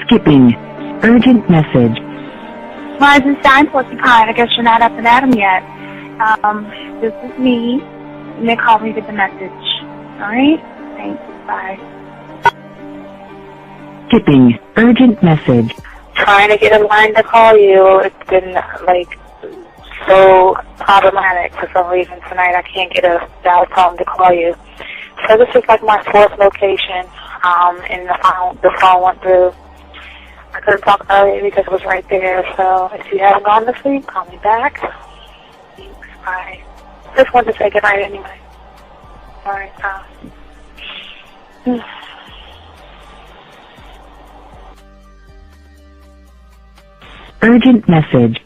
Skipping. Urgent message. Rising Stein, Porcupine. I guess you're not up and at 'em yet. This is me. And they call me with the message. Alright? Thanks. Bye. Skipping. Urgent message. Trying to get a line to call you. It's been, like, so problematic for some reason tonight. I can't get a dial tone to call you. So this is like my fourth location, and the phone went through. I couldn't talk earlier because it was right there, so if you haven't gone to sleep, call me back. Thanks, bye. Just wanted to say goodnight anyway. Alright, Urgent message.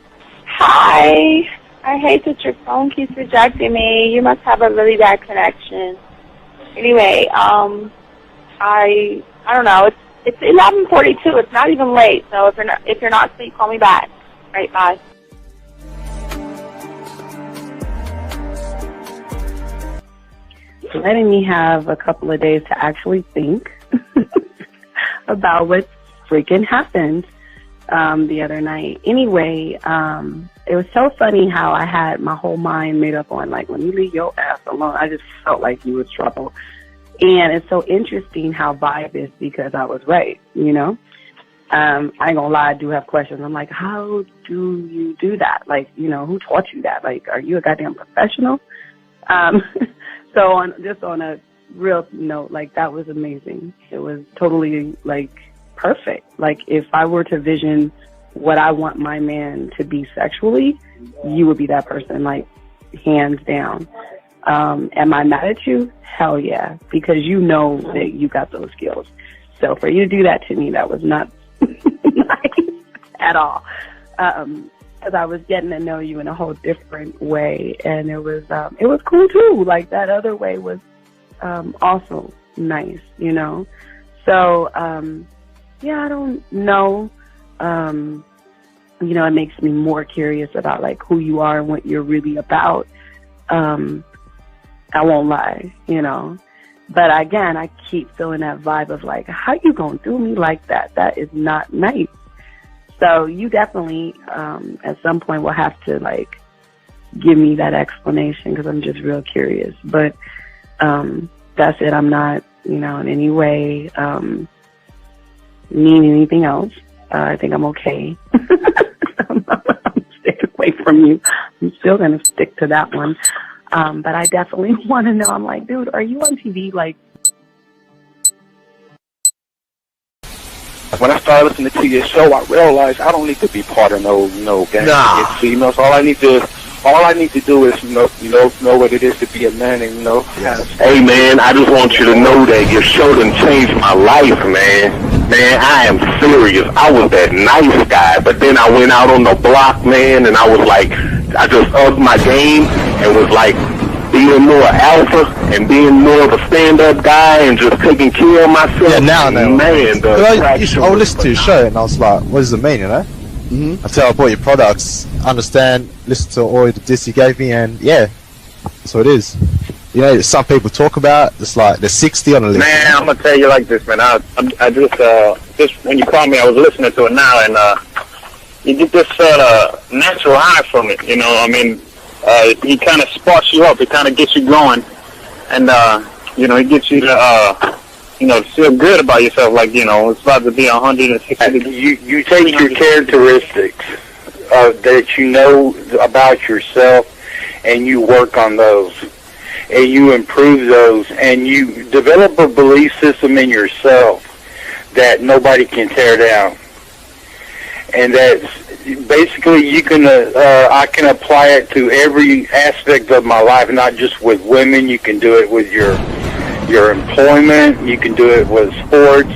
Hi. I hate that your phone keeps rejecting me. You must have a really bad connection. Anyway, I don't know. It's 11:42. It's not even late. So if you're not asleep, call me back. Right, bye. Letting me have a couple of days to actually think about what freaking happened the other night. Anyway, it was so funny how I had my whole mind made up on, like, when you leave your ass alone, I just felt like you was trouble. And it's so interesting how vibe is, because I was right, you know? I ain't gonna lie, I do have questions. I'm like, how do you do that? Like, you know, who taught you that? Like, are you a goddamn professional? So on a real note, like, that was amazing. It was totally, like, perfect. Like, if I were to vision what I want my man to be sexually, you would be that person, like, hands down. Am I mad at you? Hell yeah, because you know that you got those skills. So for you to do that to me, that was not nice at all. Because I was getting to know you in a whole different way, and it was cool too. Like, that other way was also nice, you know. So yeah, I don't know. You know, it makes me more curious about, like, who you are and what you're really about. I won't lie, you know. But again, I keep feeling that vibe of, like, how you gonna do me like that? That is not nice. So you definitely, at some point, will have to, like, give me that explanation, because I'm just real curious. But that's it. I'm not, you know, in any way mean anything else. I think I'm okay. I'm staying away from you. I'm still going to stick to that one. But I definitely want to know. I'm like, dude, are you on TV? Like, when I started listening to your show, I realized I don't need to be part of no gang against females. All I need to do is know what it is to be a man, and Hey man, I just want you to know that your show done changed my life, man. Man, I am serious. I was that nice guy, but then I went out on the block, man, and I was like, I just upped my game and was like being more alpha and being more of a stand-up guy and just taking care of myself. Yeah, now I know. Man, I listened to your show and I was like, what does it mean, you know? Mm-hmm. Until I bought your products, understand, listen to all the diss you gave me, and yeah, that's what it is. You know, some people talk about, it's like, there's 60 on the list. Man, I'm gonna tell you like this, man. I just when you called me, I was listening to it now, and you get this natural high from it. You know, I mean, he kind of sparks you up. It kind of gets you going, and you know, it gets you to feel good about yourself. Like, you know, it's about to be 160 degrees. You take your characteristics that you know about yourself, and you work on those, and you improve those, and you develop a belief system in yourself that nobody can tear down. And that's basically, you can I can apply it to every aspect of my life, not just with women. You can do it with your employment. You can do it with sports.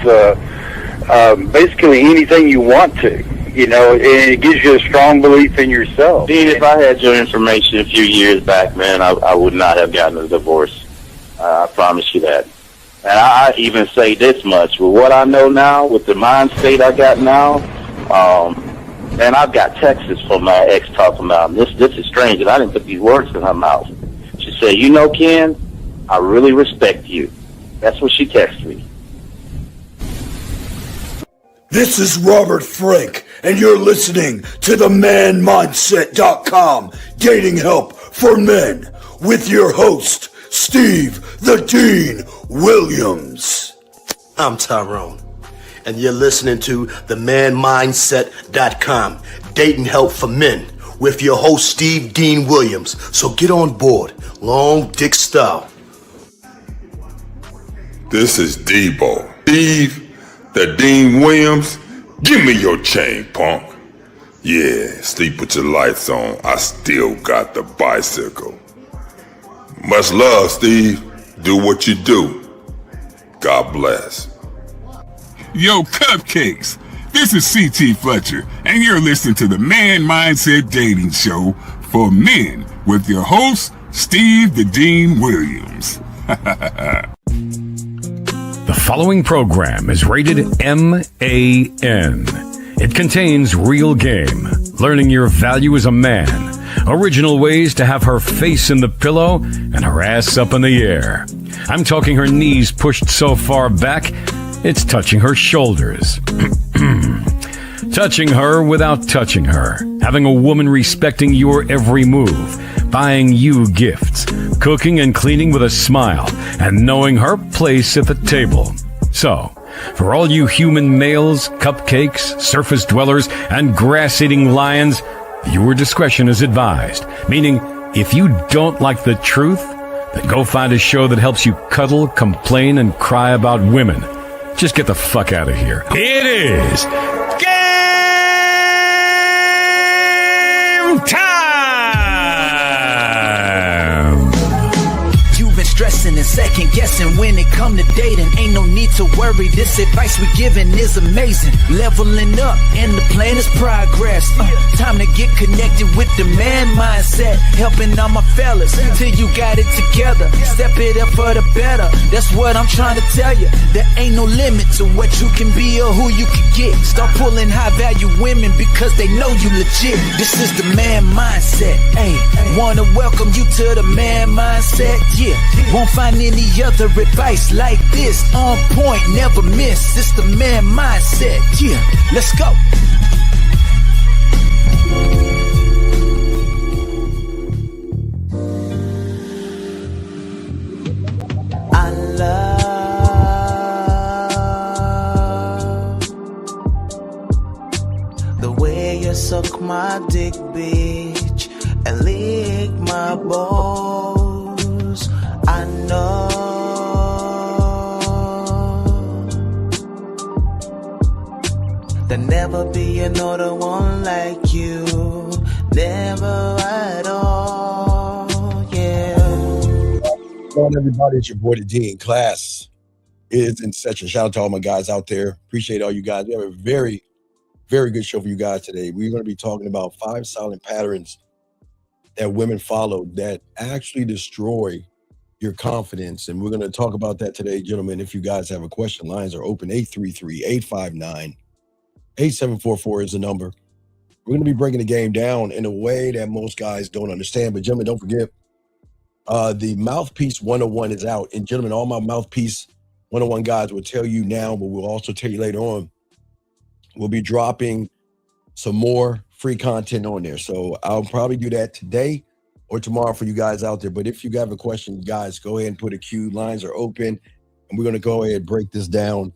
Basically anything you want to. You know, and it gives you a strong belief in yourself. Dean, if I had your information a few years back, man, I would not have gotten a divorce. I promise you that. And I even say this much, with what I know now, with the mind state I got now, and I've got texts from my ex talking about, this is strange, and I didn't put these words in her mouth. She said, you know, Ken, I really respect you. That's what she texted me. This is Robert Frank, and you're listening to the manmindset.com dating help for men with your host, Steve the Dean Williams. I'm Tyrone, and you're listening to the manmindset.com dating help for men with your host, Steve Dean Williams. So get on board, long dick style. This is Debo. Steve the Dean Williams, give me your chain, punk. Yeah, sleep with your lights on. I still got the bicycle. Much love, Steve. Do what you do. God bless. Yo, cupcakes. This is C.T. Fletcher, and you're listening to the Man Mindset Dating Show for men with your host, Steve the Dean Williams. The following program is rated MAN. It contains real game, learning your value as a man, original ways to have her face in the pillow and her ass up in the air. I'm talking her knees pushed so far back, it's touching her shoulders. Touching her without touching her. Having a woman respecting your every move. Buying you gifts. Cooking and cleaning with a smile. And knowing her place at the table. So, for all you human males, cupcakes, surface dwellers, and grass-eating lions, your discretion is advised. Meaning, if you don't like the truth, then go find a show that helps you cuddle, complain, and cry about women. Just get the fuck out of here. It is game time! You've been stressing and second guessing when it come to dating. Ain't no need to worry, this advice we giving is amazing. Leveling up and the plan is progress. Time to get connected with the man mindset. Helping all my fellas till you got it together. Step it up for the better, that's what I'm trying to tell you. There ain't no limit to what you can be or who you can get. Start pulling high value women because they know you legit. This is the man mindset. Hey, wanna welcome you to the man mindset. Yeah, won't find any other advice like this. On point, never miss. It's the man mindset. Yeah, let's go. I love the way you suck my dick, bitch, and lick my balls. I know there'll never be another one like you. Never at all, yeah. Hello, everybody. It's your boy, the Dean. Class is in session. Shout out to all my guys out there. Appreciate all you guys. We have a very, very good show for you guys today. We're going to be talking about 5 silent patterns that women follow that actually destroy your confidence. And we're going to talk about that today, gentlemen. If you guys have a question, lines are open. 833-859-8744 is the number. We're going to be breaking the game down in a way that most guys don't understand. But gentlemen, don't forget, the Mouthpiece 101 is out. And gentlemen, all my Mouthpiece 101 guys will tell you now, but we'll also tell you later on. We'll be dropping some more free content on there. So I'll probably do that today or tomorrow for you guys out there. But if you have a question, guys, go ahead and put a queue. Lines are open. And we're going to go ahead and break this down.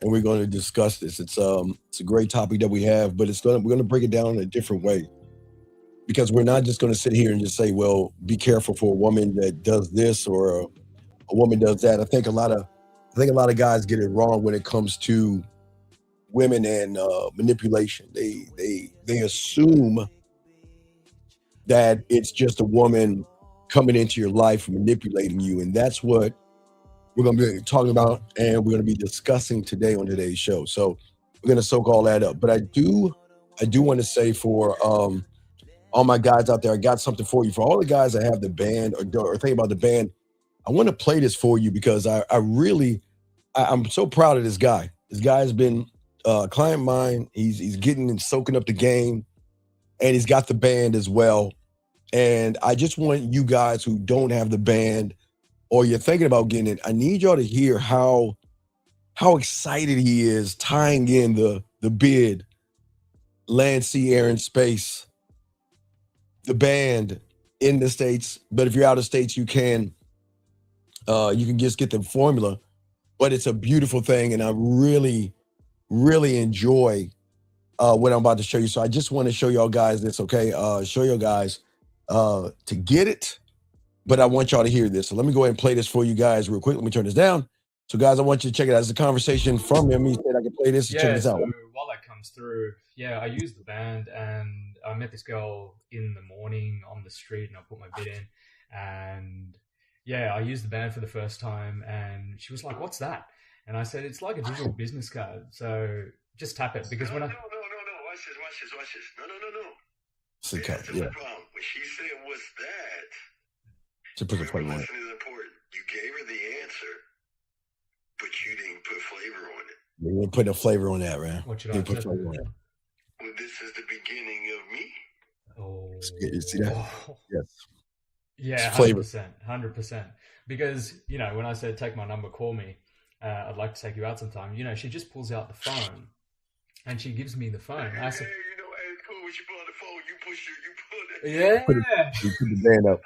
And we're going to discuss this. It's a great topic that we have, but we're going to break it down in a different way. Because we're not just going to sit here and just say, well, be careful for a woman that does this or a woman does that. I think a lot of guys get it wrong when it comes to women and manipulation. They assume that it's just a woman coming into your life and manipulating you, and that's what we're going to be talking about, and we're going to be discussing today on today's show. So we're going to soak all that up. But I do want to say for all my guys out there, I got something for you. For all the guys that have the band or think about the band, I want to play this for you because I'm so proud of this guy. This guy has been a client of mine. He's getting and soaking up the game, and he's got the band as well. And I just want you guys who don't have the band or you're thinking about getting it, I need y'all to hear how how excited he is tying in the bid, land, sea, air, and space, the band in the States. But if you're out of states, you can just get the formula. But it's a beautiful thing, and I really, really enjoy what I'm about to show you. So I just want to show y'all guys this, okay? Show y'all guys to get it, but I want y'all to hear this. So let me go ahead and play this for you guys real quick. Let me turn this down. So guys, I want you to check it out. It's a conversation from him. He said I can play this. Check this out. So while that comes through, I used the band, and I met this girl in the morning on the street, and I put my bid in, and I used the band for the first time, and she was like, "What's that?" And I said, "It's like a digital business card. So just tap it." Because when watch this. No. See, that's the problem. When she said, "What's that?" To put the flavor on it. Listen is important. You gave her the answer, but you didn't put flavor on it. You didn't put no flavor on that, man. What should I put flavor on it? Well, this is the beginning of me. Oh, you see that? Yes. Yeah, 100%. Because, when I said take my number, call me, I'd like to take you out sometime, she just pulls out the phone and she gives me the phone. I said, it's cool when she pull out the phone, you pull it. Yeah. You put the band up.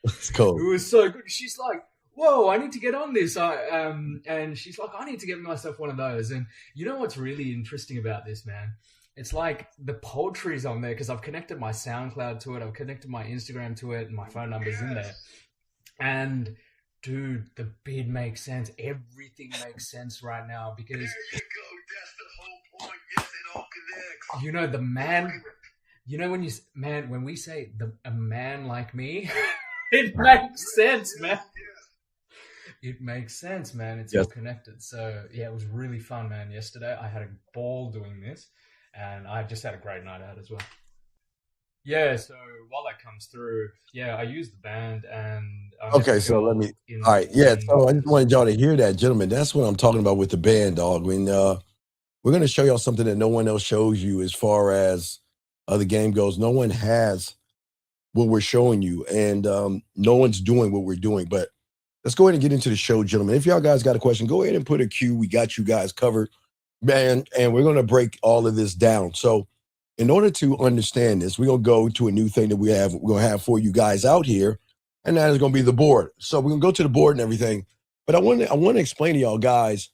It's cool. It was so good. She's like, whoa, I need to get on this. And she's like, I need to get myself one of those. And you know what's really interesting about this, man? It's like the poetry's on there because I've connected my SoundCloud to it. I've connected my Instagram to it and my phone number's in there. And dude, the bid makes sense. Everything makes sense right now because... There you go. That's the whole point. Yes, it all connects. The man... when we say a man like me, it makes sense, man. It makes sense, man. It's all connected. So, it was really fun, man. Yesterday, I had a ball doing this, and I just had a great night out as well. Yeah, so while that comes through, I used the band, and... Okay, so let me... All right, so I just wanted y'all to hear that, gentlemen. That's what I'm talking about with the band, dog. I mean, we're going to show y'all something that no one else shows you as far as the game goes. No one has what we're showing you, and no one's doing what we're doing. But let's go ahead and get into the show, gentlemen. If y'all guys got a question, go ahead and put a Q. We got you guys covered, man, and we're going to break all of this down. So in order to understand this, we're going to go to a new thing that we're going to have for you guys out here, and that is going to be the board. So we're going to go to the board and everything. But I want to explain to y'all guys,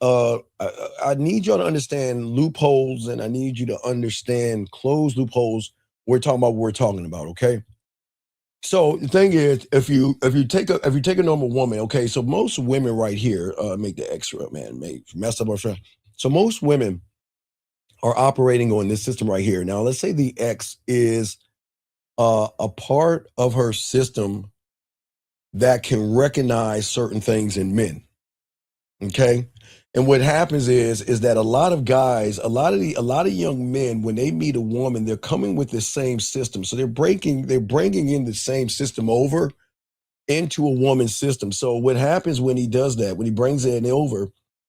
I need y'all to understand loopholes, and I need you to understand closed loopholes. We're talking about what we're talking about, okay? So the thing is, if you take a normal woman, okay, so most women right here, make the extra, man, messed up our friend. So most women are operating on this system right here. Now, let's say the X is a part of her system that can recognize certain things in men. Okay. And what happens is that a lot of guys, a lot of young men, when they meet a woman, they're coming with the same system. So they're bringing in the same system over into a woman's system. So what happens when he does that, when he brings it over,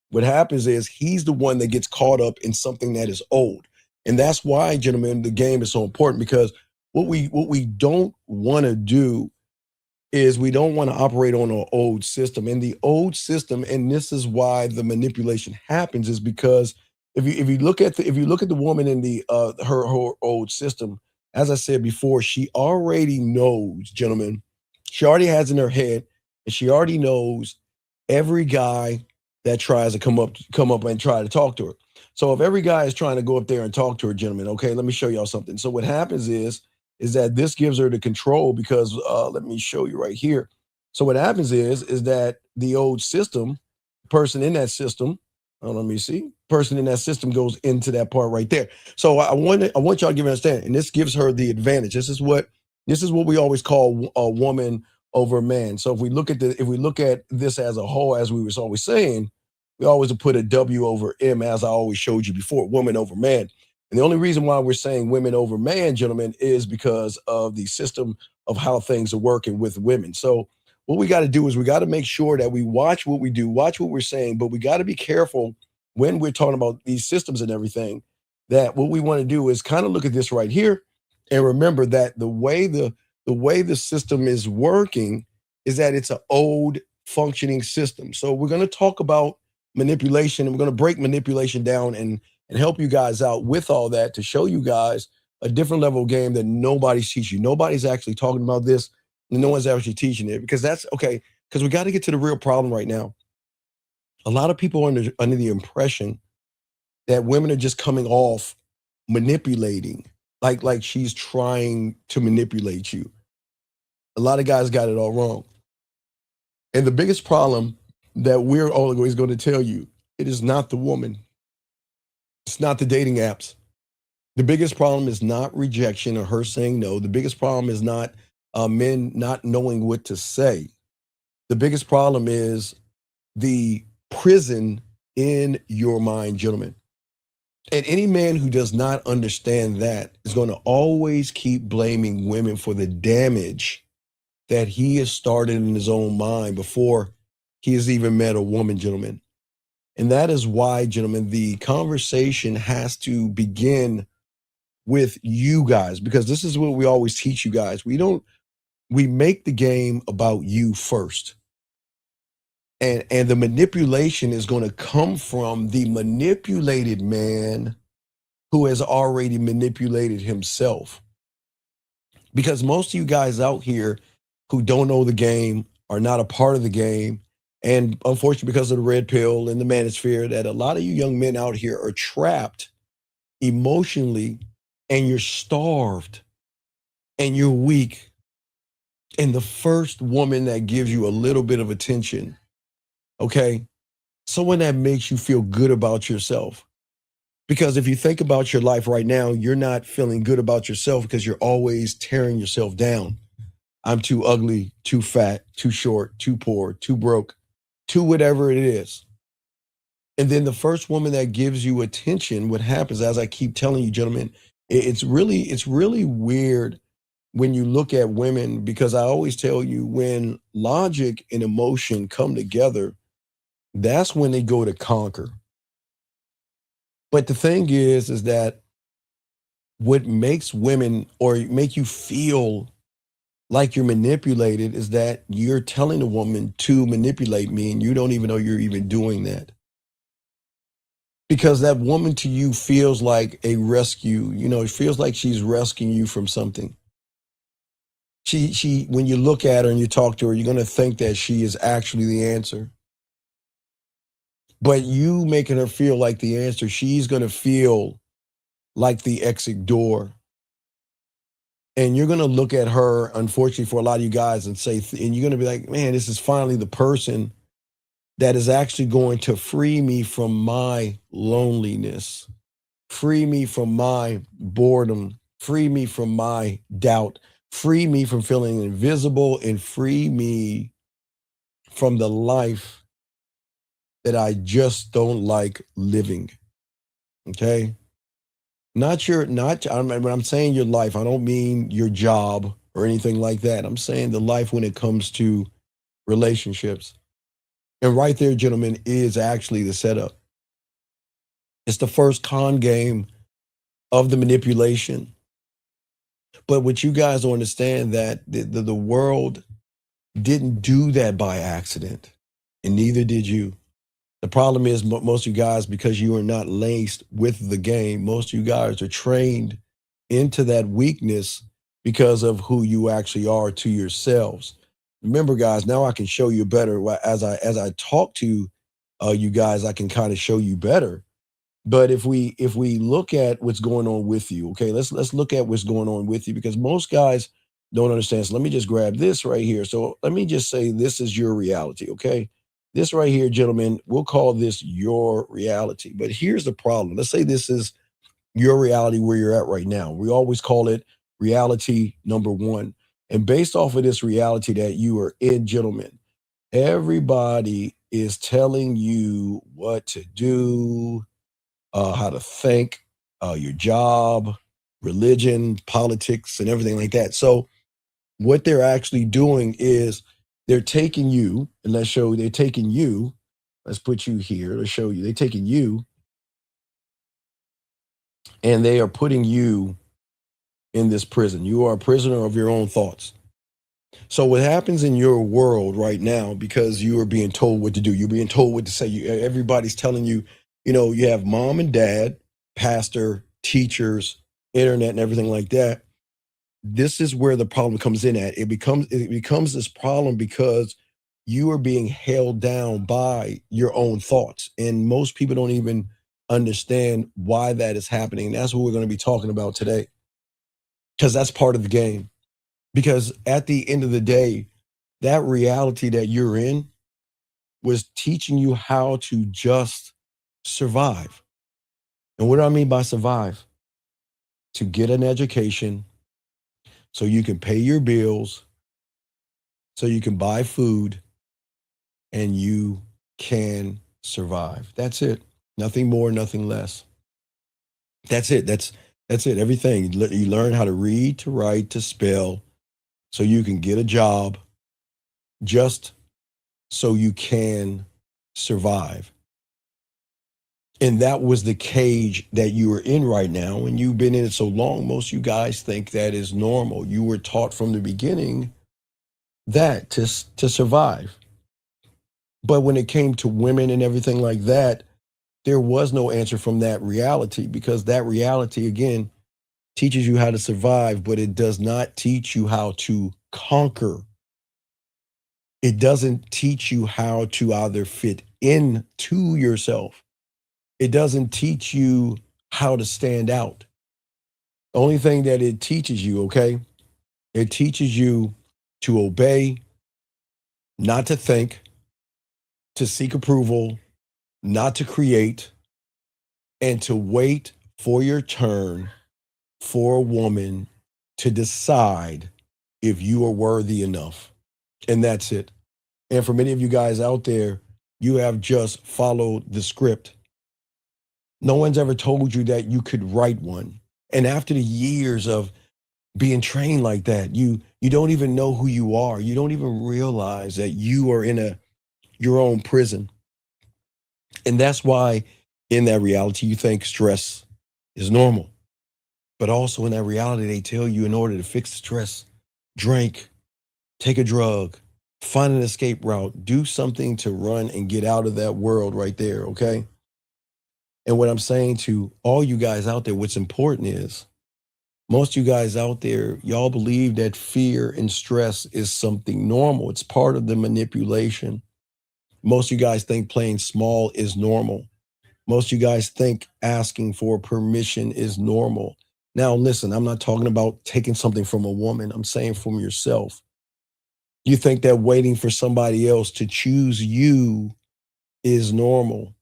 what happens is he's the one that gets caught up in something that is old. And that's why, gentlemen, the game is so important, because what we don't want to do is we don't want to operate on an old system. And the old system, and this is why the manipulation happens, is because if you look at the woman in the her old system, as I said before, she already knows, gentlemen, she already has in her head, and she already knows every guy that tries to come up and try to talk to her. So if every guy is trying to go up there and talk to her, gentlemen, okay, let me show y'all something. So what happens is that this gives her the control, because let me show you right here. So what happens is that the old system, person in that system, let me see, person in that system goes into that part right there. So I want y'all to give an understanding, and this gives her the advantage. This is what we always call a woman over man. So if we look at this as a whole, as we was always saying, we always put a W over M, as I always showed you before, woman over man. And the only reason why we're saying women over man, gentlemen, is because of the system of how things are working with women. So what we got to do is we got to make sure that we watch what we do, watch what we're saying, but we got to be careful when we're talking about these systems and everything, that what we want to do is kind of look at this right here and remember that the way the system is working is that it's an old functioning system. So we're going to talk about manipulation, and we're going to break manipulation down and help you guys out with all that to show you guys a different level of game that nobody's teaching you. Nobody's actually talking about this, and no one's actually teaching it, because that's okay. Because we got to get to the real problem right now. A lot of people are under the impression that women are just coming off manipulating, like she's trying to manipulate you. A lot of guys got it all wrong. And the biggest problem that we're always going to tell you, it is not the woman. It's not the dating apps. The biggest problem is not rejection or her saying no. The biggest problem is not men not knowing what to say. The biggest problem is the prison in your mind, gentlemen. And any man who does not understand that is going to always keep blaming women for the damage that he has started in his own mind before he has even met a woman, gentlemen. And that is why, gentlemen, the conversation has to begin with you guys, because this is what we always teach you guys. We make the game about you first. And the manipulation is going to come from the manipulated man who has already manipulated himself. Because most of you guys out here who don't know the game are not a part of the game. And unfortunately, because of the red pill and the manosphere, that a lot of you young men out here are trapped emotionally, and you're starved and you're weak. And the first woman that gives you a little bit of attention, okay, someone that makes you feel good about yourself. Because if you think about your life right now, you're not feeling good about yourself because you're always tearing yourself down. I'm too ugly, too fat, too short, too poor, too broke, too whatever it is. And then the first woman that gives you attention, what happens, as I keep telling you, gentlemen, it's really weird when you look at women, because I always tell you, when logic and emotion come together, that's when they go to conquer. But the thing is that what makes women or make you feel like you're manipulated is that you're telling a woman to manipulate me, and you don't even know you're even doing that. Because that woman to you feels like a rescue. It feels like she's rescuing you from something. She, when you look at her and you talk to her, you're going to think that she is actually the answer. But you making her feel like the answer, she's going to feel like the exit door. And you're going to look at her, unfortunately for a lot of you guys, and say, and you're going to be like, man, this is finally the person that is actually going to free me from my loneliness, free me from my boredom, free me from my doubt, free me from feeling invisible, and free me from the life that I just don't like living. Okay? When I'm saying your life, I don't mean your job or anything like that. I'm saying the life when it comes to relationships. And right there, gentlemen, is actually the setup. It's the first con game of the manipulation. But what you guys don't understand, that the world didn't do that by accident, and neither did you. The problem is most of you guys, because you are not laced with the game, most of you guys are trained into that weakness because of who you actually are to yourselves. Remember, guys, now I can show you better. As I talk to you guys, I can kind of show you better. But if we look at what's going on with you, okay, let's look at what's going on with you, because most guys don't understand. So let me just grab this right here. So let me just say this is your reality, okay? This right here, gentlemen, we'll call this your reality. But here's the problem. Let's say this is your reality where you're at right now. We always call it reality number one. And based off of this reality that you are in, gentlemen, everybody is telling you what to do, how to think, your job, religion, politics, and everything like that. So what they're actually doing is they're taking you, and let's show you, they're taking you, let's put you here to show you, they're taking you and they are putting you in this prison. You are a prisoner of your own thoughts. So what happens in your world right now, because you are being told what to do, you're being told what to say, everybody's telling you, you have mom and dad, pastor, teachers, internet, and everything like that. This is where the problem comes in at. It becomes this problem because you are being held down by your own thoughts. And most people don't even understand why that is happening. And that's what we're going to be talking about today, because that's part of the game. Because at the end of the day, that reality that you're in was teaching you how to just survive. And what do I mean by survive? To get an education so you can pay your bills, so you can buy food, and you can survive. That's it. Nothing more, nothing less. That's it. That's it. Everything. You learn how to read, to write, to spell, so you can get a job, just so you can survive. And that was the cage that you are in right now. And you've been in it so long, most of you guys think that is normal. You were taught from the beginning that to survive. But when it came to women and everything like that, there was no answer from that reality, because that reality, again, teaches you how to survive, but it does not teach you how to conquer. It doesn't teach you how to either fit into yourself. It doesn't teach you how to stand out. The only thing that it teaches you, okay, it teaches you to obey, not to think, to seek approval, not to create, and to wait for your turn for a woman to decide if you are worthy enough. And that's it. And for many of you guys out there, you have just followed the script. No one's ever told you that you could write one. And after the years of being trained like that, you don't even know who you are. You don't even realize that you are in your own prison. And that's why in that reality, you think stress is normal. But also in that reality, they tell you in order to fix the stress, drink, take a drug, find an escape route, do something to run and get out of that world right there, okay? And what I'm saying to all you guys out there, what's important is, most of you guys out there, y'all believe that fear and stress is something normal. It's part of the manipulation. Most of you guys think playing small is normal. Most of you guys think asking for permission is normal. Now, listen, I'm not talking about taking something from a woman. I'm saying from yourself. You think that waiting for somebody else to choose you is normal.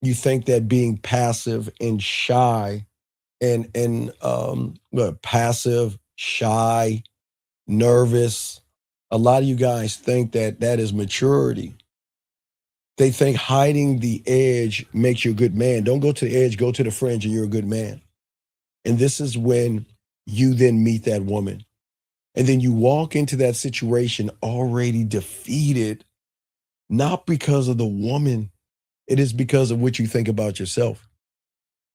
You think that being passive and shy passive, shy, nervous. A lot of you guys think that that is maturity. They think hiding the edge makes you a good man. Don't go to the edge, go to the fringe, and you're a good man. And this is when you then meet that woman. And then you walk into that situation already defeated, not because of the woman. It is because of what you think about yourself.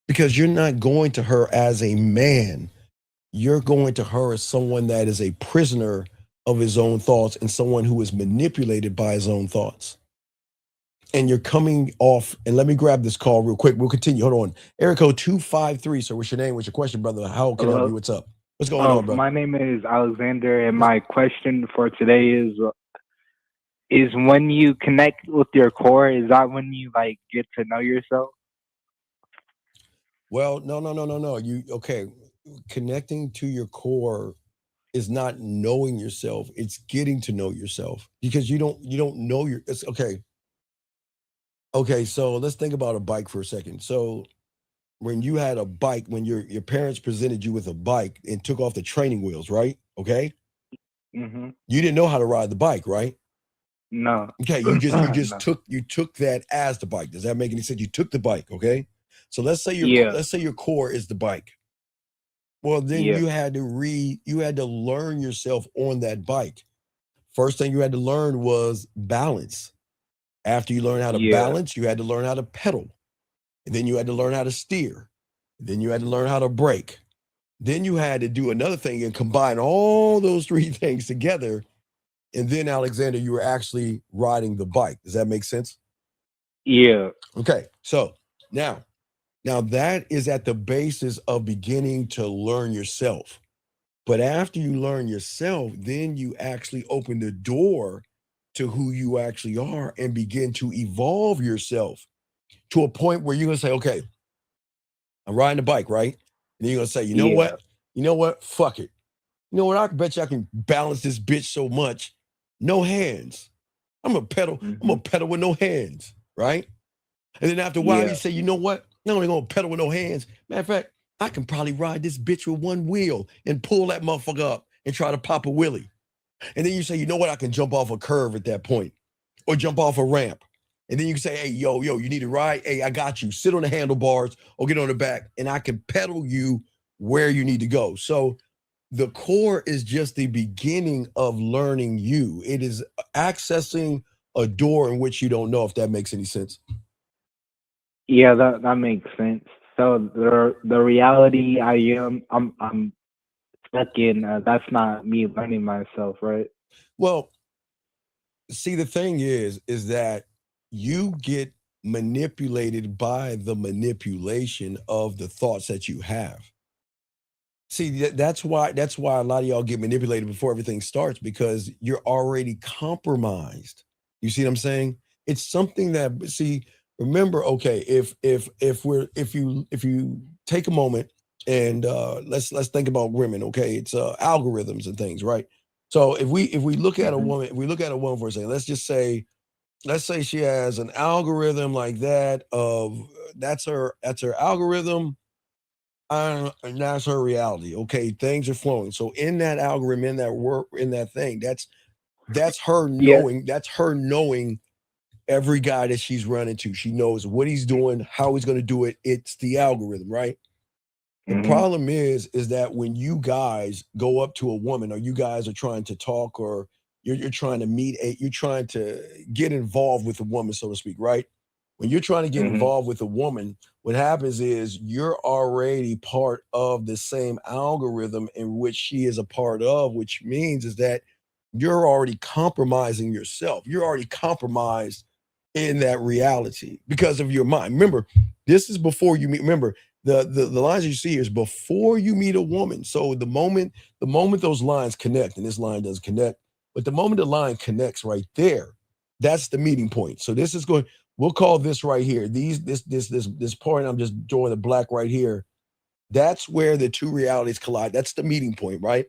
Because you're not going to her as a man. You're going to her as someone that is a prisoner of his own thoughts and someone who is manipulated by his own thoughts. And you're coming off, and let me grab this call real quick. We'll continue. Hold on. Eric code 253. So what's your name? What's your question, brother? How can I help you? What's up? What's going on, brother? My name is Alexander, and my question for today is when you connect with your core, is that when you like get to know yourself? Well, no. Connecting to your core is not knowing yourself. It's getting to know yourself, because you don't know it's okay. Okay, so let's think about a bike for a second. So when you had a bike, when your parents presented you with a bike and took off the training wheels, right? Okay. Mm-hmm. You didn't know how to ride the bike, right? No. Okay, you just No. took that as the bike. Does that make any sense? You took the bike, okay? So let's say your core is the bike. Well, then you had to learn yourself on that bike. First thing you had to learn was balance. After you learn how to balance, you had to learn how to pedal. And then you had to learn how to steer. Then you had to learn how to brake. Then you had to do another thing and combine all those three things together And then, Alexander, you were actually riding the bike. Does that make sense? Yeah. Okay. So now that is at the basis of beginning to learn yourself. But after you learn yourself, then you actually open the door to who you actually are and begin to evolve yourself to a point where you're going to say, okay, I'm riding the bike, right? And you're going to say, you know what? Fuck it. You know what? I bet you I can balance this bitch so much. No hands. I'm a pedal. I'm going to pedal with no hands, right? And then after a while, you say, you know what? I'm only going to pedal with no hands. Matter of fact, I can probably ride this bitch with one wheel and pull that motherfucker up and try to pop a wheelie. And then you say, you know what? I can jump off a curve at that point or jump off a ramp. And then you can say, hey, yo, you need to ride? Hey, I got you. Sit on the handlebars or get on the back and I can pedal you where you need to go. So the core is just the beginning of learning you. It is accessing a door in which you don't know, if that makes any sense. Yeah, that makes sense. So the reality I'm stuck in, that's not me learning myself, right? Well, see, the thing is that you get manipulated by the manipulation of the thoughts that you have. See, that's why a lot of y'all get manipulated before everything starts, because you're already compromised. You see what I'm saying? It's something that, see, remember, okay, if you take a moment and let's think about women, okay? It's algorithms and things, right? So if we look at a woman, for a second, let's say she has an algorithm like that of that's her algorithm. And that's her reality. Okay, things are flowing. So in that algorithm, in that work, in that thing, that's her knowing. That's her knowing every guy that she's run into. She knows what he's doing, how he's going to do it. It's the algorithm, right? The problem is that when you guys go up to a woman, or you guys are trying to talk, or you're trying to you're trying to get involved with a woman, so to speak, right? When you're trying to get involved with a woman, what happens is you're already part of the same algorithm in which she is a part of, which means is that you're already compromising yourself. You're already compromised in that reality because of your mind. Remember, this is before you meet. Remember, the lines you see is before you meet a woman. So the moment those lines connect, and this line doesn't connect, but the moment the line connects right there, that's the meeting point. So this is going. We'll call this right here. This point, I'm just drawing the black right here. That's where the two realities collide. That's the meeting point, right?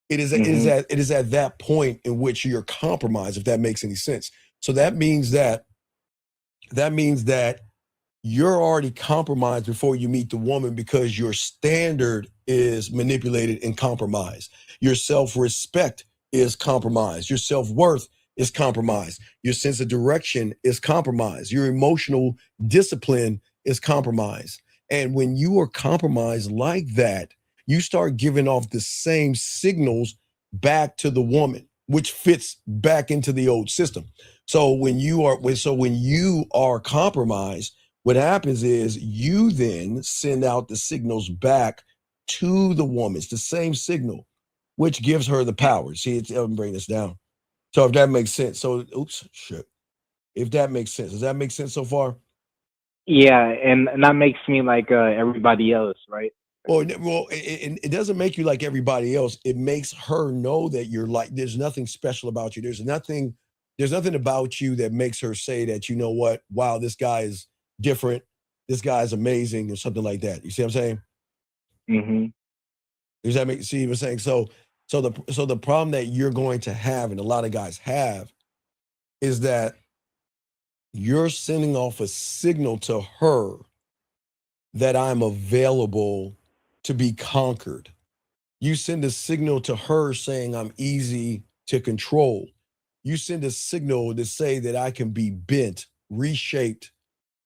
It is at that point in which you're compromised, if that makes any sense. So that means that you're already compromised before you meet the woman, because your standard is manipulated and compromised. Your self-respect is compromised. Your self-worth is compromised. Your sense of direction is compromised. Your emotional discipline is compromised. And when you are compromised like that, you start giving off the same signals back to the woman, which fits back into the old system. So when you are compromised, what happens is you then send out the signals back to the woman. It's the same signal, which gives her the power. See, let me bring this down. So if that makes sense. So, if that makes sense. Does that make sense so far? Yeah, and that makes me like everybody else, right? Well, it doesn't make you like everybody else. It makes her know that you're like, there's nothing special about you. There's nothing about you that makes her say that, you know what, wow, this guy is different. This guy is amazing, or something like that. You see what I'm saying? Mm-hmm. Does that make, see what I'm saying? So the problem that you're going to have, and a lot of guys have, is that you're sending off a signal to her that I'm available to be conquered. You send a signal to her saying I'm easy to control. You send a signal to say that I can be bent, reshaped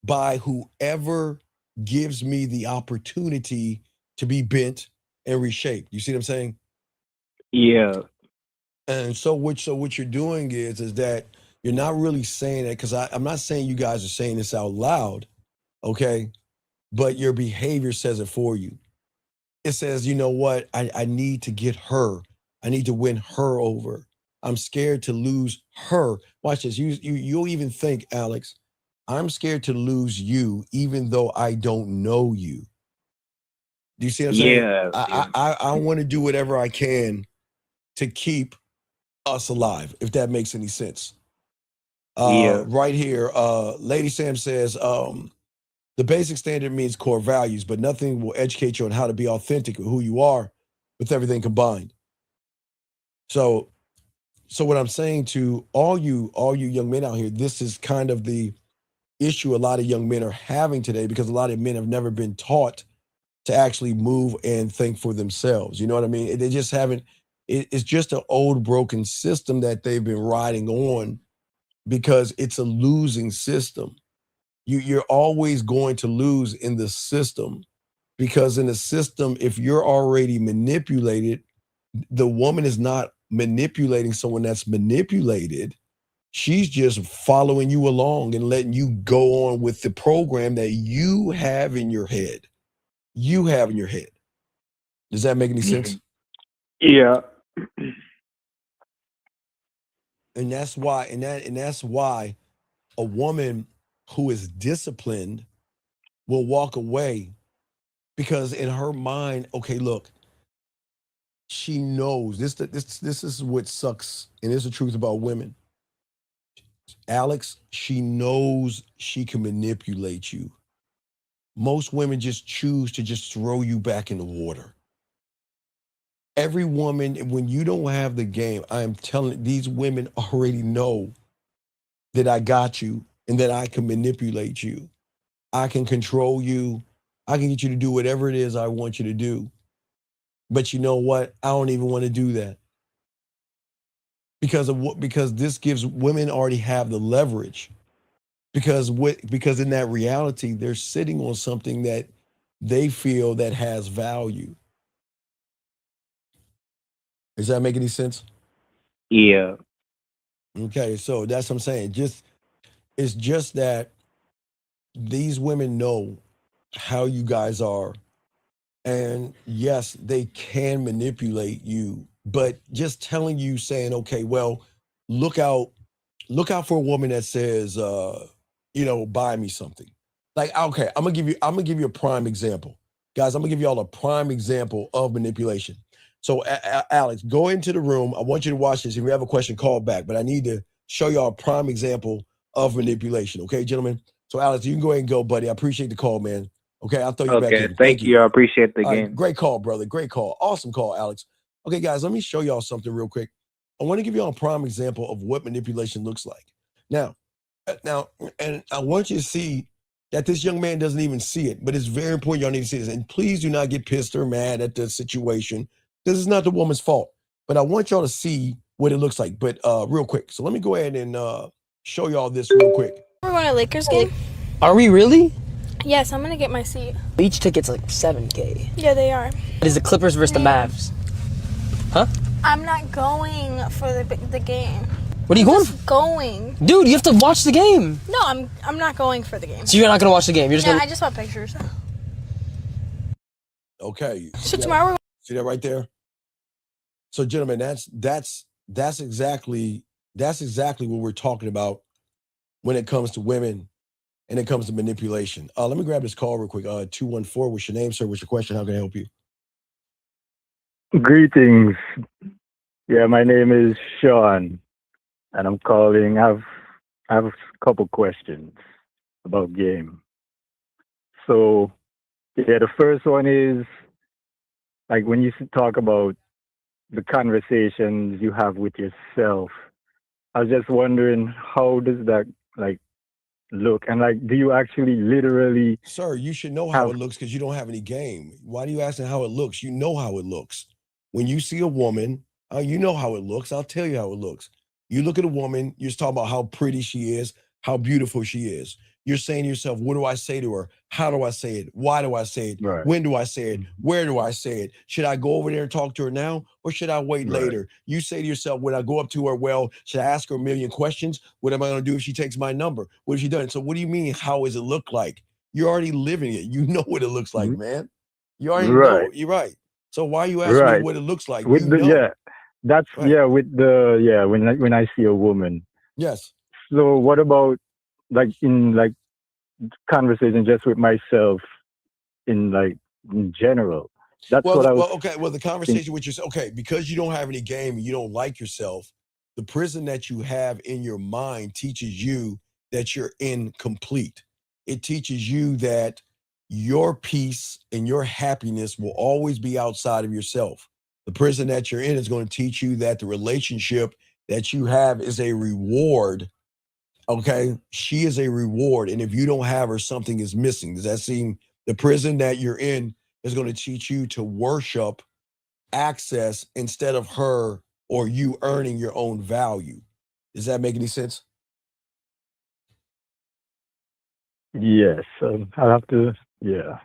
by whoever gives me the opportunity to be bent and reshaped. You see what I'm saying? Yeah. And so what you're doing is that you're not really saying it, because I'm not saying you guys are saying this out loud, okay? But your behavior says it for you. It says, you know what? I need to get her. I need to win her over. I'm scared to lose her. Watch this. You'll even think, Alex, I'm scared to lose you, even though I don't know you. Do you see what I'm saying? I want to do whatever I can to keep us alive, if that makes any sense. Right here, Lady Sam says, the basic standard means core values, but nothing will educate you on how to be authentic with who you are with everything combined. So what I'm saying to all you young men out here, this is kind of the issue a lot of young men are having today, because a lot of men have never been taught to actually move and think for themselves. You know what I mean? They just haven't. It's just an old broken system that they've been riding on, because it's a losing system. You're always going to lose in the system, because in the system, if you're already manipulated, the woman is not manipulating someone that's manipulated. She's just following you along and letting you go on with the program that you have in your head. You have in your head. Does that make any sense? Yeah. And that's why a woman who is disciplined will walk away, because in her mind, okay, look, she knows this is what sucks, and it's the truth about women. Alex, she knows she can manipulate you. Most women just choose to just throw you back in the water. Every woman, when you don't have the game, I am telling these women already know that I got you and that I can manipulate you. I can control you. I can get you to do whatever it is I want you to do. But you know what? I don't even want to do that. Because this gives women already have the leverage. Because in that reality, they're sitting on something that they feel that has value. Does that make any sense? Yeah. Okay, so that's what I'm saying. It's just that these women know how you guys are. And yes, they can manipulate you, but just telling you, saying, okay, well, look out for a woman that says, buy me something. Like, okay, I'm gonna give you a prime example. Guys, I'm gonna give you all a prime example of manipulation. So Alex, go into the room. I want you to watch this. If you have a question, call back, but I need to show y'all a prime example of manipulation. Okay, gentlemen? So Alex, you can go ahead and go, buddy. I appreciate the call, man. Okay, I'll throw you back in. Thank you. I appreciate the game. Great call, brother. Great call. Awesome call, Alex. Okay, guys, let me show y'all something real quick. I want to give y'all a prime example of what manipulation looks like. Now, and I want you to see that this young man doesn't even see it, but it's very important y'all need to see this. And please do not get pissed or mad at the situation. This is not the woman's fault, but I want y'all to see what it looks like. But real quick, so let me go ahead and show y'all this real quick. We're going to Lakers game. Are we really? Yes, I'm gonna get my seat. Each ticket's like $7K. Yeah, they are. It is the Clippers versus the Mavs. Huh? I'm not going for the game. What are you going for? Going. Dude, you have to watch the game. No, I'm not going for the game. So you're not gonna watch the game. You're just yeah, gonna... I just want pictures. Okay. So tomorrow. See that right there? So, gentlemen, that's exactly what we're talking about when it comes to women. And it comes to manipulation. Let me grab this call real quick. 214, what's your name, sir? What's your question? How can I help you? Greetings. Yeah, my name is Sean, and I'm calling. I have a couple questions about game. So, yeah, the first one is, like, when you talk about the conversations you have with yourself, I was just wondering, how does that, like, look? And like, do you actually literally... Sir, you should know how it looks, because you don't have any game. Why do you ask how it looks? You know how it looks. When you see a woman, you know how it looks. I'll tell you how it looks. You look at a woman, you're talking about how pretty she is, how beautiful she is. You're saying to yourself, what do I say to her? How do I say it? Why do I say it? Right. When do I say it? Where do I say it? Should I go over there and talk to her now, or should I wait later? You say to yourself, when I go up to her, well, should I ask her a million questions? What am I going to do if she takes my number? What has she done? So what do you mean, how does it look like? You're already living it. You know what it looks like, man. You already know. You're right. So why are you asking me what it looks like? Yeah. That's with the when I see a woman. Yes. So what about in conversation just with myself in general? That's what I was. Okay. Well, the conversation with yourself. Okay, because you don't have any game and you don't like yourself, the prison that you have in your mind teaches you that you're incomplete. It teaches you that your peace and your happiness will always be outside of yourself. The prison that you're in is going to teach you that the relationship that you have is a reward. Okay, she is a reward, and if you don't have her, something is missing. Does that seem? The prison that you're in is going to teach you to worship access instead of her or you earning your own value. Does that make any sense? Yes, I'll have to. Yeah.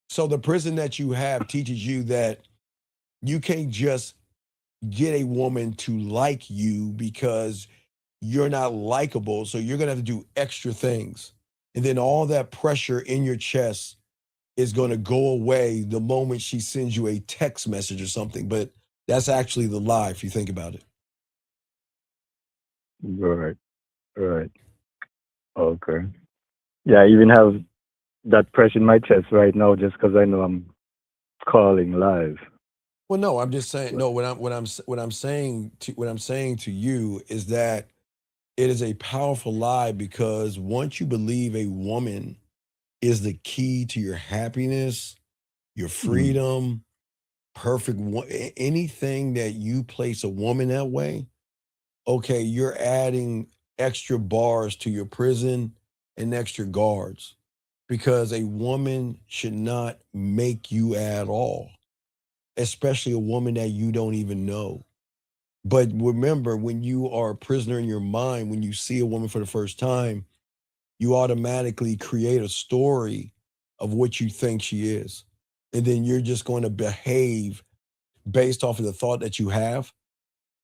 So the prison that you have teaches you that you can't just get a woman to like you because you're not likable. So you're going to have to do extra things. And then all that pressure in your chest is going to go away the moment she sends you a text message or something. But that's actually the lie if you think about it. Right. Okay. Yeah, I even have that pressure in my chest right now just because I know I'm calling live. Well, no, I'm just saying. No, what I'm saying to you is that it is a powerful lie because once you believe a woman is the key to your happiness, your freedom, anything that you place a woman that way, okay, you're adding extra bars to your prison and extra guards because a woman should not make you at all, especially a woman that you don't even know. But remember, when you are a prisoner in your mind, when you see a woman for the first time, you automatically create a story of what you think she is. And then you're just going to behave based off of the thought that you have.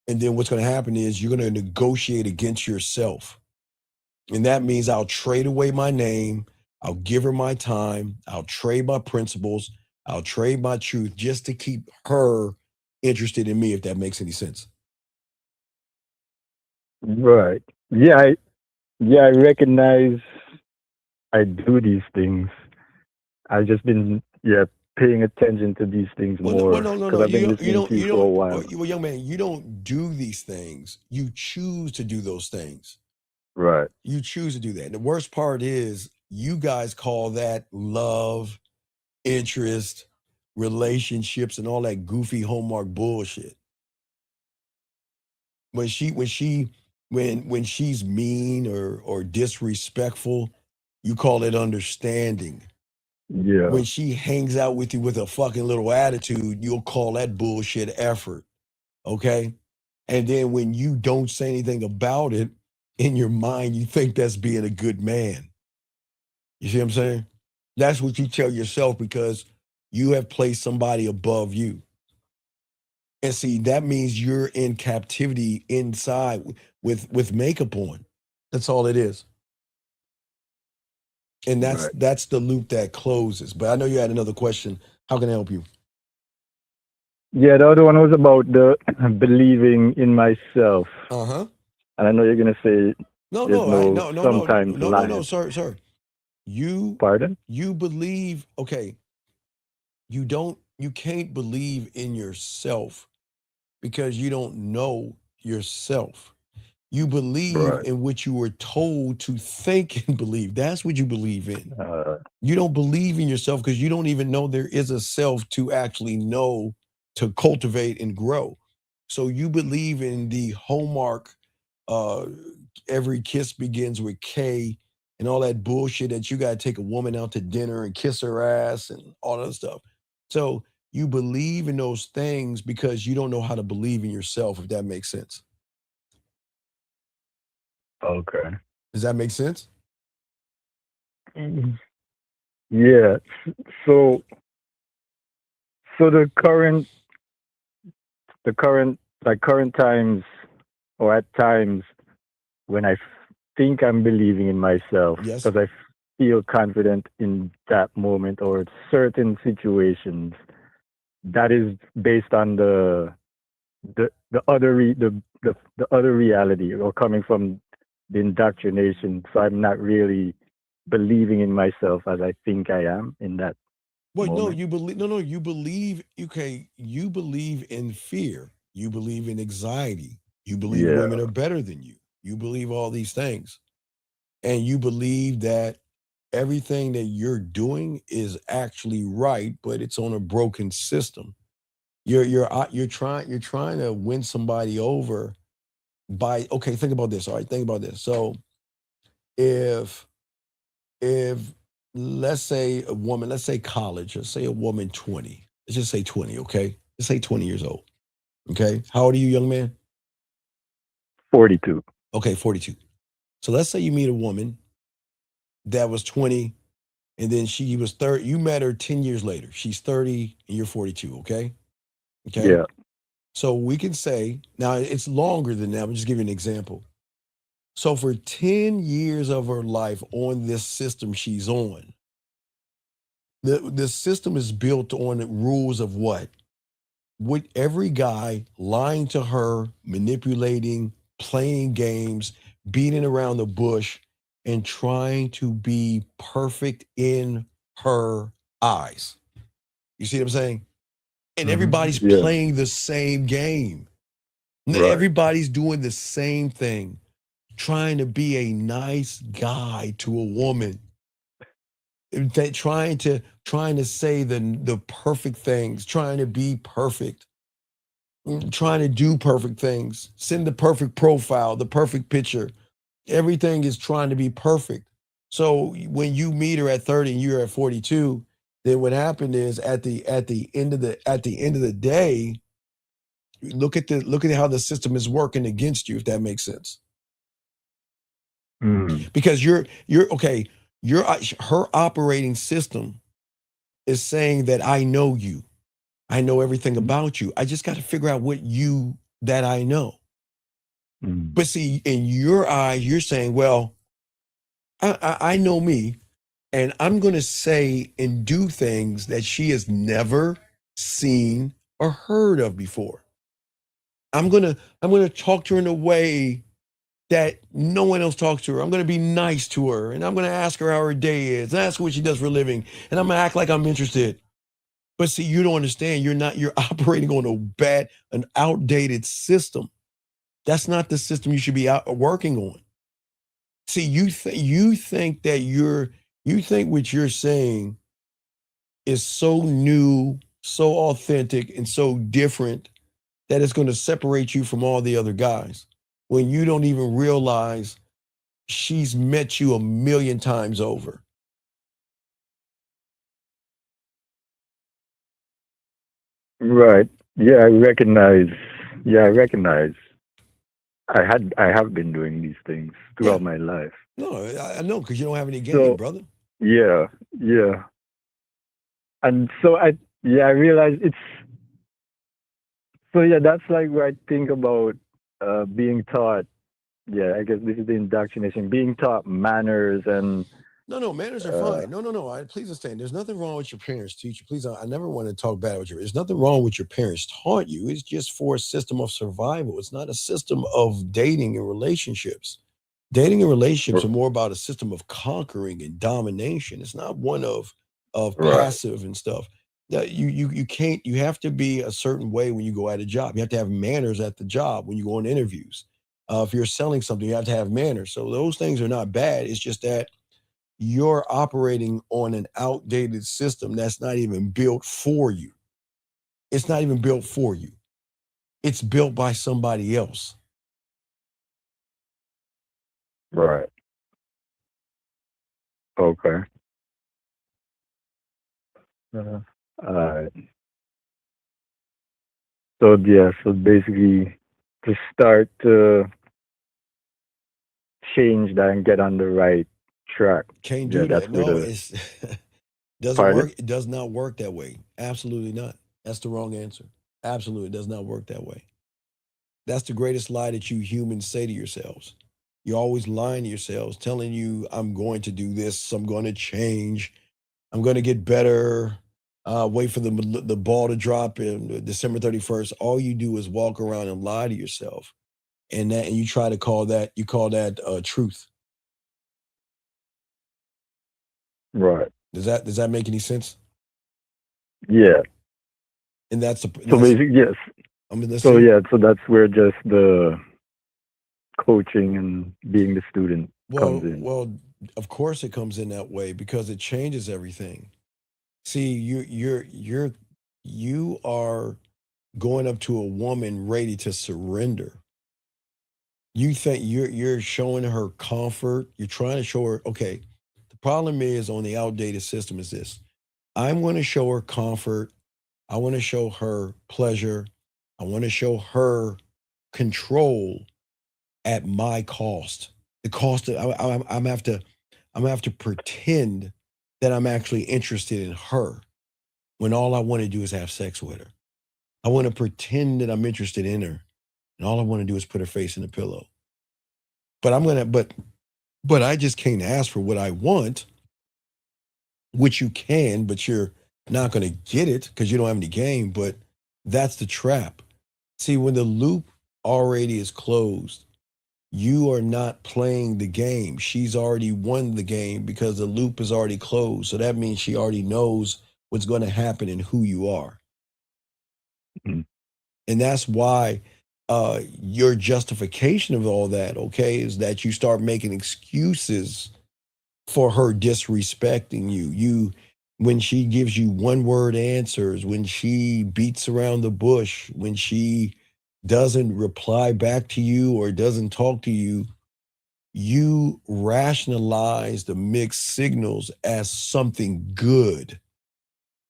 And then what's going to happen is you're going to negotiate against yourself. And that means I'll trade away my name. I'll give her my time. I'll trade my principles. I'll trade my truth just to keep her interested in me, if that makes any sense. Right. I recognize I do these things. I've just been paying attention to these things more because I've been listening to you for a while. Well, young man, you don't do these things. You choose to do those things. Right. You choose to do that. And the worst part is you guys call that love, interest, relationships, and all that goofy Hallmark bullshit. When she's mean or disrespectful, you call it understanding. Yeah. When she hangs out with you with a fucking little attitude, you'll call that bullshit effort. Okay? And then when you don't say anything about it, in your mind, you think that's being a good man. You see what I'm saying? That's what you tell yourself because you have placed somebody above you. And see, that means you're in captivity inside with makeup on. That's all it is. And that's the loop that closes. But I know you had another question. How can I help you? Yeah, the other one was about the believing in myself. Uh-huh. And I know you're gonna say No, sir. Pardon? You believe, okay. You can't believe in yourself because you don't know yourself. You believe in what you were told to think and believe. That's what you believe in. You don't believe in yourself because you don't even know there is a self to actually know, to cultivate and grow. So you believe in the hallmark, every kiss begins with K and all that bullshit that you got to take a woman out to dinner and kiss her ass and all that stuff. So you believe in those things because you don't know how to believe in yourself, if that makes sense. Okay. Does that make sense? Yeah. So the current times, or at times when I think I'm believing in myself, because I feel confident in that moment or certain situations, that is based on the the other the other reality, or coming from the indoctrination. So I'm not really believing in myself as I think I am in that Well, no, moment. you believe. No, you believe. Okay, you believe in fear. You believe in anxiety. You believe Yeah. women are better than you. You believe all these things, and you believe that everything that you're doing is actually right, but it's on a broken system. You're trying to win somebody over by, okay, think about this. All right, think about this. So if if let's say a woman, let's say college, let's say a woman 20, let's just say 20, okay? Let's say 20 years old. Okay. How old are you, young man? 42. Okay, 42. So let's say you meet a woman that was 20 and then she was 30. You met her 10 years later. She's 30 and you're 42, okay? Okay. Yeah. So we can say, now it's longer than that. I'm just giving you an example. So for 10 years of her life on this system she's on, the system is built on the rules of what? With every guy lying to her, manipulating, playing games, beating around the bush, and trying to be perfect in her eyes. You see what I'm saying? And everybody's Yeah. playing the same game. Right. Everybody's doing the same thing, trying to be a nice guy to a woman. Trying to say the perfect things, trying to be perfect, trying to do perfect things, send the perfect profile, the perfect picture. Everything is trying to be perfect. So when you meet her at 30 and you're at 42, then what happened is at the end of the day, look at how the system is working against you, if that makes sense. Because you're okay, her operating system is saying that I know you. I know everything about you. I just got to figure out what you that I know. But see, in your eyes, you're saying, well, I know me, and I'm going to say and do things that she has never seen or heard of before. I'm going to talk to her in a way that no one else talks to her. I'm going to be nice to her, and I'm going to ask her how her day is, and ask her what she does for a living, and I'm going to act like I'm interested. But see, you don't understand. You're operating on an outdated system. That's not the system you should be working on. See, you think what you're saying is so new, so authentic, and so different that it's going to separate you from all the other guys when you don't even realize she's met you a million times over. Right. Yeah, I recognize. Yeah, I recognize. I have been doing these things throughout my life. No, I know, because you don't have any game, So brother. yeah, yeah. And so I realize it's so yeah, that's like where I think about being taught. Yeah, I guess this is the indoctrination, being taught manners and No, manners are fine. No. Please understand. There's nothing wrong with your parents teach you. Please, I never want to talk bad about you. There's nothing wrong with your parents taught you. It's just for a system of survival. It's not a system of dating and relationships. Dating and relationships are more about a system of conquering and domination. It's not one of passive and stuff. Yeah, you can't. You have to be a certain way when you go at a job. You have to have manners at the job when you go on interviews. If you're selling something, you have to have manners. So those things are not bad. It's just that you're operating on an outdated system that's not even built for you. It's not even built for you. It's built by somebody else. right. Okay. All right. So yeah, so basically to start to change that and get on the right track. Can't Yeah, do that's that. where No, the it's doesn't pardon? work. It does not work that way. Absolutely not. That's the wrong answer. Absolutely, it does not work that way. That's the greatest lie that you humans say to yourselves. You're always lying to yourselves, telling you, I'm going to do this, I'm going to change, I'm going to get better, wait for the ball to drop in December 31st. All you do is walk around and lie to yourself, and you try to call that truth. Right. Does that make any sense? Yeah. And that's so basically, yes. So that's where just the coaching and being the student comes in. Well, of course it comes in that way because it changes everything. See, you are going up to a woman ready to surrender. You think you're showing her comfort. You're trying to show her, okay, the problem is on the outdated system is this. I'm going to show her comfort. I want to show her pleasure. I want to show her control at my cost. The cost of I'm have to pretend that I'm actually interested in her when all I want to do is have sex with her. I want to pretend that I'm interested in her, and all I want to do is put her face in the pillow. But I just can't ask for what I want, which you can, but you're not going to get it because you don't have any game. But that's the trap. See, when the loop already is closed, you are not playing the game. She's already won the game because the loop is already closed. So that means she already knows what's going to happen and who you are. Mm-hmm. And that's why your justification of all that, okay, is that you start making excuses for her disrespecting you. When she gives you one-word answers, when she beats around the bush, when she doesn't reply back to you or doesn't talk to you, you rationalize the mixed signals as something good.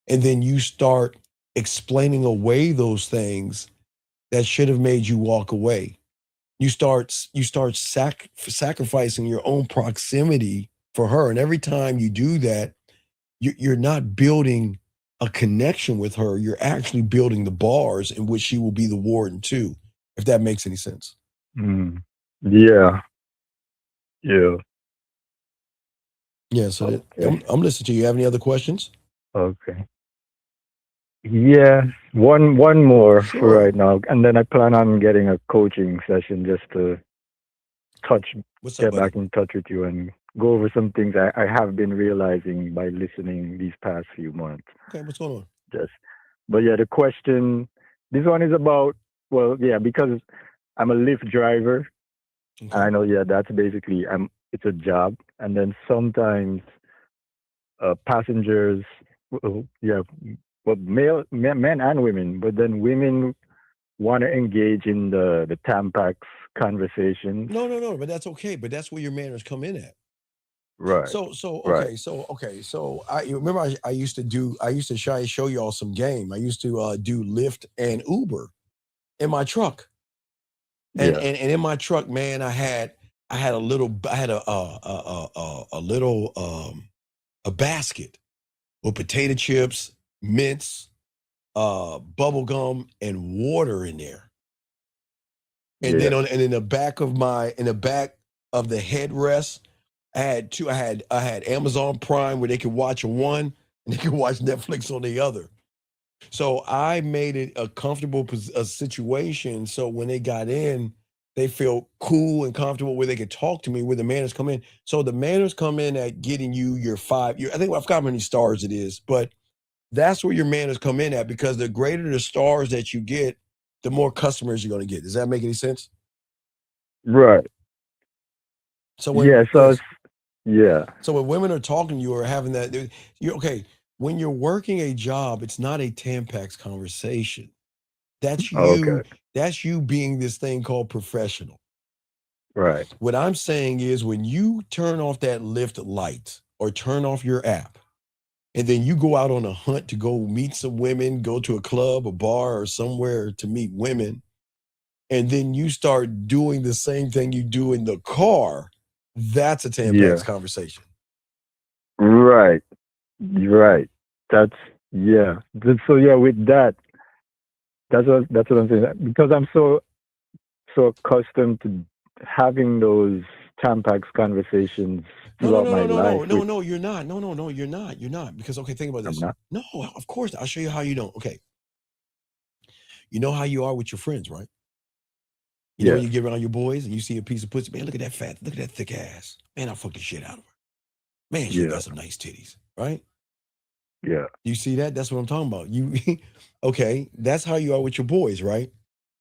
And then you start explaining away those things that should have made you walk away. You start sacrificing your own proximity for her. And every time you do that, you're not building a connection with her. You're actually building the bars in which she will be the warden too, if that makes any sense. Mm. Yeah. Yeah. Yeah. So I'm listening to you. Have any other questions? Okay. Yeah, one more for right now, and then I plan on getting a coaching session just to get back in touch with you and go over some things I have been realizing by listening these past few months. Okay, what's going on? But yeah, the question, this one is about, because I'm a Lyft driver, and I know, that's basically, it's a job, and then sometimes passengers, men and women, but then women want to engage in the Tampax conversation. No, but that's okay. But that's where your manners come in at. Right. So right. I remember I used to show y'all some game. I used to do Lyft and Uber in my truck. And in my truck, man, I had a little basket with potato chips, mints, bubble gum, and water in there. And then in the back of the headrest, I had Amazon Prime where they could watch on one and they could watch Netflix on the other. So I made it a comfortable situation. So when they got in, they felt cool and comfortable where they could talk to me, where the manners come in. So the manners come in at getting you your I forgot how many stars it is, but that's where your manners come in at, because the greater the stars that you get, the more customers you're going to get. Does that make any sense? Right. So So when women are talking to you or having that, you're okay. When you're working a job, it's not a Tampax conversation. That's you. Okay. That's you being this thing called professional. Right. What I'm saying is when you turn off that Lyft light or turn off your app, and then you go out on a hunt to go meet some women, go to a club, a bar, or somewhere to meet women, and then you start doing the same thing you do in the car, that's a Tampax conversation. Right. That's with that, that's what I'm saying. Because I'm so accustomed to having those Tampax conversations No, throughout my life. you're not. No, you're not. You're not. Because, okay, think about I'm this. not. No, of course. I'll show you how you don't. Okay. You know how you are with your friends, right? You know when Yes. you get around your boys and you see a piece of pussy, man, look at that thick ass. Man, I'll fuck the shit out of her. Man, she Yeah. got some nice titties, right? Yeah. You see that? That's what I'm talking about. Okay, that's how you are with your boys, right?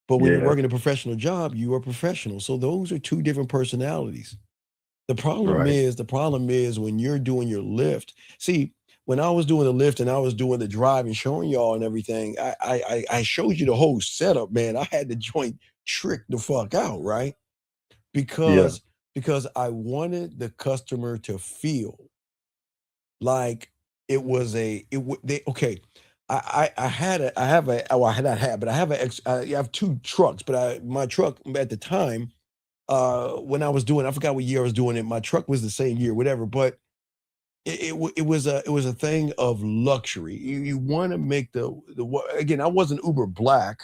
But when you're Yeah. working a professional job, you are professional. So those are two different personalities. The problem Right. is when you're doing your lift. See, when I was doing the lift and I was doing the drive and showing y'all and everything, I showed you the whole setup, man. I had the joint tricked the fuck out, right? Yeah. Because I wanted the customer to feel like it was okay. I have two trucks, but my truck at the time, when I was doing, I forgot what year I was doing it. My truck was the same year, whatever. But it was a thing of luxury. You want to make again. I wasn't uber black,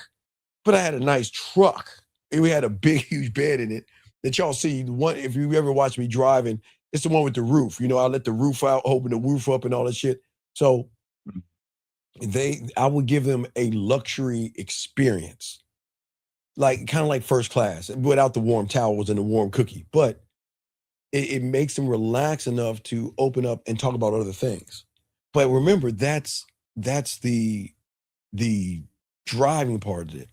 but I had a nice truck. And we had a big, huge bed in it that y'all see. The one, if you ever watch me driving, it's the one with the roof. You know, I let the roof out, open the roof up, and all that shit. So I would give them a luxury experience, like kind of like first class, without the warm towels and the warm cookie. But it makes them relax enough to open up and talk about other things. But remember, that's the driving part of it.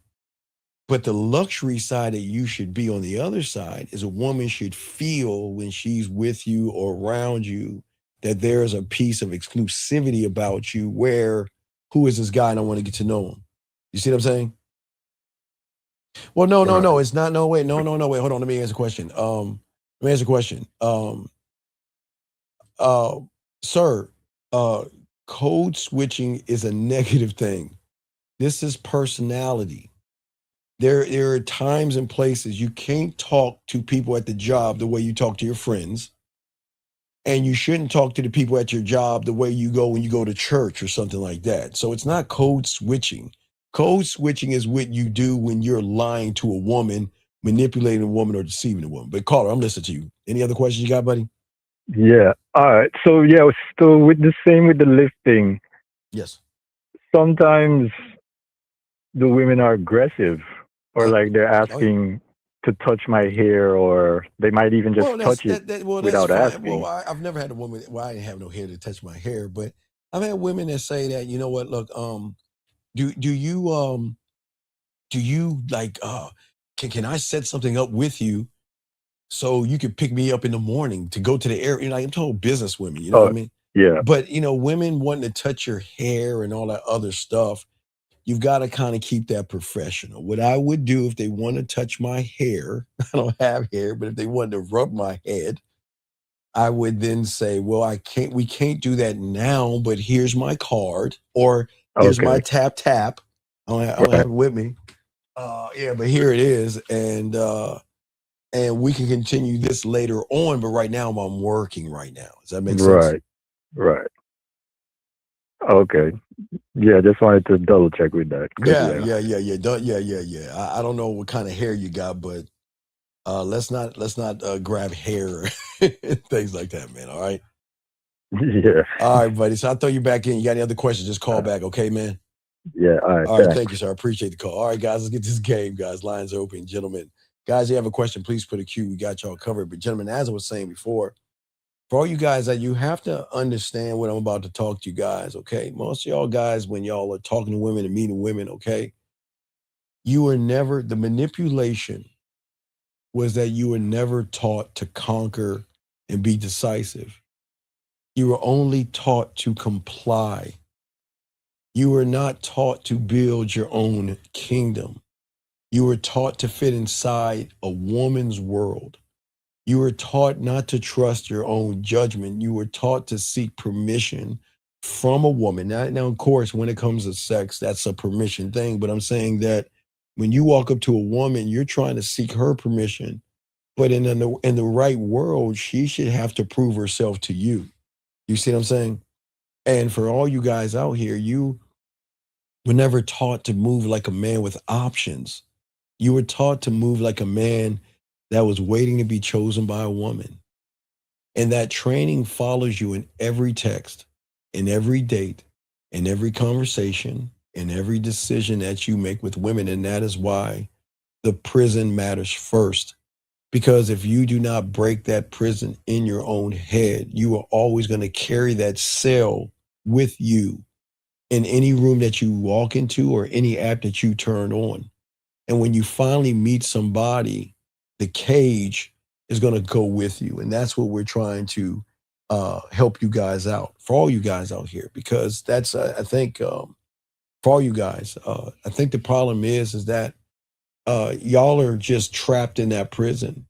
But the luxury side that you should be on the other side is a woman should feel when she's with you or around you that there's a piece of exclusivity about you where, who is this guy and I want to get to know him. You see what I'm saying? Well, no, it's not. No, wait, no, wait, hold on. Let me answer a question. Sir, code switching is a negative thing. This is personality. There are times and places you can't talk to people at the job the way you talk to your friends. And you shouldn't talk to the people at your job the way you go when you go to church or something like that. So it's not code switching. Code switching is what you do when you're lying to a woman, manipulating a woman, or deceiving a woman. But caller, I'm listening to you. Any other questions you got, buddy? Yeah. All right. So with the lifting. Yes. Sometimes the women are aggressive, or like they're asking to touch my hair, or they might even just touch it without asking. Well, I've never had a woman. Well, I didn't have no hair to touch my hair, but I've had women that say that, you know what? Look, do you like? Can I set something up with you so you could pick me up in the morning to go to the air? You know, like, I'm talking business women. You know what I mean? Yeah. But women wanting to touch your hair and all that other stuff. You've got to kind of keep that professional. What I would do if they want to touch my hair, I don't have hair, but if they wanted to rub my head, I would then say, well, we can't do that now, but here's my card, or here's my tap. I don't have it with me. But here it is. And we can continue this later on, but right now I'm working right now. Does that make sense? Right. Okay. Yeah, just wanted to double check with that. Yeah. I don't know what kind of hair you got, but let's not grab hair and things like that, man. All right. Yeah. All right, buddy. So I'll throw you back in. You got any other questions? Just call back, okay, man? Yeah. All right. All right. Thank you, sir. I appreciate the call. All right, guys, let's get this game, guys. Lines are open, gentlemen. Guys, you have a question, please put a Q. We got y'all covered. But gentlemen, as I was saying before, for all you guys, that you have to understand what I'm about to talk to you guys, okay? Most of y'all guys, when y'all are talking to women and meeting women, okay, the manipulation was that you were never taught to conquer and be decisive. You were only taught to comply. You were not taught to build your own kingdom. You were taught to fit inside a woman's world. You were taught not to trust your own judgment. You were taught to seek permission from a woman. Now, of course, when it comes to sex, that's a permission thing. But I'm saying that when you walk up to a woman, you're trying to seek her permission. But in the right world, she should have to prove herself to you. You see what I'm saying? And for all you guys out here, you were never taught to move like a man with options. You were taught to move like a man that was waiting to be chosen by a woman. And that training follows you in every text, in every date, in every conversation, in every decision that you make with women. And that is why the prison matters first. Because if you do not break that prison in your own head, you are always going to carry that cell with you in any room that you walk into or any app that you turn on. And when you finally meet somebody, the cage is going to go with you. And that's what we're trying to help you guys out, for all you guys out here, because that's, I think, for all you guys, I think the problem is that y'all are just trapped in that prison.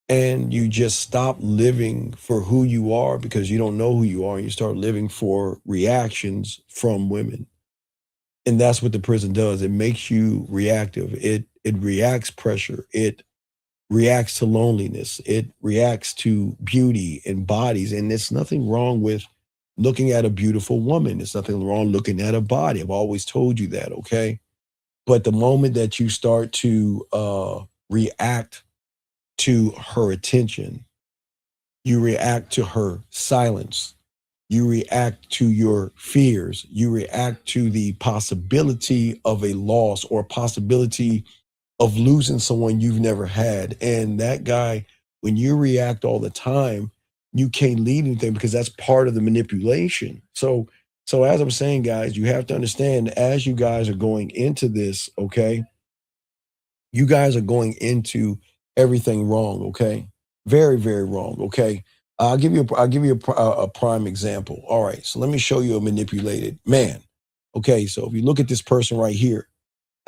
And you just stop living for who you are because you don't know who you are. And you start living for reactions from women. And that's what the prison does. It makes you reactive. It reacts pressure. It reacts to loneliness. It reacts to beauty and bodies. And there's nothing wrong with looking at a beautiful woman. There's nothing wrong looking at a body. I've always told you that, okay? But the moment that you start to react to her attention, you react to her silence, you react to your fears, you react to the possibility of a loss or possibility of losing someone you've never had. And that guy, when you react all the time, you can't lead anything because that's part of the manipulation. So as I'm saying, guys, you have to understand, as you guys are going into this, okay, you guys are going into everything wrong, okay? Very, very wrong, okay? I'll give you a prime example. All right, so let me show you a manipulated man. Okay, so if you look at this person right here,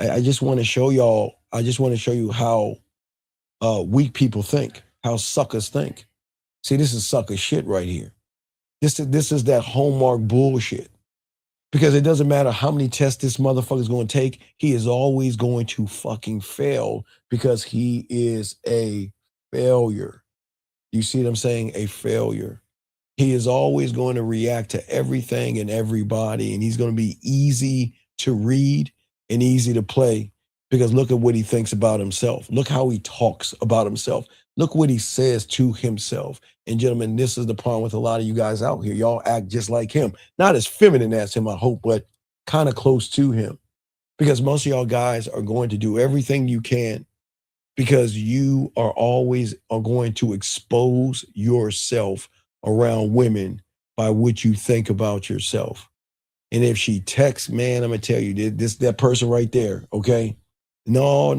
I just want to show y'all, I just want to show you how weak people think, how suckers think. See, this is sucker shit right here. This is that hallmark bullshit. Because it doesn't matter how many tests this motherfucker's going to take, he is always going to fucking fail because he is a failure. You see what I'm saying? A failure. He is always going to react to everything and everybody, and he's going to be easy to read and easy to play because look at what he thinks about himself. Look how he talks about himself. Look what he says to himself. And gentlemen, this is the problem with a lot of you guys out here. Y'all act just like him. Not as feminine as him, I hope, but kind of close to him. Because most of y'all guys are going to do everything you can because you are always going to expose yourself around women by what you think about yourself. And if she texts, man, I'm going to tell you, that person right there, okay? No,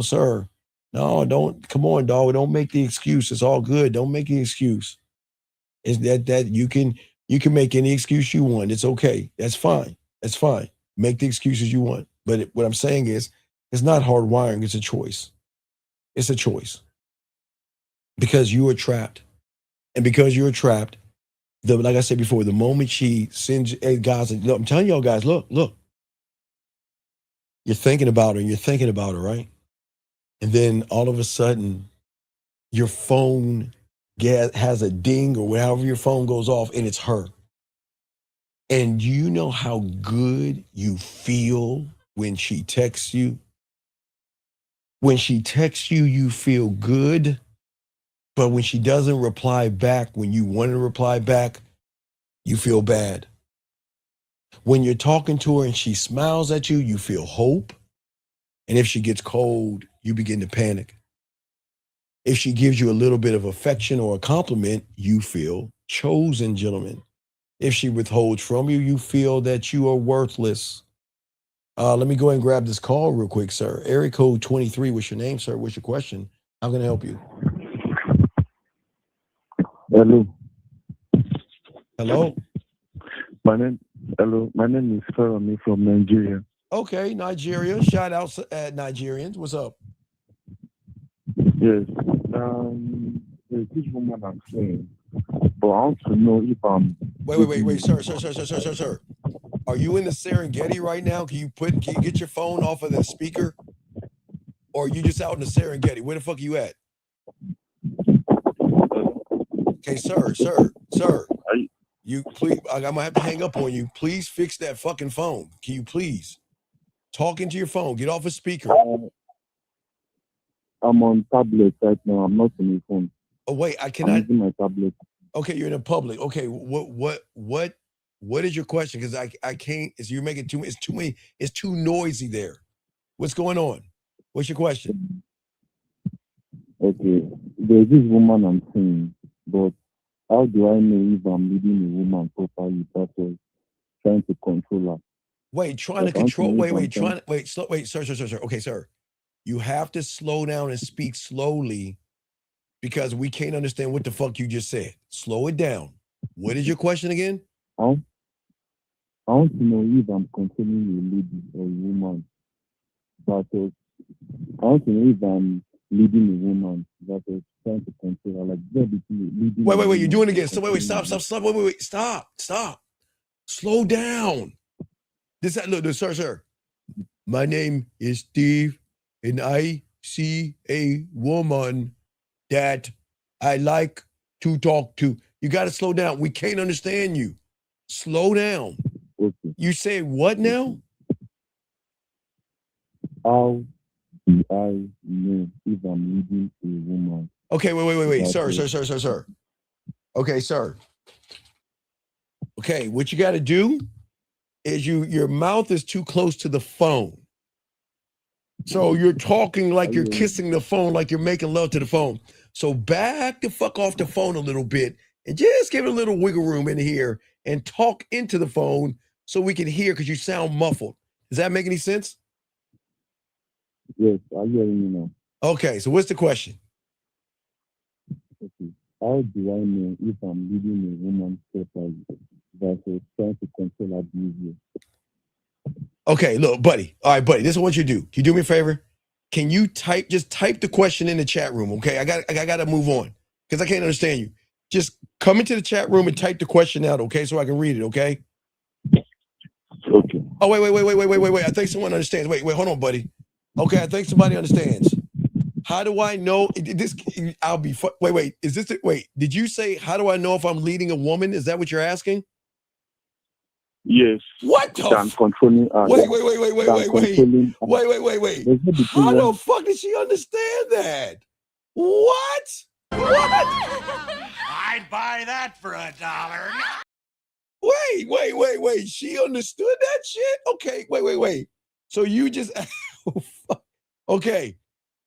sir. No, don't. Come on, dog. Don't make the excuse. It's all good. Don't make the excuse. Is that you can make any excuse you want. It's okay. That's fine. That's fine. Make the excuses you want. But what I'm saying is, it's not hard wiring. It's a choice. It's a choice. Because you are trapped. And because you're trapped, like I said before, the moment she sends, hey, guys, look, I'm telling y'all guys, look. You're thinking about her, right? And then all of a sudden, your phone has a ding or however your phone goes off, and it's her. And you know how good you feel when she texts you? When she texts you, you feel good. But when she doesn't reply back, when you want to reply back, you feel bad. When you're talking to her and she smiles at you, you feel hope. And if she gets cold, you begin to panic. If she gives you a little bit of affection or a compliment, you feel chosen, gentlemen. If she withholds from you, you feel that you are worthless. Let me go ahead and grab this call real quick, sir. Area code 23, what's your name, sir? What's your question? How can I help you? Hello. Hello? My name is Farami from Nigeria. Okay, Nigeria. Shout out at Nigerians. What's up? Yes. There's this woman I'm saying, but I want to know if I'm. Wait, sir. Are you in the Serengeti right now? Can you get your phone off of the speaker? Or are you just out in the Serengeti? Where the fuck are you at? Okay, sir. You please, I'm gonna have to hang up on you. Please fix that fucking phone. Can you please talk into your phone? Get off a speaker. I'm on tablet right now. I'm not on the phone. Oh wait, I I'm cannot. using my tablet. Okay, you're in a public. Okay, what is your question? Because I can't. You're making too. It's too many. It's too noisy there. What's going on? What's your question? Okay, there's this woman I'm seeing, but how do I know if I'm leading a woman properly versus trying to control her? Wait, trying to Like, I want to control. know if I'm Wait, trying. wait, sir. Okay, sir. You have to slow down and speak slowly because we can't understand what the fuck you just said. Slow it down. What is your question again? I want to know if I'm controlling a lady or a woman versus I want to know if I'm leading a woman versus trying to control her. Like, there between leading. Wait, you're doing it again. So wait, stop. Stop. Slow down. Look, sir. My name is Steve, and I see a woman that I like to talk to. You got to slow down. We can't understand you. Slow down. Okay. You say what now? How do I know if I'm leading a woman? Okay, wait. Sir. Okay, sir. Okay, what you got to do is your mouth is too close to the phone. So you're talking like you're kissing the phone, like you're making love to the phone. So back the fuck off the phone a little bit and just give it a little wiggle room in here and talk into the phone so we can hear because you sound muffled. Does that make any sense? Yes, I hear you now. Okay, so what's the question? Okay. How do I know if I'm leading a woman properly versus trying to control her behavior? Okay, look, buddy. All right, buddy. This is what you do. Can you do me a favor? Can you type the question in the chat room? Okay, I got to move on because I can't understand you. Just come into the chat room and type the question out, okay, so I can read it, okay? Okay. Oh, wait. I think someone understands. Wait, hold on, buddy. Okay, I think somebody understands. How do I know this? Wait. Is this it? Wait, did you say how do I know if I'm leading a woman? Is that what you're asking? Yes. What the I'm controlling her. Wait. How the fuck did she understand that? What? I'd buy that for $1. Wait. She understood that shit? Okay, wait. So you just okay.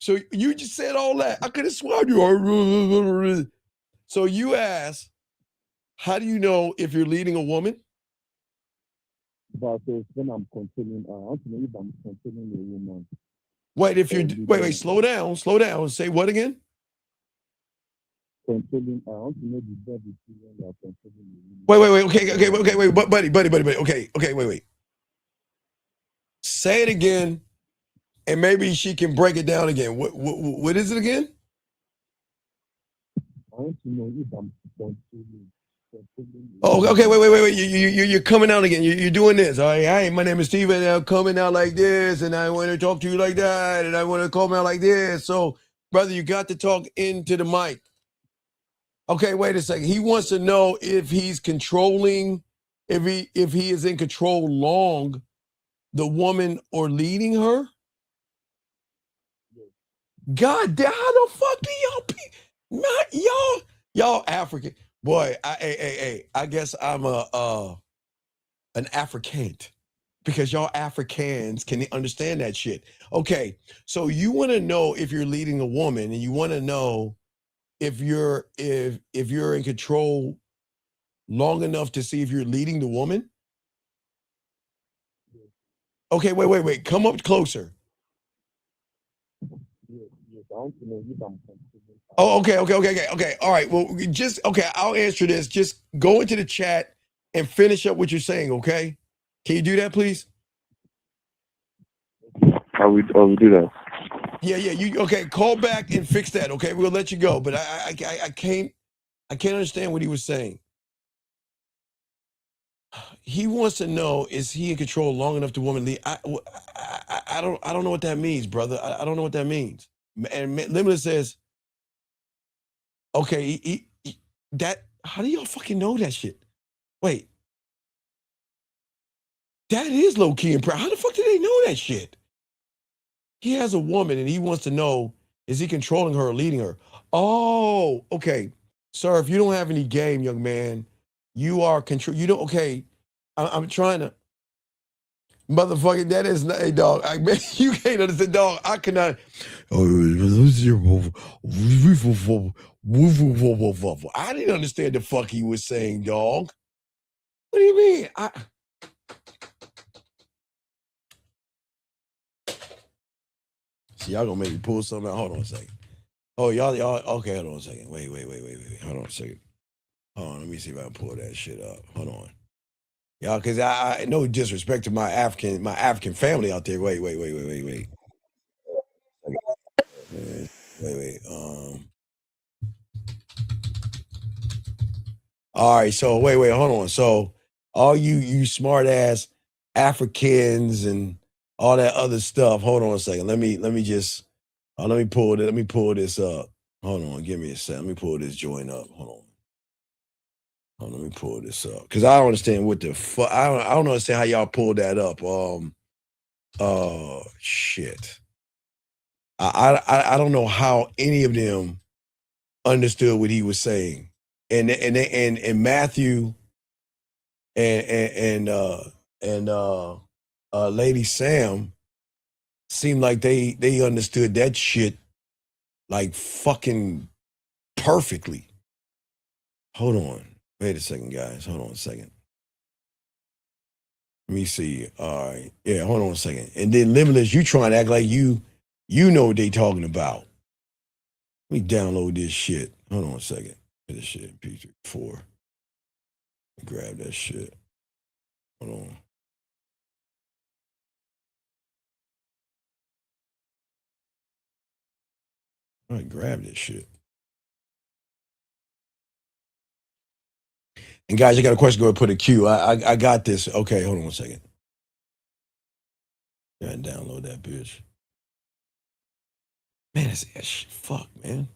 So you just said all that. I could have sworn you. So you asked, how do you know if you're leading a woman? Versus when I'm controlling her. I want to know if I'm controlling a woman. Wait, slow down. Say what again? Controlling her. I want to know the best between when I'm controlling a woman. Wait, buddy, wait. Say it again, and maybe she can break it down again. What is it again? I want to know if I'm controlling. Oh, okay, wait. You're coming out again. You're doing this. All right, hi, my name is Steve, and I'm coming out like this, and I want to talk to you like that, and I want to come out like this. So, brother, you got to talk into the mic. Okay, wait a second. He wants to know if he's controlling, if he is in control long, the woman or leading her. God damn, how the fuck do y'all African? Boy, I guess I'm an Africant because y'all Africans can understand that shit. Okay, so you want to know if you're leading a woman, and you want to know if you're in control long enough to see if you're leading the woman. Okay, wait. Come up closer. Oh, okay. All right. Well, I'll answer this. Just go into the chat and finish up what you're saying, okay? Can you do that, please? I will do that. Yeah. You okay? Call back and fix that, okay? We'll let you go, but I can't understand what he was saying. He wants to know, is he in control long enough to woman lead? I don't know what that means, brother. I don't know what that means. And Limitless says, okay, that, how do y'all fucking know that shit? Wait. That is low-key impressive. How the fuck do they know that shit? He has a woman and he wants to know Is he controlling her or leading her? Oh, okay. Sir, if you don't have any game, young man, you are control. You don't, okay. I'm trying to. Motherfucker, that is not a dog. Man, you can't understand, dog. I cannot. I didn't understand the fuck he was saying, dog. What do you mean? See, y'all gonna make me pull something out. Hold on a second. Oh, y'all, okay, hold on a second. Wait. Hold on a second. Hold on, let me see if I can pull that shit up. Hold on. Y'all, because I no disrespect to my African family out there. Wait. Wait. All right, so wait, hold on. So all you smart ass Africans and all that other stuff. Hold on a second. Let me pull this up. Hold on, give me a second. Let me pull this joint up. Hold on, let me pull this up. Cause I don't understand what the fuck. I don't understand how y'all pulled that up. Shit. I don't know how any of them understood what he was saying. And Matthew and Lady Sam seemed like they understood that shit like fucking perfectly. Hold on. Wait a second, guys. Hold on a second. Let me see. All right. Yeah, hold on a second. And then Limitless, you trying to act like you know what they talking about. Let me download this shit. Hold on a second. This shit, P4. Grab that shit. Hold on. All right, grab this shit. And guys, I got a question. Go ahead and put a Q. I got this. Okay, hold on one second. Gotta download that bitch. Man, that's shit. Fuck, man.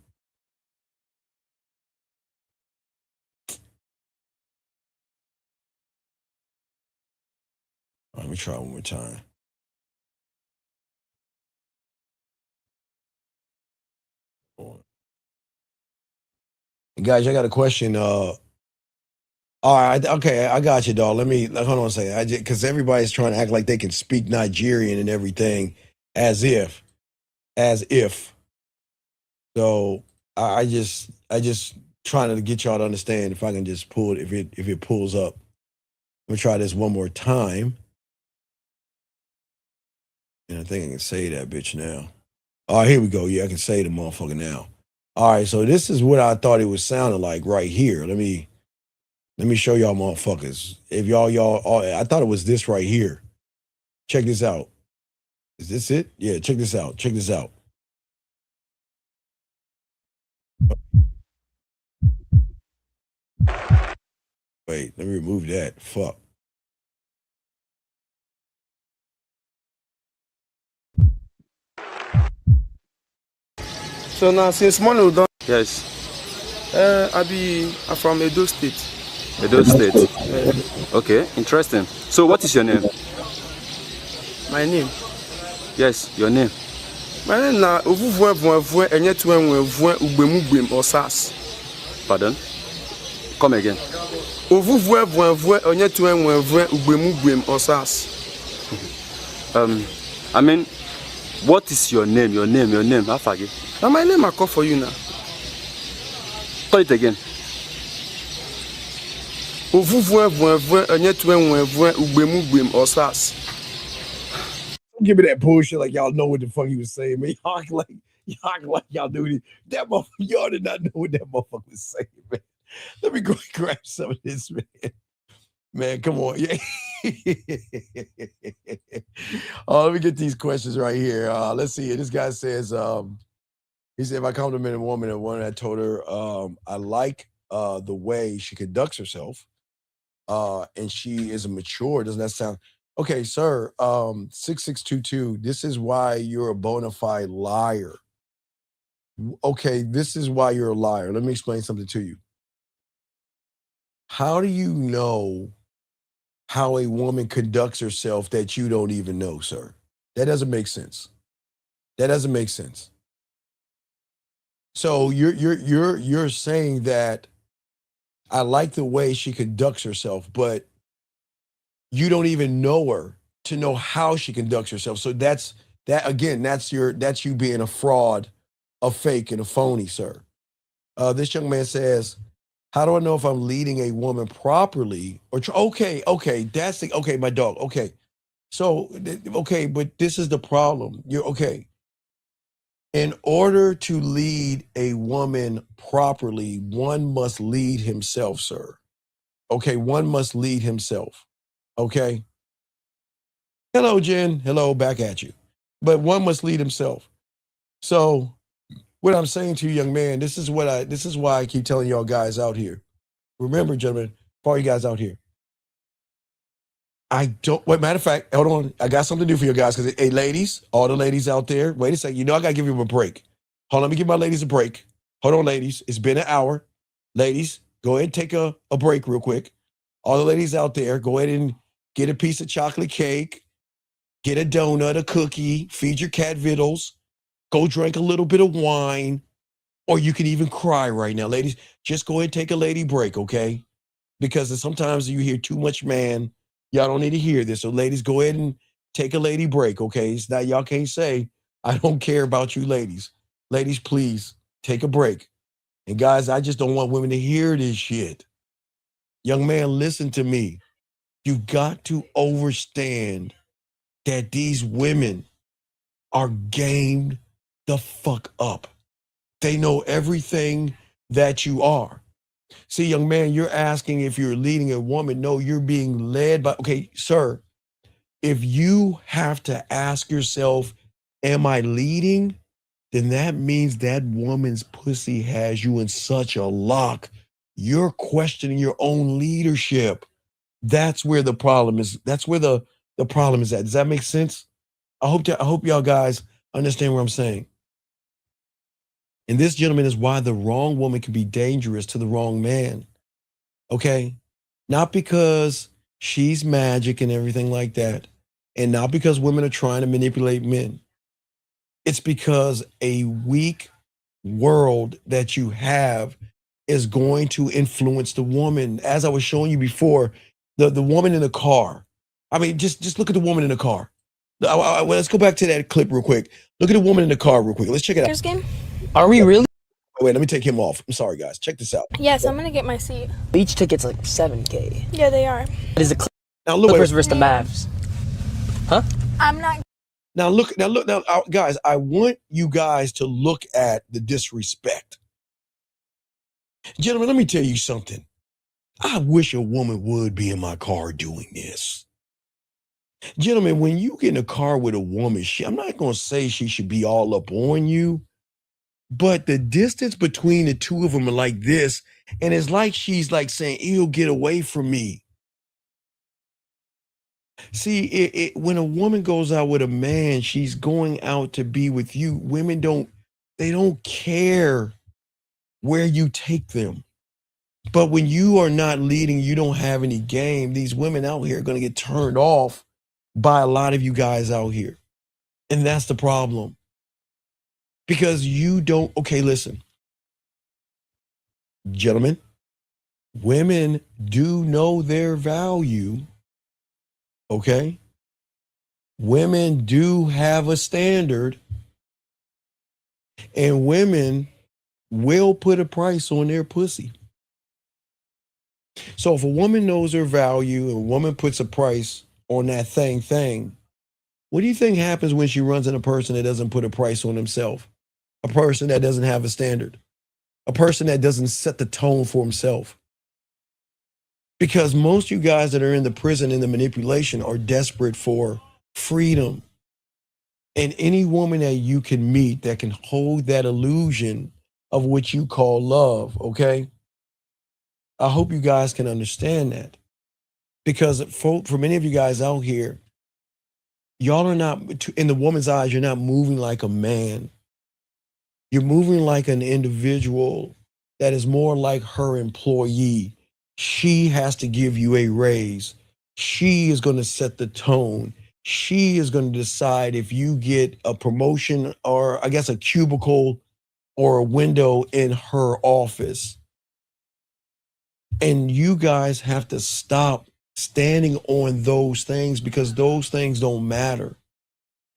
All right, let me try one more time. And guys, I got a question. All right, okay, I got you, dog. Hold on a second. Because everybody's trying to act like they can speak Nigerian and everything, as if. So I just trying to get y'all to understand if I can just pull it, if it pulls up. I'm gonna try this one more time. And I think I can say that bitch now. All right, here we go. Yeah, I can say the motherfucker now. All right, so this is what I thought it was sounding like right here. Let me show y'all motherfuckers. If I thought it was this right here. Check this out. Is this it? Yeah, check this out. Wait, let me remove that. Fuck. So now, since morning we don. Yes. I'm from Edo State. Edo State. Okay, interesting. So what is your name? My name? Yes, your name. My name na Ovuvwe Ugbemubem Osas. Pardon? Come again. Ovuvwe Ugbemubem Osas. I mean, what is your name? Your name, Afagi. Now my name I call for you now. Call it again. Ugbemubem Osas. Don't give me that bullshit like y'all know what the fuck he was saying, man. Y'all act like y'all do this. That motherfucker, y'all did not know what that motherfucker was saying, man. Let me go and grab some of this, man. Man, come on. Yeah. Let me get these questions right here. Let's see. This guy says, he said, if I compliment a woman and one I told her I like the way she conducts herself, and she is mature, doesn't that sound okay, sir? 6622, this is why you're a bona fide liar. Okay, this is why you're a liar. Let me explain something to you. How do you know how a woman conducts herself that you don't even know, sir? That doesn't make sense. So you're saying that I like the way she conducts herself, but you don't even know her to know how she conducts herself. So that's you being a fraud, a fake, and a phony, sir. This young man says, "How do I know if I'm leading a woman properly?" Okay, my dog. Okay, so okay, but this is the problem. You're okay. In order to lead a woman properly, one must lead himself, sir. Okay, one must lead himself. Okay. Hello, Jen. Hello, back at you. But one must lead himself. So what I'm saying to you, young man, this is why I keep telling y'all guys out here. Remember, gentlemen, for all you guys out here. Matter of fact, hold on. I got something to do for you guys. Because, hey, ladies, all the ladies out there, wait a second. You know I got to give you a break. Hold on, let me give my ladies a break. Hold on, ladies. It's been an hour. Ladies, go ahead and take a break real quick. All the ladies out there, go ahead and get a piece of chocolate cake, get a donut, a cookie, feed your cat vittles, go drink a little bit of wine, or you can even cry right now. Ladies, just go ahead and take a lady break, okay? Because sometimes you hear too much man. Y'all don't need to hear this. So ladies, go ahead and take a lady break, okay? It's not, y'all can't say, I don't care about you ladies. Ladies, please take a break. And guys, I just don't want women to hear this shit. Young man, listen to me. You got to understand that these women are gamed the fuck up. They know everything that you are. See, young man, you're asking if you're leading a woman. No, you're being led by, okay, sir, if you have to ask yourself, am I leading? Then that means that woman's pussy has you in such a lock. You're questioning your own leadership. That's where the problem is. That's where the problem is at. Does that make sense? I hope y'all guys understand what I'm saying. And this, gentleman, is why the wrong woman can be dangerous to the wrong man. Okay? Not because she's magic and everything like that, and not because women are trying to manipulate men. It's because a weak world that you have is going to influence the woman. As I was showing you before, the woman in the car. I mean, just look at the woman in the car. Let's go back to that clip real quick. Look at the woman in the car real quick. Let's check it out. Game? Are we really? Oh, wait, let me take him off. I'm sorry, guys. Check this out. Yes, I'm gonna get my seat. Each ticket's like $7K. Yeah, they are. It is the Now look, Clippers versus the Mavs. Huh? I'm not. Now, guys, I want you guys to look at the disrespect. Gentlemen, let me tell you something. I wish a woman would be in my car doing this. Gentlemen, when you get in a car with a woman, I'm not going to say she should be all up on you, but the distance between the two of them are like this, and it's like she's like saying, ew, get away from me. See, when a woman goes out with a man, she's going out to be with you. Women don't care where you take them. But when you are not leading, you don't have any game. These women out here are going to get turned off by a lot of you guys out here. And that's the problem. Because you don't, okay, listen. Gentlemen, women do know their value. Okay? Women do have a standard, and women will put a price on their pussy. So if a woman knows her value and a woman puts a price on that thing, what do you think happens when she runs into a person that doesn't put a price on himself? A person that doesn't have a standard, a person that doesn't set the tone for himself. Because most of you guys that are in the prison and the manipulation are desperate for freedom. And any woman that you can meet that can hold that illusion of what you call love, okay? I hope you guys can understand that. Because for many of you guys out here, y'all are not, in the woman's eyes, you're not moving like a man. You're moving like an individual that is more like her employee. She has to give you a raise. She is going to set the tone. She is going to decide if you get a promotion or, I guess, a cubicle or a window in her office. And you guys have to stop standing on those things because those things don't matter.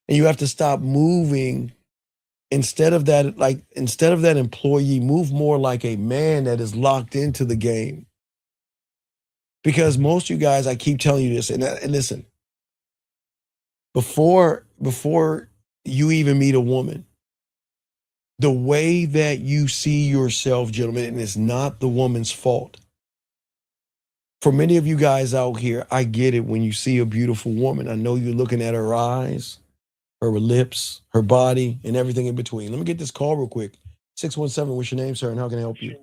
And you have to stop moving instead of that employee, move more like a man that is locked into the game. Because most of you guys, I keep telling you this, and listen, before you even meet a woman, the way that you see yourself, gentlemen, and it's not the woman's fault. For many of you guys out here, I get it when you see a beautiful woman. I know you're looking at her eyes, her lips, her body, and everything in between. Let me get this call real quick. 617, what's your name, sir, and how can I help you?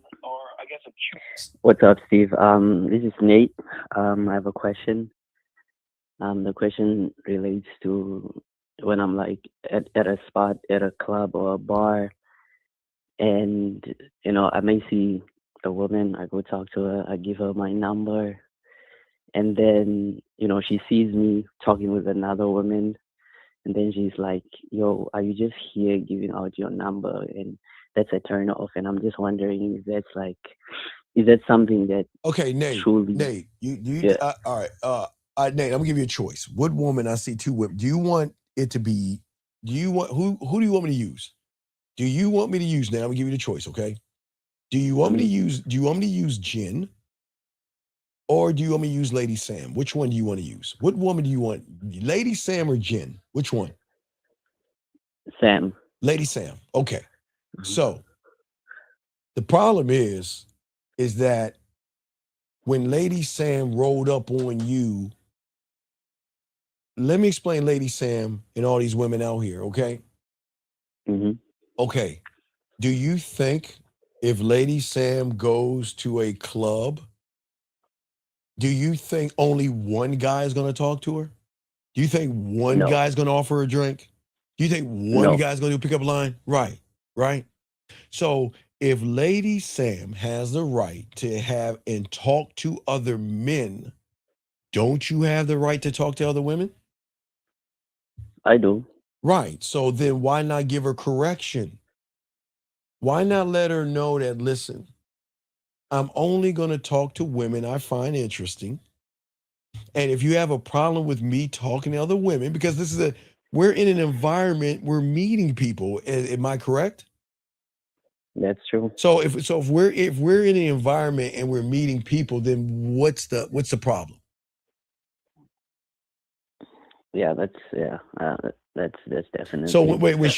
What's up, Steve? This is Nate. I have a question. The question relates to when I'm like at a spot, at a club or a bar, and I may see a woman. I go talk to her. I give her my number, and then she sees me talking with another woman, and then she's like, "Yo, are you just here giving out your number?" And that's a turn off. And I'm just wondering if that's like, is that something that Nate? truly? Nate, Yeah. all right, Nate. I'm gonna give you a choice. What woman? I see two women. Do you want it to be? Do you want who do you want me to use? Do you want me to use now? I'm gonna give you the choice, okay? Do you want me to use? Do you want me to use Jen, or do you want me to use Lady Sam? Which one do you want to use? What woman do you want? Lady Sam or Jen? Which one? Sam. Lady Sam. Okay. So the problem is that when Lady Sam rolled up on you, let me explain Lady Sam and all these women out here, okay? Okay. Do you think if Lady Sam goes to a club, do you think only one guy is going to talk to her? Do you think one No. guy is going to offer her a drink? Do you think one No. guy is going to pick up a line? Right. So if Lady Sam has the right to have and talk to other men, don't you have the right to talk to other women? I do. Right. So then why not give her correction? Why not let her know that, listen, I'm only going to talk to women I find interesting. And if you have a problem with me talking to other women, because we're in an environment, we're meeting people. Am I correct? That's true. So if we're in an environment and we're meeting people, then what's the problem? Yeah, that's definitely. So wait, when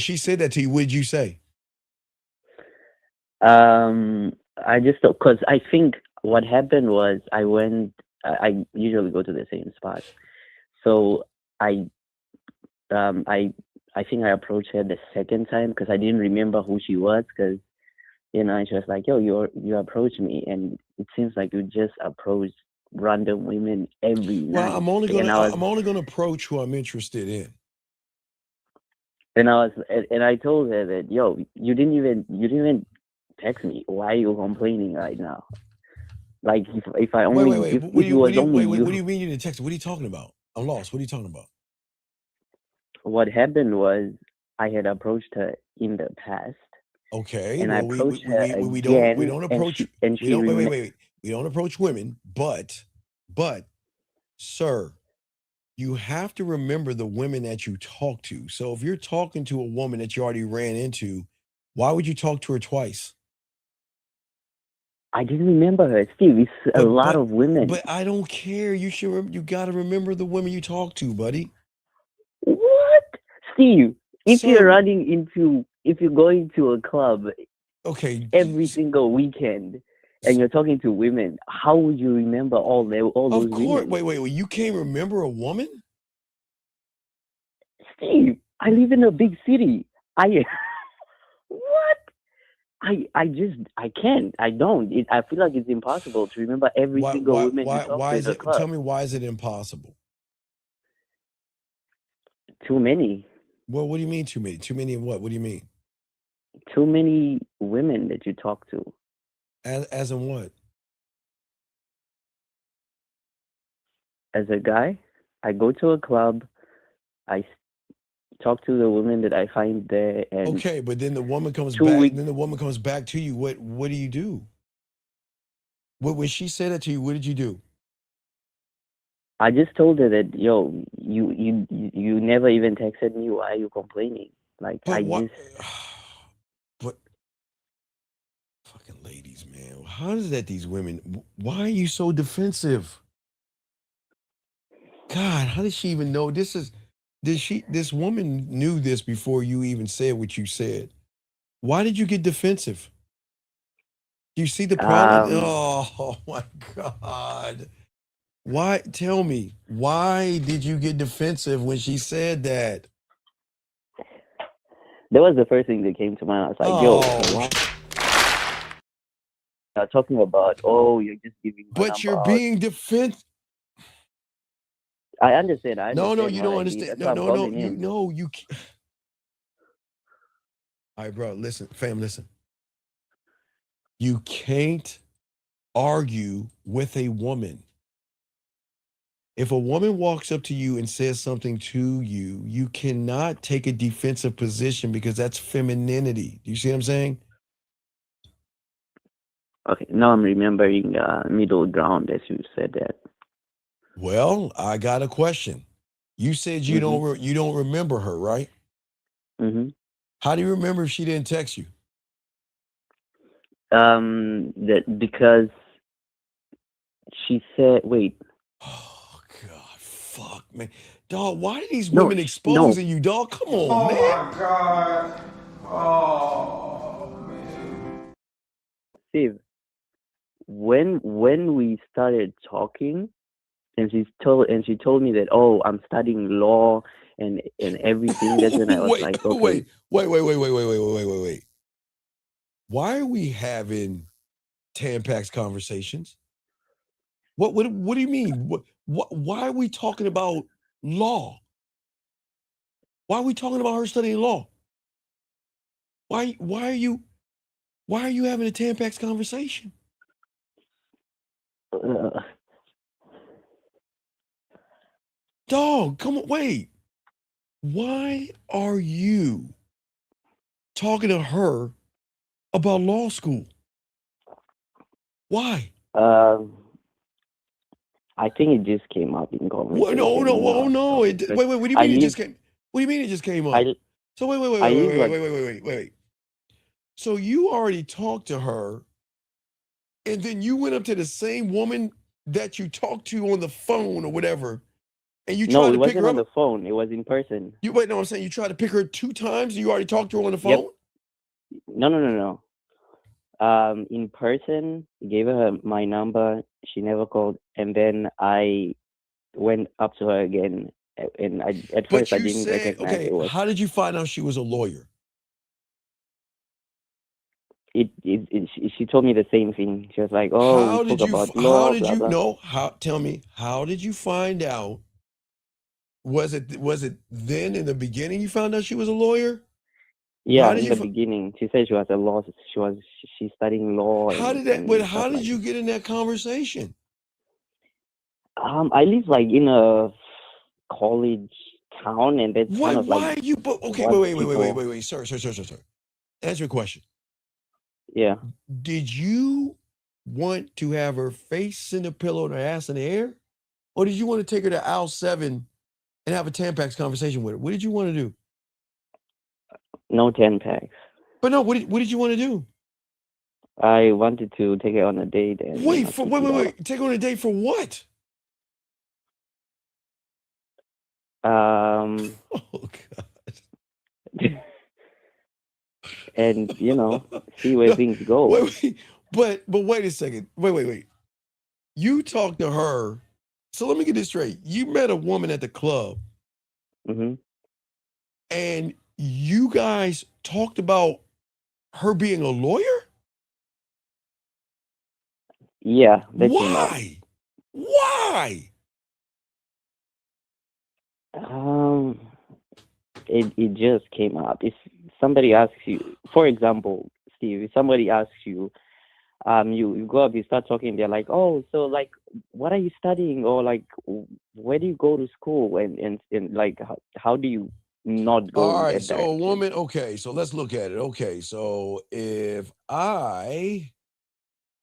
she said that to you, what did you say? I just because I think what happened was I usually go to the same spot, so I think I approached her the second time because I didn't remember who she was because and she was like, "Yo, you approached me, and it seems like you just approach random women every night." Well, I'm only gonna approach who I'm interested in. And I told her that, "Yo, you didn't even text me. Why are you complaining right now? Like if I only wait. What do you mean you didn't text? What are you talking about? I'm lost. What are you talking about? What happened was I had approached her in the past. Okay. And well, I approached her again. we don't approach. We don't approach women. But, sir, you have to remember the women that you talk to. So if you're talking to a woman that you already ran into, why would you talk to her twice? I didn't remember her, Steve. It's a lot of women. But I don't care. You got to remember the women you talk to, buddy. What, Steve? If you're going to a club, okay, every single weekend, and you're talking to women, how would you remember all those women? Of course. Wait. You can't remember a woman? Steve, I live in a big city. What? I can't. I don't. I feel like it's impossible to remember every single woman you talk to in the club. Tell me, why is it impossible? Too many. Well, what do you mean too many? Too many of what? What do you mean? Too many women that you talk to. As in what? As a guy, I go to a club. talk to the woman that I find there, and Okay, but then the woman comes 2 back. weeks. Then the woman comes back to you. What do you do? When she said that to you, what did you do? I just told her that, yo, you never even texted me. Why are you complaining? Like, But I what? just, But fucking ladies, man. How is that these women? Why are you so defensive? God, how did she even know this is? This woman knew this before you even said what you said. Why did you get defensive? Do you see the problem? Oh my God. Why? Tell me, why did you get defensive when she said that? that was the first thing that came to mind. I was like, yo, why are you talking about, oh, you're just giving her But number you're out? being defensive. I understand. No, you what don't I did. understand. That's No, why I'm no, calling you in. know you. All right, bro. Listen, fam. Listen. You can't argue with a woman. If a woman walks up to you and says something to you, you cannot take a defensive position because that's femininity. Do you see what I'm saying? Okay, now I'm remembering middle ground as you said that. Well, I got a question. You said you don't remember her, right? Mm-hmm. How do you remember if she didn't text you? That because she said, wait. Oh God, fuck, man, dog. Why are these No, women exposing you, dog? Come on, man. Oh my God. Oh man. Steve, when we started talking, and she told me that, oh, I'm studying law and everything. That's when I was like, okay. Wait. Why are we having Tampax conversations? What do you mean? Why are we talking about law? Why are we talking about her studying law? Why are you having a Tampax conversation? Dog, come on, wait. Why are you talking to her about law school? Why? I think it just came up in conversation. No. So, What do you mean it just came? What do you mean it just came up? So wait. So you already talked to her, and then you went up to the same woman that you talked to on the phone or whatever, and you tried to pick her up. No, it wasn't on the phone. It was in person. I'm saying you tried to pick her 2 times, and you already talked to her on the phone? Yep. No. In person, gave her my number. She never called, and then I went up to her again, and at first I didn't recognize it was. How did you find out she was a lawyer? She told me the same thing. She was like, "Oh, we spoke about law, blah blah." Tell me, how did you find out? Was it then in the beginning you found out she was a lawyer? Yeah, in the beginning, she said she was a law. She's studying law. How did that? But how did you get in that conversation? I live like in a college town, and that's kind of like. Why are you? Okay, wait, sir. Answer your question. Yeah. Did you want to have her face in the pillow and her ass in the air, or did you want to take her to Aisle 7 and have a Tampax conversation with her? What did you want to do? No Tampax. But no, what did you want to do? I wanted to take her on a date. And wait. Take her on a date for what? Oh God. And see where things go. But wait a second. Wait. You talked to her. So let me get this straight. You met a woman at the club. Mm-hmm. And you guys talked about her being a lawyer? Yeah. Why? It just came up. If somebody asks you, for example, Steve, if somebody asks you, you go up, you start talking, they're like, oh, so like, what are you studying? Or like, where do you go to school? And like, how do you not All going right, that so a direction. woman, okay, so let's look at it. Okay, so if I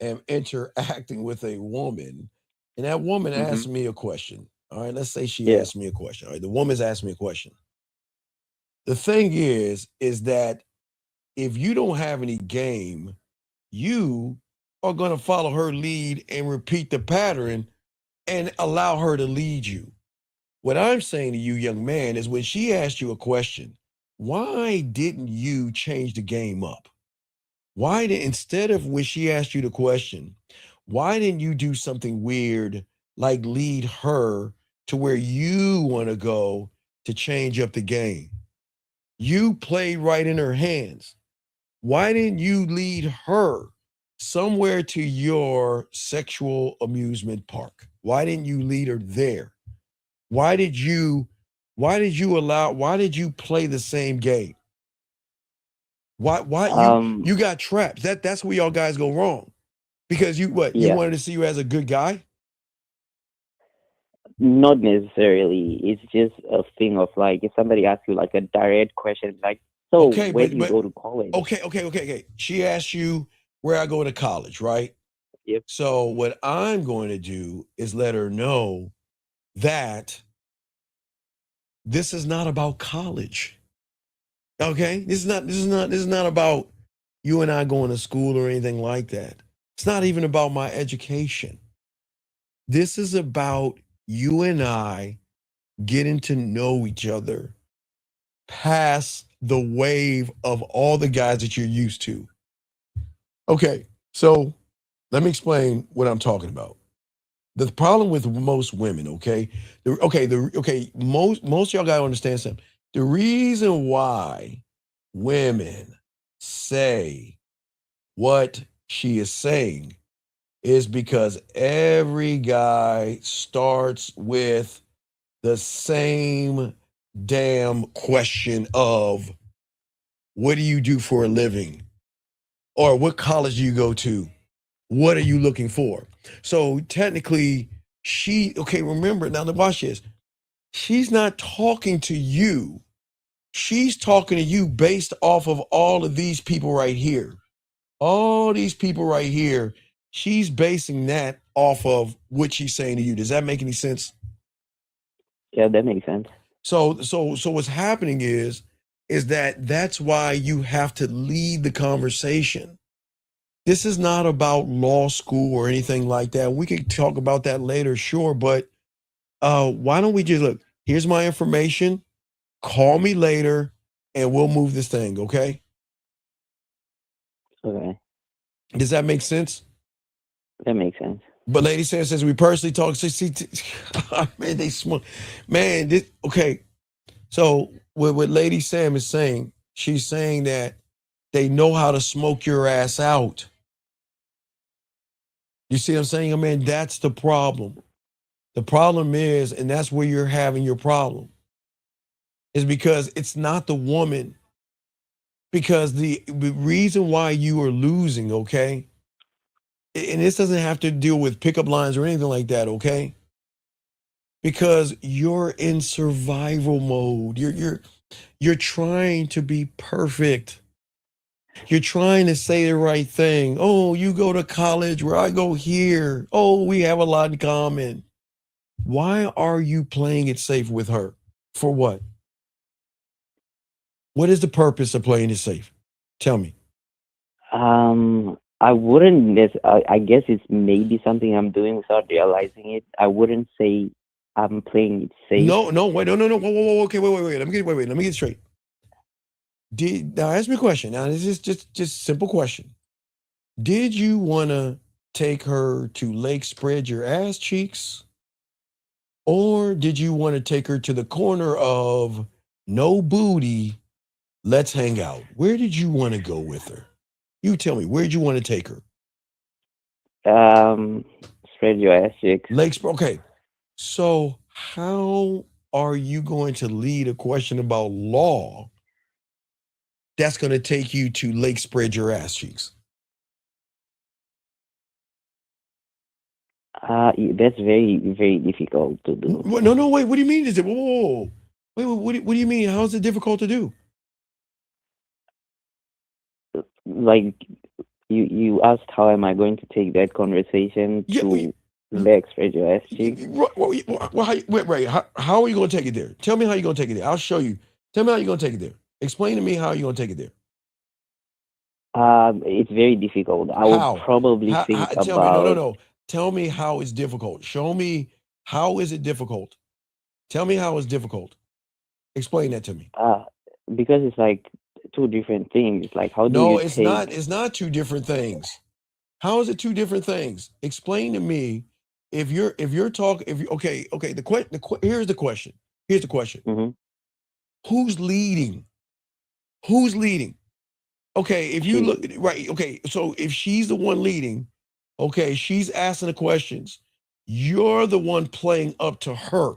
am interacting with a woman and that woman asks Mm-hmm. me a question, all right, let's say she Yeah. asked me a question. All right, the woman's asked me a question. The thing is that if you don't have any game, you are going to follow her lead and repeat the pattern and allow her to lead you. What I'm saying to you, young man, is when she asked you a question, why didn't you change the game up? Why did, instead of when she asked you the question, why didn't you do something weird like lead her to where you want to go to change up the game? You played right in her hands. Why didn't you lead her somewhere to your sexual amusement park? Why didn't you lead her there? Why did you play the same game? Why you got trapped? That's where y'all guys go wrong. Because you Yeah. wanted to see you as a good guy? Not necessarily. It's just a thing of like if somebody asks you like a direct question, like, so Okay, where do you but go to college? okay. She asked you where I go to college, right? Yep. So what I'm going to do is let her know that this is not about college. Okay? This is not about you and I going to school or anything like that. It's not even about my education. This is about you and I getting to know each other past the wave of all the guys that you're used to. Okay, so let me explain what I'm talking about. The problem with most women, okay, most y'all gotta understand something. The reason why women say what she is saying is because every guy starts with the same damn question of what do you do for a living? Or what college do you go to? What are you looking for? So technically, remember now, watch this. She's not talking to you. She's talking to you based off of all of these people right here. All these people right here, she's basing that off of what she's saying to you. Does that make any sense? Yeah, that makes sense. So what's happening is that's why you have to lead the conversation. This is not about law school or anything like that. We can talk about that later, sure, but why don't we just look, here's my information, call me later, and we'll move this thing, okay? Okay. Does that make sense? That makes sense. But Lady Sam says we personally talk. See, man, they smoke. Man, okay. So what Lady Sam is saying, she's saying that they know how to smoke your ass out. You see what I'm saying? I mean, that's the problem. The problem is, and that's where you're having your problem, is because it's not the woman. Because the reason why you are losing, okay, and this doesn't have to deal with pickup lines or anything like that, okay? Because you're in survival mode. You're trying to be perfect. You're trying to say the right thing. Oh, you go to college where I go here. Oh, we have a lot in common. Why are you playing it safe with her? For what? What is the purpose of playing it safe? Tell me. I wouldn't. I guess it's maybe something I'm doing without realizing it. I wouldn't say I'm playing it safe. No, wait, no. Whoa. Okay, wait. Let me get straight. Now ask me a question. Now this is just simple question. Did you want to take her to Lake Spread Your Ass Cheeks? Or did you want to take her to the corner of No Booty, Let's Hang Out? Where did you want to go with her? You tell me, where'd you want to take her? Spread your ass cheeks. Okay. So how are you going to lead a question about law that's going to take you to Lake Spread Your Ass Cheeks? That's very, very difficult to do. No, wait. What do you mean? Is it? Whoa. Wait, what do you mean? How is it difficult to do? Like you asked how am I going to take that conversation to the express How are you going to take it there? Tell me how you're going to take it there. I'll show you. Tell me how you're going to take it there. Explain to me how you're going to take it there. It's very difficult. I will probably think tell about. Me, no. Tell me how it's difficult. Show me how is it difficult. Tell me how it's difficult. Explain that to me. Because it's like two different things. Like how do you No, it's take? not. It's not two different things. How is it two different things? Explain to me. If you're talking, okay. Here's the question. Here's the question. Mm-hmm. Who's leading? Who's leading? Okay, if you look right, okay, so if she's the one leading, okay, she's asking the questions. You're the one playing up to her.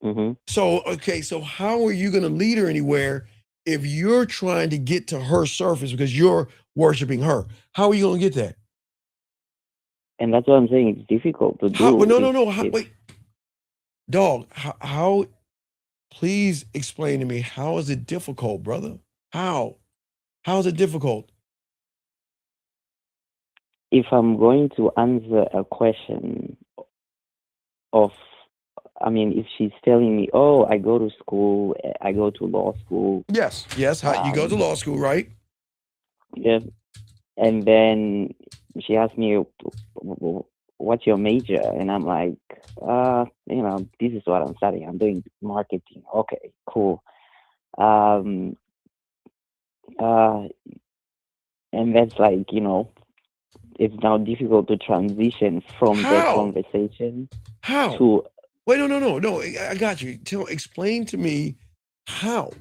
Mm-hmm. So, okay, so how are you going to lead her anywhere if you're trying to get to her surface because you're worshiping her? How are you going to get that? And that's what I'm saying. It's difficult to do. No. Wait, dog. How? Please explain to me. How is it difficult, brother? How? How is it difficult? If I'm going to answer a question if she's telling me, oh, I go to school, I go to law school. Yes. You go to law school, right? Yeah. And then she asked me, what's your major? And I'm like, this is what I'm studying. I'm doing marketing. Okay, cool. And that's like, it's now difficult to transition from that conversation to. Wait, no. I got you. Explain to me how.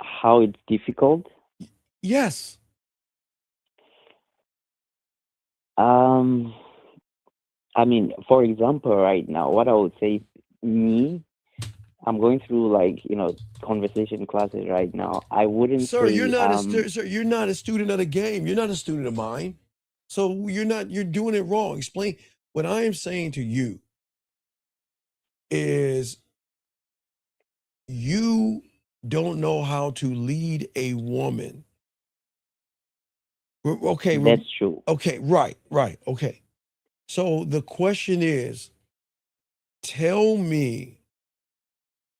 How it's difficult? Yes. For example, right now, what I would say, I'm going through conversation classes right now. I wouldn't say. You're not a student of the game. You're not a student of mine. So you're doing it wrong. Explain. What I am saying to you is you don't know how to lead a woman. Okay. That's true. Okay. Right. Okay. So the question is, tell me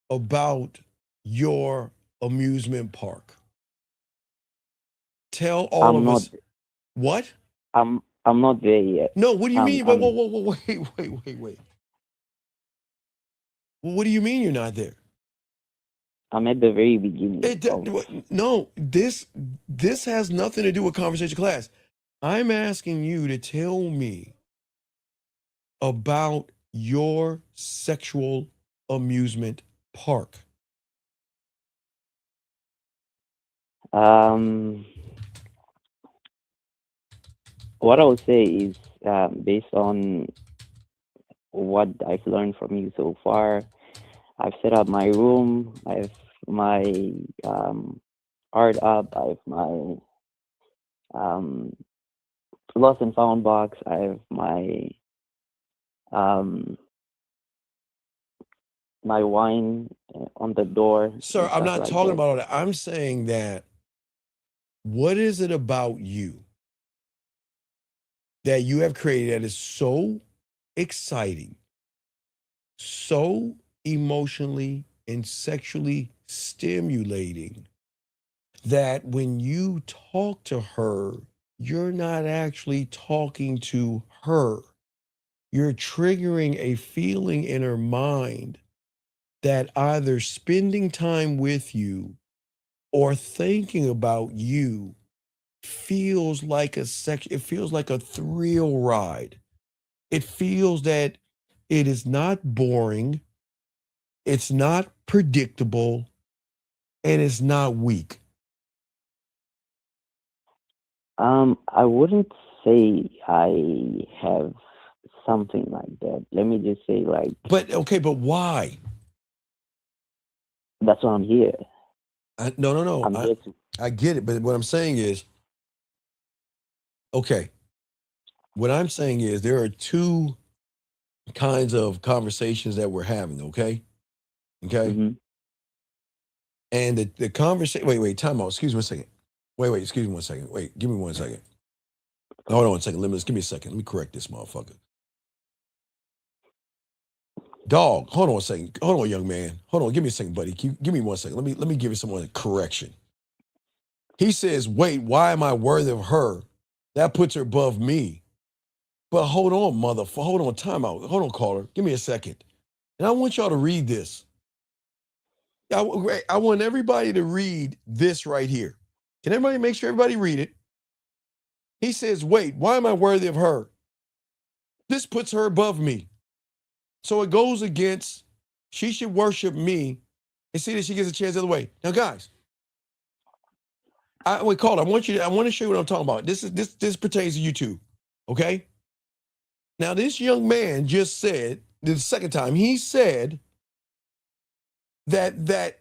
about your amusement park. What? I'm not there yet. No, what do you mean? Wait. What do you mean you're not there? I'm at the very beginning. No, this has nothing to do with conversation class. I'm asking you to tell me about your sexual amusement park. What I would say is, based on what I've learned from you so far, I've set up my room. I have my art up. I have my lost and found box. I have my my wine on the door. Sir, I'm not talking about all that. I'm saying that what is it about you that you have created that is so exciting, so emotionally and sexually stimulating that when you talk to her, you're not actually talking to her. You're triggering a feeling in her mind that either spending time with you or thinking about you feels like it feels like a thrill ride. It feels that it is not boring, it's not predictable, and it's not weak. I wouldn't say I have something like that. Let me just say But why? That's why I'm here. No. I get it, but what I'm saying is, okay, what I'm saying is there are two kinds of conversations that we're having, okay? Okay. Mm-hmm. And the conversation, wait, time out. Excuse me 1 second. Wait, excuse me 1 second. Wait, give me 1 second. Hold on 1 second. Give me a second. Let me correct this motherfucker. Dog, hold on 1 second. Hold on, young man. Hold on. Give me a second, buddy. Give me 1 second. Let me give you some correction. He says, wait, why am I worthy of her? That puts her above me. But hold on, hold on, time out. Hold on, caller. Give me a second. And I want y'all to read this. I want everybody to read this right here. Can everybody make sure everybody read it? He says, wait, why am I worthy of her? This puts her above me. So it goes against, she should worship me and see that she gets a chance the other way. Now, guys, caller, I want to show you what I'm talking about. This pertains to you too. Okay? Now, this young man just said, the second time, he said that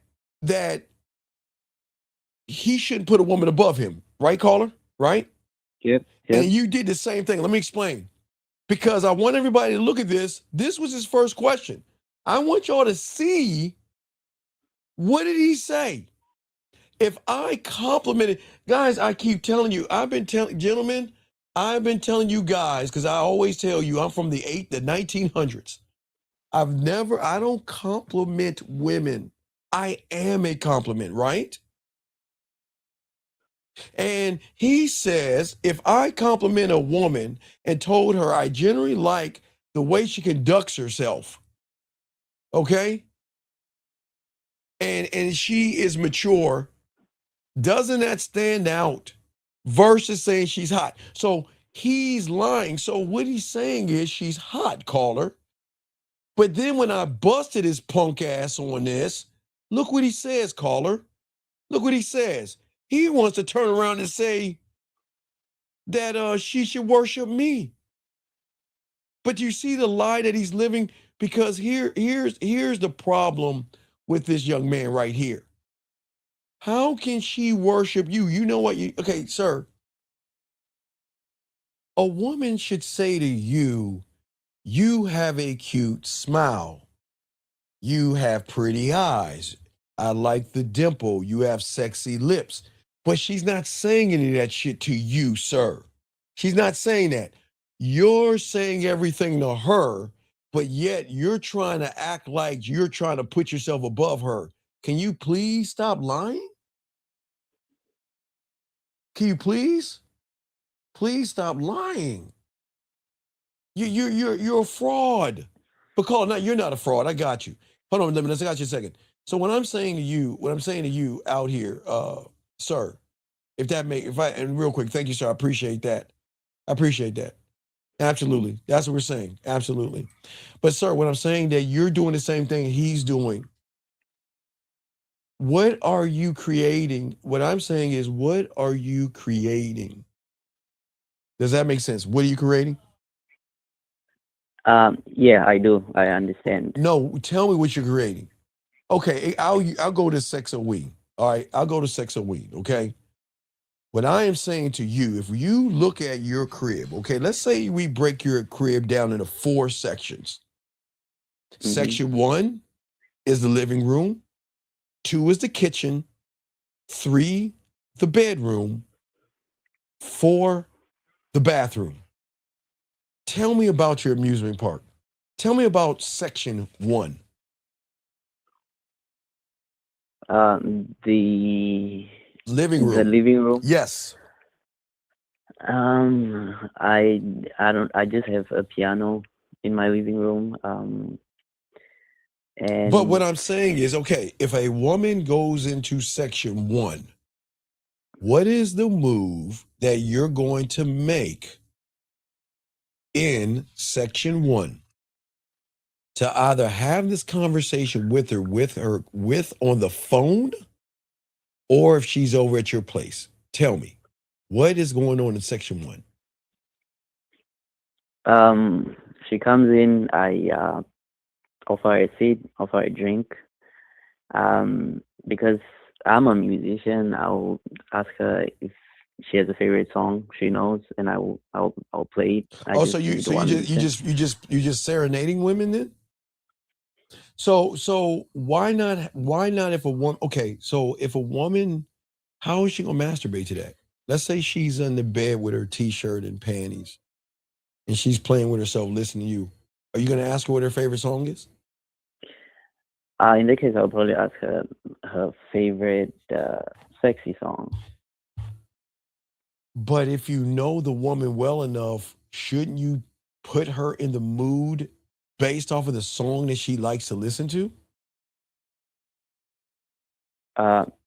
he shouldn't put a woman above him. Right, caller? Right? Yep. And you did the same thing. Let me explain. Because I want everybody to look at this. This was his first question. I want y'all to see, what did he say? If I complimented, guys, I keep telling you, gentlemen, I've been telling you guys, because I always tell you, I'm from the 1900s. I don't compliment women. I am a compliment, right? And he says, if I compliment a woman and told her I generally like the way she conducts herself, okay? And she is mature, doesn't that stand out versus saying she's hot? So he's lying. So what he's saying is she's hot, caller. But then when I busted his punk ass on this, look what he says, caller. Look what he says. He wants to turn around and say that she should worship me. But you see the lie that he's living? Because here's the problem with this young man right here. How can she worship you? You know what? Okay, sir. A woman should say to you, you have a cute smile. You have pretty eyes. I like the dimple. You have sexy lips. But she's not saying any of that shit to you, sir. She's not saying that. You're saying everything to her, but yet you're trying to act like you're trying to put yourself above her. Can you please stop lying? Can you please stop lying? You're a fraud. But call, no, you're not a fraud. I got you. Hold on, I got you a second. So what I'm saying to you out here, sir, and real quick, thank you, sir. I appreciate that. Absolutely. That's what we're saying. Absolutely. But sir, what I'm saying that you're doing the same thing he's doing. What are you creating? What I'm saying is, what are you creating? Does that make sense? What are you creating? Yeah, I do. I understand. No, tell me what you're creating. Okay, I'll go to sex or we. All right, I'll go to sex or we. Okay. What I am saying to you, if you look at your crib, okay, let's say we break your crib down into 4 sections. Mm-hmm. Section 1 is the living room. 2 is the kitchen. 3, the bedroom. 4, the bathroom. Tell me about your amusement park. Tell me about section 1. The living room. The living room. Yes. I just have a piano in my living room. And but what I'm saying is, okay, if a woman goes into section 1, what is the move that you're going to make in section 1 to either have this conversation with her on the phone, or if she's over at your place? Tell me, what is going on in section 1? She comes in, I offer her a seat, offer her a drink. Because I'm a musician, I'll ask her if she has a favorite song she knows, and I'll play it. I Oh, just need one listen. you just serenading women then? So why not if a woman, okay, so if a woman, how is she gonna masturbate to that? Let's say she's in the bed with her t-shirt and panties and she's playing with herself listening to you. Are you gonna ask her what her favorite song is? In that case, I'll probably ask her favorite sexy song. But if you know the woman well enough, shouldn't you put her in the mood based off of the song that she likes to listen to?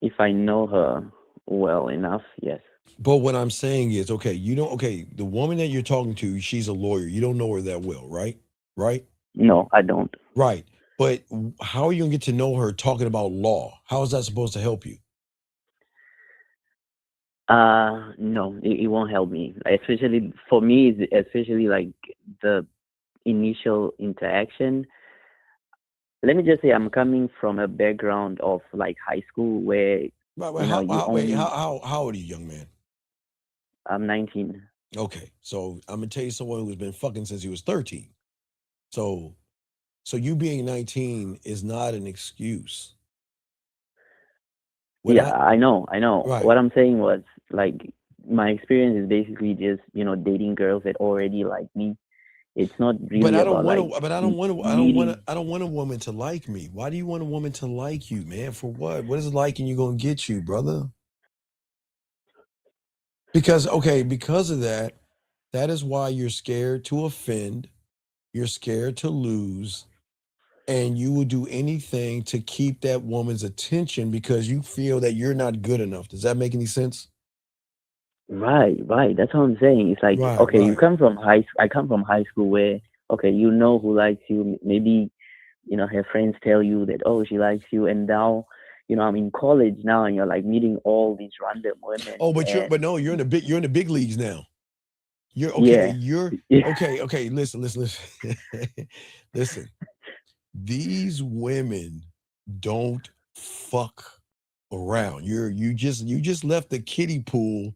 If I know her well enough, yes. But what I'm saying is, okay, the woman that you're talking to, she's a lawyer. You don't know her that well, right? Right? No, I don't. Right. But how are you gonna get to know her talking about law? How is that supposed to help you? No, it won't help me. Especially for me, especially like the initial interaction. Let me just say, I'm coming from a background of like high school where How old are you, young man? I'm 19. Okay, so I'm gonna tell you someone who's been fucking since he was 13. So you being 19 is not an excuse. I know. Right. What I'm saying was like my experience is basically just dating girls that already like me. It's not really But I don't about want to. I don't want a woman to like me. Why do you want a woman to like you, man? For what? What is liking you gonna get you, brother? Because of that is why you're scared to offend. You're scared to lose, and you will do anything to keep that woman's attention because you feel that you're not good enough. Does that make any sense? Right. That's what I'm saying. It's like okay, you come from I come from high school where okay, you know who likes you. Maybe her friends tell you that she likes you, and now I'm in college now, and you're like meeting all these random women. Oh, but you're in the big leagues now. You're okay. Yeah. Okay. Listen. Listen. These women don't fuck around. You just left the kiddie pool,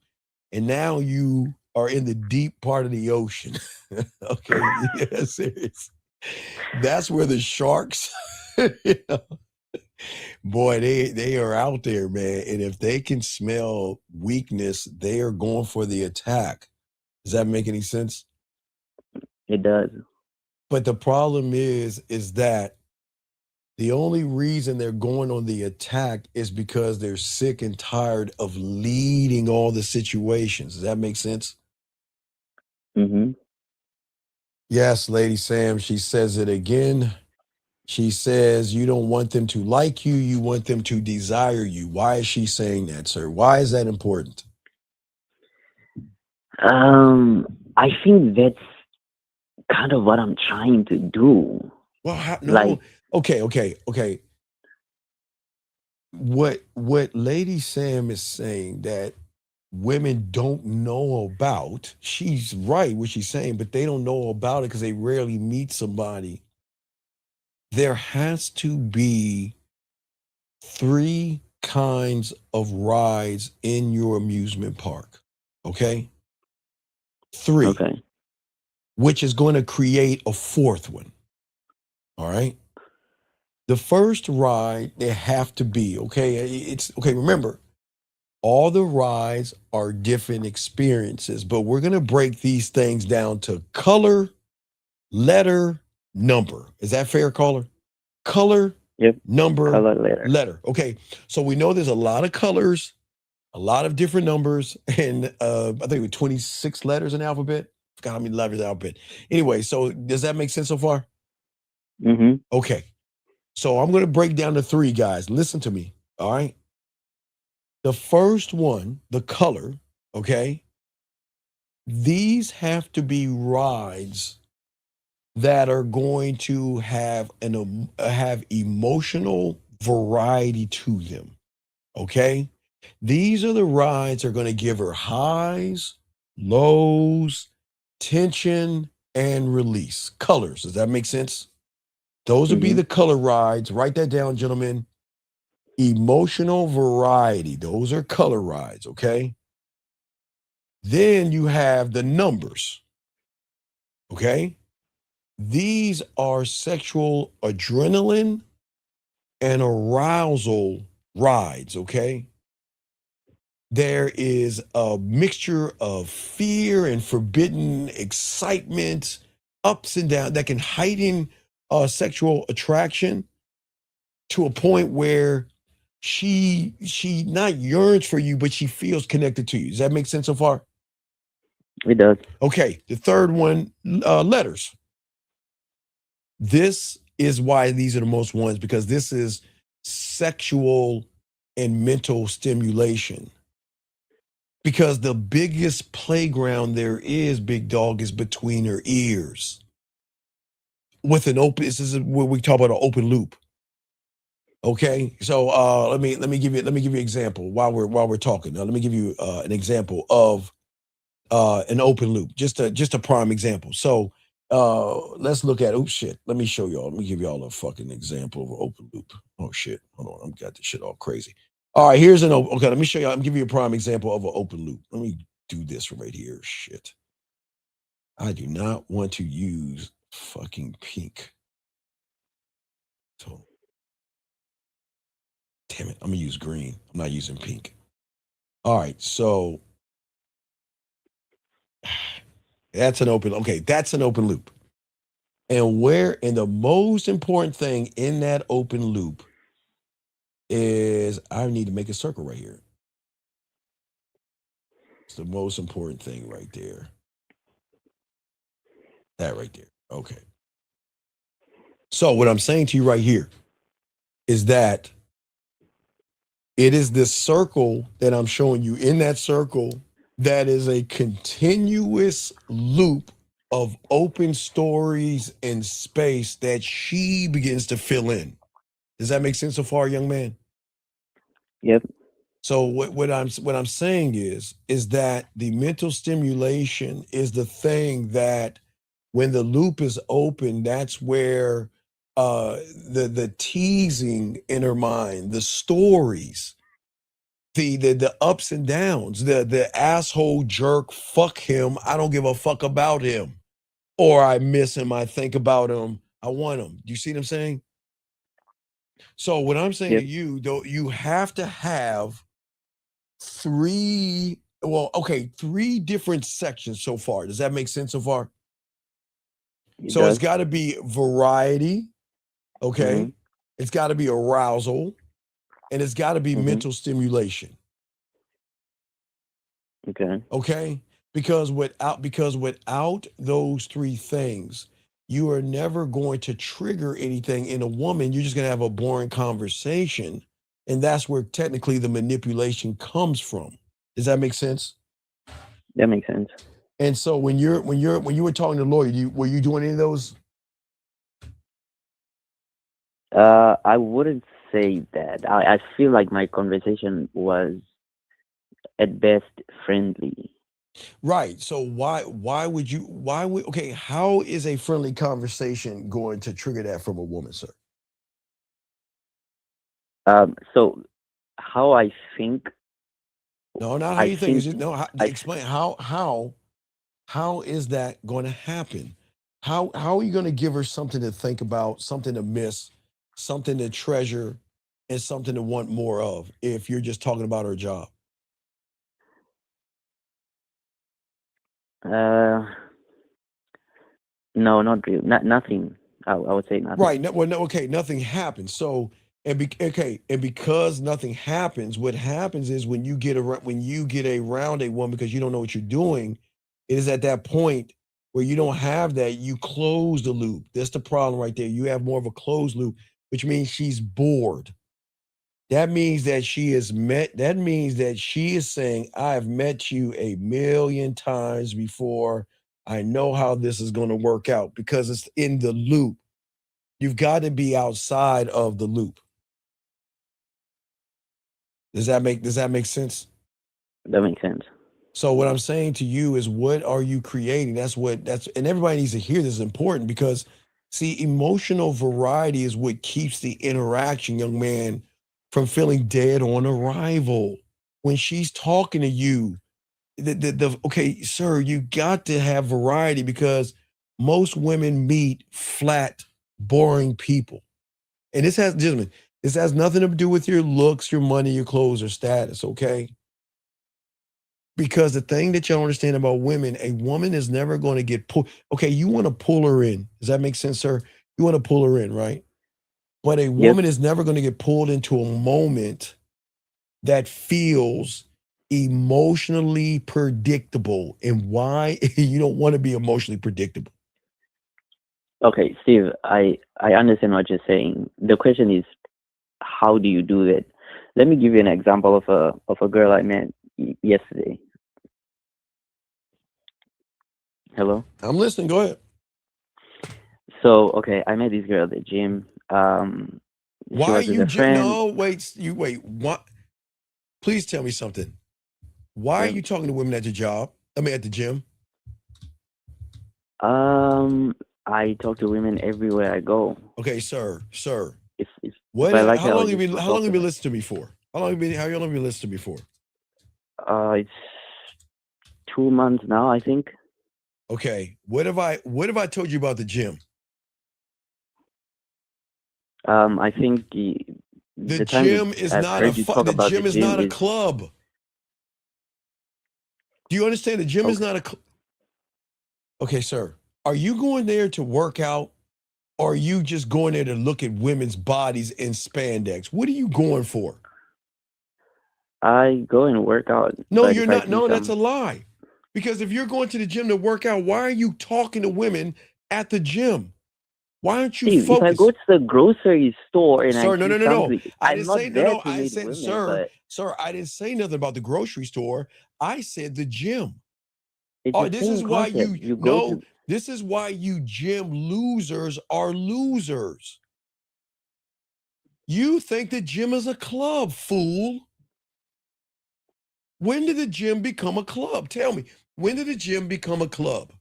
and now you are in the deep part of the ocean. Okay, yeah, serious. That's where the sharks. Boy, they are out there, man. And if they can smell weakness, they are going for the attack. Does that make any sense? It does. But the problem is that the only reason they're going on the attack is because they're sick and tired of leading all the situations. Does that make sense? Mm-hmm. Yes, Lady Sam, she says it again. She says you don't want them to like you, you want them to desire you. Why is she saying that, sir? Why is that important? I think that's kind of what I'm trying to do. Well, no. Okay. What Lady Sam is saying that women don't know about, she's right what she's saying, but they don't know about it because they rarely meet somebody. There has to be 3 kinds of rides in your amusement park. Okay? 3. Okay. Which is going to create a 4th one. All right? The first ride, they have to be, okay? Remember, all the rides are different experiences, but we're going to break these things down to color, letter, number. Is that fair, caller? Color, number, color, letter. Okay, so we know there's a lot of colors, a lot of different numbers, and I think with 26 letters in the alphabet. I forgot how many letters in the alphabet. Anyway, so does that make sense so far? Mm-hmm. Okay, so I'm going to break down to 3, guys. Listen to me, all right? The first one, the color, okay? These have to be rides that are going to have have emotional variety to them. Okay? These are the rides that are going to give her highs, lows, tension, and release. Colors. Does that make sense? Those would be the color rides. Write that down, gentlemen. Emotional variety. Those are color rides, okay? Then you have the numbers. Okay? These are sexual adrenaline and arousal rides, okay? There is a mixture of fear and forbidden excitement, ups and downs that can heighten sexual attraction to a point where she not yearns for you, but she feels connected to you. Does that make sense so far? It does. Okay, the third one, letters. This is why these are the most ones, because this is sexual and mental stimulation. Because the biggest playground there is, big dog, is between her ears. With an open, this is where we talk about an open loop. Okay, so let me give you an example while we're talking. Now, let me give you an example of an open loop, just a prime example. So let's look at, oh shit, let me show y'all. Let me give y'all a fucking example of an open loop. Oh shit, hold on, I've got this shit all crazy. All right, here's an open, okay, let me show you, I'm giving you a prime example of an open loop. Let me do this right here. Shit. I do not want to use fucking pink. So, damn it, I'm gonna use green. I'm not using pink. All right, so that's an open loop. And the most important thing in that open loop is I need to make a circle right here. It's the most important thing right there. That right there. Okay. So what I'm saying to you right here is that it is this circle that I'm showing you. In that circle, that is a continuous loop of open stories and space that she begins to fill in. Does that make sense so far, young man? Yep. So what I'm saying is that the mental stimulation is the thing that when the loop is open, that's where the teasing in her mind, the stories, the ups and downs, the asshole jerk, fuck him, I don't give a fuck about him, or I miss him, I think about him, I want him. Do you see what I'm saying? So what I'm saying to you, though, you have to have three different sections so far. Does that make sense so far? So it's got to be variety, okay? Mm-hmm. It's got to be arousal, and it's got to be mental stimulation. Okay? Because without those three things, you are never going to trigger anything in a woman. You're just going to have a boring conversation, and that's where technically the manipulation comes from. Does that make sense? That makes sense. And so when you were talking to the lawyer, were you doing any of those? I wouldn't say that. I feel like my conversation was at best friendly. Right. So how is a friendly conversation going to trigger that from a woman, sir? So how I think. No, not how you think. Explain how is that going to happen? How are you going to give her something to think about, something to miss, something to treasure, and something to want more of if you're just talking about her job? No, not really. Nothing. I would say nothing. Right. Nothing happens. So because nothing happens, what happens is when you get around a woman because you don't know what you're doing, it is at that point where you don't have that, you close the loop. That's the problem right there. You have more of a closed loop, which means she's bored. That means that she is saying, I've met you a million times before. I know how this is going to work out because it's in the loop. You've got to be outside of the loop. Does that make sense? That makes sense. So what I'm saying to you is, what are you creating? And everybody needs to hear this is important because see, emotional variety is what keeps the interaction, young man, from feeling dead on arrival. When she's talking to you, okay, sir, you got to have variety because most women meet flat, boring people. And gentlemen, this has nothing to do with your looks, your money, your clothes, or status, okay? Because the thing that y'all understand about women, a woman is never going to get pulled. Okay, you want to pull her in. Does that make sense, sir? You want to pull her in, right? But a woman is never going to get pulled into a moment that feels emotionally predictable. And why you don't want to be emotionally predictable. Okay, Steve, I understand what you're saying. The question is, how do you do that? Let me give you an example of a girl I met yesterday. Hello? I'm listening. Go ahead. So, okay, I met this girl at the gym. Why are you wait. What? Please tell me something. Why are you talking to women at your job? I mean, at the gym? I talk to women everywhere I go. Okay, sir. If How long have you been listening to me for? How long have you been listening to me for? It's 2 months now, I think. Okay. What have I told you about the gym? I think the gym is not a club. Do you understand? The gym is not a club. Okay, sir. Are you going there to work out, or are you just going there to look at women's bodies in spandex? What are you going for? I go and work out. No, you're not. No, that's a lie. Because if you're going to the gym to work out, why are you talking to women at the gym? Why aren't you focused? If I go to the grocery store and sir, I didn't say, sir, I didn't say nothing about the grocery store. I said the gym. This is why this is why you gym losers are losers. You think the gym is a club, fool. When did the gym become a club? Tell me, when did the gym become a club?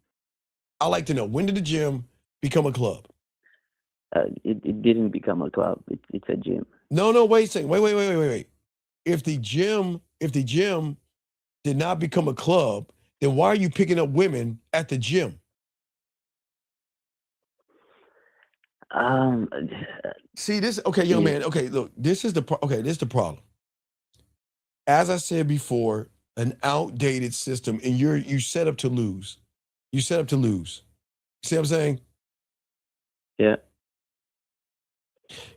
I like to know, when did the gym become a club? It didn't become a club. It's a gym. No, wait a second. Wait. If the gym did not become a club, then why are you picking up women at the gym? See this? Okay, young man. Okay, look, this is the problem. As I said before, an outdated system, and you set up to lose. You set up to lose. See what I'm saying? Yeah.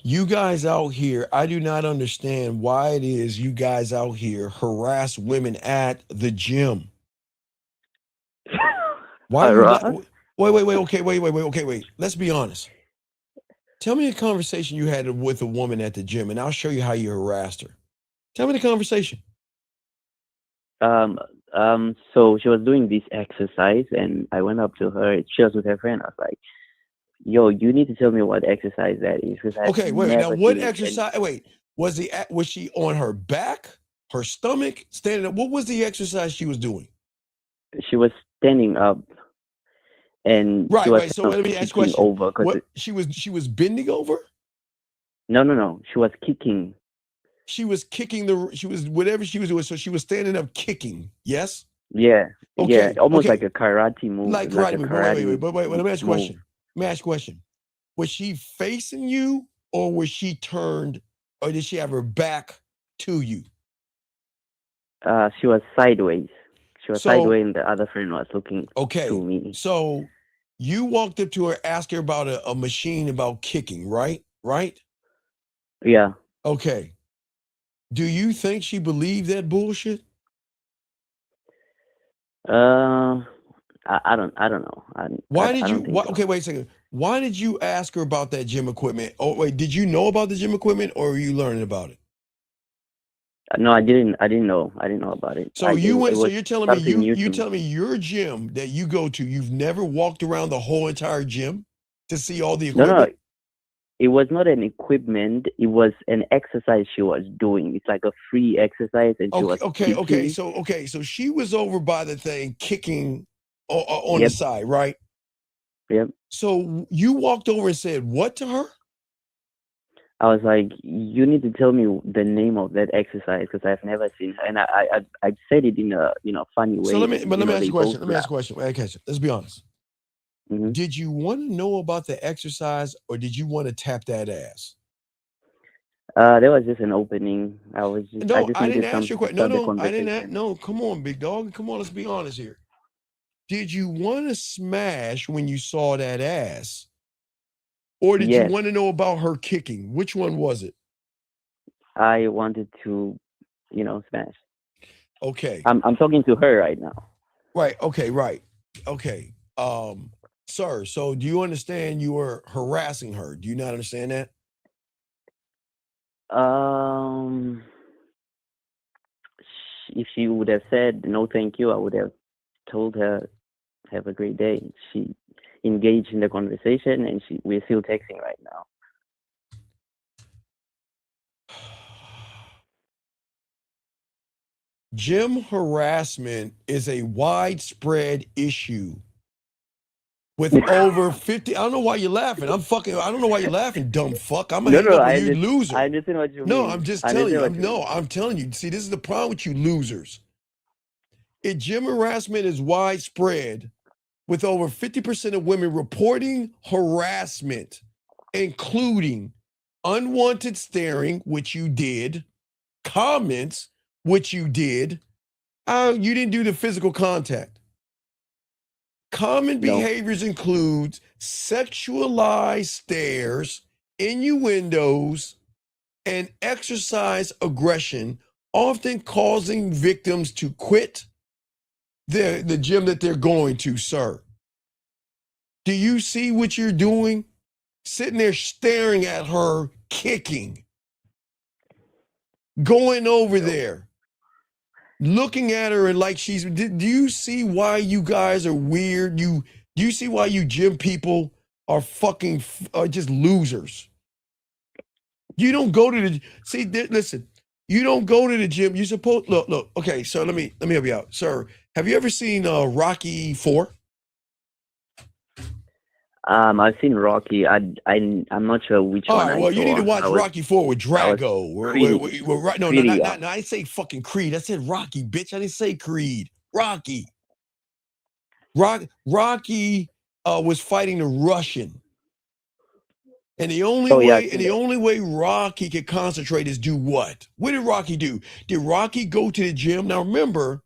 You guys out here, I do not understand why it is you guys out here harass women at the gym. Why are you wait. Let's be honest. Tell me a conversation you had with a woman at the gym, and I'll show you how you harassed her. Tell me the conversation. So she was doing this exercise, and I went up to her. She was with her friend. I was like, "Yo, you need to tell me what exercise that is." Okay, wait. Now, what exercise? Wait, was she on her back, her stomach, standing up? What was the exercise she was doing? She was standing up, and right. So let me ask a question. Over she was bending over? No. She was kicking. She was kicking whatever she was doing. So she was standing up kicking. Yes. Yeah. Okay. Yeah. Almost like a karate move. Like karate move. Wait. Let me ask you a question. Was she facing you, or was she turned, or did she have her back to you? She was sideways. Sideways, and the other friend was looking to me. So you walked up to her, asked her about a machine about kicking, right? Right? Yeah. Okay. Do you think she believed that bullshit? I don't know. Okay, wait a second. Why did you ask her about that gym equipment? Oh, wait, did you know about the gym equipment, or were you learning about it? No, I didn't know about it. So you're telling me your gym that you go to, you've never walked around the whole entire gym to see all the equipment? No. It was not an equipment. It was an exercise she was doing. It's like a free exercise, and she was kicking. So she was over by the thing kicking on the side, right? Yep. So you walked over and said what to her? I was like, you need to tell me the name of that exercise because I've never seen her. And I said it in a funny way. So let me ask you a question. They Let me ask you a question. Okay, let's be honest. Mm-hmm. Did you want to know about the exercise or did you want to tap that ass? There was just an opening. I just I needed didn't ask you a question. No, I didn't. No, come on, big dog. Come on, let's be honest here. Did you want to smash when you saw that ass? Or did you want to know about her kicking? Which one was it? I wanted to, smash. Okay. I'm talking to her right now. Right. Okay. Right. Okay. Sir, so do you understand you were harassing her? Do you not understand that? If she would have said no, thank you, I would have told her, have a great day. She engaged in the conversation, and we're still texting right now. Gym harassment is a widespread issue with over 50. I don't know why you're laughing. I don't know why you're laughing, dumb fuck. I'm gonna hang up on you, loser. I understand what you mean. No, I'm just telling you. I'm telling you. See, this is the problem with you losers. Gym harassment is widespread with over 50% of women reporting harassment, including unwanted staring, which you did, comments, which you did. You didn't do the physical contact. Common behaviors include sexualized stares, innuendos, and exercise aggression, often causing victims to quit the gym that they're going to, sir. Do you see what you're doing? Sitting there staring at her, kicking, going over there, looking at her and like she's. Do you see why you guys are weird? Do you see why you gym people are fucking just losers? You don't go to the listen. You don't go to the gym. You supposed look. Okay, so let me help you out, sir. Have you ever seen Rocky IV? I've seen Rocky. I'm not sure which one. All right, well, you need to watch Rocky IV with Drago. No, I didn't say fucking Creed. I said Rocky, bitch. I didn't say Creed. Rocky. Rocky was fighting the Russian. And the only way Rocky could concentrate is do what? What did Rocky do? Did Rocky go to the gym? Now remember,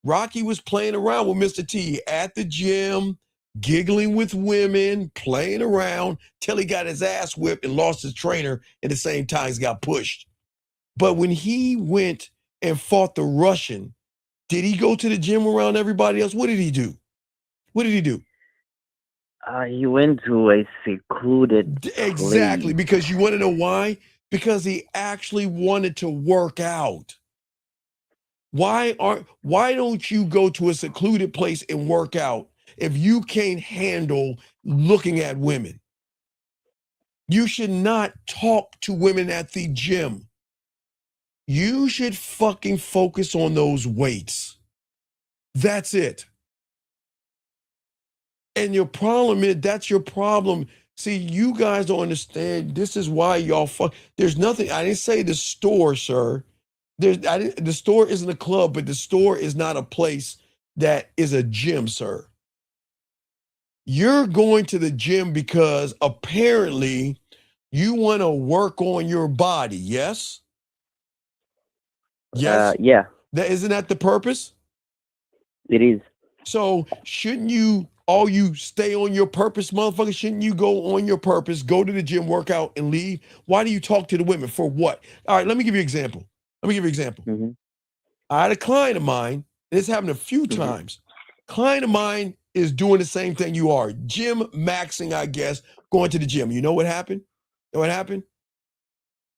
Rocky was playing around with Mr. T at the gym, giggling with women, playing around till he got his ass whipped and lost his trainer at the same time he got pushed. But when he went and fought the Russian, did he go to the gym around everybody else? What did he do? He went to a secluded Exactly, place. because you want to know why? Because he actually wanted to work out. Why don't you go to a secluded place and work out if you can't handle looking at women? You should not talk to women at the gym. You should fucking focus on those weights. That's it. And your problem is, that's your problem. See, you guys don't understand. This is why y'all there's nothing. I didn't say the store, sir. The store isn't a club, but the store is not a place that is a gym, sir. You're going to the gym because apparently you want to work on your body, yes? Yes? Yeah. Isn't that the purpose? It is. So shouldn't you stay on your purpose, motherfucker? Shouldn't you go on your purpose, go to the gym, work out, and leave? Why do you talk to the women? For what? All right, let me give you an example. Mm-hmm. I had a client of mine, and it's happened a few times. Client of mine is doing the same thing you are. Gym maxing, I guess, going to the gym. You know what happened?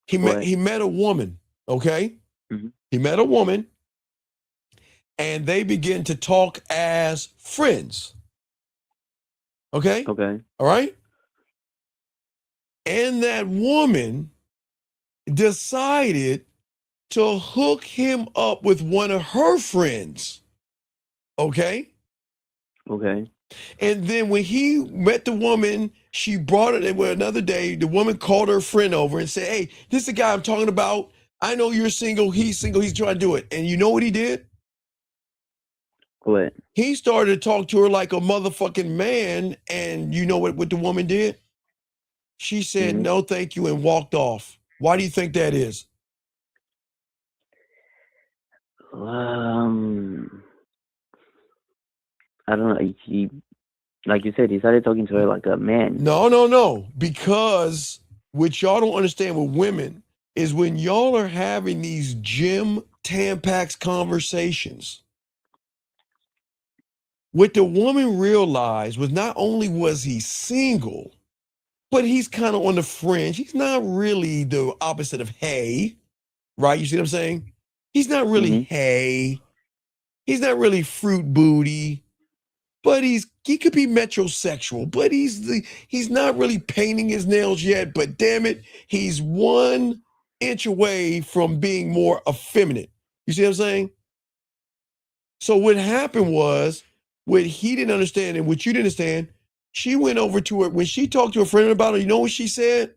He met a woman, okay? Mm-hmm. He met a woman, and they begin to talk as friends. Okay? Okay. All right? And that woman decided to hook him up with one of her friends. Okay? Okay. And then when he met the woman She brought it. Well, another day, the woman called her friend over and said, "Hey, this is the guy I'm talking about. I know you're single. He's single. He's trying to do it." And you know what he did? What? He started to talk to her like a motherfucking man. And you know what the woman did? She said, "No, thank you," and walked off. Why do you think that is? I don't know. He, like you said, he started talking to her like a man. No. Because what y'all don't understand with women is when y'all are having these gym Tampax conversations, what the woman realized was not only was he single, but he's kind of on the fringe. He's not really the opposite of hey, right? You see what I'm saying? He's not really hey. He's not really fruit booty, but he could be metrosexual, but he's not really painting his nails yet, but damn it, he's 1 inch away from being more effeminate. You see what I'm saying? So what happened was, what he didn't understand and what you didn't understand, she went over to her, when she talked to a friend about her, you know what she said?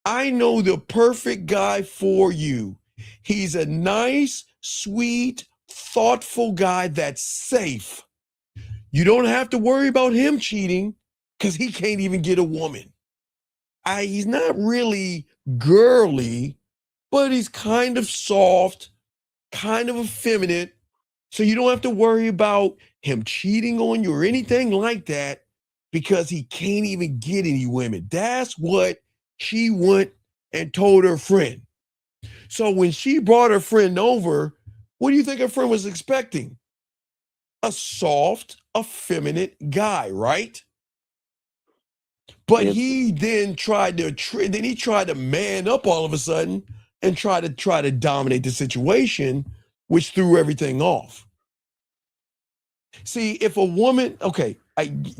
"I know the perfect guy for you. He's a nice, sweet, thoughtful guy that's safe. You don't have to worry about him cheating because he can't even get a woman. He's not really girly, but he's kind of soft, kind of effeminate. So you don't have to worry about him cheating on you or anything like that because he can't even get any women." That's what she went and told her friend. So when she brought her friend over, what do you think her friend was expecting? A soft, effeminate guy, right? But he then tried to man up all of a sudden and try to dominate the situation, which threw everything off. See, if a woman, okay,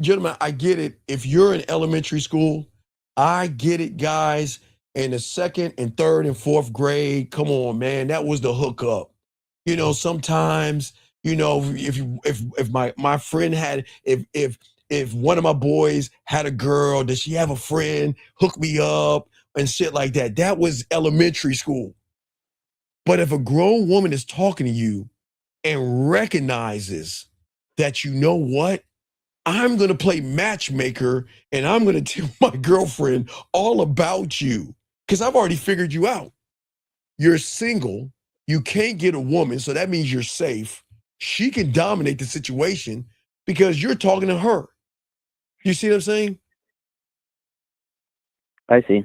gentlemen, I get it. If you're in elementary school, I get it, guys. In the 2nd and 3rd and 4th grade, come on, man, that was the hookup. You know, sometimes, you know, if my friend had, if one of my boys had a girl, does she have a friend, hook me up and shit like that? That was elementary school. But if a grown woman is talking to you and recognizes that, you know what, I'm going to play matchmaker and I'm going to tell my girlfriend all about you because I've already figured you out. You're single. You can't get a woman, so that means you're safe. She can dominate the situation because you're talking to her. You see what I'm saying? I see.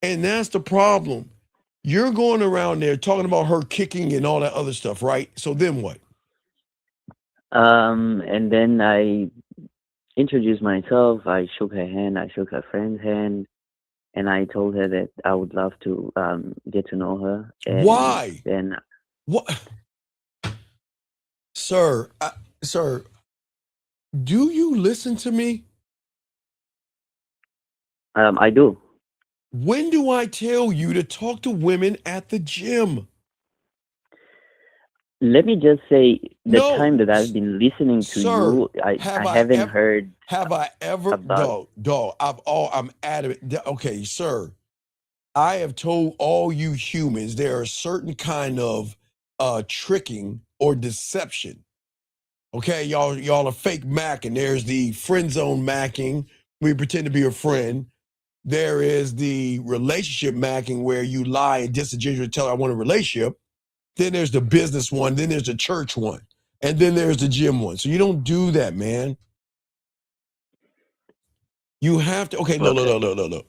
And that's the problem. You're going around there talking about her kicking and all that other stuff, right? So then what? And then I introduced myself. I shook her hand. I shook her friend's hand. And I told her that I would love to get to know her. And why? Then what? Sir, do you listen to me? I do. When do I tell you to talk to women at the gym? Let me just say, the time that I've been listening to you, I haven't heard. Have I ever? Dog. I'm adamant. Okay, sir. I have told all you humans there are certain kind of tricking or deception. Okay, y'all are fake macking. There's the friend zone macking. We pretend to be a friend. There is the relationship macking where you lie and disingenuously tell I want a relationship. Then there's the business one. Then there's the church one. And then there's the gym one. So you don't do that, man. You have to, okay, look.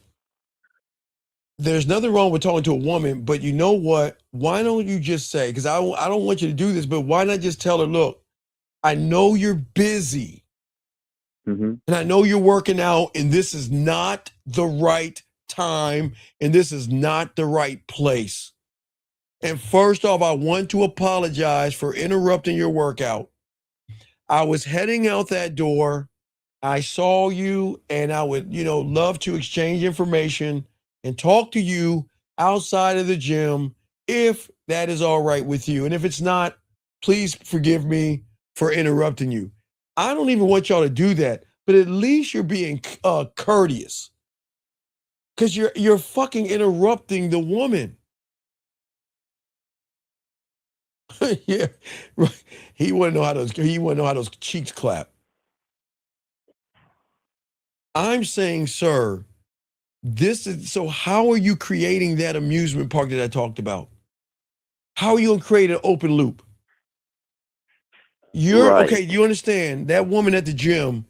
There's nothing wrong with talking to a woman, but you know what? Why don't you just say, because I don't want you to do this, but why not just tell her, look, I know you're busy. And I know you're working out, and this is not the right time, and this is not the right place. And first off, I want to apologize for interrupting your workout. I was heading out that door. I saw you, and I would, love to exchange information and talk to you outside of the gym if that is all right with you. And if it's not, please forgive me for interrupting you. I don't even want y'all to do that, but at least you're being courteous. Because you're fucking interrupting the woman. Yeah, right. He wouldn't know how those cheeks clap. I'm saying, sir, so how are you creating that amusement park that I talked about? How are you gonna create an open loop? Okay, you understand that woman at the gym.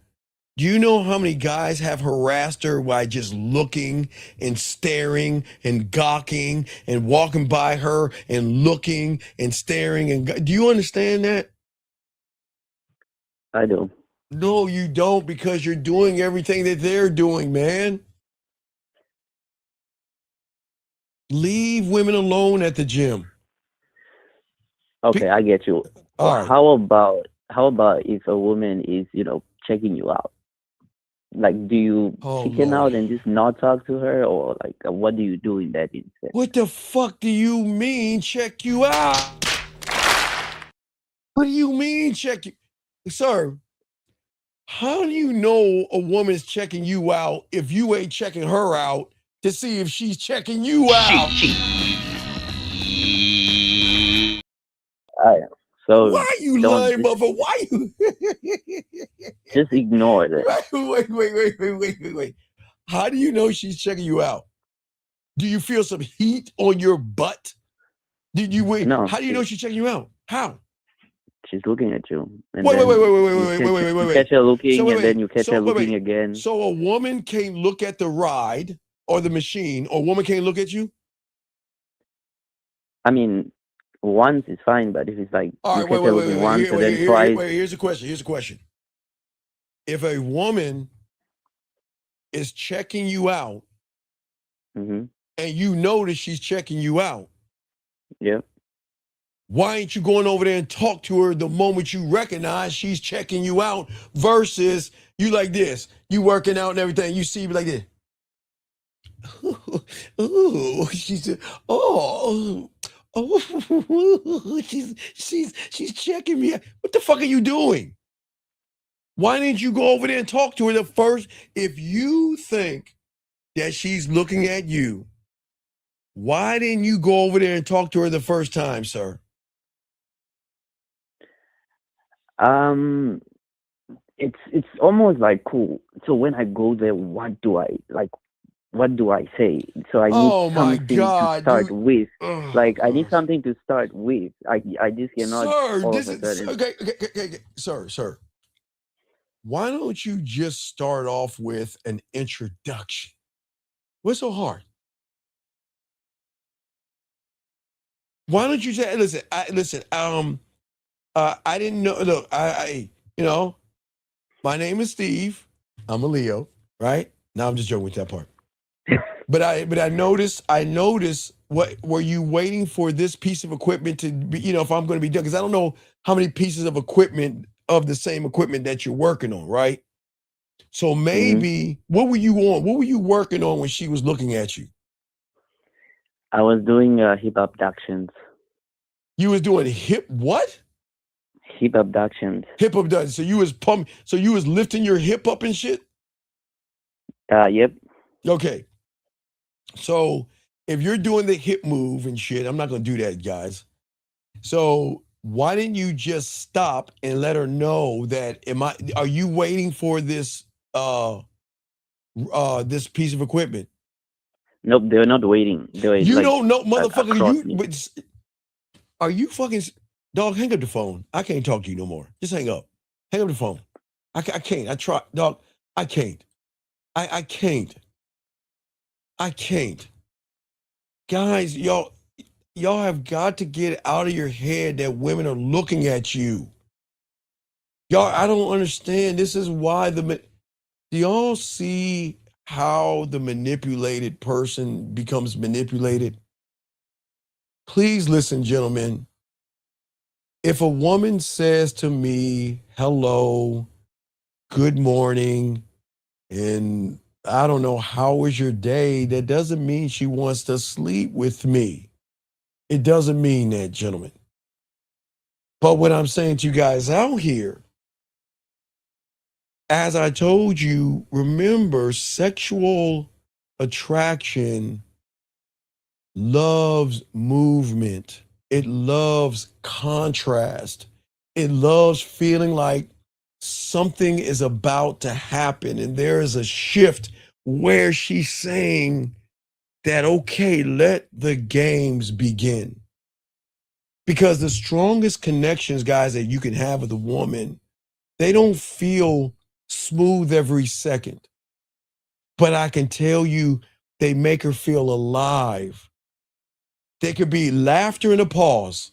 Do you know how many guys have harassed her by just looking and staring and gawking and walking by her and looking and staring do you understand that? I do. No, you don't, because you're doing everything that they're doing, man. Leave women alone at the gym. Okay, I get you. All right. How about if a woman is, checking you out? Like, do you chicken out and just not talk to her, or like, what do you do in that instance? What the fuck do you mean check you out? What do you mean check you? Sir, how do you know a woman's checking you out if you ain't checking her out to see if she's checking you out? So why are you lying, motherfucker? Why you? Just ignore that. Wait. How do you know she's checking you out? Do you feel some heat on your butt? Did you wait? No. How do you know she's checking you out? How? She's looking at you. And Wait. You catch her looking, and then you catch her looking again. So a woman can't look at the ride or the machine, or a woman can't look at you? I mean, once is fine, but if it's like all right, wait, once and then twice. Here's a question. If a woman is checking you out, and you notice she's checking you out, yeah, why ain't you going over there and talk to her the moment you recognize she's checking you out, versus you like this, you working out and everything, you see like this. Ooh, she's she's checking me out. What the fuck are you doing? Why didn't you go over there and talk to her the first? If you think that she's looking at you, why didn't you go over there and talk to her the first time, sir? It's almost like cool. So when I go there, what do I say? So I need something to start with. Like, I need something to start with. I just cannot all of a sudden. Okay, sir. Why don't you just start off with an introduction? What's so hard? Why don't you say, listen, I didn't know, look, my name is Steve. I'm a Leo, right? Now I'm just joking with that part. But I noticed, what were you waiting for this piece of equipment to be, if I'm going to be done? Because I don't know how many pieces of equipment of the same equipment that you're working on, right? So maybe, what were you on? What were you working on when she was looking at you? I was doing hip abductions. You was doing what? Hip abductions. Hip abductions. So you was lifting your hip up and shit? Yep. Okay. So if you're doing the hip move and shit, I'm not going to do that, guys. So why didn't you just stop and let her know that are you waiting for this this piece of equipment? Nope, they're not waiting. You don't know, motherfucker. Are you fucking dog? Hang up the phone. I can't talk to you no more. Just hang up. Hang up the phone. I can't. I try, dog. I can't. I can't. I can't. Guys, y'all have got to get out of your head that women are looking at you. Y'all, I don't understand. This is why do y'all see how the manipulated person becomes manipulated? Please listen, gentlemen. If a woman says to me, hello, good morning, and I don't know, how was your day? That doesn't mean she wants to sleep with me. It doesn't mean that, gentlemen. But what I'm saying to you guys out here, as I told you, remember, sexual attraction loves movement. It loves contrast. It loves feeling like something is about to happen and there is a shift where she's saying that, okay, let the games begin. Because the strongest connections, guys, that you can have with a woman, they don't feel smooth every second. But I can tell you, they make her feel alive. There could be laughter and a pause.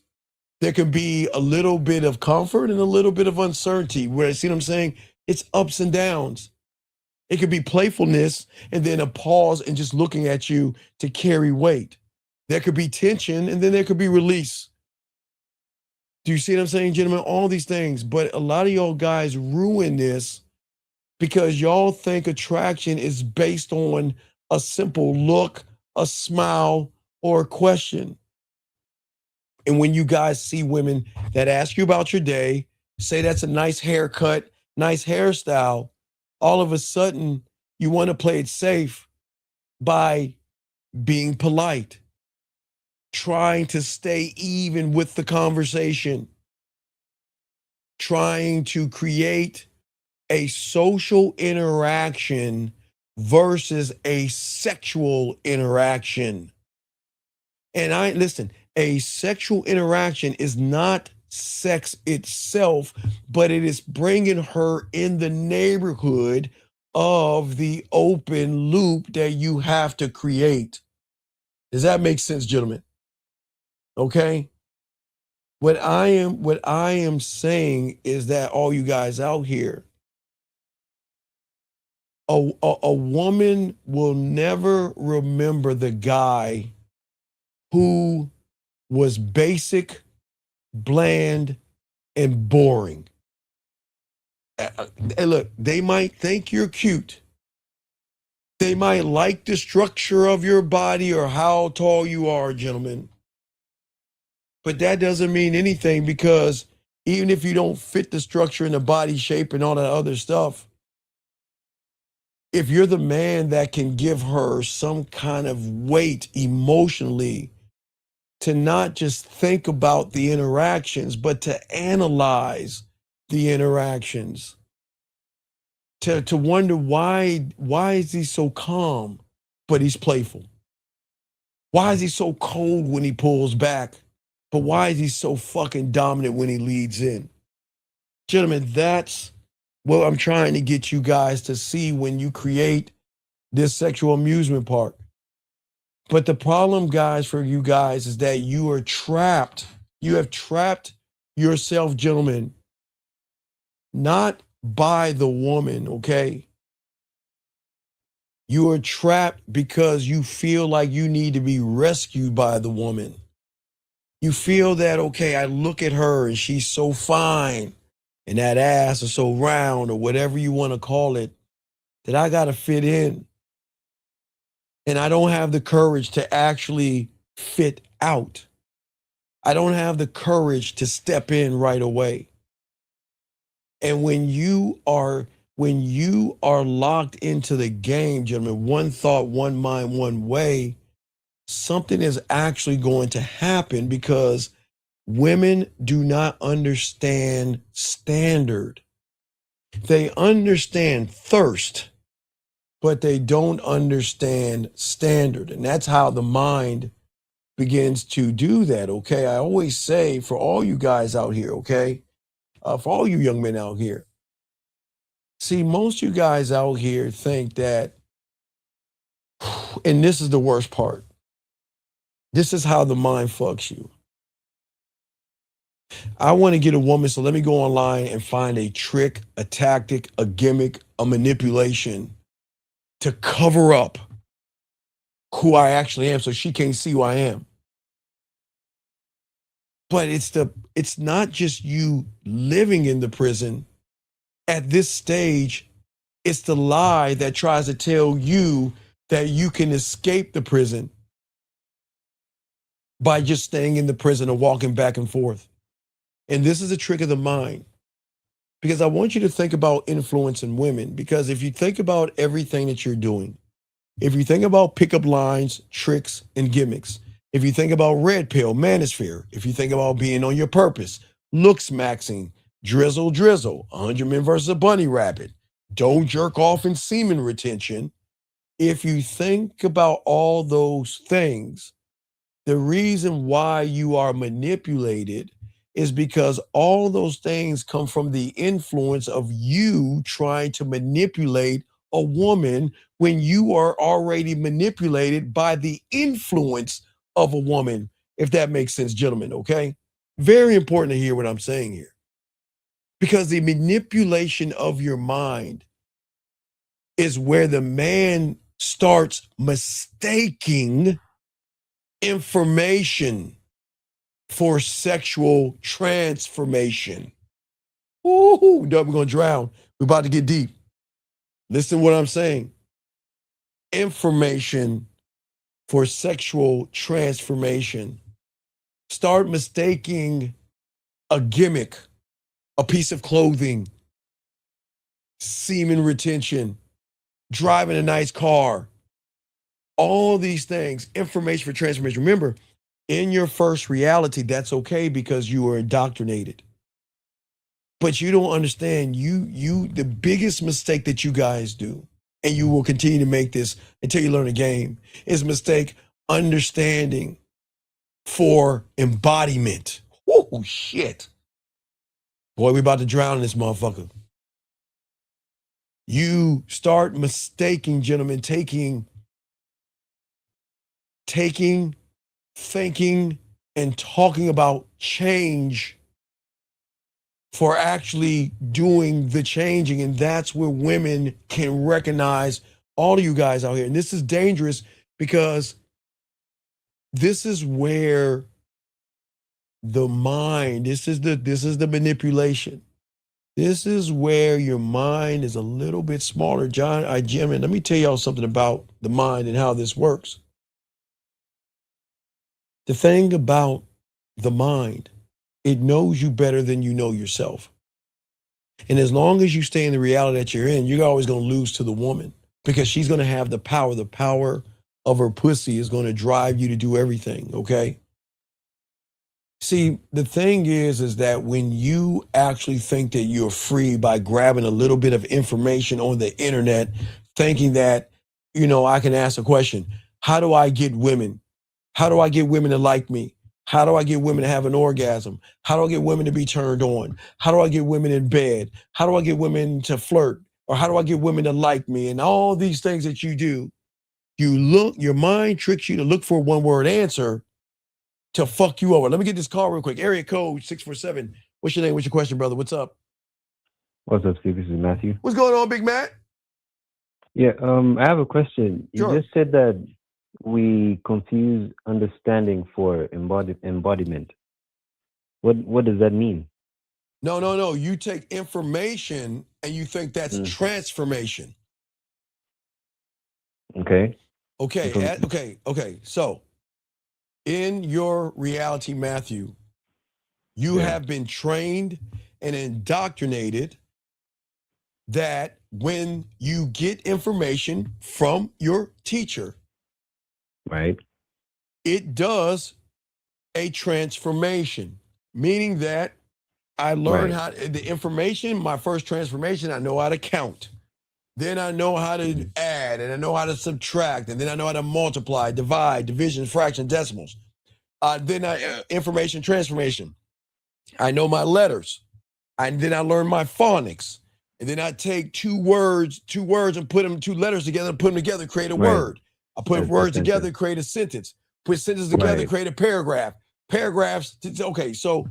There can be a little bit of comfort and a little bit of uncertainty. Where, see what I'm saying? It's ups and downs. It could be playfulness and then a pause and just looking at you to carry weight. There could be tension and then there could be release. Do you see what I'm saying, gentlemen? All these things. But a lot of y'all guys ruin this because y'all think attraction is based on a simple look, a smile, or a question. And when you guys see women that ask you about your day, say that's a nice haircut, nice hairstyle, all of a sudden you want to play it safe by being polite, trying to stay even with the conversation, trying to create a social interaction versus a sexual interaction. And listen, a sexual interaction is not sex itself, but it is bringing her in the neighborhood of the open loop that you have to create. Does that make sense, gentlemen? Okay. What I am saying is that all you guys out here, a woman will never remember the guy who was basic, bland, and boring. Hey, look, they might think you're cute. They might like the structure of your body or how tall you are, gentlemen. But that doesn't mean anything, because even if you don't fit the structure and the body shape and all that other stuff, if you're the man that can give her some kind of weight emotionally, to not just think about the interactions, but to analyze the interactions, to wonder why is he so calm, but he's playful? Why is he so cold when he pulls back, but why is he so fucking dominant when he leads in? Gentlemen, that's what I'm trying to get you guys to see when you create this sexual amusement park. But the problem, guys, for you guys is that you are trapped. You have trapped yourself, gentlemen, not by the woman, okay? You are trapped because you feel like you need to be rescued by the woman. You feel that, okay, I look at her and she's so fine and that ass is so round or whatever you want to call it, that I got to fit in. And I don't have the courage to actually fit out. I don't have the courage to step in right away. And when you are locked into the game, gentlemen, one thought, one mind, one way, something is actually going to happen, because women do not understand standard. They understand thirst, but they don't understand standard. And that's how the mind begins to do that, okay? I always say, for all you guys out here, okay? For all you young men out here, see, most you guys out here think that, and this is the worst part, this is how the mind fucks you. I want to get a woman, so let me go online and find a trick, a tactic, a gimmick, a manipulation to cover up who I actually am so she can't see who I am. But it's not just you living in the prison. At this stage, it's the lie that tries to tell you that you can escape the prison by just staying in the prison or walking back and forth. And this is a trick of the mind, because I want you to think about influencing women. Because if you think about everything that you're doing, if you think about pickup lines, tricks, and gimmicks, if you think about red pill, manosphere, if you think about being on your purpose, looks maxing, drizzle, 100 men versus a bunny rabbit, don't jerk off in semen retention. If you think about all those things, the reason why you are manipulated is because all those things come from the influence of you trying to manipulate a woman when you are already manipulated by the influence of a woman, if that makes sense, gentlemen, okay? Very important to hear what I'm saying here. Because the manipulation of your mind is where the man starts mistaking information for sexual transformation. Ooh, we're gonna drown. We're about to get deep. Listen to what I'm saying. Information for sexual transformation. Start mistaking a gimmick, a piece of clothing, semen retention, driving a nice car, all these things, information for transformation. Remember, in your first reality, that's okay because you were indoctrinated. But you don't understand, the biggest mistake that you guys do, and you will continue to make this until you learn a game, is mistake understanding for embodiment. Oh, shit. Boy, we about to drown in this motherfucker. You start mistaking, gentlemen, taking, thinking, and talking about change for actually doing the changing. And that's where women can recognize all of you guys out here. And this is dangerous because this is where the mind, this is the manipulation. This is where your mind is a little bit smaller. Jim, and let me tell y'all something about the mind and how this works. The thing about the mind, it knows you better than you know yourself. And as long as you stay in the reality that you're in, you're always going to lose to the woman because she's going to have the power. The power of her pussy is going to drive you to do everything, okay? See, the thing is that when you actually think that you're free by grabbing a little bit of information on the internet, thinking that, I can ask a question, how do I get women? How do I get women to like me? How do I get women to have an orgasm? How do I get women to be turned on? How do I get women in bed? How do I get women to flirt? Or how do I get women to like me? And all these things that you do, your mind tricks you to look for a one-word answer to fuck you over. Let me get this call real quick. Area code 647. What's your name? What's your question, brother? What's up? What's up, Steve? This is Matthew. What's going on, Big Matt? Yeah, I have a question. Sure. You just said that we confuse understanding for embodiment. What does that mean? No. You take information and you think that's transformation. Okay. Okay. So, in your reality, Matthew, you have been trained and indoctrinated that when you get information from your teacher, right, it does a transformation, meaning that I learned how the information, my first transformation, I know how to count. Then I know how to add, and I know how to subtract, and then I know how to multiply, divide, division, fraction, decimals. Information transformation. I know my letters. And then I learn my phonics. And then I take two words and put them, two letters together, and put them together, create a word. I put words together, create a sentence. Put sentences together, create a paragraph. Paragraphs. Okay, so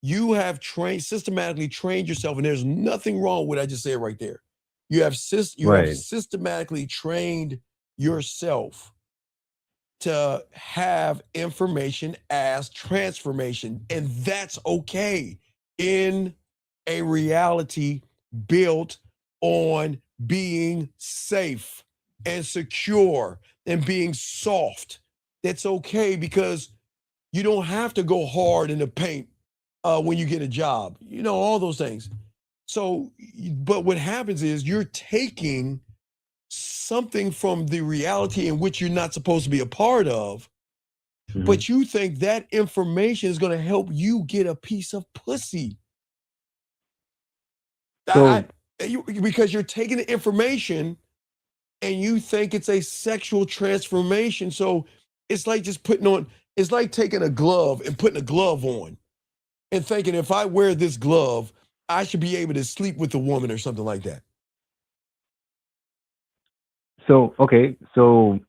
you have systematically trained yourself, and there's nothing wrong with what I just said right there. You have systematically trained yourself to have information as transformation, and that's okay in a reality built on being safe and secure and being soft. That's okay because you don't have to go hard in the paint when you get a job. All those things. So, but what happens is you're taking something from the reality in which you're not supposed to be a part of, but you think that information is going to help you get a piece of pussy. So, Because you're taking the information and you think it's a sexual transformation. So it's like just it's like taking a glove and putting a glove on and thinking if I wear this glove, I should be able to sleep with a woman or something like that. So okay, so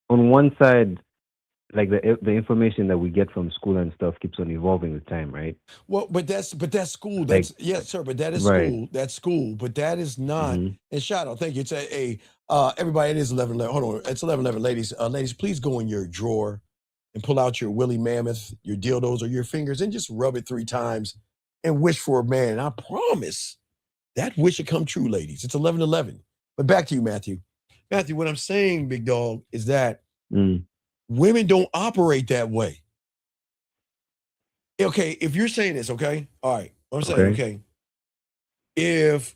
on one side, like the information that we get from school and stuff keeps on evolving with time, right? Well, but that's school. Like, That's yes, sir. But that is right. school. That's school. But that is not. And shout out, thank you. It's everybody. It is 11:11. Hold on, it's 11:11. Ladies, ladies, please go in your drawer and pull out your Willy Mammoth, your dildos, or your fingers, and just rub it 3 times and wish for a man. And I promise that wish will come true, ladies. It's 11:11. But back to you, Matthew. Matthew, what I'm saying, big dog, is that women don't operate that way. Okay, if you're saying this, okay, all right. I'm saying, okay, if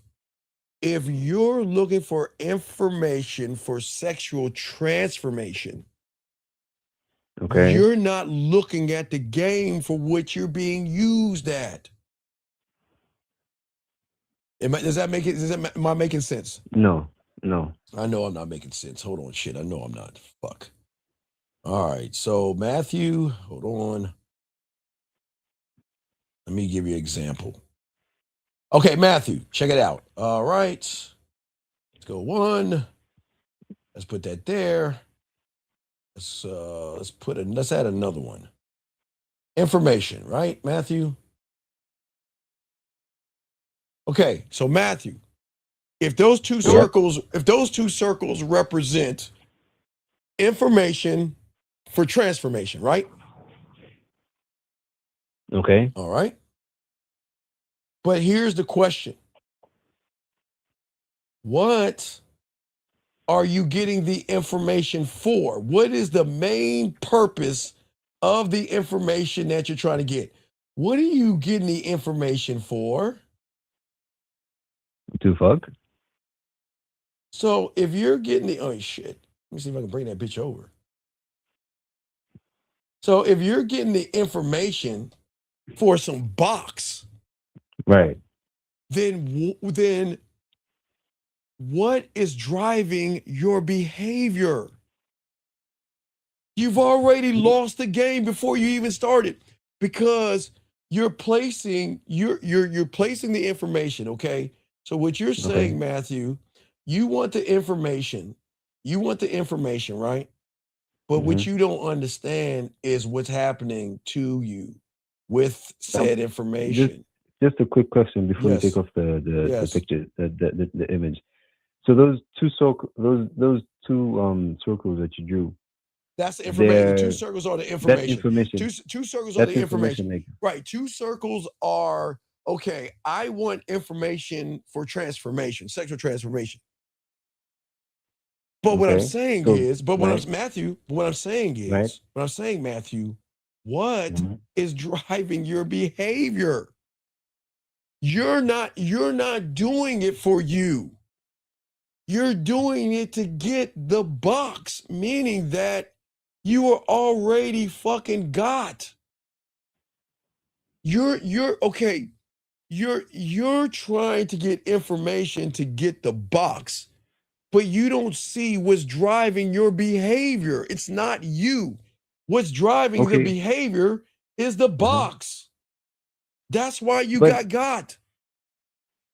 you're looking for information for sexual transformation, you're not looking at the game for which you're being used at. Am I making sense? No. I know I'm not making sense. Hold on, shit. I know I'm not. Fuck. All right. So Matthew, hold on. Let me give you an example. Okay, Matthew, check it out. All right. Let's go 1. Let's put that there. Let's add another one. Information, right, Matthew? Okay, so Matthew, if those two circles represent information for transformation, right? Okay. All right. But here's the question. What are you getting the information for? What is the main purpose of the information that you're trying to get? What are you getting the information for? To fuck. So if you're getting oh shit, let me see if I can bring that bitch over. So if you're getting the information for some box, right? Then what is driving your behavior? You've already lost the game before you even started because you're placing placing the information. Okay, so what you're saying, Matthew, you want the information, right? But what you don't understand is what's happening to you with said information. Just a quick question before you take off the picture, the image. So those two circles that you drew. That's the information. The 2 circles are the information. That's information. Two circles are the information. Making. Right. 2 circles are okay. I want information for transformation, sexual transformation. But what I'm saying is, what I'm saying, Matthew, what is driving your behavior? You're not doing it for you. You're doing it to get the box, meaning that you are already fucking got. You're trying to get information to get the box, but you don't see what's driving your behavior. It's not you. What's driving the behavior is the box. That's why you got.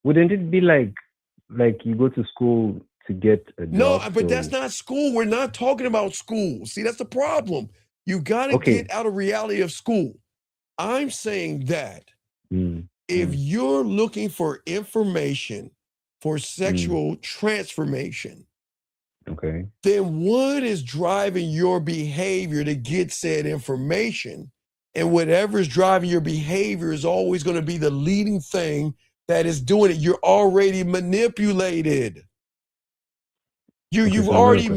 Wouldn't it be like you go to school to get a job? No, but that's not school. We're not talking about school. See, that's the problem. You got to get out of reality of school. I'm saying that if you're looking for information for sexual transformation, then what is driving your behavior to get said information? And whatever's driving your behavior is always going to be the leading thing that is doing it. You're already manipulated. You've already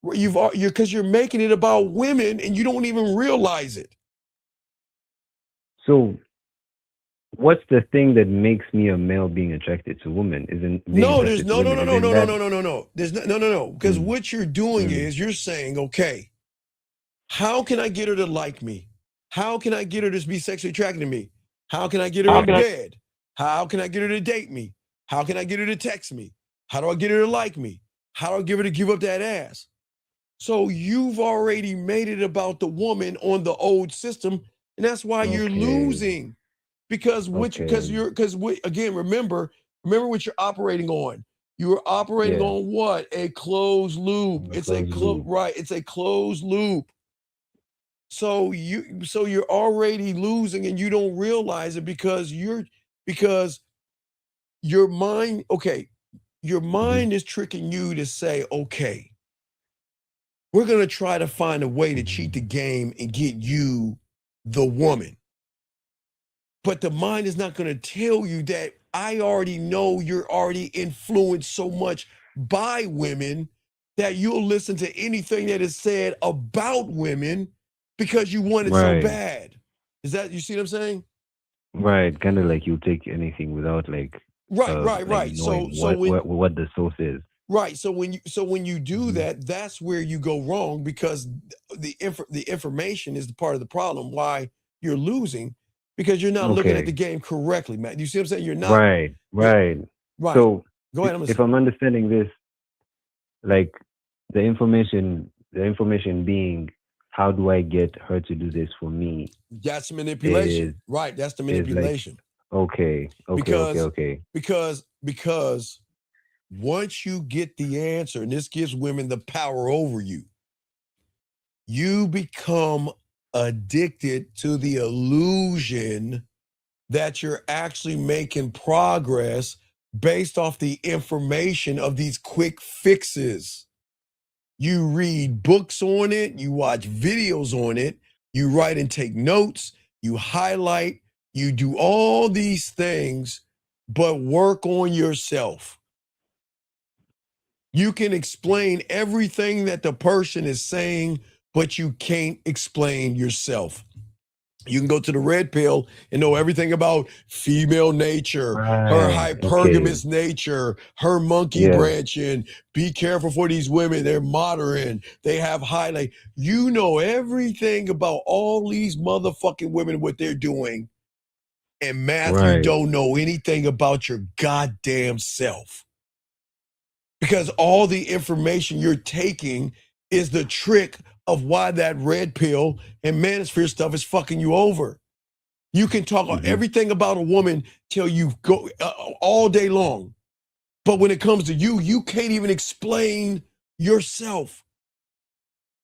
because you're making it about women and you don't even realize it. So what's the thing that makes me a male being attracted to women? Isn't being No, there's attracted to no. women? Isn't that There's no. Because what you're doing is you're saying, okay, how can I get her to like me? How can I get her to be sexually attracted to me? How can I get her in bed? How can I get her to date me? How can I get her to text me? How do I get her to like me? How do I get her to give up that ass? So you've already made it about the woman on the old system, and that's why you're losing. Because again, remember what you're operating on. You are operating on what? A closed loop. It's a closed loop. So you're already losing and you don't realize it because your mind, your mind is tricking you to say, okay, we're going to try to find a way to cheat the game and get you the woman. But the mind is not going to tell you that I already know you're already influenced so much by women that you'll listen to anything that is said about women because you want it so bad. Is that, you see what I'm saying? Right, kind of like you take anything without like right. knowing what the source is. Right. So when you do that, that's where you go wrong because the information is the part of the problem why you're losing because you're not looking at the game correctly, Matt. You see what I'm saying? You're not right. So go ahead. If I'm understanding this, like the information being, how do I get her to do this for me? That's manipulation. Right. That's the manipulation. Okay. Because once you get the answer, and this gives women the power over you, you become addicted to the illusion that you're actually making progress based off the information of these quick fixes. You read books on it, you watch videos on it, you write and take notes, you highlight, you do all these things, but work on yourself. You can explain everything that the person is saying, but you can't explain yourself. You can go to the red pill and know everything about female nature, her hypergamous nature, her monkey branching. Be careful for these women. They're modern. They have highlight. You know everything about all these motherfucking women, what they're doing. And Matthew don't know anything about your goddamn self. Because all the information you're taking is the trick of why that red pill and manosphere stuff is fucking you over. You can talk everything about a woman till you go all day long. But when it comes to you, you can't even explain yourself.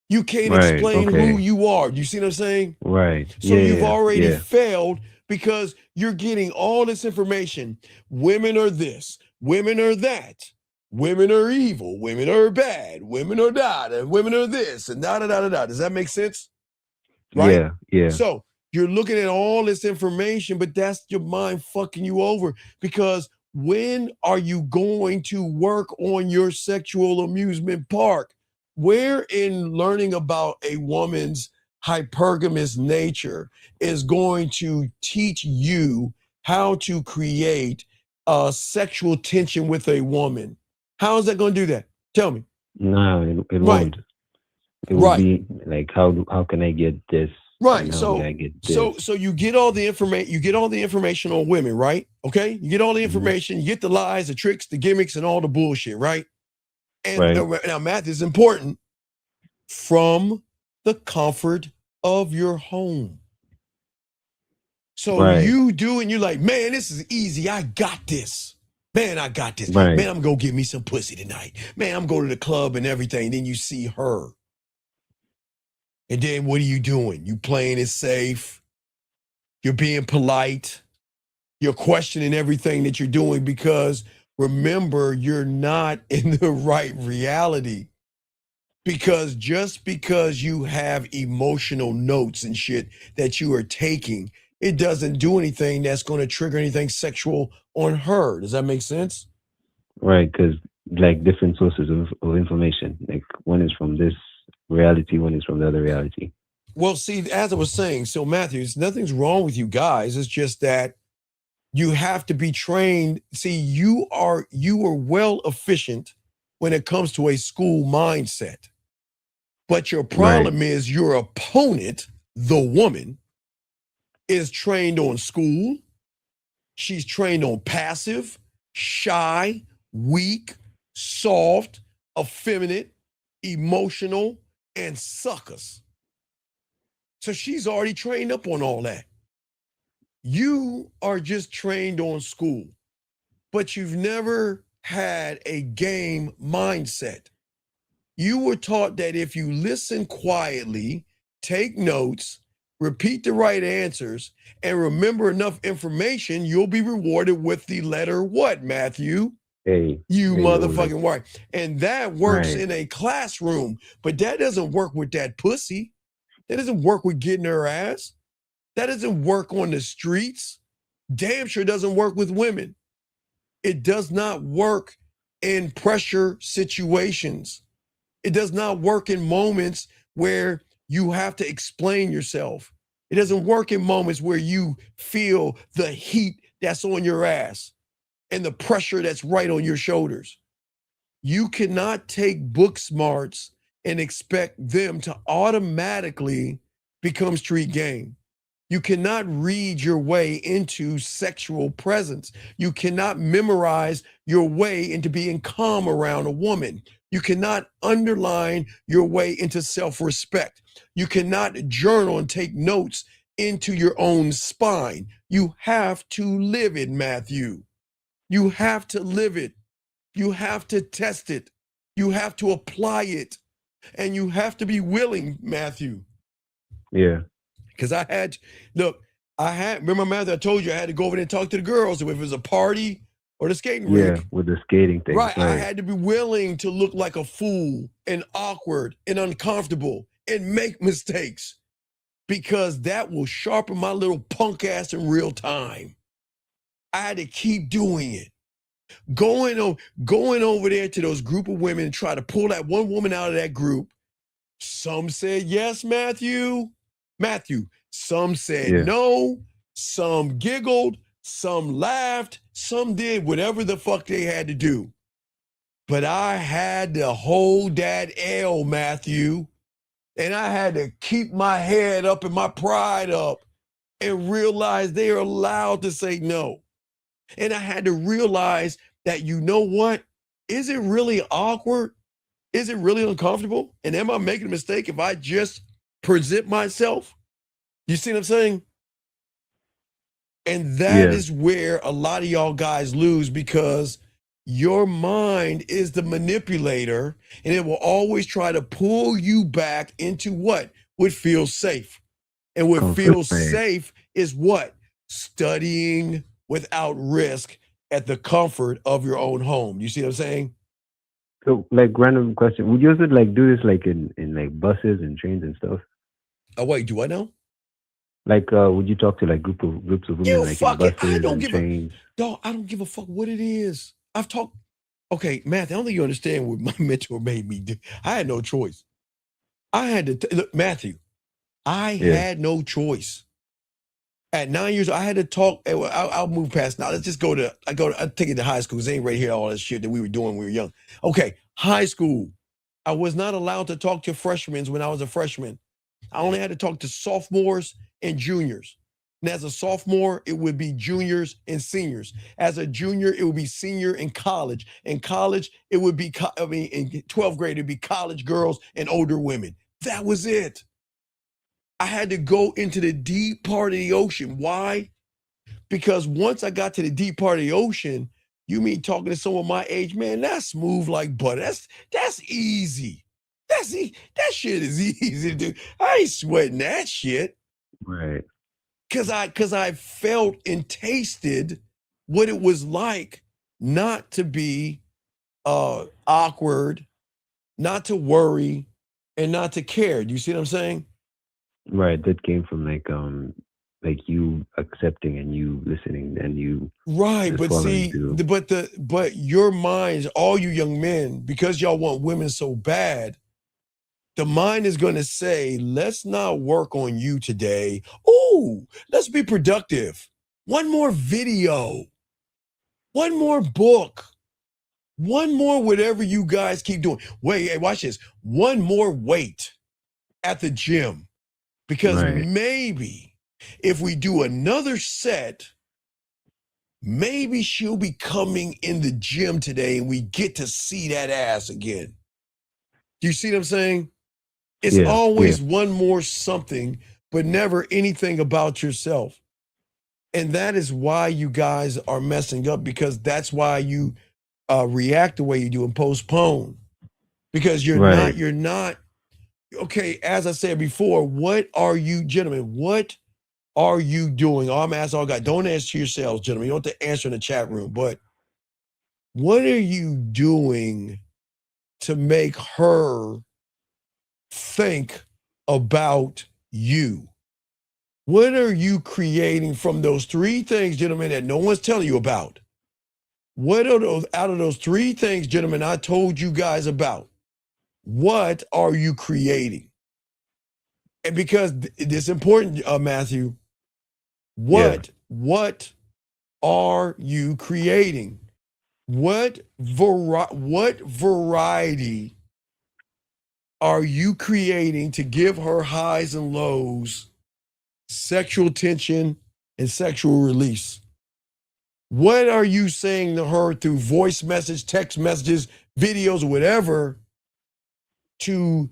You can't explain who you are. You see what I'm saying? Right. So you've already failed because you're getting all this information. Women are this, women are that. Women are evil, women are bad, women are that, and women are this, and da-da-da-da-da. Does that make sense? Right? Yeah. So you're looking at all this information, but that's your mind fucking you over because when are you going to work on your sexual amusement park? Where in learning about a woman's hypergamous nature is going to teach you how to create sexual tension with a woman? How is that going to do that? Tell me. No, it won't. It will be like, how can I get this? Right. So you get all the information. You get all the information on women, right? Okay. You get all the information. You get the lies, the tricks, the gimmicks, and all the bullshit, right? And now, math is important from the comfort of your home. So you do, and you're like, man, this is easy. I got this. Man, I got this. Man, I'm going to get me some pussy tonight. Man, I'm going to the club and everything. Then you see her. And then what are you doing? You playing it safe. You're being polite. You're questioning everything that you're doing because remember, you're not in the right reality. Because just because you have emotional notes and shit that you are taking, it doesn't do anything that's going to trigger anything sexual on her. Does that make sense? Right, because like different sources of information. Like one is from this reality, one is from the other reality. Well, see, as I was saying, so Matthews, nothing's wrong with you guys. It's just that You have to be trained. See, you are well efficient when it comes to a school mindset. But your problem is your opponent, the woman, is trained on school. She's trained on passive, shy, weak, soft, effeminate, emotional, and suckers. So she's already trained up on all that. You are just trained on school, but you've never had a game mindset. You were taught that if you listen quietly, take notes, repeat the right answers, and remember enough information, you'll be rewarded with the letter what, Matthew? Hey. You hey, motherfucking right. And that works Right. in a classroom, but that doesn't work with that pussy. That doesn't work with getting her ass. That doesn't work on the streets. Damn sure doesn't work with women. It does not work in pressure situations. It does not work in moments where you have to explain yourself. It doesn't work in moments where you feel the heat that's on your ass and the pressure that's right on your shoulders. You cannot take book smarts and expect them to automatically become street game. You cannot read your way into sexual presence. You cannot memorize your way into being calm around a woman. You cannot underline your way into self-respect. You cannot journal and take notes into your own spine. You have to live it, Matthew. You have to live it. You have to test it. You have to apply it. And you have to be willing, Matthew. Yeah. Because remember, Matthew, I told you I had to go over there and talk to the girls, if it was a party or the skating rink. Yeah, with the skating thing. Right. I had to be willing to look like a fool and awkward and uncomfortable and make mistakes, because that will sharpen my little punk ass in real time. I had to keep doing it. Going over there to those group of women and try to pull that one woman out of that group. Some said yes, Matthew. Some said no. Some giggled. Some laughed. Some did whatever the fuck they had to do. But I had to hold that L, Matthew. And I had to keep my head up and my pride up and realize they are allowed to say no. And I had to realize that, you know what? Is it really awkward? Is it really uncomfortable? And am I making a mistake if I just present myself? You see what I'm saying? And that is where a lot of y'all guys lose, because your mind is the manipulator, and it will always try to pull you back into what feels safe. And what feels safe is what? Studying without risk at the comfort of your own home. You see what I'm saying? So, like, random question: would you also like do this like in like buses and trains and stuff? Oh wait, do I know? Like, would you talk to like groups of women like in buses I don't and give trains? I don't give a fuck what it is. I've talked. Okay, Matthew, I don't think you understand what my mentor made me do. I had no choice. I had to look, Matthew. I had no choice. At 9 years, I had to talk. I'll move past now. Let's just go to. I take it to high school, because they ain't right here all that shit that we were doing when we were young. Okay, high school. I was not allowed to talk to freshmen when I was a freshman. I only had to talk to sophomores and juniors. And as a sophomore, it would be juniors and seniors. As a junior, it would be senior in college. In college, it would be, in 12th grade, it'd be college girls and older women. That was it. I had to go into the deep part of the ocean. Why? Because once I got to the deep part of the ocean, you mean talking to someone my age, man, that's smooth like butter. That's easy. That shit is easy to do. I ain't sweating that shit. Right. Cause I felt and tasted what it was like not to be awkward, not to worry, and not to care. Do you see what I'm saying? Right. That came from like you accepting and you listening and you right. But see, but your minds, all you young men, because y'all want women so bad, the mind is going to say, let's not work on you today. Oh, let's be productive. one more video, one more book, one more whatever you guys keep doing. Wait, hey, watch this. One more weight at the gym. Because maybe if we do another set, maybe she'll be coming in the gym today and we get to see that ass again. Do you see what I'm saying? It's always one more something, but never anything about yourself. And that is why you guys are messing up, because that's why you react the way you do and postpone. Because you're not, okay, as I said before, what are you, gentlemen, what are you doing? I'm asking all guys, don't answer yourselves, gentlemen. You don't have to answer in the chat room, but what are you doing to make her think about you? What are you creating from those three things, gentlemen, that no one's telling you about? What are those, out of those three things, gentlemen, I told you guys about? What are you creating? And because it's important, Matthew, what are you creating? What variety are you creating to give her highs and lows, sexual tension, and sexual release? What are you saying to her through voice message, text messages, videos, whatever, to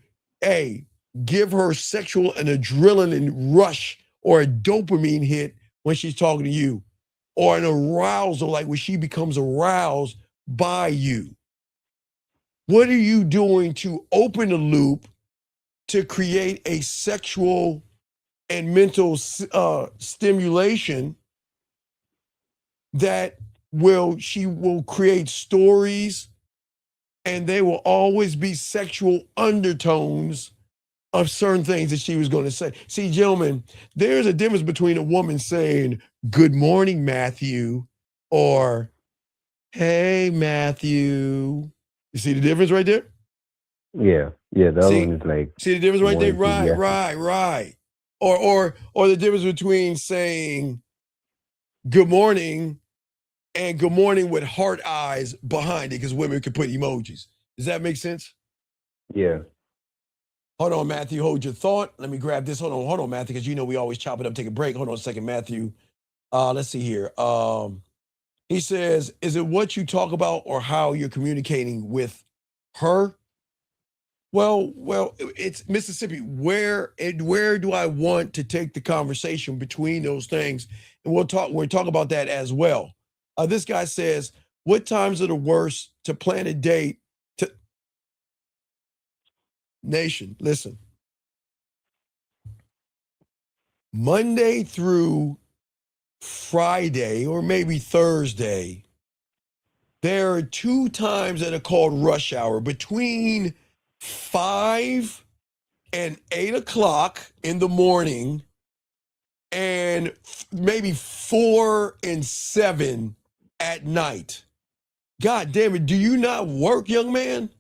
give her sexual and adrenaline rush or a dopamine hit when she's talking to you, or an arousal, like when she becomes aroused by you? What are you doing to open the loop to create a sexual and mental stimulation that she will create stories, and they will always be sexual undertones of certain things that she was going to say? See, gentlemen, there's a difference between a woman saying, "Good morning, Matthew," or "Hey, Matthew." You see the difference right there? Yeah. The other one is like, see the difference right there? more enthusiastic. Right. Or the difference between saying good morning and good morning with heart eyes behind it, because women can put emojis. Does that make sense? Yeah. Hold on, Matthew. Hold your thought. Let me grab this. Hold on, Matthew, because we always chop it up, take a break. Hold on a second, Matthew. Let's see here. He says, is it what you talk about or how you're communicating with her? Well, it's Mississippi. Where do I want to take the conversation between those things? And we'll talk about that as well. This guy says, what times are the worst to plan a date? Nation, listen. Monday through Friday, or maybe Thursday, there are 2 times that are called rush hour, between 5 and 8 o'clock in the morning, and maybe 4 and 7 at night. God damn it, do you not work, young man?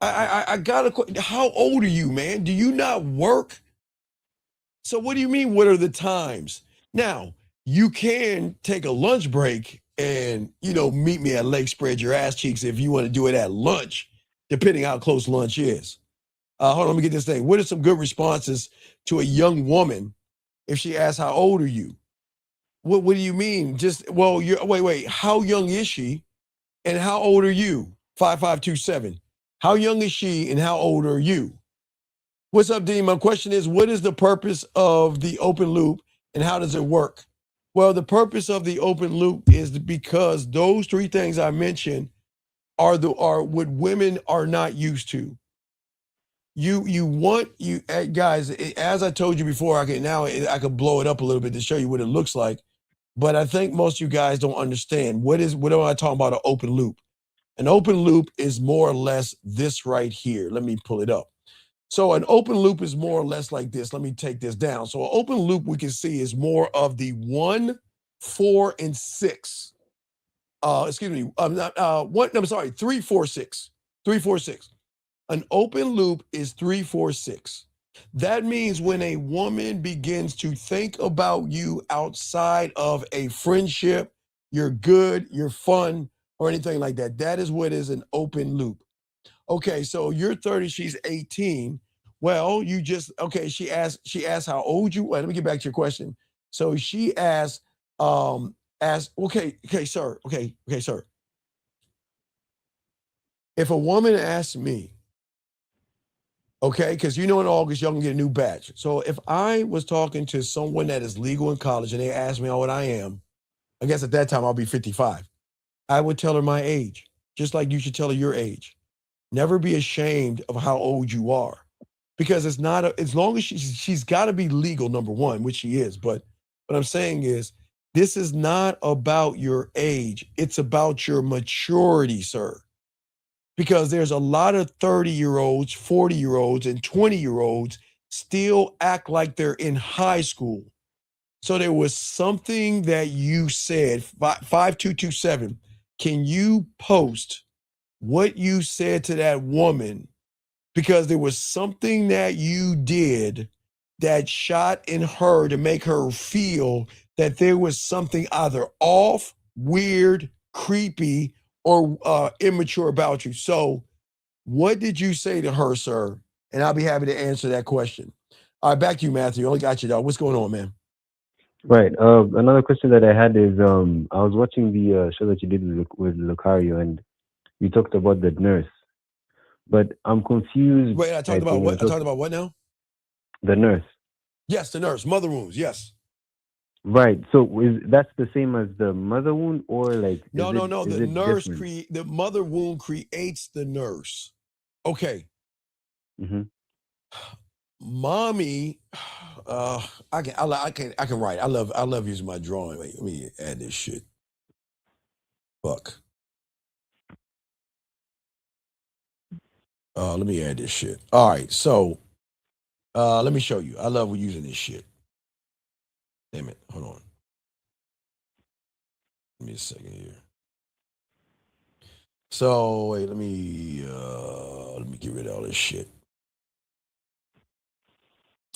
I got a question. How old are you, man? Do you not work? So what do you mean, what are the times? Now, you can take a lunch break and, meet me at Lake Spread Your Ass Cheeks if you want to do it at lunch, depending how close lunch is. Hold on, let me get this thing. What are some good responses to a young woman if she asks, how old are you? What do you mean? Wait, how young is she and how old are you? 5527. How young is she and how old are you? What's up, Dean? My question is, what is the purpose of the open loop and how does it work? Well, the purpose of the open loop is because those 3 things I mentioned are what women are not used to. Guys, as I told you before, I could blow it up a little bit to show you what it looks like. But I think most of you guys don't understand. What am I talking about, an open loop? An open loop is more or less this right here. Let me pull it up. So an open loop is more or less like this. Let me take this down. So an open loop, we can see, is more of the 1, 4, and 6. 3, 4, 6. 3, 4, 6. An open loop is 3, 4, 6. That means when a woman begins to think about you outside of a friendship, you're good, you're fun, or anything like that. That is what is an open loop. Okay, so you're 30, she's 18. Well, you just she asked how old you were. Let me get back to your question. So she asked, sir. If a woman asks me, okay, because in August, y'all can get a new badge. So if I was talking to someone that is legal in college and they ask me how old I am, I guess at that time I'll be 55. I would tell her my age, just like you should tell her your age. Never be ashamed of how old you are, because it's not as long as she's got to be legal, number one, which she is. But what I'm saying is, this is not about your age. It's about your maturity, sir. Because there's a lot of 30-year-olds, 40-year-olds, and 20-year-olds still act like they're in high school. So there was something that you said, 5227. Can you post what you said to that woman? Because there was something that you did that shot in her to make her feel that there was something either off, weird, creepy, or immature about you. So what did you say to her, sir? And I'll be happy to answer that question. All right, back to you, Matthew. Only got you, dog. What's going on, man? Right. Another question that I had is, I was watching the show that you did with Lucario, and you talked about the nurse, but I'm confused. Wait, I talked about what? I talked about what now? The nurse. Yes, the nurse. Mother wounds. Yes. Right. So that's the same as the mother wound, or like? No. The nurse the mother wound creates the nurse. Okay. Mm-hmm. Mommy, I can write. I love using my drawing. Wait, let me add this shit. Fuck. Let me add this shit. All right, so let me show you. I love using this shit. Damn it. Hold on. Give me a second here. So wait, let me get rid of all this shit.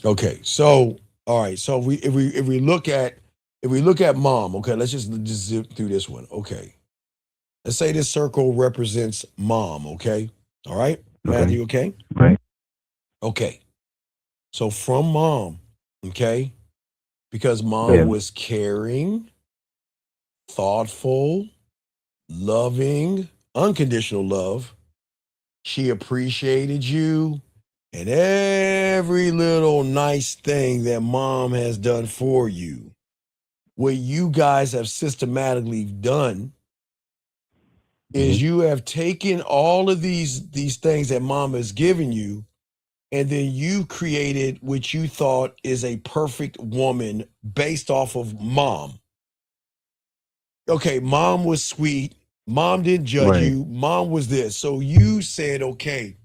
Okay, so all right, so if we look at mom, okay, let's just zip through this one. Okay. Let's say this circle represents mom, okay? All right? Matthew, okay? Right. Okay. So from mom, okay? Because mom was caring, thoughtful, loving, unconditional love. She appreciated you and every little nice thing that mom has done for you. What you guys have systematically done is you have taken all of these things that mom has given you, and then you created what you thought is a perfect woman based off of mom. Okay, mom was sweet. Mom didn't judge you. Mom was this. So you said, okay,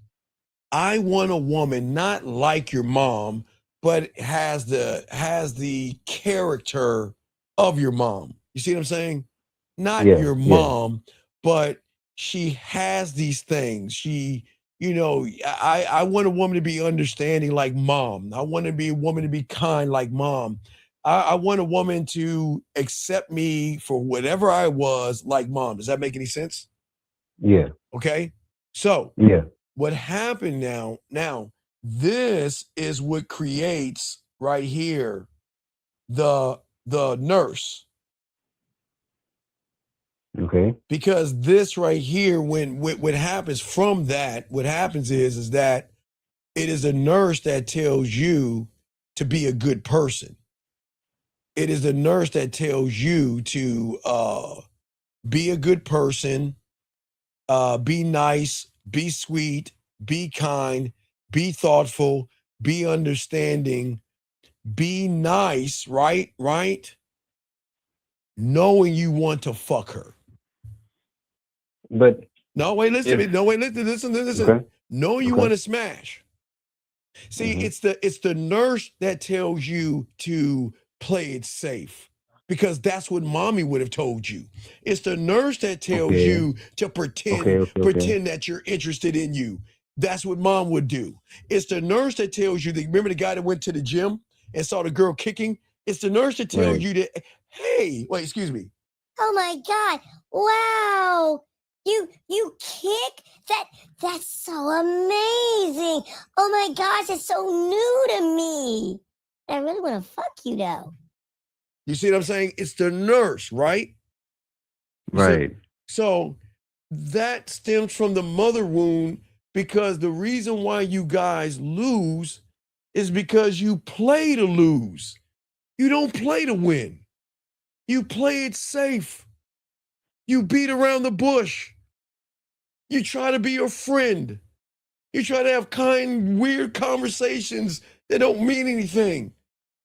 I want a woman not like your mom, but has the character of your mom. You see what I'm saying? Not your mom, but she has these things. She, I want a woman to be understanding like mom. I want to be a woman to be kind like mom. I want a woman to accept me for whatever I was like mom. Does that make any sense? Yeah. Okay. So what happened now, this is what creates right here the nurse. Okay. Because this right here, when what happens from that, what happens is that it is a nurse that tells you to be a good person. It is a nurse that tells you to be a good person, be nice, be sweet, be kind, be thoughtful, be understanding, be nice, right? Knowing you want to fuck her. But no, wait, listen. Okay. Knowing you want to smash. See, it's the nurse that tells you to play it safe, because that's what mommy would have told you. It's the nurse that tells you to pretend that you're interested in you. That's what mom would do. It's the nurse that tells you that, remember the guy that went to the gym and saw the girl kicking? It's the nurse that tells you that, hey, wait, excuse me. Oh my God. Wow. You kick? That's so amazing. Oh my gosh, it's so new to me. I really want to fuck you though. You see what I'm saying? It's the nurse, right? Right. So that stems from the mother wound, because the reason why you guys lose is because you play to lose. You don't play to win. You play it safe. You beat around the bush. You try to be your friend. You try to have kind, weird conversations that don't mean anything.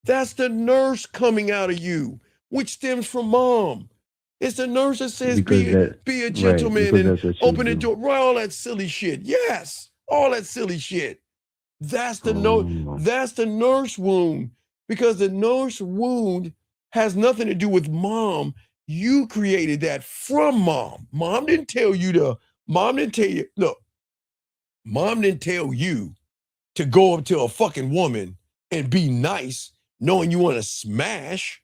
That's the nurse coming out of you, which stems from mom. It's the nurse that says, be a gentleman and open the door. Right, all that silly shit. Yes, all that silly shit. That's the that's the nurse wound, because the nurse wound has nothing to do with mom. You created that from mom. Mom didn't tell you to go up to a fucking woman and be nice, knowing you want to smash.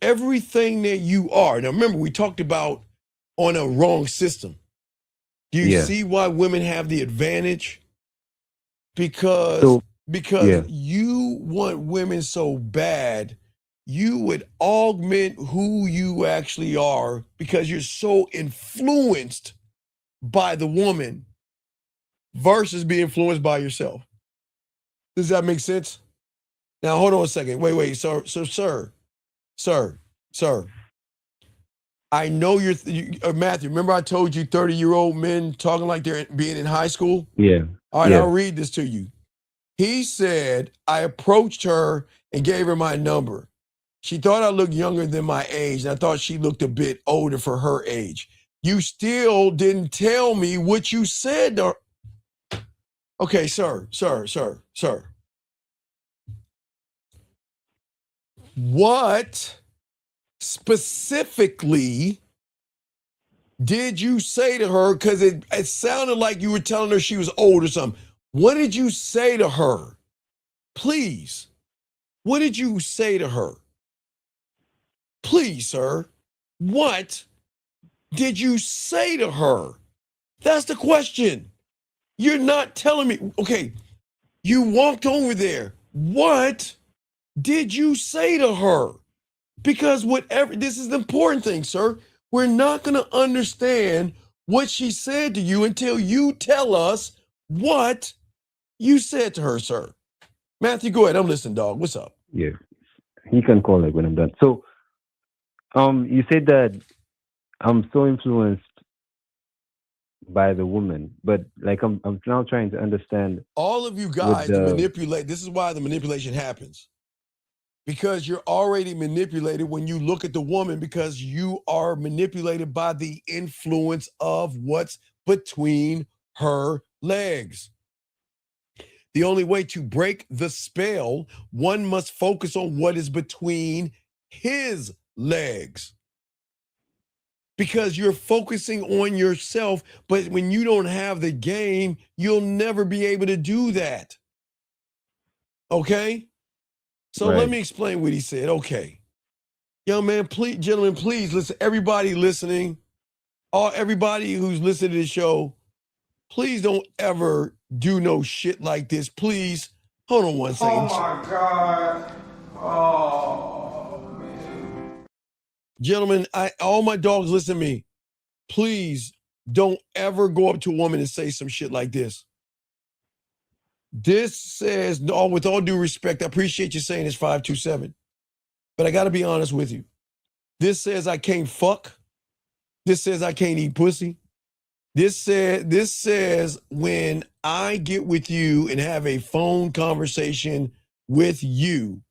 Everything that you are. Now, remember, we talked about on a wrong system. Do you see why women have the advantage? Because you want women so bad, you would augment who you actually are because you're so influenced by the woman versus being influenced by yourself. Does that make sense? Now, hold on a second. Wait. Sir. I know you're, Matthew, remember I told you 30-year-old men talking like they're being in high school? Yeah. All right, I'll read this to you. He said, I approached her and gave her my number. She thought I looked younger than my age, and I thought she looked a bit older for her age. You still didn't tell me what you said to her. Okay, sir. What specifically did you say to her? Because it sounded like you were telling her she was old or something. What did you say to her? Please. What did you say to her? Please, sir. What did you say to her? That's the question. You're not telling me. Okay, you walked over there. What did you say to her? Because this is the important thing, sir. We're not going to understand what she said to you until you tell us what you said to her, sir. Matthew, go ahead. I'm listening, dog. What's up? Yeah. He can call when I'm done. So, you said that I'm so influenced by the woman, but like I'm now trying to understand. All of you guys manipulate. This is why the manipulation happens. Because you're already manipulated when you look at the woman, because you are manipulated by the influence of what's between her legs. The only way to break the spell, one must focus on what is between his legs. Because you're focusing on yourself, but when you don't have the game, you'll never be able to do that. Okay? So let me explain what he said. Okay. Young man, please, gentlemen, please listen. Everybody listening, everybody who's listening to the show, please don't ever do no shit like this. Please. Hold on one second. Oh my God. Oh, man. Gentlemen, all my dogs, listen to me. Please don't ever go up to a woman and say some shit like this. This says, with all due respect, I appreciate you saying it's 527, but I got to be honest with you. This says I can't fuck. This says I can't eat pussy. This says when I get with you and have a phone conversation with you,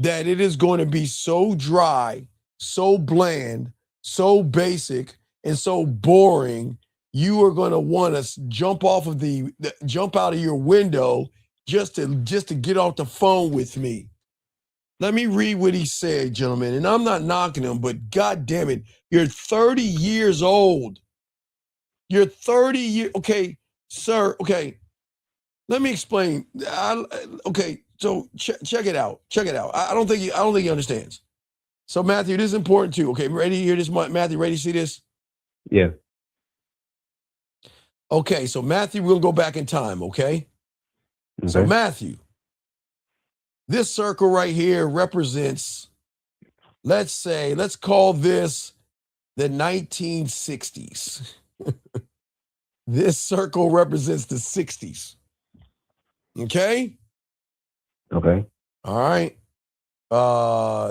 that it is going to be so dry, so bland, so basic, and so boring. You are going to want to jump out of your window just to get off the phone with me. Let me read what he said, gentlemen. And I'm not knocking him, but God damn it, you're 30 years old. You're 30 years. Okay, sir. Okay, let me explain. Okay, so check it out. Check it out. I don't think he understands. So Matthew, this is important too. Okay, ready to hear this, Matthew? Ready to see this? Yeah. Okay, so Matthew, we'll go back in time. Okay. So Matthew, this circle right here represents, let's call this the 1960s. This circle represents the 60s. Okay? Okay. All right.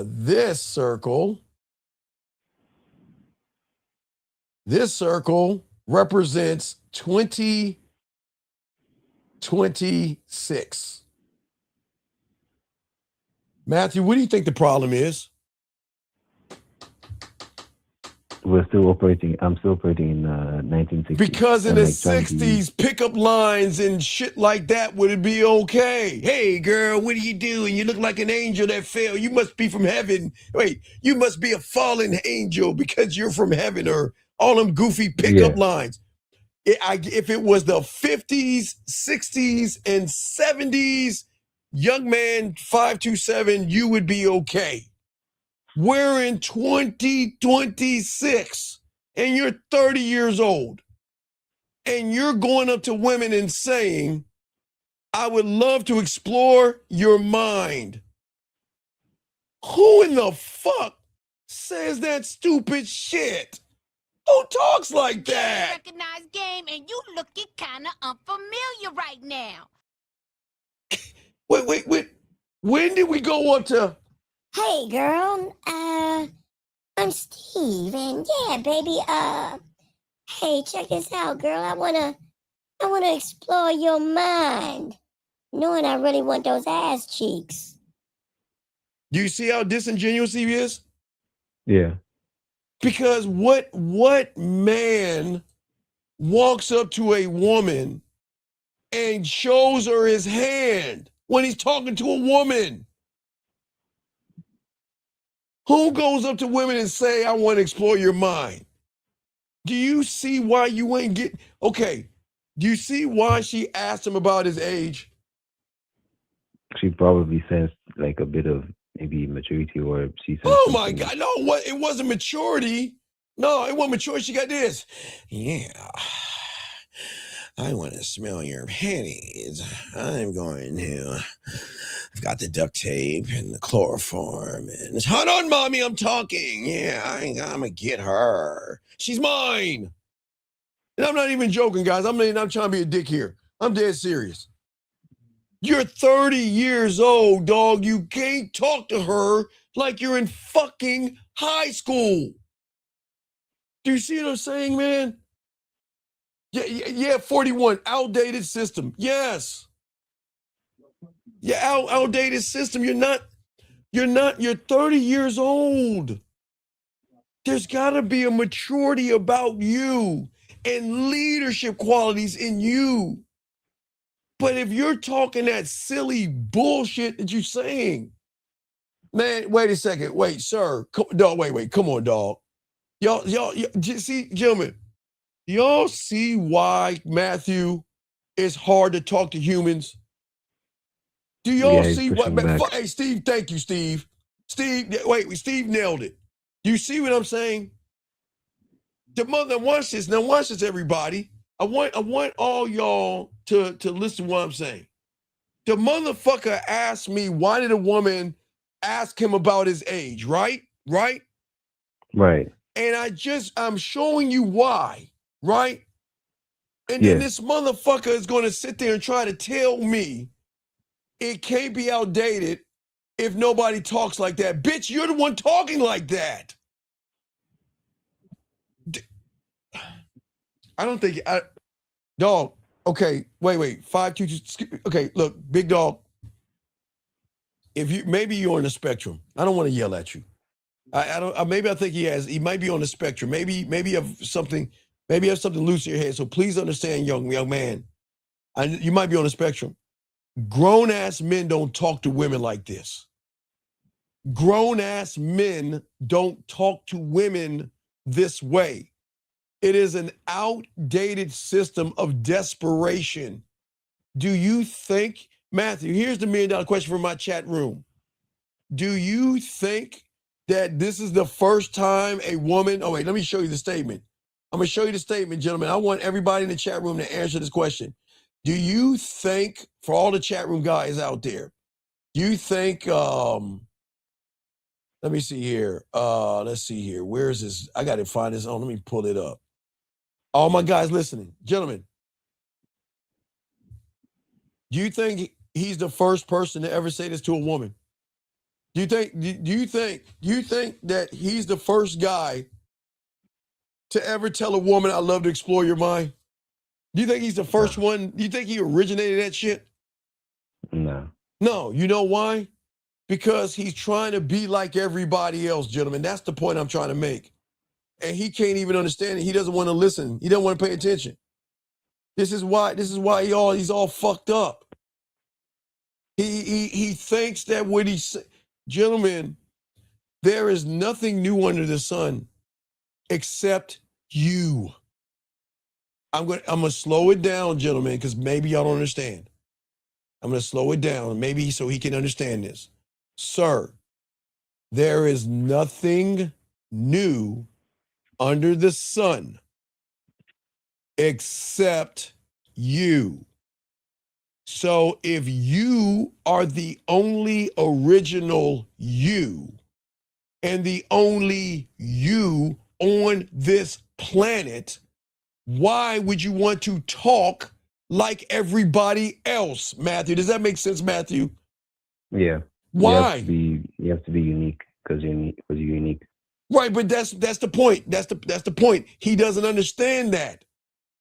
This circle represents 2026. Matthew, what do you think the problem is? I'm still operating in 1960s. Because in the 60s, pickup lines and shit like that would be okay. Hey, girl, what are you doing? You look like an angel that fell. You must be from heaven. Wait, you must be a fallen angel because you're from heaven, or all them goofy pickup lines. If it was the 50s, 60s, and 70s, young man 527, you would be okay. We're in 2026 and you're 30 years old and you're going up to women and saying, I would love to explore your mind. Who in the fuck says that stupid shit? Who talks like that? Recognize game, and you looking kind of unfamiliar right now. Wait. When did we go up to? Hey, girl. I'm Steve, and yeah, baby. Hey, check this out, girl. I wanna explore your mind, knowing I really want those ass cheeks. Do you see how disingenuous he is? Yeah. Because what man walks up to a woman and shows her his hand when he's talking to a woman? Who goes up to women and say, I want to explore your mind? Do you see why you ain't get... Okay, do you see why she asked him about his age? She probably sensed like a bit of maybe maturity, or she sensed Oh my God, no, what? It wasn't maturity. No, it wasn't maturity. She got this. Yeah, I want to smell your panties. I'm going to... I've got the duct tape and the chloroform. And hold on, mommy, I'm talking. Yeah, I'm going to get her. She's mine. And I'm not even joking, guys. I'm trying to be a dick here. I'm dead serious. You're 30 years old, dog. You can't talk to her like you're in fucking high school. Do you see what I'm saying, man? Yeah, 41, outdated system. Yes. Yeah, outdated system. You're 30 years old. There's got to be a maturity about you and leadership qualities in you. But if you're talking that silly bullshit that you're saying, man, wait a second. Wait, sir. Dog, wait. Come on, dog. Y'all, see, gentlemen, y'all see why, Matthew, it's hard to talk to humans? Do y'all see what? Hey, Steve, thank you, Steve. Steve nailed it. Do you see what I'm saying? The mother, watch this. Now, watch this, everybody. I want all y'all to listen to what I'm saying. The motherfucker asked me, why did a woman ask him about his age, right? Right. And I'm showing you why, right? And then this motherfucker is going to sit there and try to tell me it can't be outdated if nobody talks like that. Bitch, you're the one talking like that. I don't think... Dog, okay, wait. 522... Okay, look, big dog. Maybe you're on the spectrum. I don't want to yell at you. Maybe I think he might be on the spectrum. Maybe you have something loose in your head. So please understand, young man. You might be on the spectrum. Grown-ass men don't talk to women like this. Grown-ass men don't talk to women this way. It is an outdated system of desperation. Do you think, Matthew, here's the $1 million question from my chat room. Do you think that this is the first time a woman, oh wait, let me show you the statement. I'm gonna show you the statement, gentlemen. I want everybody in the chat room to answer this question. Do you think, for all the chat room guys out there, do you think, let me see here. Let's see here. Where is this? I got to find this on. Let me pull it up. All my guys listening, gentlemen, do you think he's the first person to ever say this to a woman? Do you think that he's the first guy to ever tell a woman, I love to explore your mind? Do you think he's the first one? Do you think he originated that shit? No. No. You know why? Because he's trying to be like everybody else, gentlemen. That's the point I'm trying to make. And he can't even understand it. He doesn't want to listen. He doesn't want to pay attention. This is why he's all fucked up. He thinks that what he's, gentlemen, there is nothing new under the sun except you. I'm gonna slow it down, gentlemen, because maybe y'all don't understand. I'm gonna slow it down, maybe so he can understand this. Sir, there is nothing new under the sun except you. So if you are the only original you and the only you on this planet, why would you want to talk like everybody else, Matthew? Does that make sense, Matthew? Yeah. Why? You have to be unique because you're unique. Right, but that's the point. That's the point. He doesn't understand that.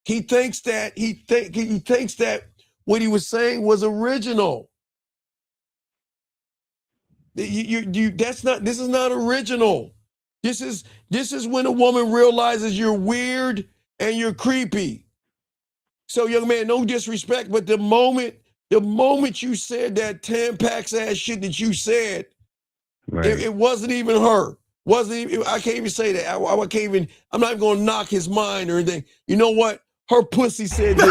He thinks that he thinks that what he was saying was original. This is not original. This is when a woman realizes you're weird and you're creepy. So, young man, no disrespect, but the moment you said that Tampax ass shit that you said, right. it wasn't even her. I can't even say that. I can't even. I'm not even gonna knock his mind or anything. You know what? Her pussy said this.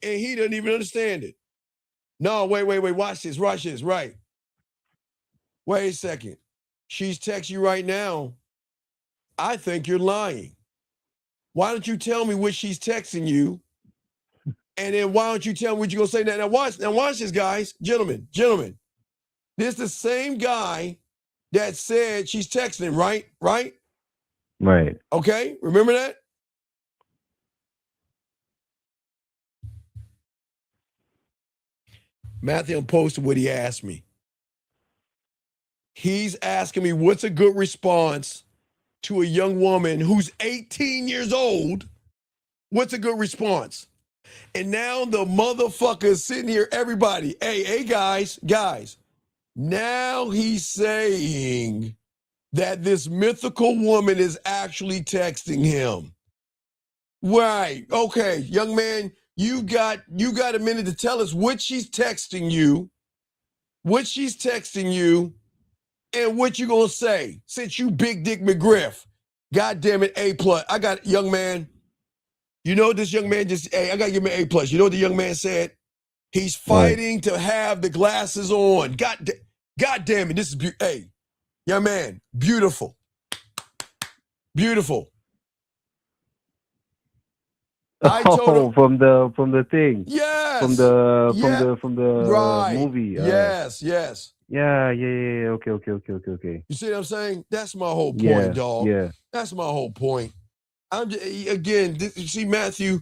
And he doesn't even understand it. No, wait. Watch this. Right. Wait a second. She's texting you right now. I think you're lying. Why don't you tell me what she's texting you? And then why don't you tell me what you're going to say? Now watch this, guys. Gentlemen. This is the same guy that said she's texting, right? Right. Okay, remember that? Matthew posted what he asked me. He's asking me what's a good response to a young woman who's 18 years old. What's a good response? And now the motherfucker is sitting here, everybody. Hey, guys. Now he's saying that this mythical woman is actually texting him. Right. Okay, young man, you got a minute to tell us what she's texting you, and what you gonna say, since you big dick McGriff. God damn it, A+. I got, young man, you know what this young man just, I gotta give him an A+. You know what the young man said? He's fighting to have the glasses on. God damn it, this is, hey, young man, beautiful. I told him, from the thing. Yes. From the right. movie. Yes. Yeah. Okay. You see what I'm saying? That's my whole point, dog. Yeah. That's my whole point. You see, Matthew,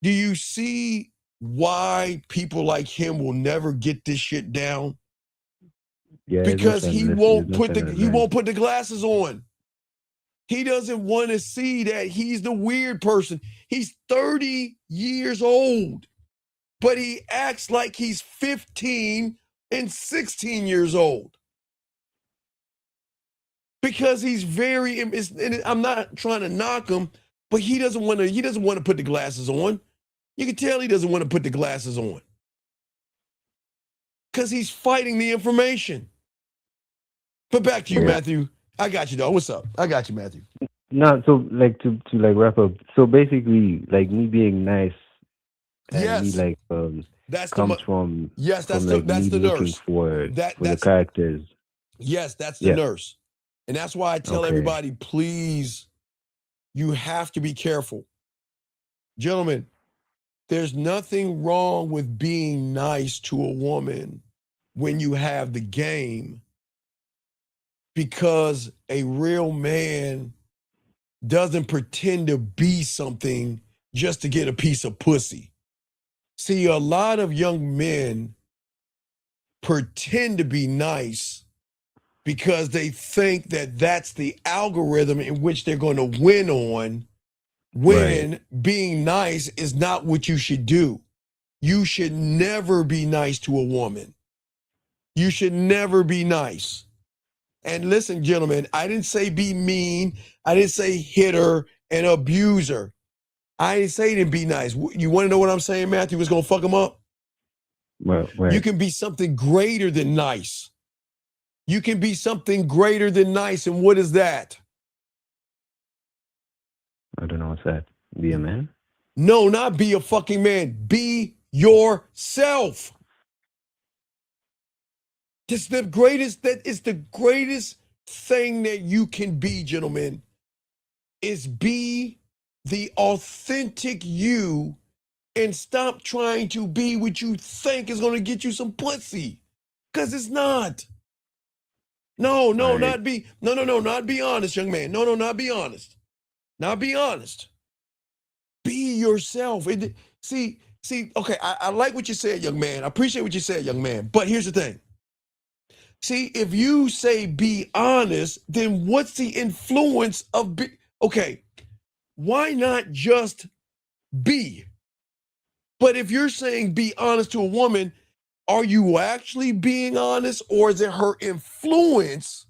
do you see why people like him will never get this shit down? Yeah. Because he won't put the glasses on. He doesn't want to see that he's the weird person. He's 30 years old, but he acts like he's 15 and 16 years old. Because he's I'm not trying to knock him, but he doesn't want to put the glasses on. You can tell he doesn't want to put the glasses on. Because he's fighting the information. But back to you, Matthew. I got you, dog. What's up? I got you, Matthew. No, so like to like wrap up. So basically, like me being nice and me like that's comes from that's from the like that's me the looking nurse. for the That's characters. Yes, that's the nurse. And that's why I tell everybody, please, you have to be careful. Gentlemen, there's nothing wrong with being nice to a woman when you have the game, because a real man doesn't pretend to be something just to get a piece of pussy. See, a lot of young men pretend to be nice because they think that that's the algorithm in which they're going to win on, when being nice is not what you should do. You should never be nice to a woman. You should never be nice. And listen, gentlemen, I didn't say be mean. I didn't say hit her and abuse her. I didn't say to be nice. You want to know what I'm saying, Matthew? What's going to fuck them up? You can be something greater than nice. You can be something greater than nice. And what is that? I don't know what's that. Be a man? No, not be a fucking man. Be yourself. It's the greatest, that is the greatest thing that you can be, gentlemen, is be the authentic you and stop trying to be what you think is going to get you some pussy. Because it's not. No, not be honest, young man. No, not be honest. Not be honest. Be yourself. See, okay, I like what you said, young man. I appreciate what you said, young man. But here's the thing. See, if you say be honest, then what's the influence of okay, why not just be? But if you're saying be honest to a woman, are you actually being honest, or is it her influence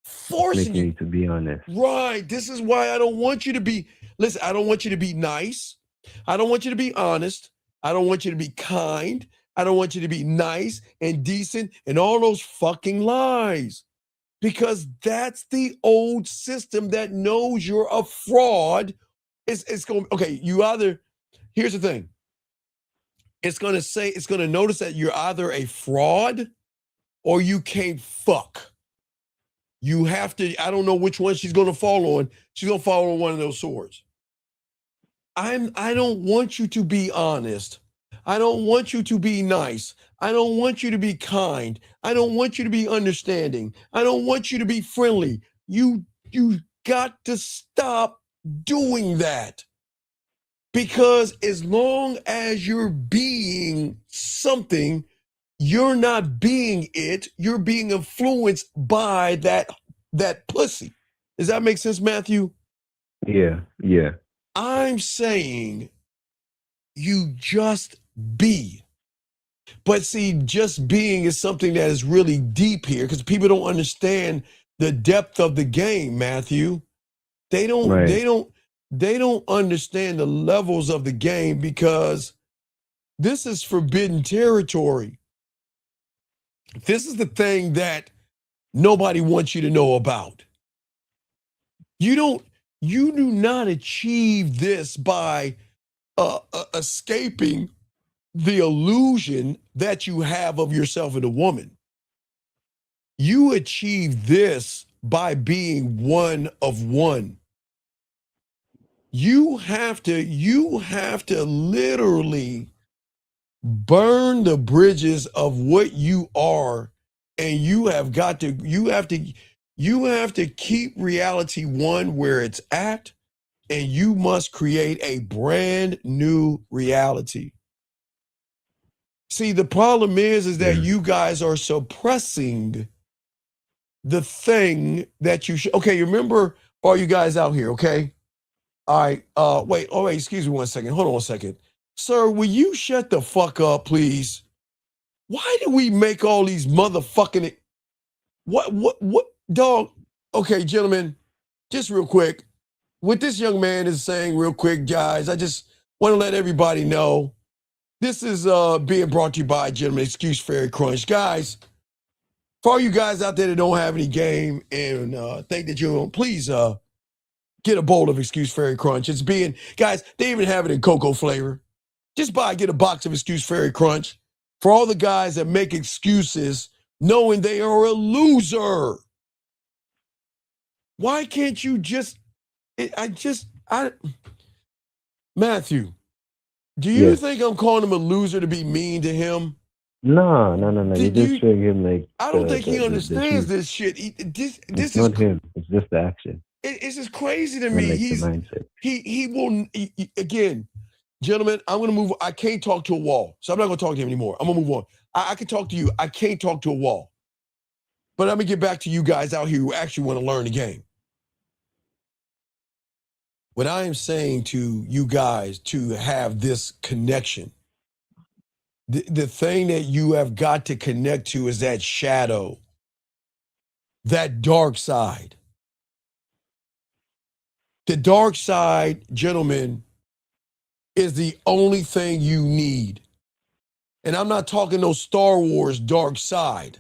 forcing you to be honest? Right. This is why I don't want you to be, listen, I don't want you to be nice. I don't want you to be honest. I don't want you to be kind. I don't want you to be nice and decent and all those fucking lies, because that's the old system that knows you're a fraud. It's going, okay, here's the thing. It's going to notice that you're either a fraud or you can't fuck. You have to, I don't know which one she's going to fall on. She's going to fall on one of those swords. I don't want you to be honest. I don't want you to be nice. I don't want you to be kind. I don't want you to be understanding. I don't want you to be friendly. You got to stop doing that. Because as long as you're being something, you're not being it. You're being influenced by that pussy. Does that make sense, Matthew? Yeah. I'm saying you just be. But see, just being is something that is really deep here, because people don't understand the depth of the game, Matthew. They don't understand the levels of the game, because this is forbidden territory. This is the thing that nobody wants you to know about. You do not achieve this by escaping the illusion that you have of yourself and a woman. You achieve this by being one of one. You have to literally burn the bridges of what you are, and you have to keep reality one where it's at, and you must create a brand new reality. See, the problem is that you guys are suppressing the thing that you should. Okay, remember all you guys out here, okay? All right, wait, excuse me 1 second. Hold on 1 second. Sir, will you shut the fuck up, please? Why do we make all these motherfucking... What, dog? Okay, gentlemen, just real quick. What this young man is saying real quick, guys, Want to let everybody know this is being brought to you by Gentleman Excuse Fairy Crunch. Guys, for all you guys out there that don't have any game and think that you're, please get a bowl of Excuse Fairy Crunch. It's being, guys, they even have it in cocoa flavor. Just get a box of Excuse Fairy Crunch for all the guys that make excuses knowing they are a loser. Why can't you just, Matthew, do you think I'm calling him a loser to be mean to him? No. You're just showing him like. I don't think he understands this shit. This it's is not him. It's just the action. It's just crazy to Not me. like He's the mindset. he will again, gentlemen. I'm gonna move. I can't talk to a wall, so I'm not gonna talk to him anymore. I'm gonna move on. I can talk to you. I can't talk to a wall. But let me get back to you guys out here who actually want to learn the game. What I am saying to you guys to have this connection, the thing that you have got to connect to is that shadow, that dark side. The dark side, gentlemen, is the only thing you need. And I'm not talking no Star Wars dark side.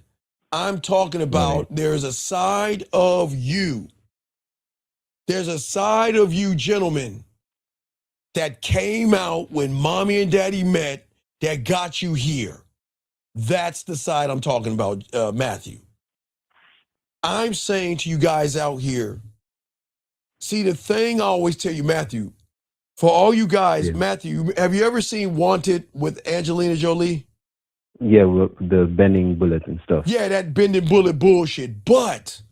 I'm talking about there's a side of you. There's a side of you, gentlemen, that came out when mommy and daddy met that got you here. That's the side I'm talking about, Matthew. I'm saying to you guys out here, see, the thing I always tell you, Matthew, for all you guys, Matthew, have you ever seen Wanted with Angelina Jolie? Yeah, with the bending bullets and stuff. Yeah, that bending bullet bullshit. But,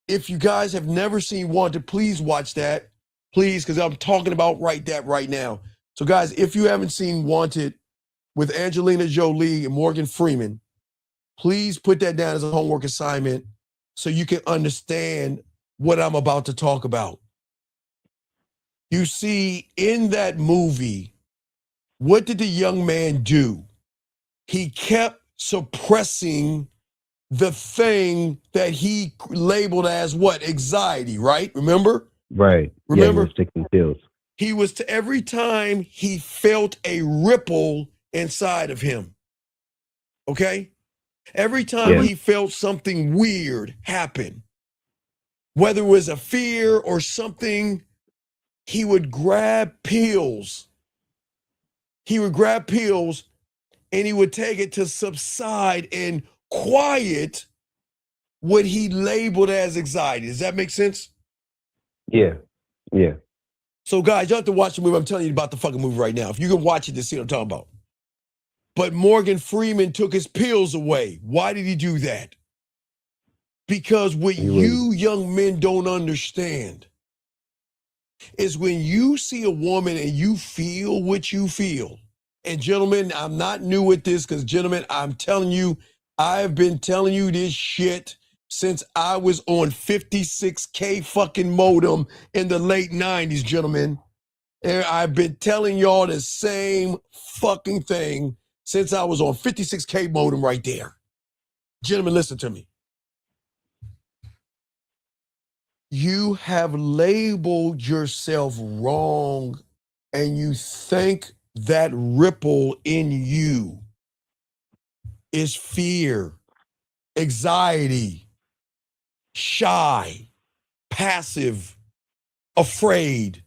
if you guys have never seen Wanted, please watch that. Please, because I'm talking about that right now. So, guys, if you haven't seen Wanted with Angelina Jolie and Morgan Freeman, please put that down as a homework assignment so you can understand what I'm about to talk about. You see, in that movie, what did the young man do? He kept suppressing the thing that he labeled as what? Anxiety, right? Remember? Right. Remember? Yeah, he was taking pills. He was, every time he felt a ripple inside of him. Okay? Every time he felt something weird happen, whether it was a fear or something, he would grab pills. He would grab pills and he would take it to subside and quiet what he labeled as anxiety. Does that make sense? Yeah. So, guys, you have to watch the movie. I'm telling you about the fucking movie right now. If you can watch it to see what I'm talking about. But Morgan Freeman took his pills away. Why did he do that? Because what you young men don't understand is when you see a woman and you feel what you feel. And gentlemen, I'm not new at this because, gentlemen, I'm telling you, I've been telling you this shit since I was on 56K fucking modem in the late 90s, gentlemen. And I've been telling y'all the same fucking thing since I was on 56K modem right there. Gentlemen, listen to me. You have labeled yourself wrong and you think that ripple in you is fear, anxiety, shy, passive, afraid,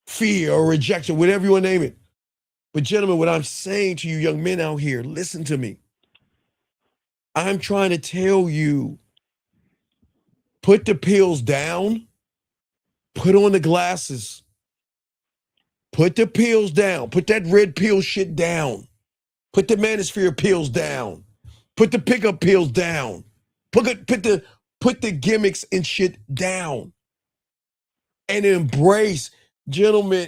fear or rejection, whatever you want to name it. But gentlemen, what I'm saying to you young men out here, listen to me. I'm trying to tell you, put the pills down, put on the glasses, put the pills down, put that red pill shit down, put the manosphere pills down, put the pickup pills down, put the gimmicks and shit down, and embrace, gentlemen.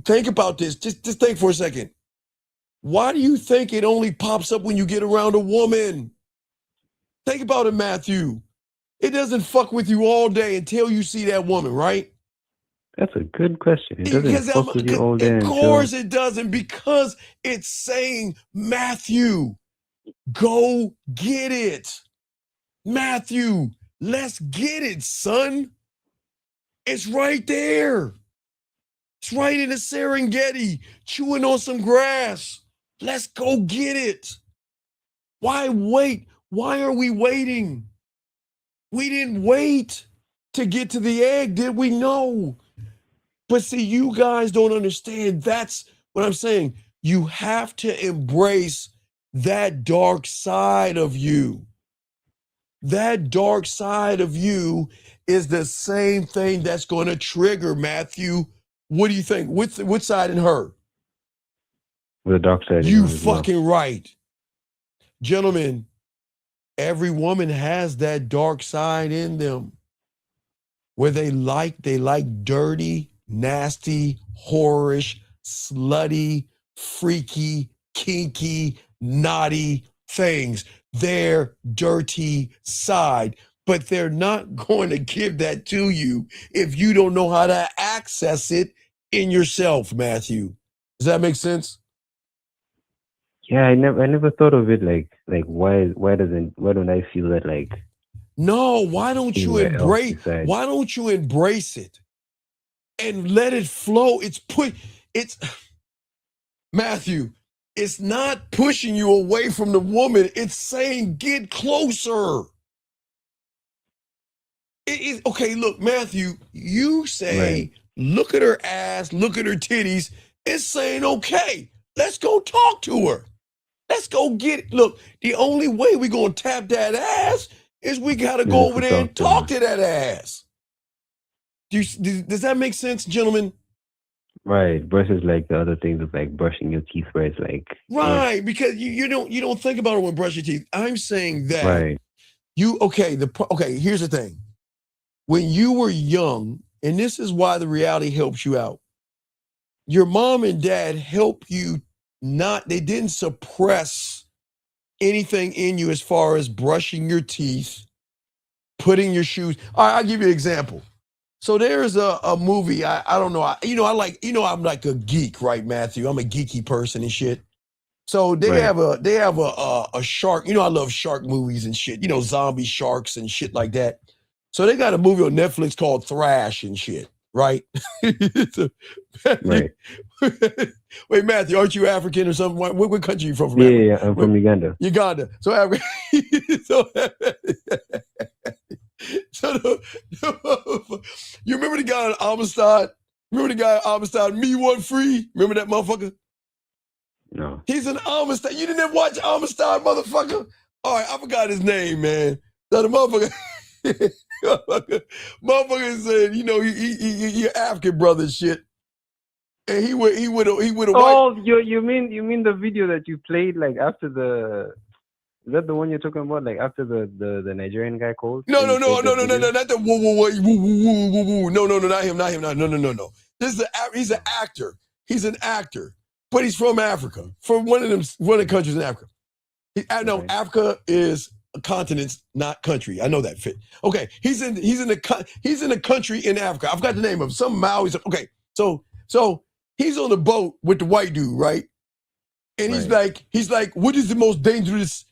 Think about this. Just think for a second. Why do you think it only pops up when you get around a woman? Think about it, Matthew. It doesn't fuck with you all day until you see that woman, right? That's a good question. It doesn't fuck with you all day until... Of course it doesn't, because it's saying, Matthew, go get it. Matthew, let's get it, son. It's right there. It's right in the Serengeti, chewing on some grass. Let's go get it. Why wait? Why are we waiting? We didn't wait to get to the egg, did we? No. But see, you guys don't understand. That's what I'm saying. You have to embrace that dark side of you. That dark side of you is the same thing that's going to trigger, Matthew. What do you think? What side in her? The dark side. You fucking right. Gentlemen, every woman has that dark side in them where they like dirty, nasty, whorish, slutty, freaky, kinky, naughty things. Their dirty side. But they're not going to give that to you if you don't know how to access it in yourself, Matthew. Does that make sense? Yeah, I never thought of it like why don't I feel that like no, why don't you embrace it and let it flow? It's Matthew, it's not pushing you away from the woman, it's saying get closer. Okay, look, Matthew, you say look at her ass, look at her titties. It's saying, okay, let's go talk to her. Let's go get it. Look, the only way we're going to tap that ass is we got to go over there and talk to that ass. Does that make sense, gentlemen? Right. Versus like the other things of like brushing your teeth where it's like. Right. Because you don't think about it when brushing your teeth. I'm saying that. Right. Here's the thing. When you were young, and this is why the reality helps you out, your mom and dad help you they didn't suppress anything in you as far as brushing your teeth, putting your shoes. All right, I'll give you an example. So there's a movie, I don't know, I'm like a geek, right, Matthew? I'm a geeky person and shit. So they have a shark, I love shark movies and shit, zombie sharks and shit like that. So they got a movie on Netflix called Thrash and shit, right? Right. Wait, Matthew, aren't you African or something? What country are you from? Yeah, I'm from Uganda. Uganda. So you remember the guy in Amistad? Remember the guy in Amistad? Me One Free? Remember that motherfucker? No. He's an Amistad. You didn't watch Amistad, motherfucker? All right, I forgot his name, man. So the motherfucker, motherfucker said, he African brother shit. And he would Oh, you mean the video that you played like after the. Is that the one you're talking about? Like after the Nigerian guy called? No, not the woo. No, not him. No. He's an actor. He's an actor, but he's from Africa, from one of the countries in Africa. Africa is a continent, not country. I know that fit. Okay, he's in a country in Africa. I forgot the name of him. Some Maoris. Okay, so he's on the boat with the white dude, right? And he's like, what is the most dangerous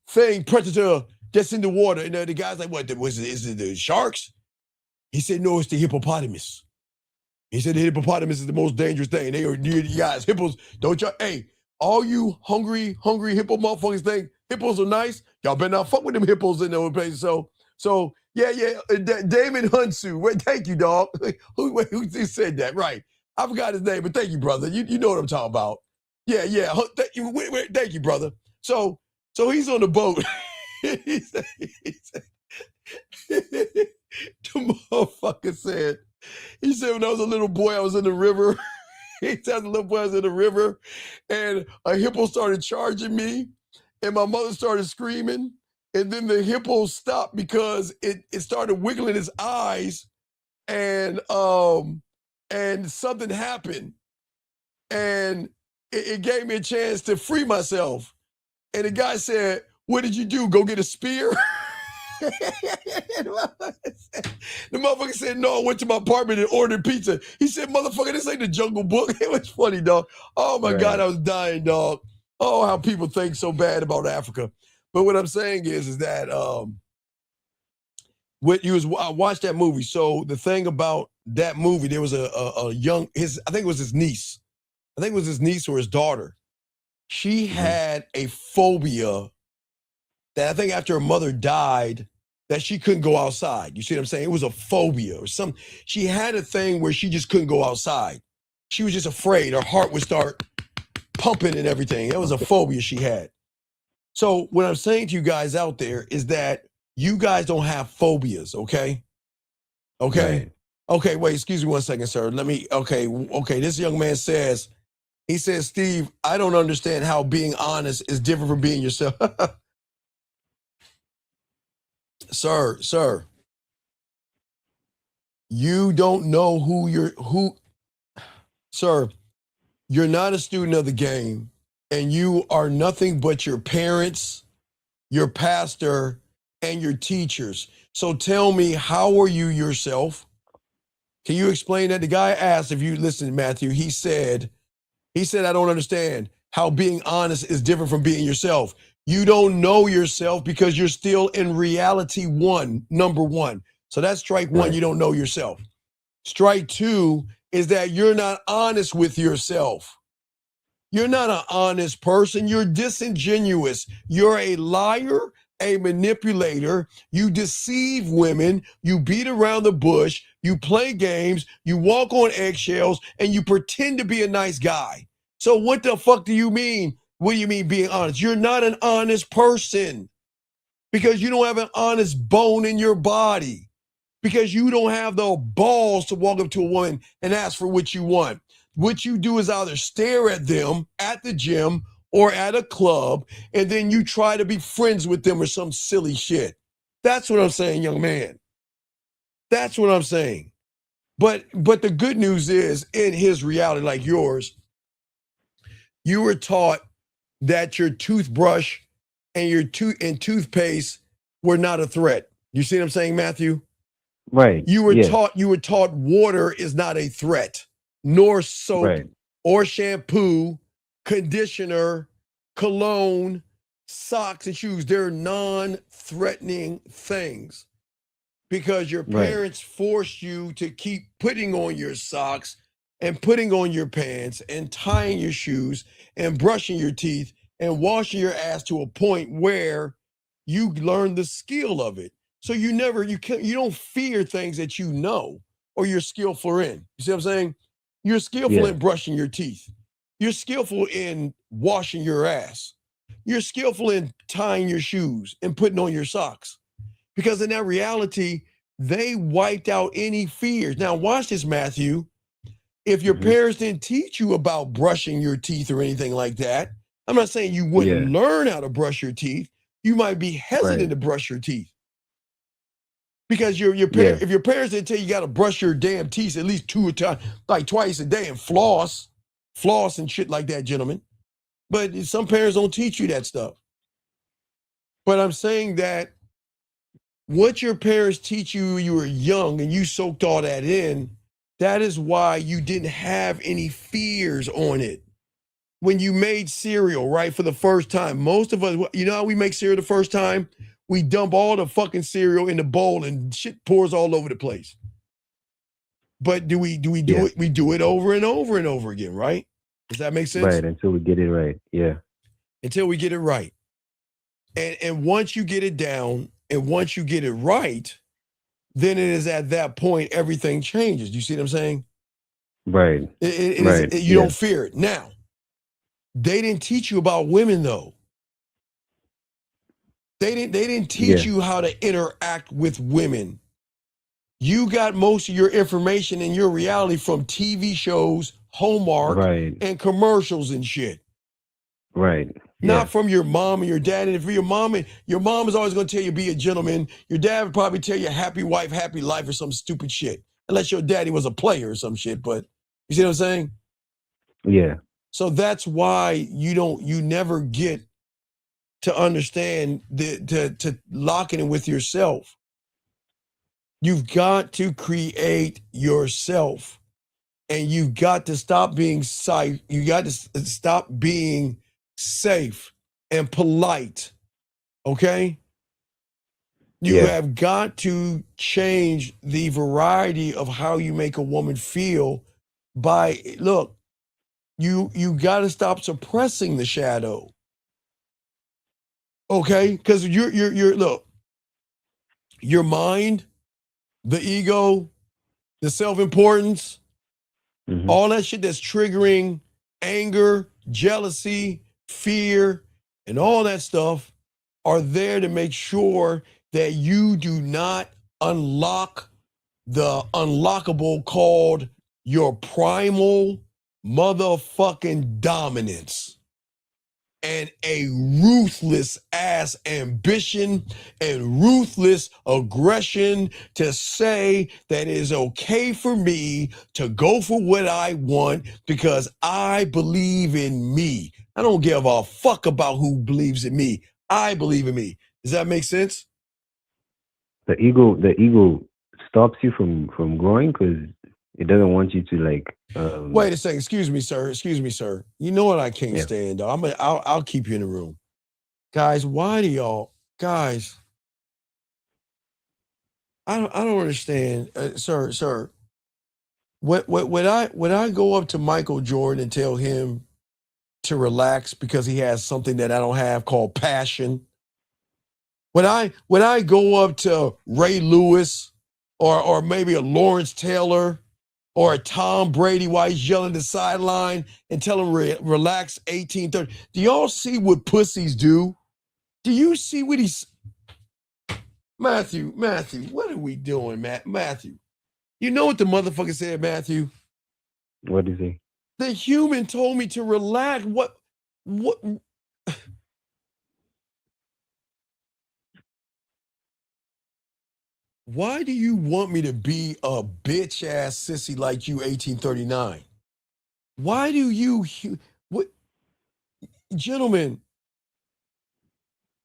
predator that's in the water? And the guy's like, what, is it the sharks? He said, no, it's the hippopotamus. He said the hippopotamus is the most dangerous thing. They are near the guys. Hippos, don't y'all, hey, all you hungry hippo motherfuckers think hippos are nice? Y'all better not fuck with them hippos in those places. So yeah, Damon Hunsu. Wait, thank you, dog. Who said that? Right. I forgot his name, but thank you, brother. You know what I'm talking about. Yeah. Thank you, brother. So he's on the boat. he said, the motherfucker said, when I was a little boy, I was in the river. He said, the little boy was in the river, and a hippo started charging me, and my mother started screaming, and then the hippo stopped because it started wiggling his eyes, and something happened, and it gave me a chance to free myself. And the guy said, what did you do? Go get a spear? The motherfucker said, no, I went to my apartment and ordered pizza. He said, motherfucker, this ain't the Jungle Book. It was funny, dog. Oh my God, I was dying, dog. Oh, how people think so bad about Africa. But what I'm saying is that I watched that movie. So the thing about that movie, there was a young, I think it was his niece. I think it was his niece or his daughter. She had a phobia that I think after her mother died, that she couldn't go outside. You see what I'm saying? It was a phobia or something. She had a thing where she just couldn't go outside. She was just afraid. Her heart would start pumping and everything. That was a phobia she had. So what I'm saying to you guys out there is that you guys don't have phobias, okay? Okay? Right. Okay, wait, excuse me one second, sir. Okay, this young man says, he says, Steve, I don't understand how being honest is different from being yourself. Sir, you don't know sir, you're not a student of the game, and you are nothing but your parents, your pastor, and your teachers. So tell me, how are you yourself? Can you explain that? The guy asked, if you listen, Matthew, he said, I don't understand how being honest is different from being yourself. You don't know yourself because you're still in reality number one. So that's strike one, you don't know yourself. Strike two is that you're not honest with yourself. You're not an honest person. You're disingenuous. You're a liar, a manipulator. You deceive women. You beat around the bush. You play games. You walk on eggshells, and you pretend to be a nice guy. So what the fuck do you mean? What do you mean being honest? You're not an honest person because you don't have an honest bone in your body, because you don't have the balls to walk up to a woman and ask for what you want. What you do is either stare at them at the gym or at a club, and then you try to be friends with them or some silly shit. That's what I'm saying, young man. That's what I'm saying. But the good news is, in his reality like yours, you were taught that your toothbrush and your toothpaste were not a threat. You see what I'm saying, Matthew? Right. You were taught water is not a threat, nor soap or shampoo, conditioner, cologne, socks and shoes. They're non-threatening things because your parents forced you to keep putting on your socks and putting on your pants and tying your shoes and brushing your teeth and washing your ass to a point where you learn the skill of it. So you don't fear things that you know or you're skillful in. You see what I'm saying? You're skillful in brushing your teeth. You're skillful in washing your ass. You're skillful in tying your shoes and putting on your socks. Because in that reality, they wiped out any fears. Now watch this, Matthew. If your parents didn't teach you about brushing your teeth or anything like that, I'm not saying you wouldn't learn how to brush your teeth. You might be hesitant to brush your teeth. Because if your parents didn't tell you got to brush your damn teeth at least twice a day and floss and shit like that, gentlemen. But some parents don't teach you that stuff. But I'm saying that what your parents teach you when you were young and you soaked all that in, that is why you didn't have any fears on it. When you made cereal, right, for the first time, most of us, you know how we make cereal the first time? We dump all the fucking cereal in the bowl and shit pours all over the place. But do we do it? We do it over and over and over again, right? Does that make sense? Right, until we get it right. Yeah. Until we get it right. And once you get it down and once you get it right, then it is at that point everything changes. Do you see what I'm saying? Right. You don't fear it. Now, they didn't teach you about women though. They didn't teach you how to interact with women. You got most of your information and your reality from TV shows, Hallmark, and commercials and shit. Right. Not from your mom and your dad. And if your mom is always going to tell you be a gentleman, your dad would probably tell you happy wife, happy life or some stupid shit. Unless your daddy was a player or some shit. But you see what I'm saying? Yeah. So that's why you never get to understand to lock it in with yourself. You've got to create yourself, and you've got to stop being safe. You got to stop being safe and polite. Okay? You have got to change the variety of how you make a woman feel by, look, you got to stop suppressing the shadow. Okay? Because look, your mind, the ego, the self-importance, all that shit that's triggering anger, jealousy, fear, and all that stuff are there to make sure that you do not unlock the unlockable called your primal motherfucking dominance and a ruthless ass ambition and ruthless aggression to say that it is okay for me to go for what I want because I believe in me. I don't give a fuck about who believes in me. I believe in me. Does that make sense? The ego stops you from growing because it doesn't want you to like. Wait a second. Excuse me, sir. You know what I can't stand, though. I'll keep you in the room, guys. Why do y'all, guys? I don't understand, sir. Would I go up to Michael Jordan and tell him to relax because he has something that I don't have called passion? Would I go up to Ray Lewis or maybe a Lawrence Taylor or a Tom Brady while he's yelling the sideline and tell him relax 1830? Do y'all see what pussies do? Do you see what he's... Matthew, what are we doing, Matthew? You know what the motherfucker said, Matthew? What is he? The human told me to relax. What? Why do you want me to be a bitch ass sissy like you, 1839? Why do you, what, gentlemen,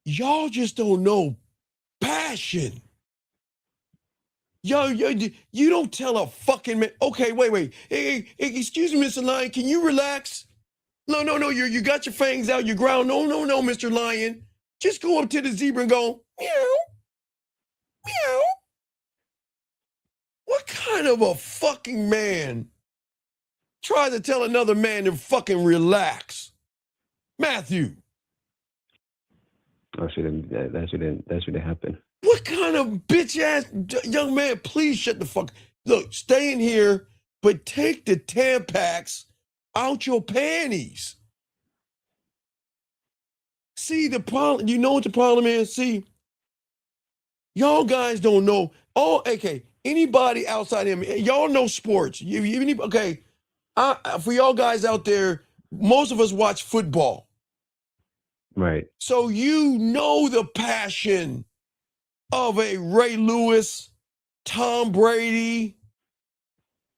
y'all just don't know passion. Yo, you don't tell a fucking man. Okay, wait. Hey, excuse me, Mr. Lion, can you relax? No, you got your fangs out, you growl. No, Mr. Lion. Just go up to the zebra and go, meow, meow. What kind of a fucking man tries to tell another man to fucking relax? Matthew. That shouldn't happen. What kind of bitch ass young man? Please shut the fuck. Look, stay in here, but take the Tampax out your panties. See the problem? You know what the problem is? See, y'all guys don't know. Oh, okay. Anybody outside him, y'all know sports. Okay. For y'all guys out there, most of us watch football. Right. So you know the passion of a Ray Lewis, Tom Brady.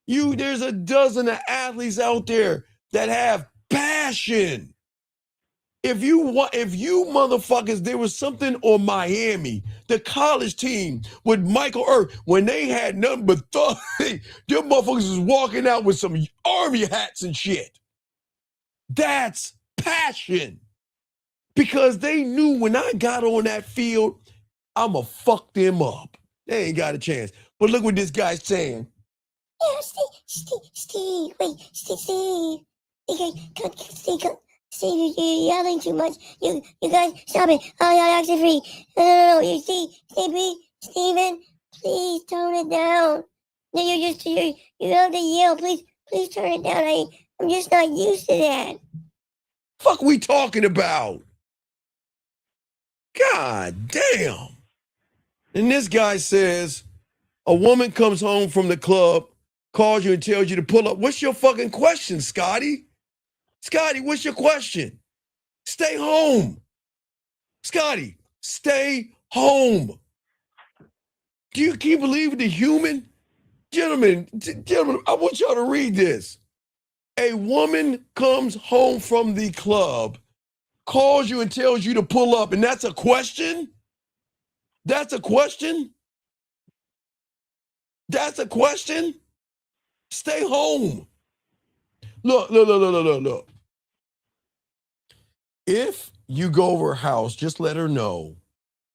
There's a dozen of athletes out there that have passion. If you motherfuckers, there was something on Miami, the college team with Michael Irvin, when they had nothing but them motherfuckers was walking out with some army hats and shit. That's passion. Because they knew when I got on that field, I'ma fuck them up. They ain't got a chance. But look what this guy's saying. Yeah, Steve, wait, Steve. Okay, come. Steve, you're yelling too much. You guys, stop it. Oh, you're actually free. No. You see, Steven, please tone it down. No, you have to yell. Please turn it down. I'm just not used to that. Fuck we talking about? God damn. And this guy says, a woman comes home from the club, calls you and tells you to pull up. What's your fucking question, Scotty? Scotty, what's your question? Stay home. Scotty, stay home. Can you believe the human? Gentlemen, I want y'all to read this. A woman comes home from the club, calls you and tells you to pull up, and that's a question? That's a question? That's a question? Stay home. Look. If you go over her house, just let her know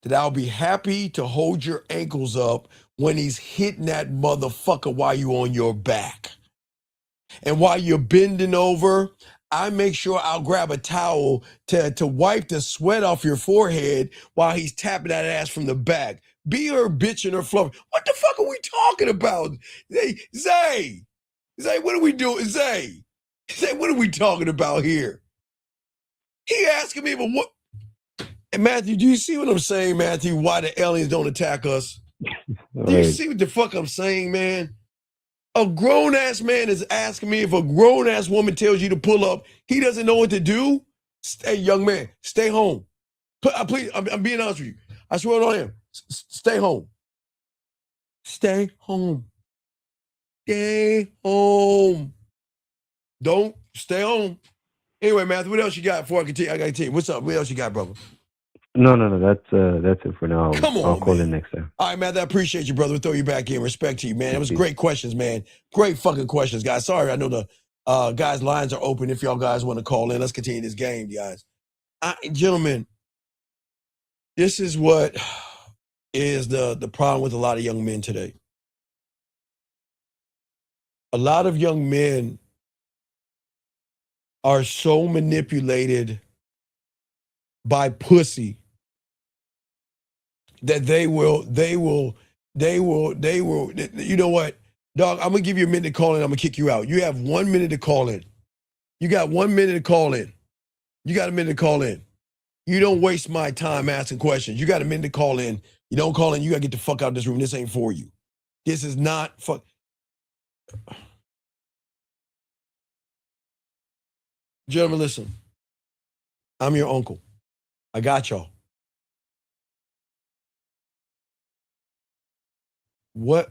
that I'll be happy to hold your ankles up when he's hitting that motherfucker while you on your back. And while you're bending over, I make sure I'll grab a towel to wipe the sweat off your forehead while he's tapping that ass from the back. Be her bitch and her fluff. What the fuck are we talking about? Zay, what are we doing? Zay, what are we talking about here? He asking me, but what? And Matthew, do you see what I'm saying, Matthew? Why the aliens don't attack us? Do you see what the fuck I'm saying, man? A grown-ass man is asking me if a grown-ass woman tells you to pull up, he doesn't know what to do? Hey, young man, stay home. Please, I'm being honest with you. I swear I am. Stay home. Stay home. Stay home. Don't stay home. Anyway, Matthew, what else you got before I continue? I got to tell you. What's up? What else you got, brother? No. That's it for now. Come on, I'll call man. in next time. All right, Matthew, I appreciate you, brother. We'll throw you back in. Respect to you, man. It was great questions, man. Great fucking questions, guys. Sorry, I know the guys' lines are open if y'all guys want to call in. Let's continue this game, guys. Gentlemen, this is what is the problem with a lot of young men today. A lot of young men are so manipulated by pussy that they will, you know what, dog, I'm gonna give you a minute to call in, I'm gonna kick you out. You have 1 minute to call in. You got 1 minute to call in. You got a minute to call in. You don't waste my time asking questions. You got a minute to call in. You don't call in, you gotta get the fuck out of this room. This ain't for you. This is not fuck. Gentlemen, listen. I'm your uncle. I got y'all. What,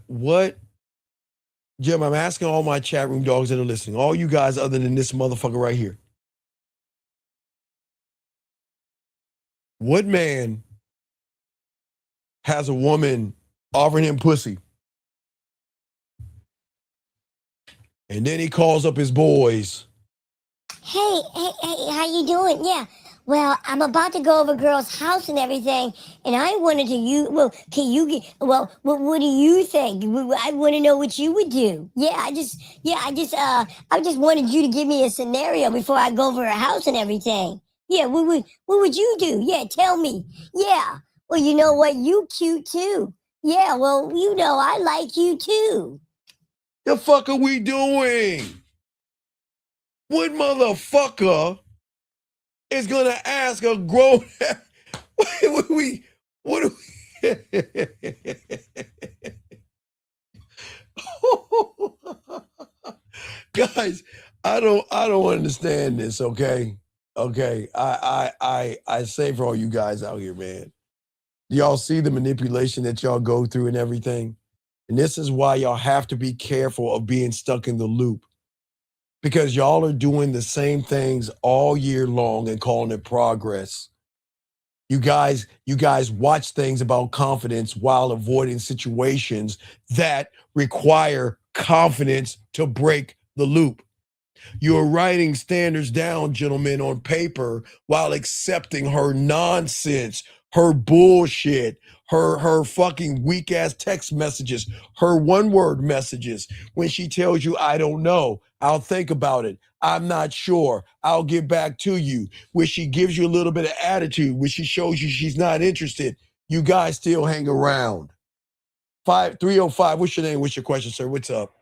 Jim, I'm asking all my chat room dogs that are listening, all you guys other than this motherfucker right here. What man has a woman offering him pussy and then he calls up his boys? Hey, how you doing? Yeah. Well, I'm about to go over a girl's house and everything, and I wanted to what do you think? I want to know what you would do. I just wanted you to give me a scenario before I go over her house and everything. Yeah, what would you do? Yeah, tell me. Yeah. Well, you know what? You cute too. Yeah, well, you know, I like you too. The fuck are we doing? What motherfucker is gonna ask a grown what do we guys, I don't understand this, okay? I say for all you guys out here, man. Y'all see the manipulation that y'all go through and everything? And this is why y'all have to be careful of being stuck in the loop. Because y'all are doing the same things all year long and calling it progress. You guys watch things about confidence while avoiding situations that require confidence to break the loop. You're writing standards down, gentlemen, on paper while accepting her nonsense, her bullshit, her fucking weak ass text messages, her one-word messages. When she tells you, I don't know, I'll think about it, I'm not sure, I'll get back to you. When she gives you a little bit of attitude, when she shows you she's not interested, you guys still hang around. 305, what's your name? What's your question, sir? What's up?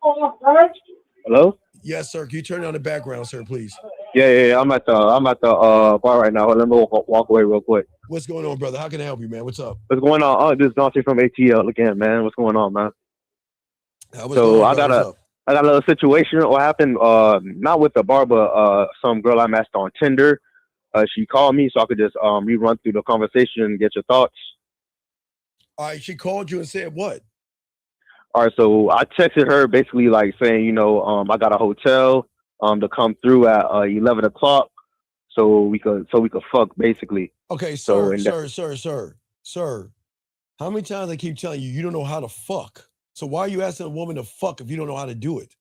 Hello? Yes, sir. Can you turn on the background, sir, please? Yeah. I'm at the bar right now. Let me walk away real quick. What's going on, brother? How can I help you, man? What's up? What's going on? This is Dante from ATL again, man. What's going on, man? I got a little situation. What happened? Not with the bar, but some girl I matched on Tinder. She called me so I could just rerun through the conversation and get your thoughts. All right. She called you and said what? All right, so I texted her basically like saying, you know, I got a hotel to come through at 11 o'clock, so we could fuck basically. Okay, sir. How many times I keep telling you don't know how to fuck? So why are you asking a woman to fuck if you don't know how to do it?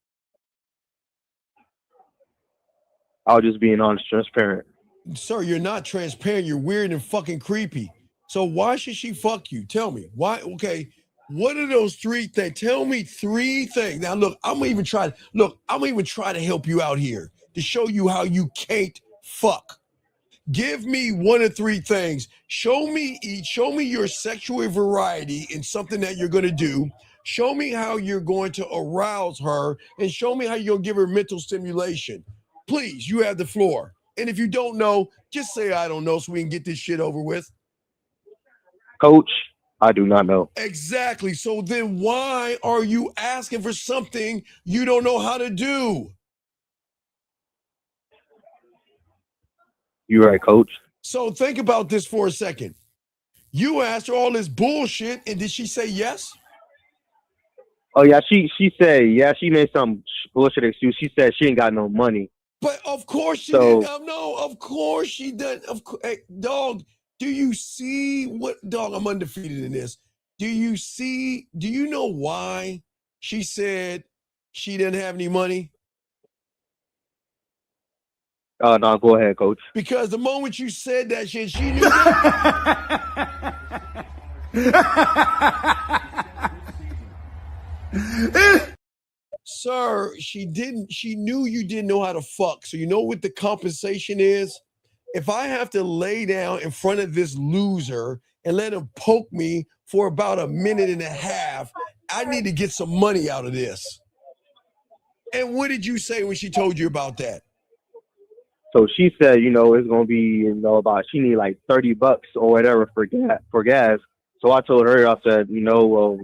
I was just being honest, transparent. Sir, you're not transparent. You're weird and fucking creepy. So why should she fuck you? Tell me. Why? Okay. What are those 3 things? Tell me 3 things. Now look, I'm even trying to help you out here to show you how you can't fuck. Give me 1 or 3 things. Show me your sexual variety in something that you're gonna do. Show me how you're going to arouse her, and show me how you're gonna give her mental stimulation. Please, you have the floor. And if you don't know, just say I don't know so we can get this shit over with. Coach, I do not know. Exactly. So then why are you asking for something you don't know how to do? You're right, Coach. So think about this for a second. You asked her all this bullshit, and did she say yes? Oh yeah, she said she made some bullshit excuse. She said she ain't got no money. But of course she didn't. No, of course she didn't. Hey, dog, do you see what? Dog, I'm undefeated in this. Do you know why she said she didn't have any money? No, go ahead, Coach. Because the moment you said that shit, she knew that. Sir, she knew you didn't know how to fuck. So you know what the compensation is? If I have to lay down in front of this loser and let him poke me for about 1.5 minutes, I need to get some money out of this. And what did you say when she told you about that? So she said, it's gonna be, about she need like $30 or whatever for gas. So I told her, I said, well,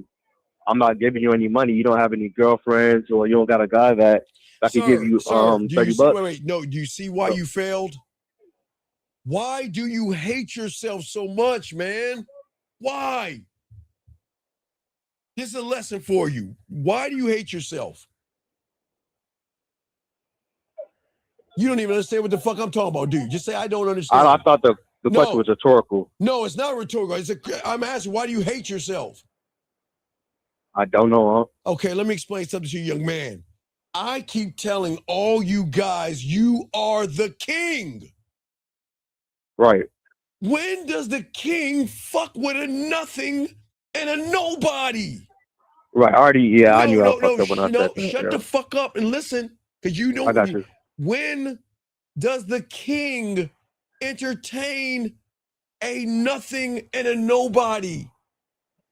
I'm not giving you any money. You don't have any girlfriends, or you don't got a guy that can give you $30. Wait, no. Do you see why you failed? Why do you hate yourself so much, man? Why? This is a lesson for you. Why do you hate yourself? You don't even understand what the fuck I'm talking about, do you? Just say, I don't understand. I thought the question was rhetorical. No, it's not rhetorical. I'm asking, why do you hate yourself? I don't know, huh? Okay, let me explain something to you, young man. I keep telling all you guys, you are the king. Right. When does the king fuck with a nothing and a nobody? Right. I knew I fucked up when I said that. Shut the fuck up and listen, because you know. I got you. When does the king entertain a nothing and a nobody?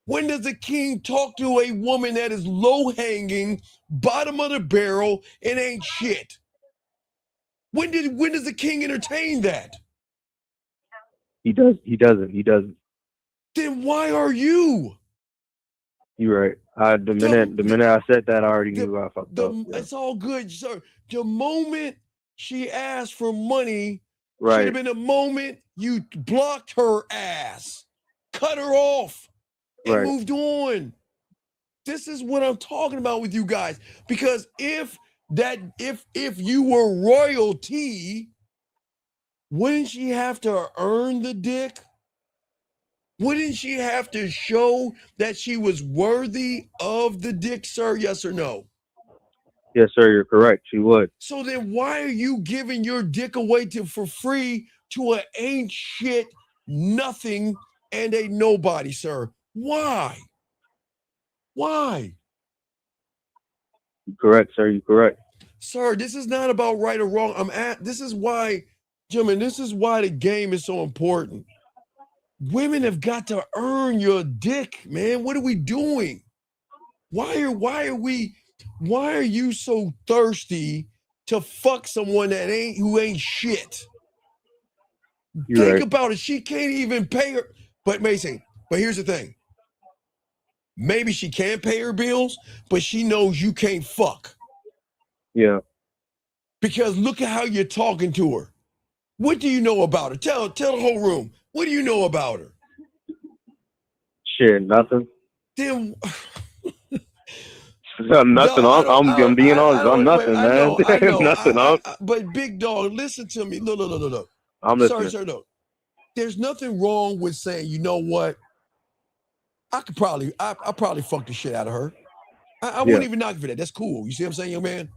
When does the king talk to a woman that is low-hanging, bottom of the barrel, and ain't shit? When does the king entertain that? He doesn't. Then why are you? You're right. The minute I said that, I already knew I fucked up. It's all good, sir. The moment she asked for money, right, should have been the moment you blocked her ass, cut her off, and moved on. This is what I'm talking about with you guys. Because if you were royalty, wouldn't she have to earn the dick? Wouldn't she have to show that she was worthy of the dick, sir? Yes or no? Yes, sir, you're correct. She would. So then why are you giving your dick away for free to an ain't shit, nothing, and a nobody, sir? Why? Why? You're correct, sir. You're correct. Sir, this is not about right or wrong. This is why, gentlemen, this is why the game is so important. Women have got to earn your dick, man. What are we doing? Why are you so thirsty to fuck someone who ain't shit? Think about it. She can't even pay her. But Mason, here's the thing. Maybe she can pay her bills, but she knows you can't fuck. Yeah. Because look at how you're talking to her. What do you know about her? Tell the whole room. What do you know about her? Shit, nothing. Then nothing. I'm being honest. I'm nothing, man. I know. Nothing. But big dog, listen to me. Look. I'm listening. Sorry, no. There's nothing wrong with saying, you know what? I probably fuck the shit out of her. I wouldn't even knock for that. That's cool. You see what I'm saying, young man?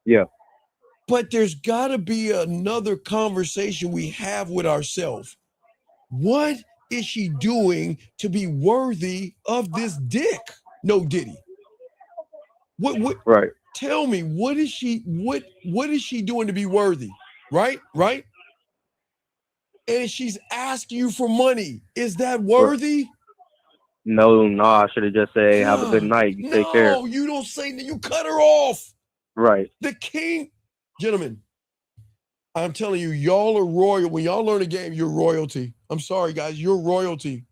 Yeah. But there's got to be another conversation we have with ourselves. What is she doing to be worthy of this dick? No Diddy. What Right. Tell me, what is she doing to be worthy? Right? And she's asking you for money. Is that worthy? No, I should have just said, have a good night. You take care. No, you don't say that. You cut her off. Right. The king. Gentlemen, I'm telling you, y'all are royal. When y'all learn a game, you're royalty. I'm sorry, guys. You're royalty.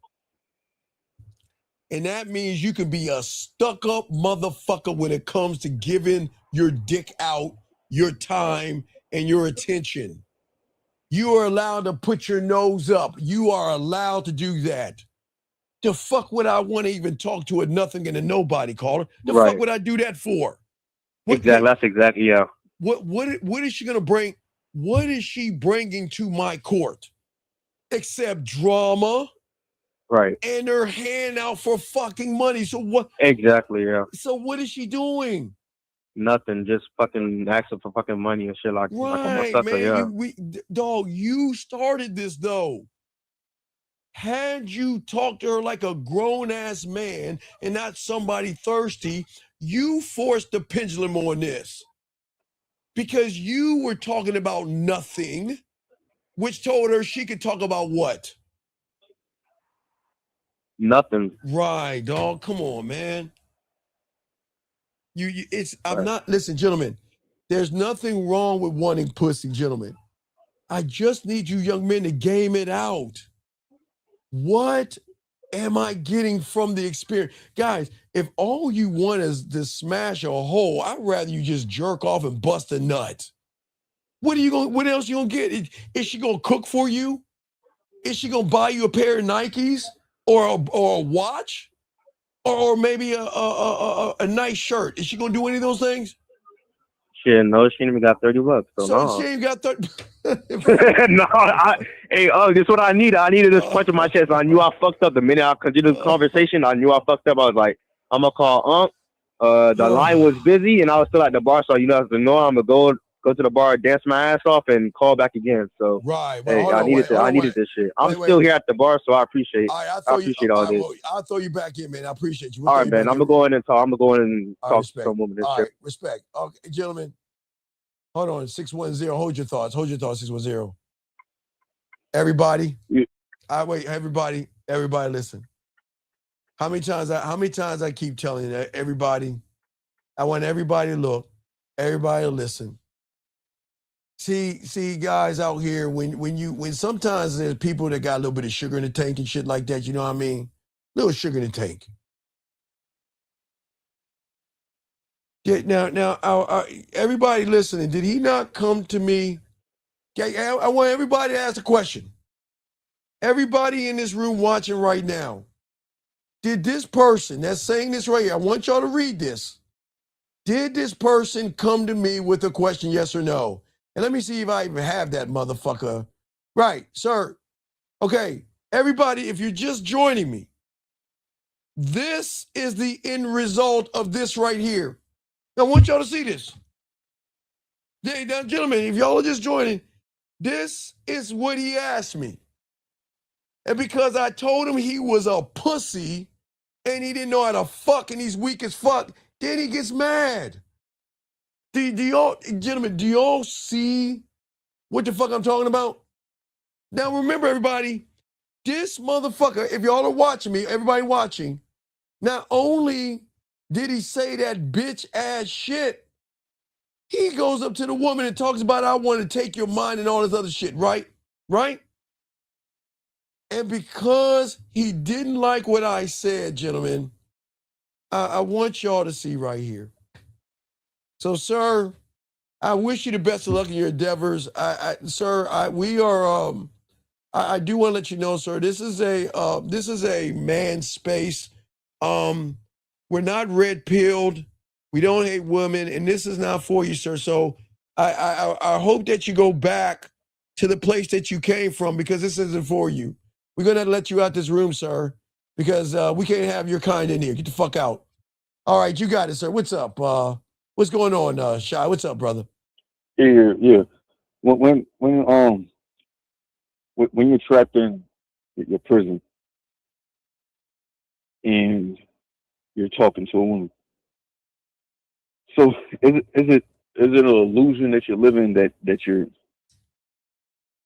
And that means you can be a stuck-up motherfucker when it comes to giving your dick out, your time, and your attention. You are allowed to put your nose up. You are allowed to do that. The fuck would I want to even talk to a nothing and a nobody caller? The fuck would I do that for? Exactly. That's exactly, yeah. What is she gonna bring? What is she bringing to my court? Except drama, right? And her hand out for fucking money. So what? Exactly, yeah. So what is she doing? Nothing. Just fucking asking for fucking money and shit like a sucker, man. yeah. Dog, you started this though. Had you talked to her like a grown-ass man and not somebody thirsty, you forced the pendulum on this. Because you were talking about nothing, which told her she could talk about what? Nothing. Right, dog. Come on, man. Listen, gentlemen, there's nothing wrong with wanting pussy, gentlemen. I just need you young men to game it out. What am I getting from the experience? Guys, if all you want is to smash a hole, I'd rather you just jerk off and bust a nut. What else you gonna get? Is she gonna cook for you? Is she gonna buy you a pair of Nikes or a watch? Or maybe a nice shirt? Is she gonna do any of those things? Shit, no, she ain't even got $30. So no. She ain't got 30. No, this is what I needed. I needed this punch in my chest. I knew I fucked up the minute I continued the conversation. I knew I fucked up. I was like, I'm gonna call Unc. The line was busy, and I was still at the bar. So I'm gonna go to the bar, dance my ass off, and call back again. So right, I needed this shit. I'm still here at the bar, so I appreciate. I appreciate all this. I'll throw you back in, man. I appreciate you. All right, man. I'm gonna go in and talk. I'm gonna go in and talk to some woman. All right, respect. Okay, gentlemen. Hold on, 610. Hold your thoughts. 610. Everybody. Wait, everybody, listen. How many times I keep telling you, everybody, I want everybody to look, everybody to listen. See, guys out here, when sometimes there's people that got a little bit of sugar in the tank and shit like that, you know what I mean? Little sugar in the tank. Yeah, now, everybody listening, did he not come to me? I want everybody to ask a question. Everybody in this room watching right now, did this person that's saying this right here, I want y'all to read this. Did this person come to me with a question, yes or no? And let me see if I even have that motherfucker. Right, sir. Okay, everybody, if you're just joining me, this is the end result of this right here. I want y'all to see this. Now, gentlemen, if y'all are just joining, this is what he asked me. And because I told him he was a pussy and he didn't know how to fuck and he's weak as fuck, then he gets mad. Do y'all, gentlemen, do y'all see what the fuck I'm talking about? Now, remember, everybody, this motherfucker, if y'all are watching me, everybody watching, not only did he say that bitch ass shit, he goes up to the woman and talks about, I want to take your mind and all this other shit, right? Right? And because he didn't like what I said, gentlemen, I want y'all to see right here. So, sir, I wish you the best of luck in your endeavors. Sir, we are. I do want to let you know, sir. This is a man's space. We're not red pilled. We don't hate women, and this is not for you, sir. So, I hope that you go back to the place that you came from because this isn't for you. We're gonna have to let you out this room, sir, because we can't have your kind in here. Get the fuck out. All right, you got it, sir. What's up? What's going on, Shy? What's up, brother? Yeah. When you're trapped in your prison, and you're talking to a woman. So is it an illusion that you're living, that you're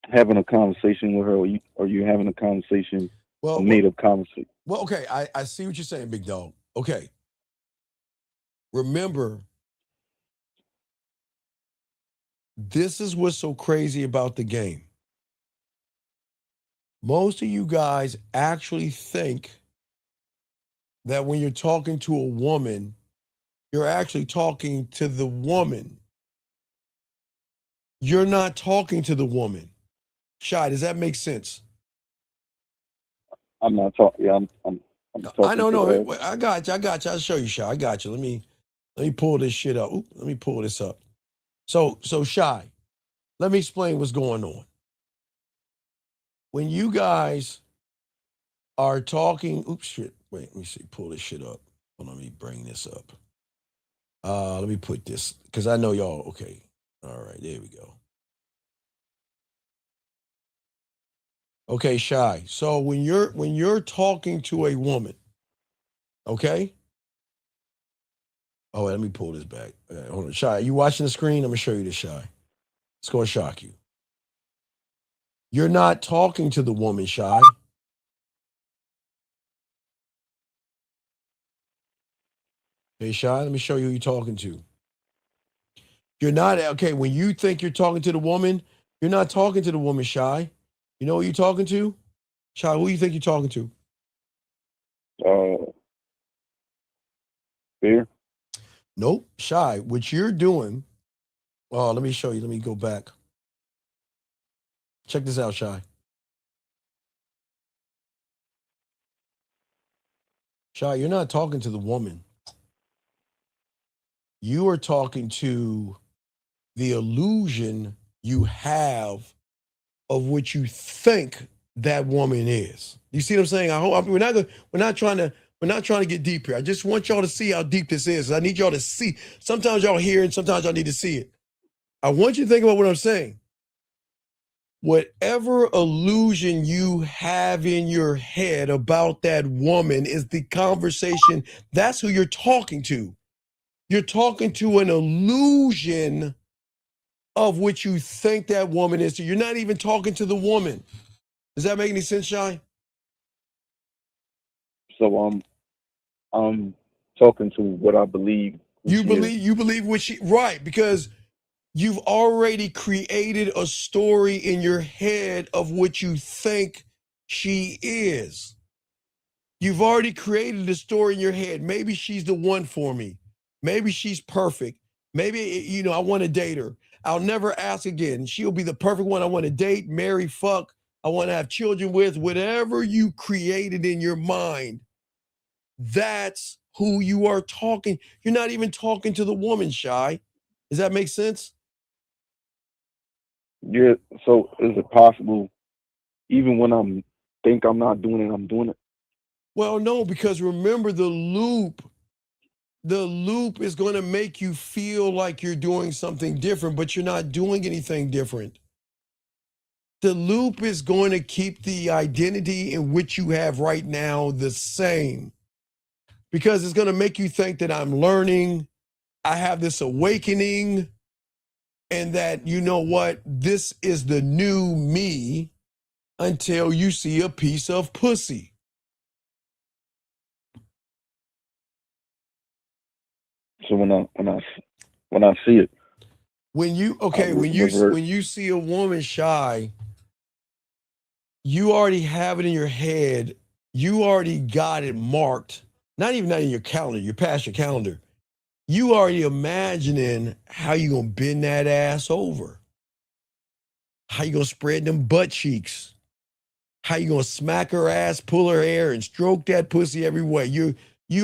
having a conversation with her, or you having a conversation, a made up conversation? Well, okay, I see what you're saying, big dog. Okay. Remember, this is what's so crazy about the game. Most of you guys actually think that when you're talking to a woman, you're actually talking to the woman. You're not talking to the woman. Shy, does that make sense? I'm not talking. Yeah, I'm talking. I know, to no, her. I got you. I'll show you, Shy. I got you. Let me pull this shit up. Let me pull this up. So Shy, let me explain what's going on. When you guys are talking, shit. Wait, let me see. Pull this shit up. Hold on, let me bring this up. Let me put this, because I know y'all, okay. All right, there we go. Okay, Shy. So when you're talking to a woman, okay? Oh, wait, let me pull this back. Hold on, Shy. You watching the screen? I'm gonna show you this, Shy. It's gonna shock you. You're not talking to the woman, Shy. Hey, Shy, let me show you who you're talking to. You're not, okay, when you think you're talking to the woman, you're not talking to the woman, Shy. You know who you're talking to? Shy, who you think you're talking to? Fear? Nope. Shy, what you're doing, let me show you. Let me go back. Check this out, Shy. Shy, you're not talking to the woman. You are talking to the illusion you have of what you think that woman is. You see what I'm saying? We're not trying to get deep here. I just want y'all to see how deep this is. I need y'all to see. Sometimes y'all hear it, sometimes y'all need to see it. I want you to think about what I'm saying. Whatever illusion you have in your head about that woman is the conversation. That's who you're talking to. You're talking to an illusion of what you think that woman is. So you're not even talking to the woman. Does that make any sense, Shy? So I'm talking to what I believe. You believe what she, right, because you've already created a story in your head of what you think she is. You've already created a story in your head. Maybe she's the one for me. Maybe she's perfect. Maybe, I want to date her. I'll never ask again. She'll be the perfect one I want to date, marry, fuck. I want to have children with. Whatever you created in your mind, that's who you are talking. You're not even talking to the woman, Shy. Does that make sense? Yeah. So is it possible, even when think I'm not doing it, I'm doing it? Well, no, because remember the loop is going to make you feel like you're doing something different, but you're not doing anything different. The loop is going to keep the identity in which you have right now the same, because it's going to make you think that I'm learning, I have this awakening, and that, you know what, this is the new me, until you see a piece of pussy. So when I see it, when you see a woman, Shy, you already have it in your head. You already got it marked. Not even in your calendar. You're past your calendar. You already imagining how you gonna bend that ass over. How you gonna spread them butt cheeks. How you gonna smack her ass, pull her hair, and stroke that pussy every way. You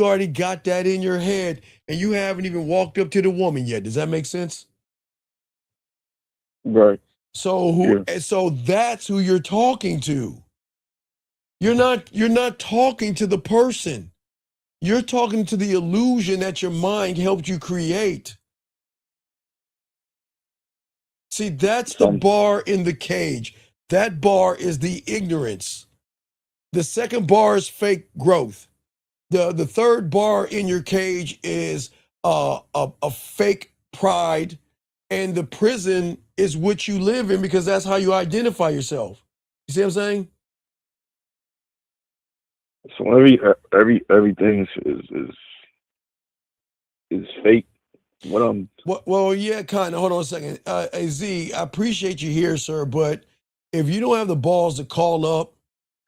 already got that in your head, and you haven't even walked up to the woman yet. Does that make sense? Right. So so that's who you're talking to. You're not talking to the person. You're talking to the illusion that your mind helped you create. See, that's the bar in the cage. That bar is the ignorance. The second bar is fake growth. The third bar in your cage is a fake pride, and the prison is what you live in because that's how you identify yourself. You see what I'm saying? So everything is fake. Well, yeah, kind of. Hold on a second. Z, I appreciate you here, sir, but if you don't have the balls to call up,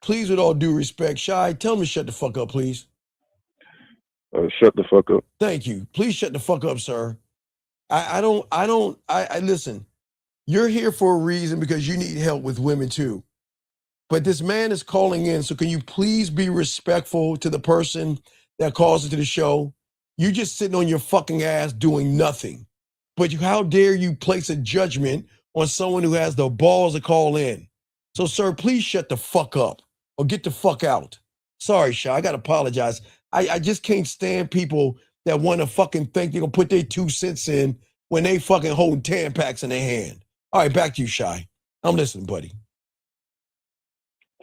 please, with all due respect, Shy, tell me to shut the fuck up, please. Shut the fuck up. Thank you. Please shut the fuck up, sir. I listen, you're here for a reason because you need help with women too. But this man is calling in, so can you please be respectful to the person that calls into the show? You just sitting on your fucking ass doing nothing. But how dare you place a judgment on someone who has the balls to call in? So, sir, please shut the fuck up or get the fuck out. Sorry, Shy, I gotta apologize. I just can't stand people that want to fucking think they're gonna put their 2 cents in when they fucking holding Tampax in their hand. All right, back to you, Shy. I'm listening, buddy.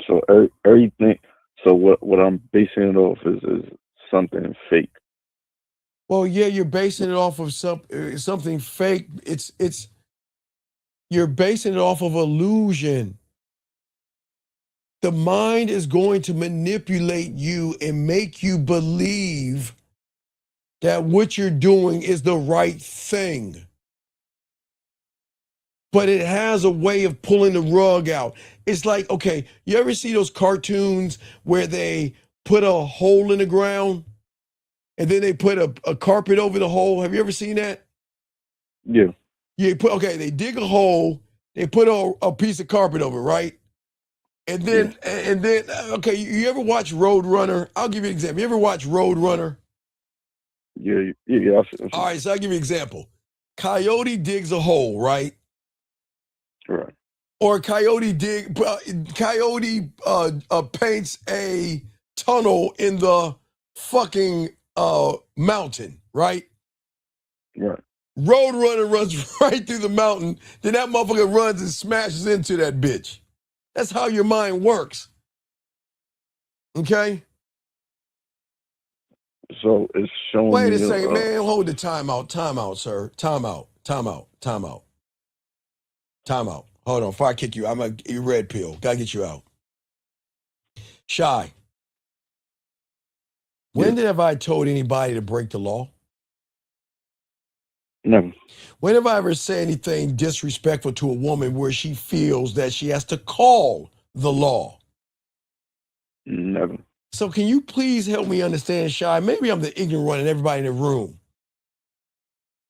So everything. So what I'm basing it off is something fake. Well, yeah, you're basing it off of something fake. You're basing it off of illusion. The mind is going to manipulate you and make you believe that what you're doing is the right thing. But it has a way of pulling the rug out. It's like, okay, you ever see those cartoons where they put a hole in the ground and then they put a carpet over the hole? Have you ever seen that? Yeah. Yeah, they dig a hole, they put a piece of carpet over, right? And then, okay, you ever watch Road Runner? I'll give you an example. You ever watch Road Runner? Yeah. All right, so I'll give you an example. Coyote digs a hole, right? Right. Or Coyote paints a tunnel in the fucking mountain, right? Right. Road Runner runs right through the mountain, then that motherfucker runs and smashes into that bitch. That's how your mind works. Okay? So it's showing Wait me. a second, man. Hold the timeout, sir. Timeout. Hold on. Before I kick you, I'm a red pill. Gotta get you out. Shy. When have I told anybody to break the law? Never. When have I ever said anything disrespectful to a woman where she feels that she has to call the law? Never. So can you please help me understand, Shy? Maybe I'm the ignorant one and everybody in the room.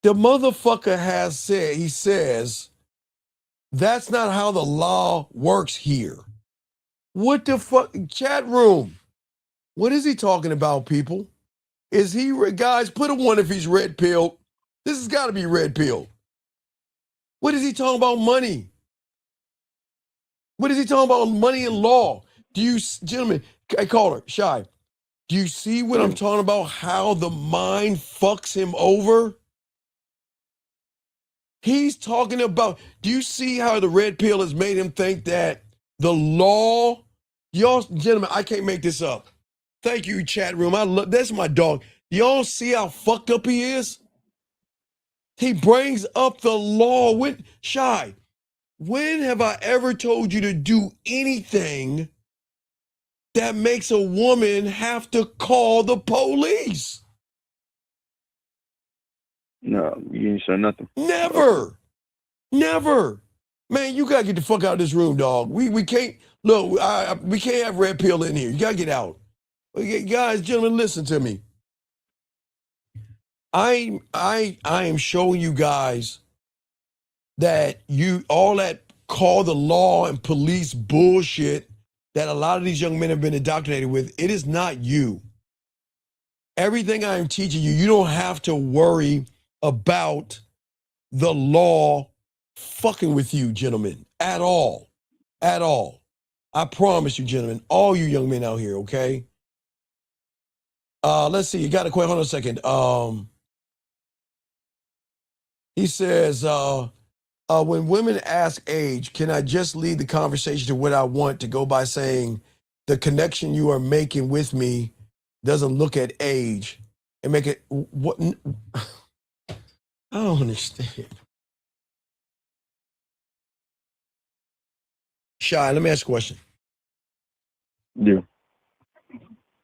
The motherfucker has said, he says, that's not how the law works here. What the fuck? Chat room. What is he talking about, people? Is he, guys, put a 1 if he's red pilled. This has got to be red pilled. What is he talking about money? What is he talking about money and law? Do you, gentlemen, I call her, Shy. Do you see what I'm talking about? How the mind fucks him over? He's talking about, do you see how the red pill has made him think that the law, y'all, gentlemen, I can't make this up. Thank you, chat room. That's my dog. Y'all see how fucked up he is? He brings up the law. Shy, when have I ever told you to do anything that makes a woman have to call the police? No, you ain't said nothing. Never. Man, you gotta get the fuck out of this room, dog. We can't, look, we can't have red pill in here. You gotta get out. Guys, gentlemen, listen to me. I am showing you guys that all that call the law and police bullshit that a lot of these young men have been indoctrinated with, it is not you. Everything I am teaching you, you don't have to worry about the law fucking with you, gentlemen, at all. At all. I promise you, gentlemen, all you young men out here, okay? Let's see, you got a question. Hold on a second. He says, when women ask age, can I just lead the conversation to what I want to go by saying the connection you are making with me doesn't look at age and make it what? I don't understand. Shy, let me ask you a question. Yeah.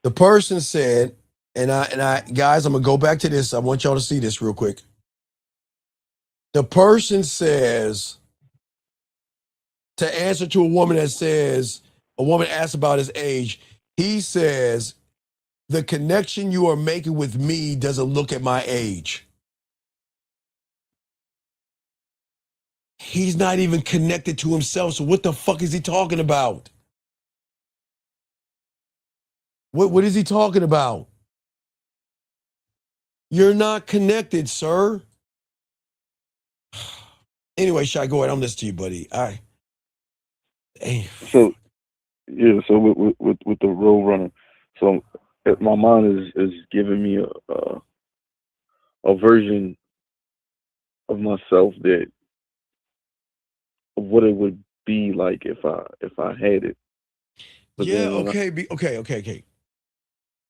The person said, and I guys, I'm gonna go back to this. I want y'all to see this real quick. The person says, to answer to a woman that says, a woman asks about his age, he says, the connection you are making with me doesn't look at my age. He's not even connected to himself. So what the fuck is he talking about? What is he talking about? You're not connected, sir. Anyway, Shy, go ahead. I'm listening to you, buddy. All right. Hey. So yeah, so with the road runner, so my mind is giving me a version of myself that of what it would be like if I had it. But Yeah, then okay.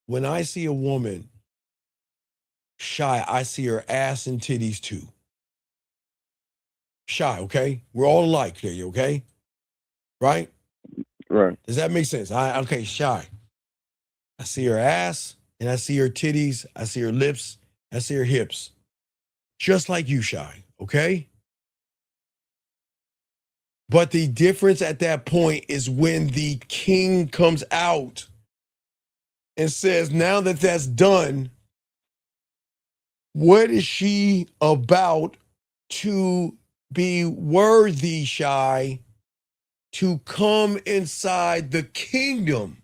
When I see a woman, Shy, I see her ass and titties too. Shy, okay? We're all alike here, you okay? Right? Right. Does that make sense? Okay, Shy. I see her ass and I see her titties. I see her lips. I see her hips. Just like you, Shy, okay? But the difference at that point is when the king comes out and says, now that that's done, what is she about to be worthy, Shy, to come inside the kingdom?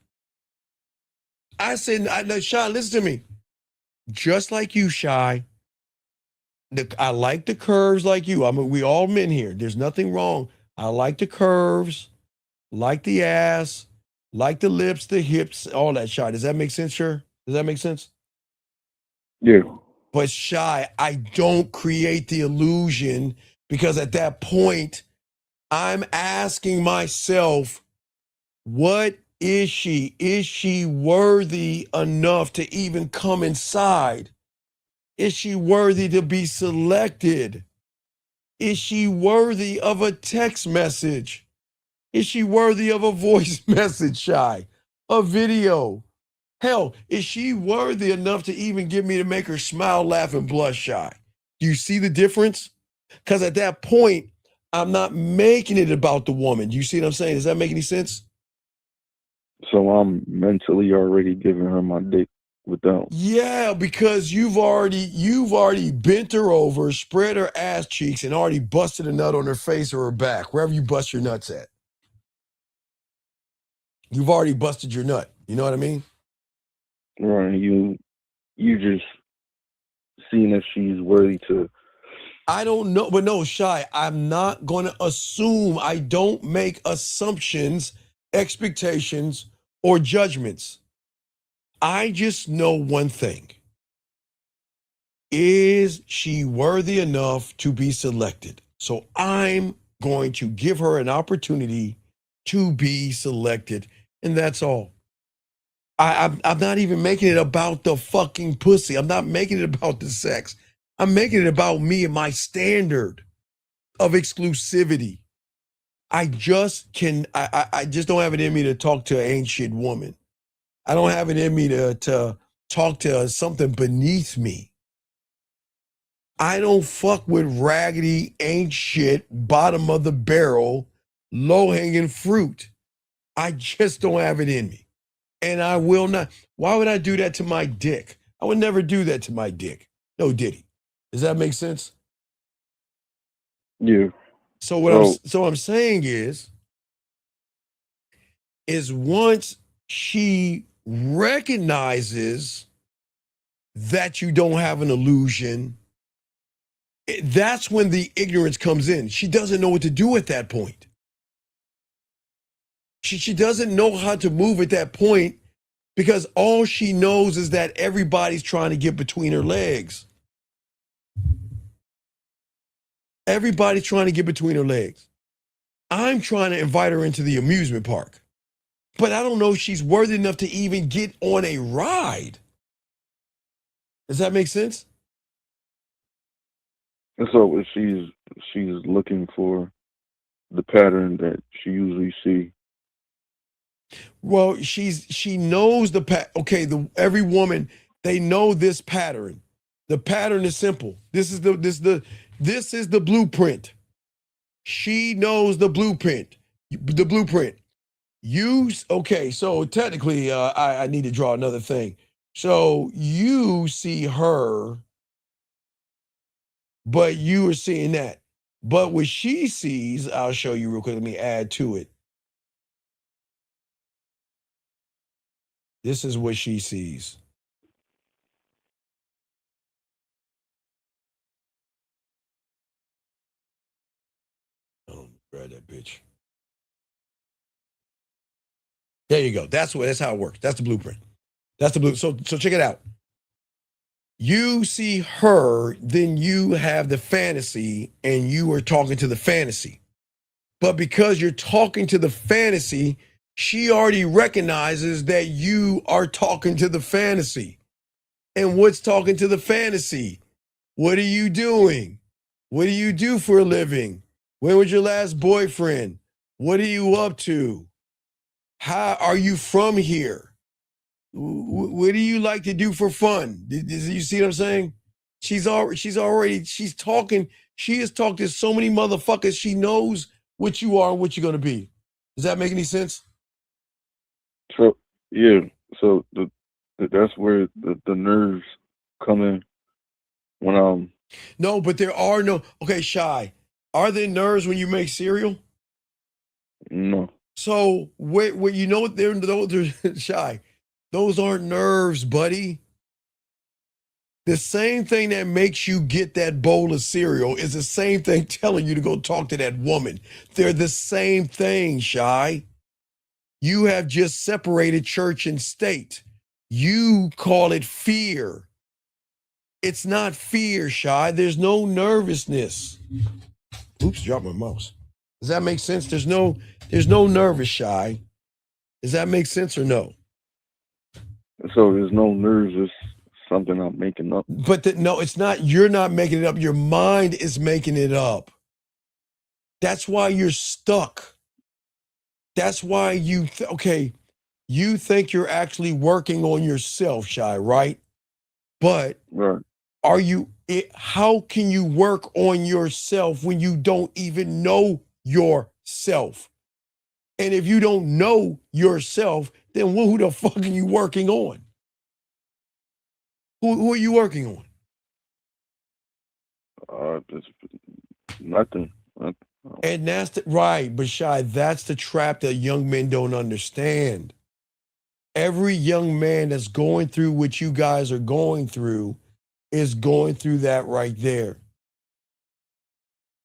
I said, Shy, listen to me. Just like you, Shy, I like the curves like you. I mean, we all men here. There's nothing wrong. I like the curves, like the ass, like the lips, the hips, all that, Shy. Does that make sense, sure? Does that make sense? Yeah. But Shy, I don't create the illusion because at that point, I'm asking myself, what is she? Is she worthy enough to even come inside? Is she worthy to be selected? Is she worthy of a text message? Is she worthy of a voice message, Shy? A video? Hell, is she worthy enough to even get me to make her smile, laugh, and blush, Shy? Do you see the difference? Because at that point, I'm not making it about the woman. You see what I'm saying? Does that make any sense? So I'm mentally already giving her my dick with that. Yeah, because you've already bent her over, spread her ass cheeks, and already busted a nut on her face or her back, wherever you bust your nuts at. You've already busted your nut. You know what I mean? Right. You just seeing if she's worthy to. I don't know, but no, Shy, I'm not going to assume. I don't make assumptions, expectations, or judgments. I just know one thing. Is she worthy enough to be selected? So I'm going to give her an opportunity to be selected, and that's all. I'm not even making it about the fucking pussy. I'm not making it about the sex. I'm making it about me and my standard of exclusivity. I just don't have it in me to talk to an ain't shit woman. I don't have it in me to talk to something beneath me. I don't fuck with raggedy, ain't shit, bottom of the barrel, low hanging fruit. I just don't have it in me. And I will not. Why would I do that to my dick? I would never do that to my dick. No diddy. Does that make sense? Yeah. So what I'm saying is once she recognizes that you don't have an illusion, that's when the ignorance comes in. She doesn't know what to do at that point. She doesn't know how to move at that point because all she knows is that everybody's trying to get between her legs. Everybody's trying to get between her legs. I'm trying to invite her into the amusement park. but I don't know if she's worthy enough to even get on a ride. Does that make sense? And so if she's looking for the pattern that she usually see. Well, she knows the okay, every woman, they know this pattern. The pattern is simple. This is the blueprint. She knows the blueprint. The blueprint. Okay, so technically I need to draw another thing. So you see her, but you are seeing that. But what she sees, I'll show you real quick. Let me add to it. This is what she sees. Oh, grab that bitch. There you go. That's how it works. That's the blueprint. That's the blue. So check it out. You see her, then you have the fantasy, and you are talking to the fantasy. But because you're talking to the fantasy, she already recognizes that you are talking to the fantasy. And what's talking to the fantasy? What are you doing? What do you do for a living? When was your last boyfriend? What are you up to? How are you from here? What do you like to do for fun? You see what I'm saying? She's talking. She has talked to so many motherfuckers. She knows what you are and what you're going to be. Does that make any sense? So, yeah. So that's where the nerves come in when No, but there are no. Okay, Shy. Are there nerves when you make cereal? No. So what you know what they're Shy. Those aren't nerves, buddy. The same thing that makes you get that bowl of cereal is the same thing telling you to go talk to that woman. They're the same thing, Shy. You have just separated church and state. You call it fear. It's not fear, Shy. There's no nervousness. Oops, dropped my mouse. Does that make sense? There's no nervous, Shy. Does that make sense or no? So there's no nerves. It's something I'm making up. But no, it's not. You're not making it up. Your mind is making it up. That's why you're stuck. That's why you think you're actually working on yourself, Shy, right? But right. How can you work on yourself when you don't even know yourself? And if you don't know yourself, then who the fuck are you working on? Who are you working on? Nothing. And that's right, but Shy, that's the trap that young men don't understand. Every young man that's going through what you guys are going through is going through that right there.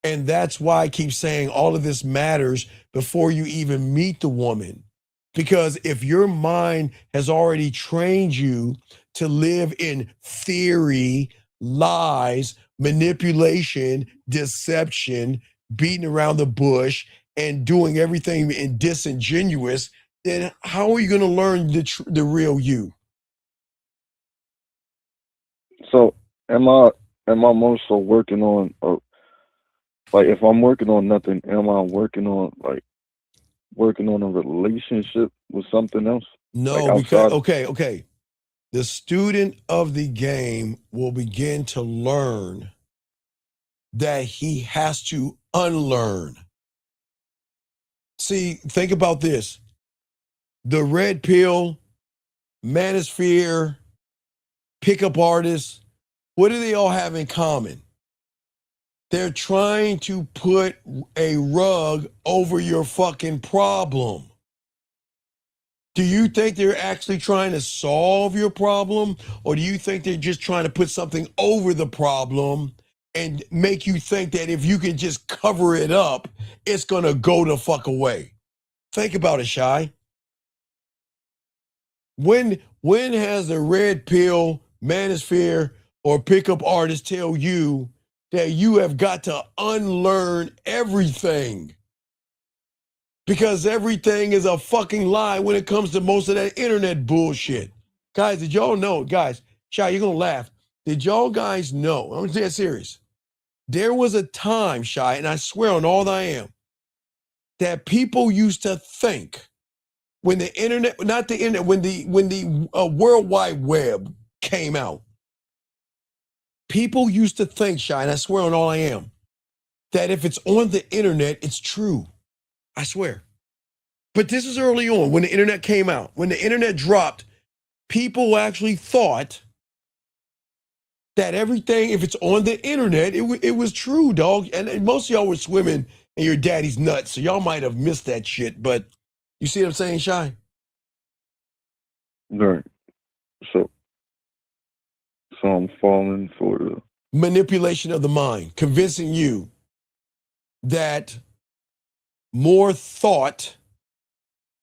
And that's why I keep saying all of this matters before you even meet the woman. Because if your mind has already trained you to live in theory, lies, manipulation, deception, beating around the bush, and doing everything in disingenuous, then how are you going to learn the real you? So am I more so working on like if I'm working on nothing, am I working on a relationship with something else? No, like because okay. The student of the game will begin to learn that he has to unlearn. See, think about this. The red pill, manosphere, pickup artists, what do they all have in common? They're trying to put a rug over your fucking problem. Do you think they're actually trying to solve your problem? Or do you think they're just trying to put something over the problem and make you think that if you can just cover it up, it's going to go the fuck away? Think about it, Shy. When has the red pill, manosphere, or pickup artist tell you that you have got to unlearn everything? Because everything is a fucking lie when it comes to most of that internet bullshit. Guys, did y'all know? Guys, Shy, you're going to laugh. Did y'all guys know? I'm dead serious. There was a time, Shy, and I swear on all that I am, that people used to think when the internet, not the internet, when the World Wide Web came out, people used to think, Shy, and I swear on all I am, that if it's on the internet, it's true. I swear. But this is early on when the internet came out. When the internet dropped, people actually thought that everything, if it's on the internet, it was true, dog. And most of y'all were swimming in your daddy's nuts, so y'all might have missed that shit. But you see what I'm saying, Shy? Right. So I'm falling for the manipulation of the mind, convincing you that more thought,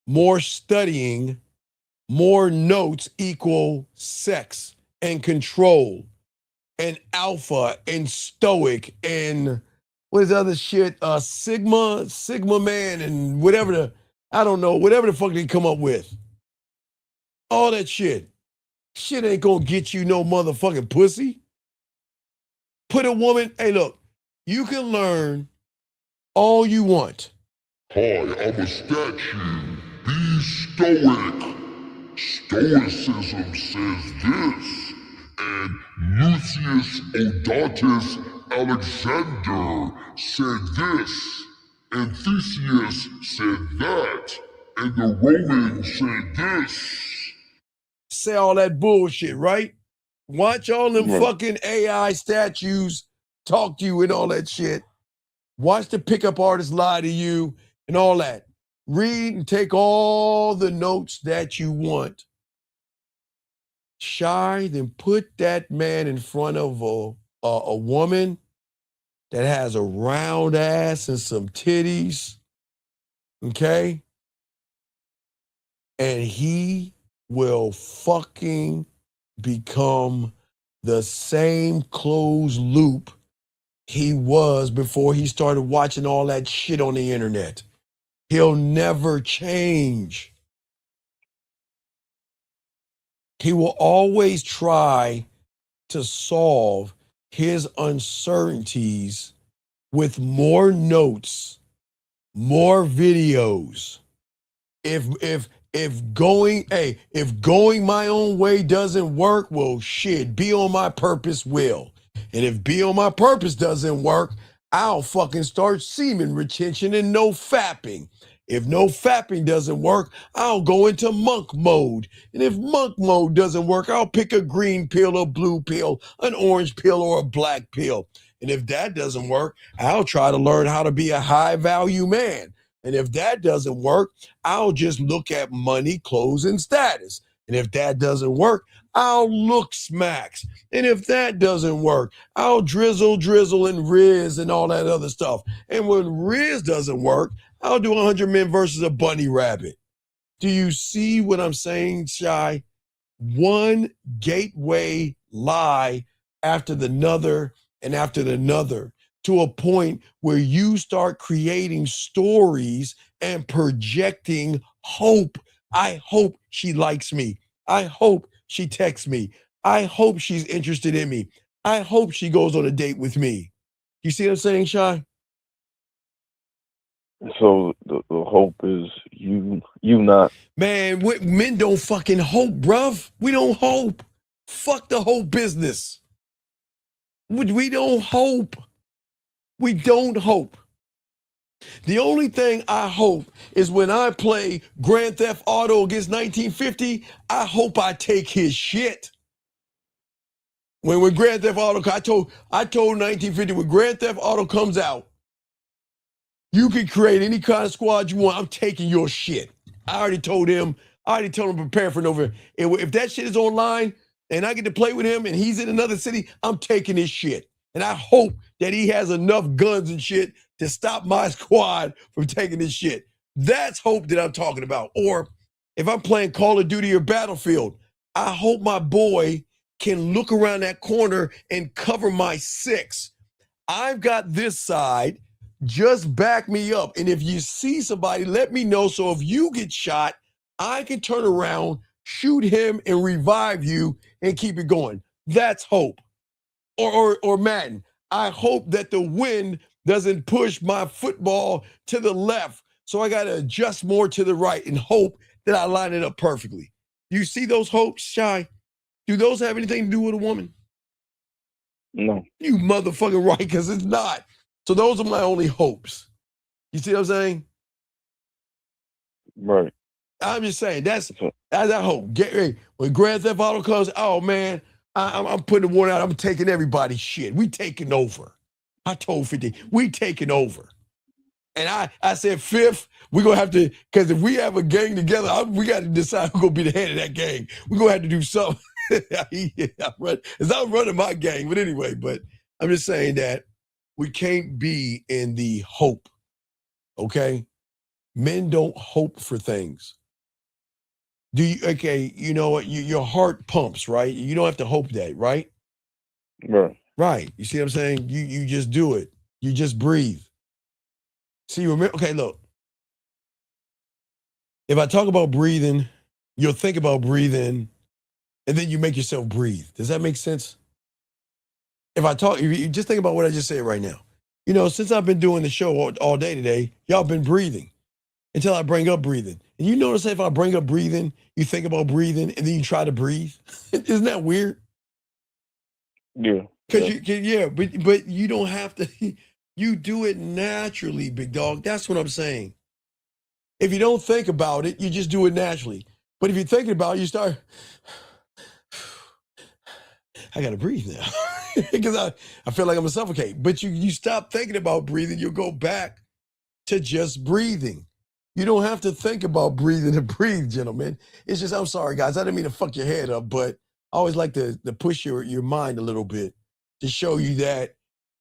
more studying, more notes equal sex and control and alpha and stoic and what is the other shit? Sigma man and whatever whatever the fuck they come up with. All that shit. Shit ain't gonna get you no motherfucking pussy. Put a woman, hey look, you can learn all you want. Hi, I'm a statue. Be stoic. Stoicism says this, and Lucius Odatus Alexander said this, and Theseus said that, and the Romans said this. Say all that bullshit, right? Watch all them fucking AI statues talk to you and all that shit. Watch the pickup artists lie to you and all that. Read and take all the notes that you want. Shy, then put that man in front of a woman that has a round ass and some titties, okay? And he will fucking become the same closed loop he was before he started watching all that shit on the internet. He'll never change. He will always try to solve his uncertainties with more notes, more videos. If going my own way doesn't work, well shit, be on my purpose will. And if be on my purpose doesn't work, I'll fucking start semen retention and no fapping. If no fapping doesn't work, I'll go into monk mode. And if monk mode doesn't work, I'll pick a green pill, a blue pill, an orange pill, or a black pill. And if that doesn't work, I'll try to learn how to be a high value man. And if that doesn't work, I'll just look at money, clothes, and status. And if that doesn't work, I'll look smacks. And if that doesn't work, I'll drizzle, and Riz and all that other stuff. And when Riz doesn't work, I'll do 100 men versus a bunny rabbit. Do you see what I'm saying, Shy? One gateway lie after the another and after the another, to a point where you start creating stories and projecting hope. I hope she likes me. I hope she texts me. I hope she's interested in me. I hope she goes on a date with me. You see what I'm saying, Shy? So the hope is you not. Man, men don't fucking hope, bruv. We don't hope. Fuck the hope business. We don't hope. We don't hope. The only thing I hope is when I play Grand Theft Auto against 1950, I hope I take his shit. When Grand Theft Auto, I told 1950, when Grand Theft Auto comes out, you can create any kind of squad you want. I'm taking your shit. I already told him prepare for November. If that shit is online and I get to play with him and he's in another city, I'm taking his shit. And I hope that he has enough guns and shit to stop my squad from taking this shit. That's hope that I'm talking about. Or if I'm playing Call of Duty or Battlefield, I hope my boy can look around that corner and cover my six. I've got this side. just back me up. And if you see somebody, let me know. So if you get shot, I can turn around, shoot him, and revive you and keep it going. That's hope. Or Madden, I hope that the wind doesn't push my football to the left. So I got to adjust more to the right and hope that I line it up perfectly. You see those hopes, Shy? Do those have anything to do with a woman? No. You motherfucking right, because it's not. So those are my only hopes. You see what I'm saying? Right. I'm just saying, that's I hope. When Grand Theft Auto comes, oh man, I'm putting the warning out. I'm taking everybody's shit. We taking over. I told 50, we taking over. And I said, fifth, we're going to have to, because if we have a gang together, we got to decide who's going to be the head of that gang. We're going to have to do something. I'm running my gang, but anyway, but I'm just saying that we can't be in the hope, okay? Men don't hope for things. Okay, you know what? Your heart pumps, right? You don't have to hope that, right? Right. Right. You see what I'm saying? You just do it. You just breathe. See, remember, okay, look. If I talk about breathing, you'll think about breathing, and then you make yourself breathe. Does that make sense? If you just think about what I just said right now. You know, since I've been doing the show all day today, y'all been breathing until I bring up breathing. And you notice if I bring up breathing, you think about breathing, and then you try to breathe. Isn't that weird? Yeah. But you don't have to. You do it naturally, big dog. That's what I'm saying. If you don't think about it, you just do it naturally. But if you're thinking about it, you start, I got to breathe now because I feel like I'm going to suffocate. But you stop thinking about breathing, you'll go back to just breathing. You don't have to think about breathing to breathe, gentlemen. It's just, I'm sorry, guys. I didn't mean to fuck your head up, but I always like to push your mind a little bit to show you that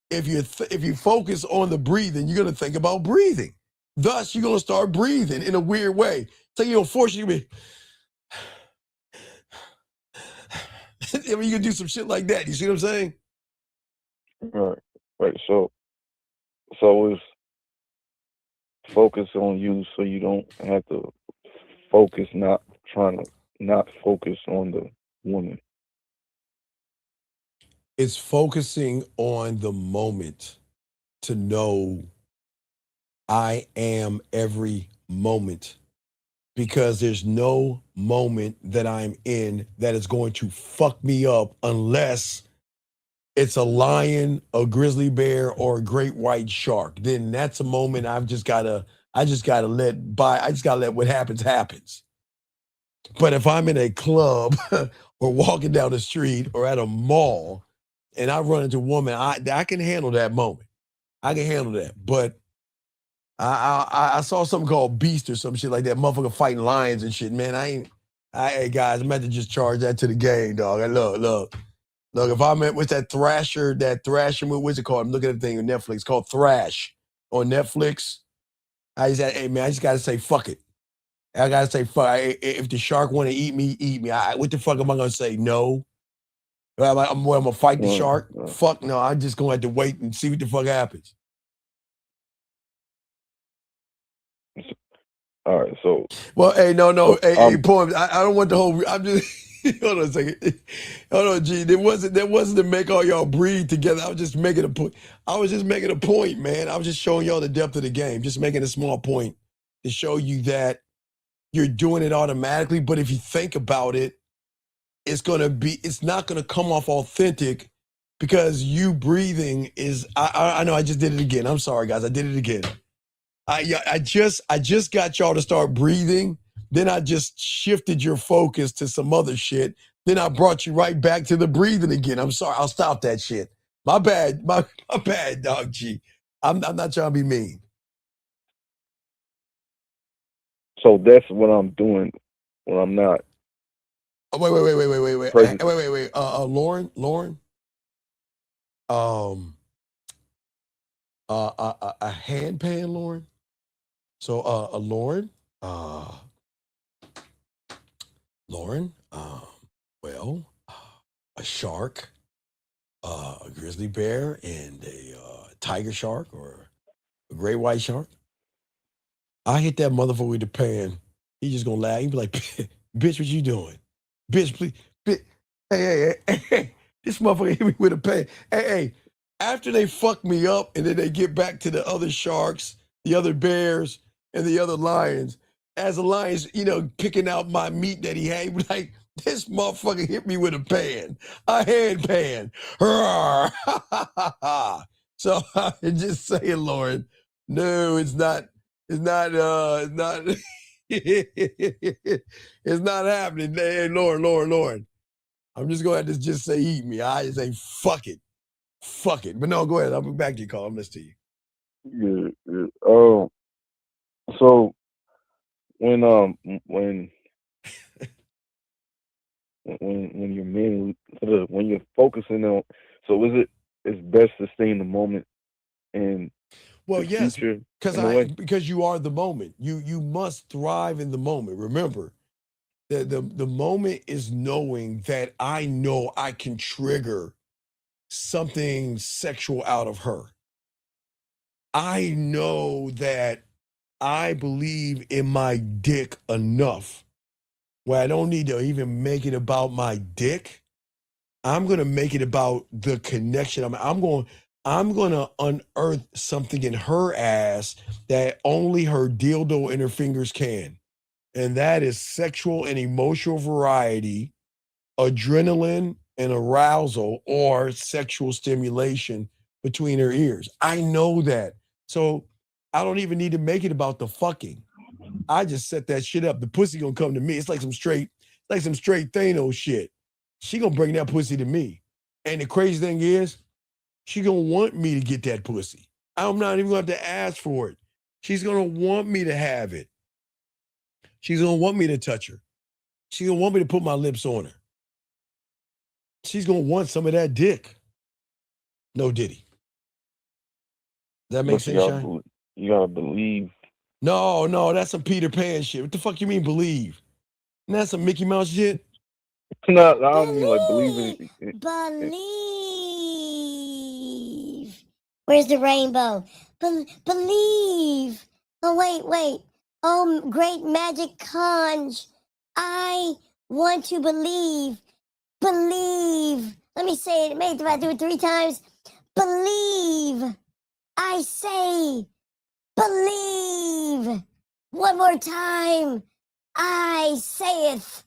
if you focus on the breathing, you're going to think about breathing. Thus, you're going to start breathing in a weird way. So you'll force you to be, I mean, you can do some shit like that. You see what I'm saying? Right. So it's focus on you so you don't have to focus, not focus on the woman. It's focusing on the moment to know I am every moment, because there's no moment that I'm in that is going to fuck me up unless it's a lion, a grizzly bear, or a great white shark. Then that's a moment I just gotta let what happens. But if I'm in a club or walking down the street or at a mall and I run into a woman, I can handle that moment. I can handle that. But I saw something called Beast or some shit like that. Motherfucker fighting lions and shit, man. Hey guys, I'm about to just charge that to the game, dog. Look. If I'm at what's that Thrasher, what's it called? I'm looking at the thing on Netflix. It's called Thrash on Netflix. I just gotta say fuck it. I gotta say fuck. If the shark want to eat me, eat me. What the fuck am I gonna say? No. I'm gonna fight the shark? Fuck no. I'm just gonna have to wait and see what the fuck happens. All right, so. Well, hey, no, hey, Poem. I don't want the whole. I'm just. Hold on a second. Hold on, G. That wasn't to make all y'all breathe together. I was just making a point. Man. I was just showing y'all the depth of the game. Just making a small point to show you that you're doing it automatically. But if you think about it, it's not gonna come off authentic, because you breathing is. I know I just did it again. I'm sorry, guys. I did it again. I just got y'all to start breathing. Then I just shifted your focus to some other shit. Then I brought you right back to the breathing again. I'm sorry. I'll stop that shit. My bad. My bad, dog G. I'm not trying to be mean. So that's what I'm doing when I'm not. Oh, wait. Wait. Lauren. A handpan, Lauren. So, Lauren. Lauren, a shark, a grizzly bear, and a tiger shark, or A great white shark? I hit that motherfucker with the pan. He just gonna laugh. He be like, bitch, what you doing? Bitch, please. Bitch. Hey. This motherfucker hit me with a pan. Hey. After they fuck me up and then they get back to the other sharks, the other bears, and the other lions, as the lions, picking out my meat that he had, he was like, this motherfucker hit me with a pan, a hand pan. So I'm just saying, Lauren, no, it's not. It's not. It's not happening. Hey, Lauren. I'm just going to just say eat me. I just say fuck it. But no, go ahead. I'll be back to you, Carl. I'm listening to you. Yeah. So when you're when you're focusing on, so it's best to stay in the moment and well, yes, future because you are the moment. You must thrive in the moment. Remember, the moment is knowing that I know I can trigger something sexual out of her. I know that I believe in my dick enough where I don't need to even make it about my dick. I'm going to make it about the connection. I'm going to unearth something in her ass that only her dildo and her fingers can. And that is sexual and emotional variety, adrenaline and arousal, or sexual stimulation between her ears. I know that. So I don't even need to make it about the fucking. I just set that shit up. The pussy gonna come to me. It's like some straight Thanos shit. She gonna bring that pussy to me. And the crazy thing is, she gonna want me to get that pussy. I'm not even gonna have to ask for it. She's gonna want me to have it. She's gonna want me to touch her. She's gonna want me to put my lips on her. She's gonna want some of that dick. No Diddy. That makes sense, Shine? You gotta believe. No, that's some Peter Pan shit. What the fuck you mean believe? And that's some Mickey Mouse shit? No, I don't mean like believing. Believe. Where's the rainbow? Believe. Oh, wait. Oh, great magic conch. I want to believe. Believe. Let me say it. Maybe if I do it 3 times. Believe. I say, believe. One more time. I saith.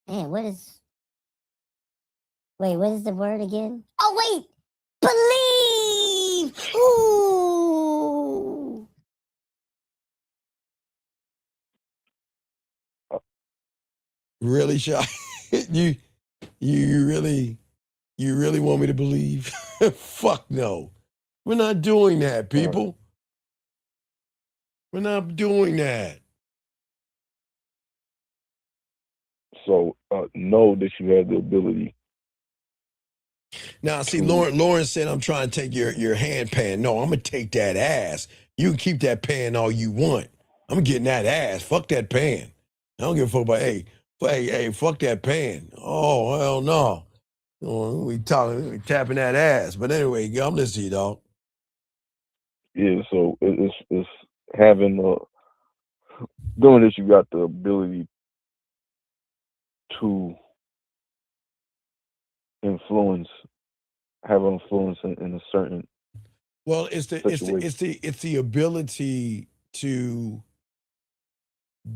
Man, what is the word again? Oh, wait. Believe. Ooh. Really, Shy? you really want me to believe? Fuck no. We're not doing that, people. We're not doing that. So know that you have the ability. Now, see, Lauren said, I'm trying to take your hand pan. No, I'm going to take that ass. You can keep that pan all you want. I'm getting that ass. Fuck that pan. I don't give a fuck about, hey, fuck that pan. Oh, hell no. We tapping that ass. But anyway, I'm listening to you, dog. Yeah, so it's having doing this, you got the ability to have influence in a certain. Well, it's the ability to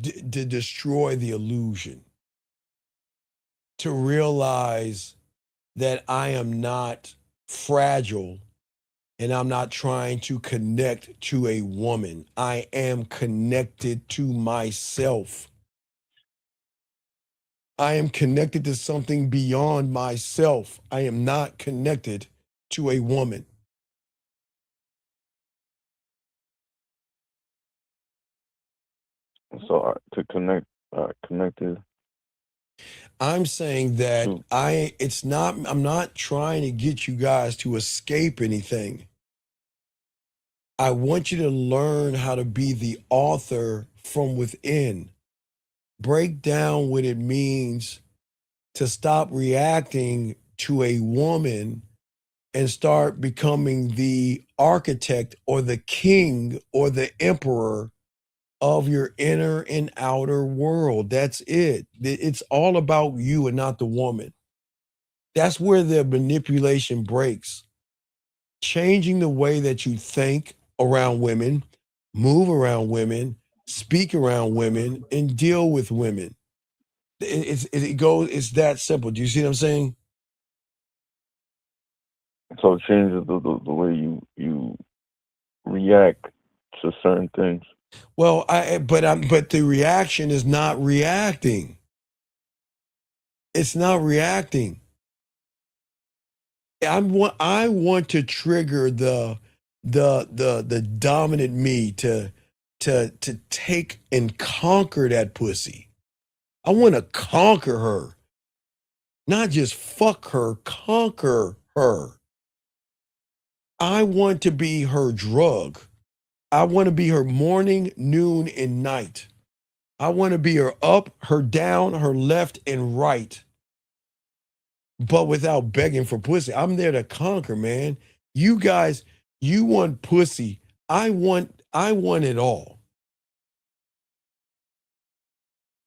destroy the illusion, to realize that I am not fragile and I'm not trying to connect to a woman. I am connected to myself. I am connected to something beyond myself. I am not connected to a woman. So to connected. I'm saying that I'm not trying to get you guys to escape anything. I want you to learn how to be the author from within. Break down what it means to stop reacting to a woman and start becoming the architect or the king or the emperor of your inner and outer world. That's it. It's all about you and not the woman. That's where the manipulation breaks. Changing the way that you think around women, move around women, speak around women, and deal with women. It's that simple. Do you see what I'm saying? So it changes the way you react to certain things. Well, but the reaction is not reacting. It's not reacting. I want to trigger the dominant me to take and conquer that pussy. I want to conquer her. Not just fuck her, conquer her. I want to be her drug. I want to be her morning, noon, and night. I want to be her up, her down, her left, and right. But without begging for pussy. I'm there to conquer, man. You guys, you want pussy. I want it all.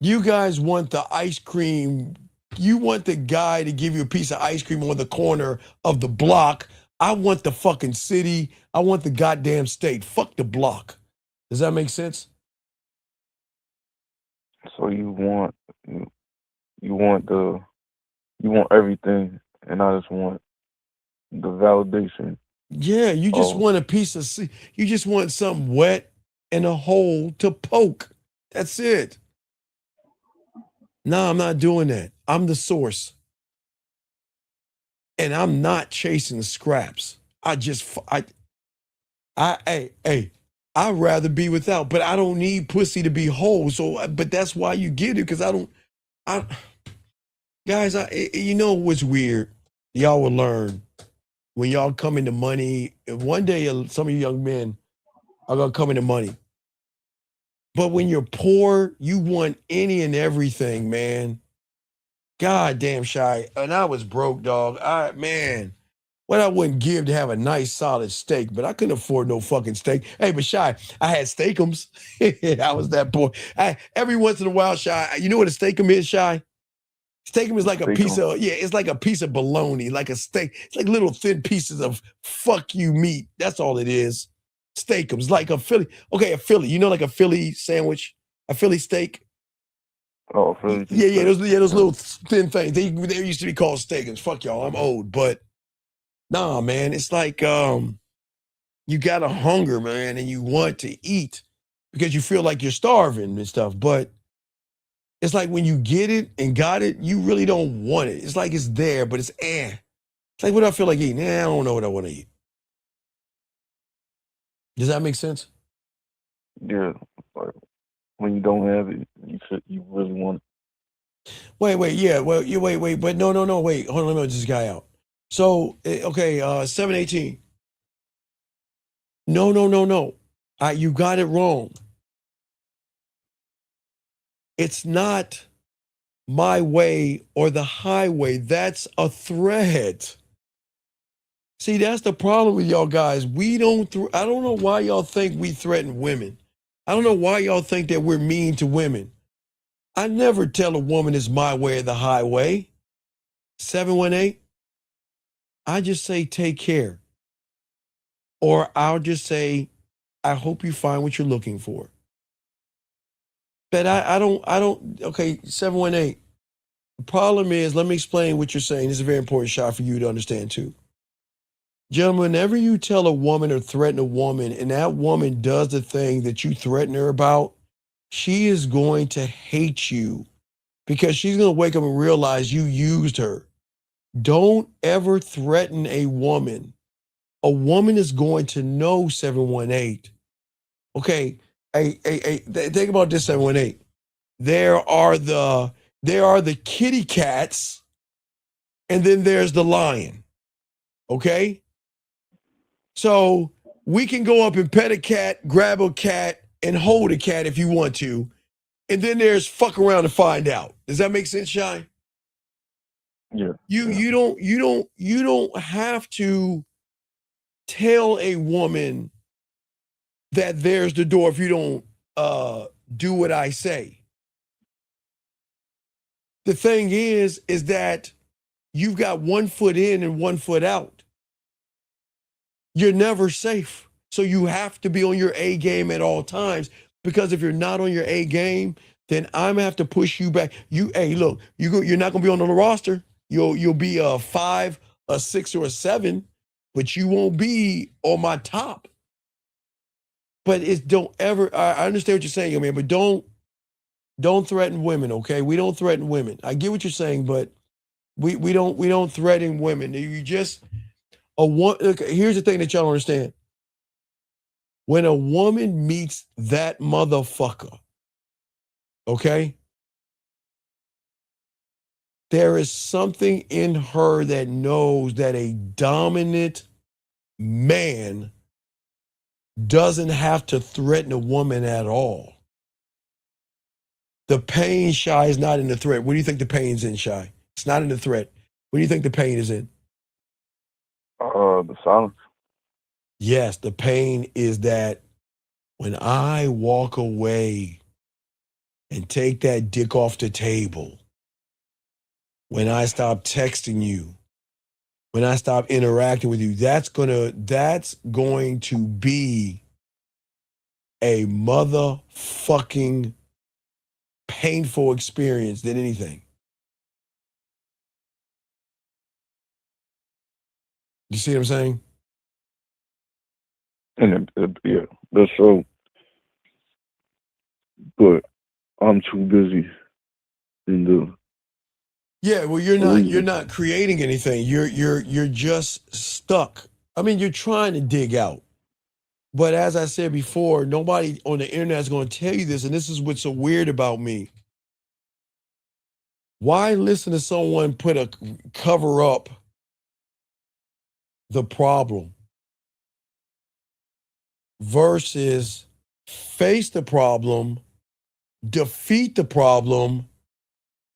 You guys want the ice cream. You want the guy to give you a piece of ice cream on the corner of the block. I want the fucking city. I want the goddamn state. Fuck the block. Does that make sense? So you want everything, and I just want the validation. Yeah, you just want a piece of, you just want something wet and a hole to poke. That's it. No, I'm not doing that. I'm the source. And I'm not chasing scraps. I'd rather be without, but I don't need pussy to be whole. So, but that's why you get it, because guys, you know what's weird? Y'all will learn when y'all come into money. One day, some of you young men are gonna come into money. But when you're poor, you want any and everything, man. God damn, Shy. And I was broke, dog. What I wouldn't give to have a nice solid steak, but I couldn't afford no fucking steak. Hey, but Shy, I had steakums. I was that poor. Every once in a while, Shy, you know what a steakum is, Shy? Steakum is like a piece of, it's like a piece of bologna, like a steak. It's like little thin pieces of fuck you meat. That's all it is. Steakums, like a Philly. Okay, a Philly. You know, like a Philly sandwich, a Philly steak. Oh, Philly. Yeah, those little thin things. They used to be called steakums. Fuck y'all, I'm old, but nah, man, it's like you got a hunger, man, and you want to eat because you feel like you're starving and stuff. But it's like when you get it and got it, you really don't want it. It's like it's there, but it's It's like, what do I feel like eating? I don't know what I want to eat. Does that make sense? Yeah. Like when you don't have it, you really want it. Wait, but no, wait. Hold on, let me let this guy out. So, okay, 718. No. You got it wrong. It's not my way or the highway. That's a threat. See, that's the problem with y'all guys. I don't know why y'all think we threaten women. I don't know why y'all think that we're mean to women. I never tell a woman it's my way or the highway. 718. I just say take care. Or I'll just say, I hope you find what you're looking for. But I don't, okay, 718. The problem is, let me explain what you're saying. This is a very important shot for you to understand too. Gentlemen, whenever you tell a woman or threaten a woman and that woman does the thing that you threaten her about, she is going to hate you because she's going to wake up and realize you used her. Don't ever threaten a woman. A woman is going to know 718. Okay, think about this, 718. There are the kitty cats, and then there's the lion. Okay? So we can go up and pet a cat, grab a cat, and hold a cat if you want to. And then there's fuck around and find out. Does that make sense, Shine? You don't have to tell a woman that there's the door if you don't do what I say. The thing is that you've got 1 foot in and 1 foot out. You're never safe. So you have to be on your A game at all times, because if you're not on your A game, then I'm gonna have to push you back. Hey, look, you're not gonna be on the roster. You'll be a 5, a 6, or a 7, but you won't be on my top. But don't ever. I understand what you're saying, man, but don't threaten women, okay? We don't threaten women. I get what you're saying, but we don't threaten women. You just look, here's the thing that y'all don't understand. When a woman meets that motherfucker, okay, there is something in her that knows that a dominant man doesn't have to threaten a woman at all. The pain, Shy, is not in the threat. What do you think the pain's in, Shy? It's not in the threat. What do you think the pain is in? The silence. Yes, the pain is that when I walk away and take that dick off the table, when I stop texting you, when I stop interacting with you, that's going to be a motherfucking painful experience than anything. You see what I'm saying? And yeah, that's so. But I'm too busy in the. Yeah, well, you're not creating anything. You're just stuck. I mean, you're trying to dig out. But as I said before, nobody on the internet is going to tell you this, and this is what's so weird about me. Why listen to someone cover up the problem versus face the problem, defeat the problem,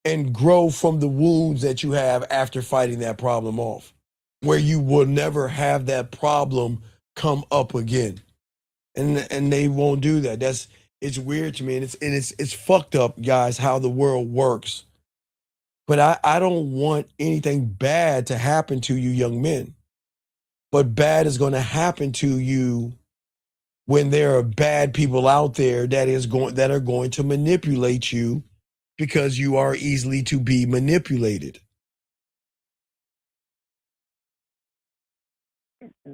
and grow from the wounds that you have after fighting that problem off, where you will never have that problem come up again. And they won't do that. It's weird to me, and it's fucked up, guys, how the world works. But I don't want anything bad to happen to you young men. But bad is going to happen to you when there are bad people out there that are going to manipulate you, because you are easily to be manipulated.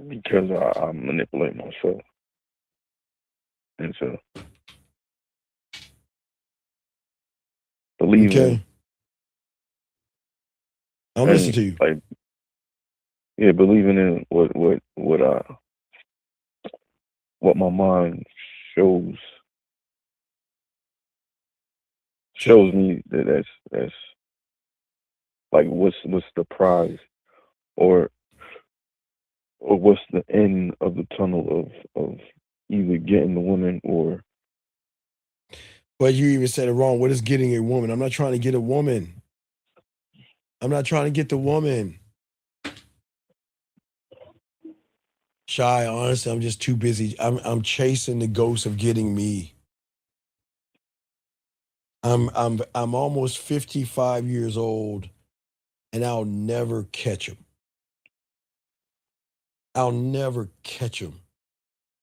Because I manipulate myself. And so believing. I'm listening to you. Like, yeah, believing in what my mind shows me that's like what's the prize, or what's the end of the tunnel of either getting the woman or. But you even said it wrong. What is getting a woman? I'm not trying to get a woman. I'm not trying to get the woman. Shy, honestly, I'm just too busy. I'm chasing the ghost of getting me. I'm almost 55 years old, and I'll never catch him. I'll never catch him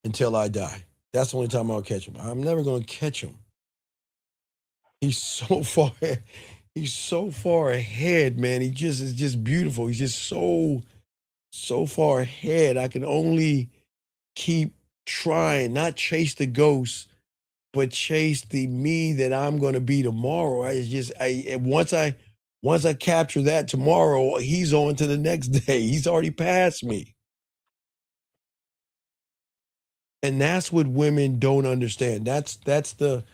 until I die. That's the only time I'll catch him. I'm never going to catch him. He's so far. He's so far ahead, man. He is just beautiful. He's just so far ahead. I can only keep trying, not chase the ghost, but chase the me that I'm going to be tomorrow. Once I capture that tomorrow, he's on to the next day. He's already past me. And that's what women don't understand. That's the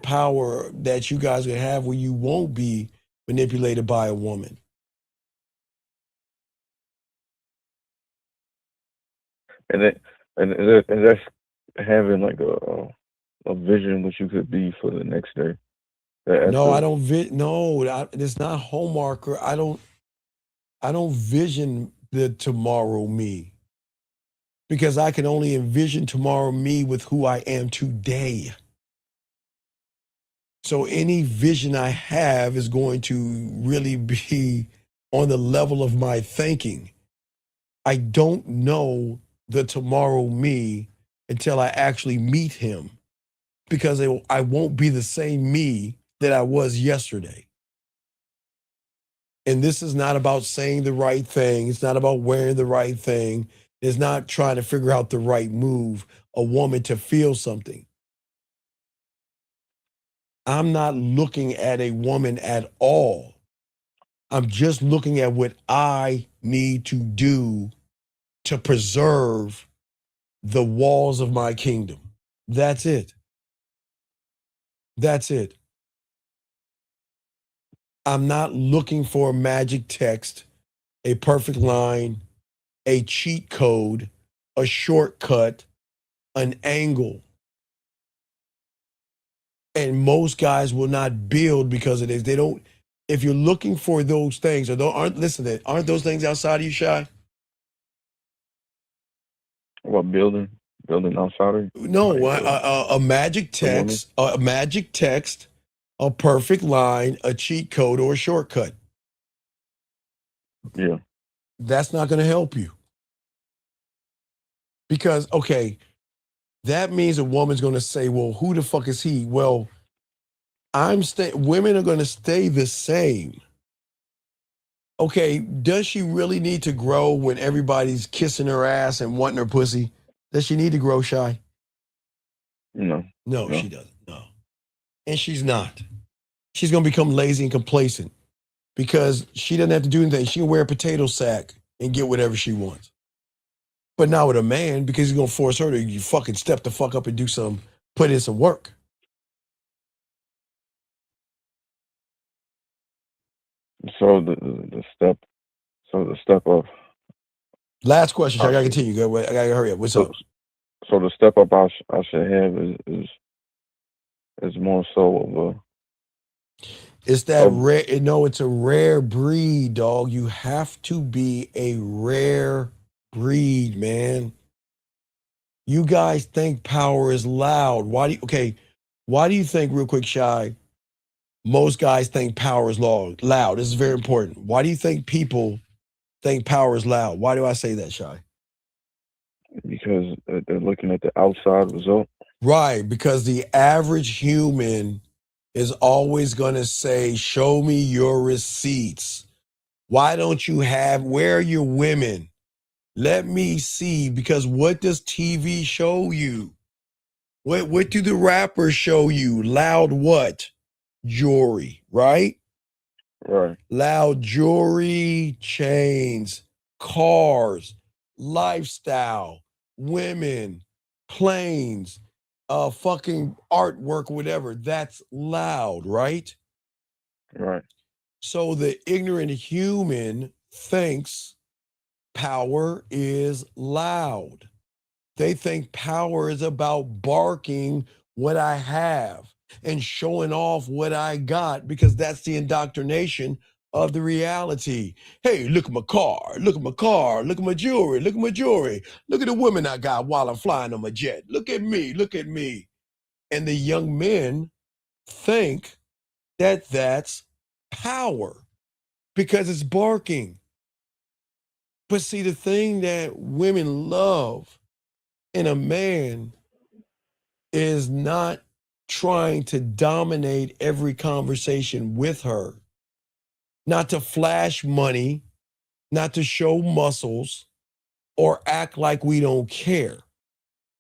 power that you guys will have, where you won't be manipulated by a woman. And that's having like a vision what you could be for the next day. No, I don't. No, it's not Hallmark. I don't. I don't vision the tomorrow me because I can only envision tomorrow me with who I am today. So any vision I have is going to really be on the level of my thinking. I don't know the tomorrow me until I actually meet him because I won't be the same me that I was yesterday. And this is not about saying the right thing. It's not about wearing the right thing. It's not trying to figure out the right move, a woman to feel something. I'm not looking at a woman at all. I'm just looking at what I need to do to preserve the walls of my kingdom. That's it. That's it. I'm not looking for a magic text, a perfect line, a cheat code, a shortcut, an angle. And most guys will not build because of this. They don't, if you're looking for those things, aren't those things outside of you, Shy? What, building outside of you? No, Like, a magic text, a perfect line, a cheat code, or a shortcut. Yeah. That's not going to help you. Because, okay, that means a woman's going to say, well, who the fuck is he? Well, women are going to stay the same. Okay, does she really need to grow when everybody's kissing her ass and wanting her pussy? Does she need to grow, Shy? No. No, she doesn't. No. And she's not. She's going to become lazy and complacent because she doesn't have to do anything. She can wear a potato sack and get whatever she wants. But not with a man because he's going to force her to fucking step the fuck up and put in some work. So the step of. Last question, I got to continue. I got to hurry up. What's up? So the step up I should have is more so of a. It's that rare. No, it's a rare breed, dog. You have to be a rare breed, man. You guys think power is loud. Why do you think, real quick, Shy, most guys think power is loud? This is very important. Why do you think people think power is loud? Why do I say that, Shy? Because they're looking at the outside result. Right, because the average human is always going to say, show me your receipts. Why don't you where are your women? Let me see, because what does TV show you? What do the rappers show you? Loud what? Jewelry, right? Right. Loud jewelry, chains, cars, lifestyle, women, planes, fucking artwork, whatever. That's loud, right? Right. So the ignorant human thinks power is loud. They think power is about barking what I have and showing off what I got because that's the indoctrination of the reality. Hey, look at my car. Look at my car. Look at my jewelry. Look at my jewelry. Look at the women I got while I'm flying on my jet. Look at me. Look at me. And the young men think that that's power because it's barking. But see, the thing that women love in a man is not trying to dominate every conversation with her, not to flash money, not to show muscles, or act like we don't care.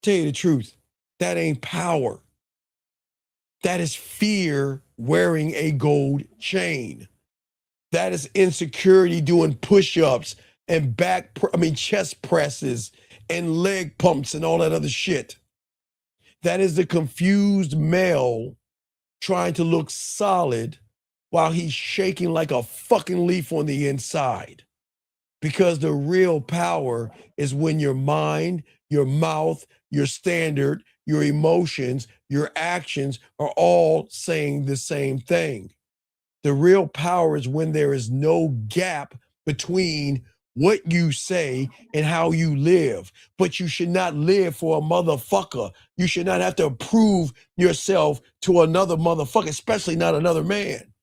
Tell you the truth, that ain't power. That is fear wearing a gold chain. That is insecurity doing push-ups and chest presses and leg pumps and all that other shit. That is the confused male trying to look solid while he's shaking like a fucking leaf on the inside. Because the real power is when your mind, your mouth, your standard, your emotions, your actions are all saying the same thing. The real power is when there is no gap between what you say and how you live. But you should not live for a motherfucker. You should not have to prove yourself to another motherfucker, especially not another man.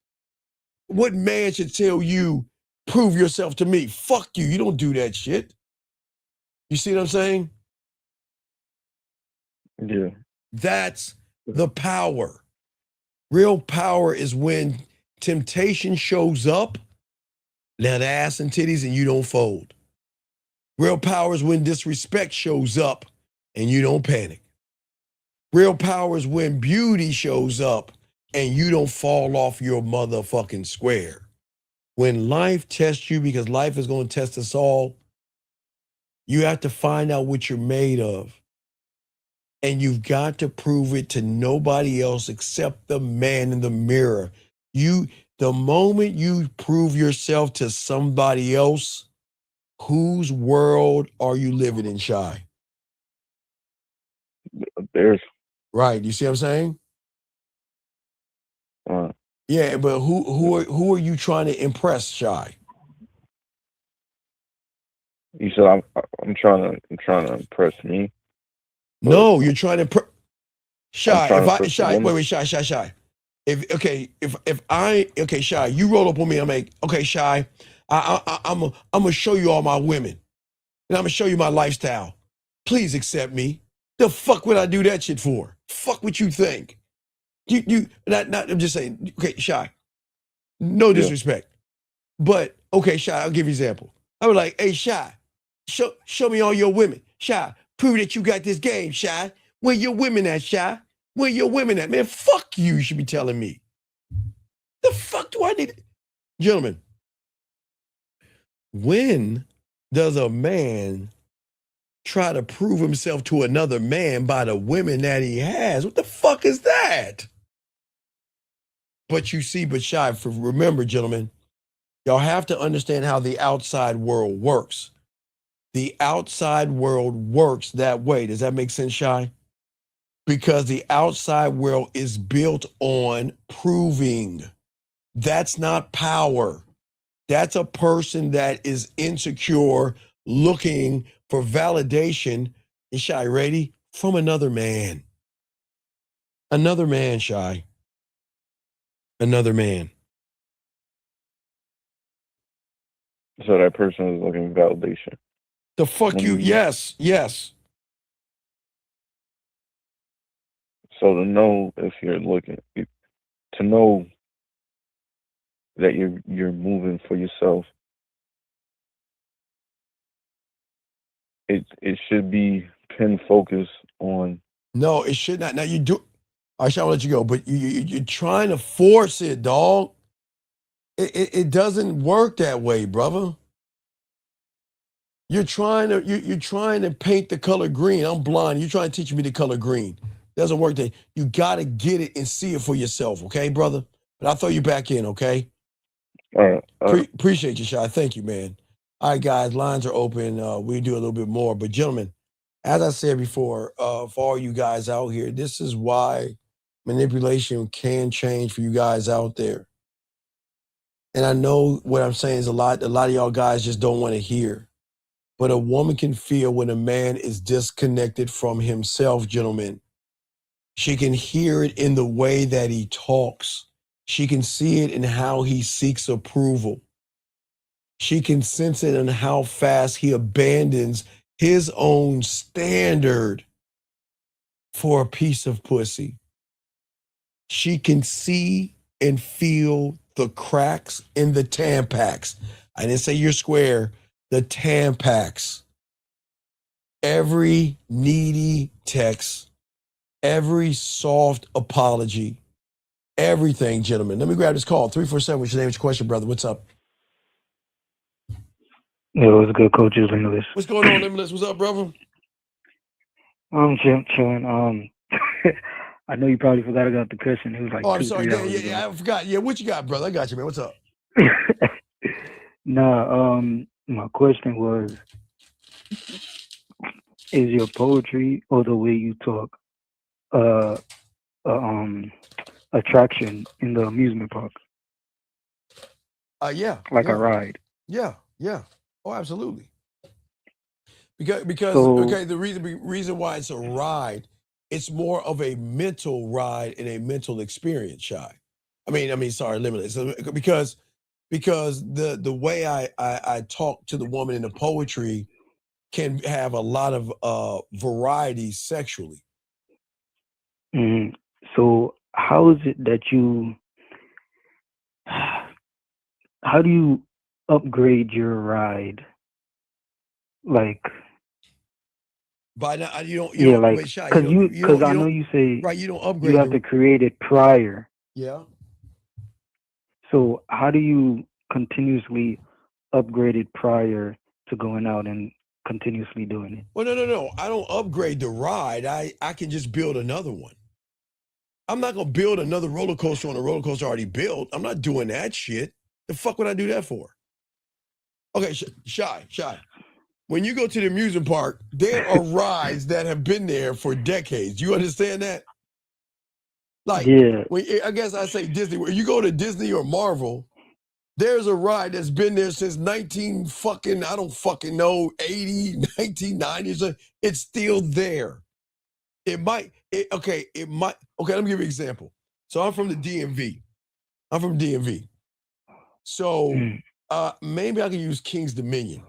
What man should tell you, prove yourself to me? Fuck you. You don't do that shit. You see what I'm saying? Yeah. That's the power. Real power is when temptation shows up, that ass and titties, and you don't fold. Real power is when disrespect shows up and you don't panic. Real power is when beauty shows up and you don't fall off your motherfucking square. When life tests you, because life is going to test us all, you have to find out what you're made of. And you've got to prove it to nobody else except the man in the mirror. The moment you prove yourself to somebody else, whose world are you living in, Shy? There's right. You see what I'm saying? Yeah, but who are you trying to impress, Shy? You said I'm trying to impress me. No, you're trying to Shy. Shy. Shy, you roll up on me. I'm like, okay, Shy, I'm gonna show you all my women, and I'm gonna show you my lifestyle. Please accept me. The fuck would I do that shit for? Fuck what you think. I'm just saying. Okay, Shy. No disrespect, but okay, Shy. I'll give you an example. I was like, hey, Shy, show me all your women. Shy, prove that you got this game, Shy. Where your women at, Shy? Where your women at? Man, fuck you, you should be telling me. The fuck do I need? Gentlemen, when does a man try to prove himself to another man by the women that he has? What the fuck is that? But Shy, remember, gentlemen, y'all have to understand how the outside world works. The outside world works that way. Does that make sense, Shy? Because the outside world is built on proving. That's not power. That's a person that is insecure, looking for validation, is Shy ready? From another man. Another man, Shy. Another man. So that person is looking for validation. The fuck you? Yes. So to know if you're looking, to know that you're moving for yourself, it should be pin focus on. No, it should not. Now you do. I shall let you go, but you're trying to force it, dog. It doesn't work that way, brother. You're trying to paint the color green. I'm blind. You're trying to teach me the color green. Doesn't work that. You got to get it and see it for yourself, okay, brother? But I'll throw you back in, okay? All right. Appreciate you, Shy. Thank you, man. All right, guys, lines are open. We do a little bit more. But gentlemen, as I said before, for all you guys out here, this is why manipulation can change for you guys out there. And I know what I'm saying is a lot of y'all guys just don't want to hear. But a woman can feel when a man is disconnected from himself, gentlemen. She can hear it in the way that he talks. She can see it in how he seeks approval. She can sense it in how fast he abandons his own standard for a piece of pussy. She can see and feel the cracks in the Tampax. I didn't say you're square, the Tampax. Every needy text, every soft apology, everything, gentlemen. Let me grab this call. 347, what's your name? What's your question, brother? What's up? Yo, what's good, Coach? It's Limitless. What's going on, Limitless? What's up, brother? I'm chilling. I know you probably forgot about the question. It was like I'm sorry. Yeah, I forgot. Yeah, what you got, brother? I got you, man. What's up? My question was, is your poetry or the way you talk attraction in the amusement park? Yeah. Like a ride. Yeah. Yeah. Oh, absolutely. Because So okay, the reason why it's a ride, it's more of a mental ride and a mental experience, Shy. Sorry, limitless. Because the way I talk to the woman in the poetry can have a lot of variety sexually. so how is it that how do you upgrade your ride? Like, By now, you yeah, don't, like, but Shy, because I know you say right, you don't you upgrade have to create it prior. yeah. So how do you continuously upgrade it prior to going out and continuously doing it? Well, no. I don't upgrade the ride. I can just build another one. I'm not gonna build another roller coaster on a roller coaster already built. I'm not doing that shit. The fuck would I do that for? Okay, Shy. When you go to the amusement park, there are rides that have been there for decades. You understand that? Like, Yeah. I guess I say Disney. When you go to Disney or Marvel, there's a ride that's been there since 19 fucking, I don't fucking know, 80, 1990s. It's still there. It might, okay, let me give you an example. So I'm from the DMV. So maybe I can use King's Dominion.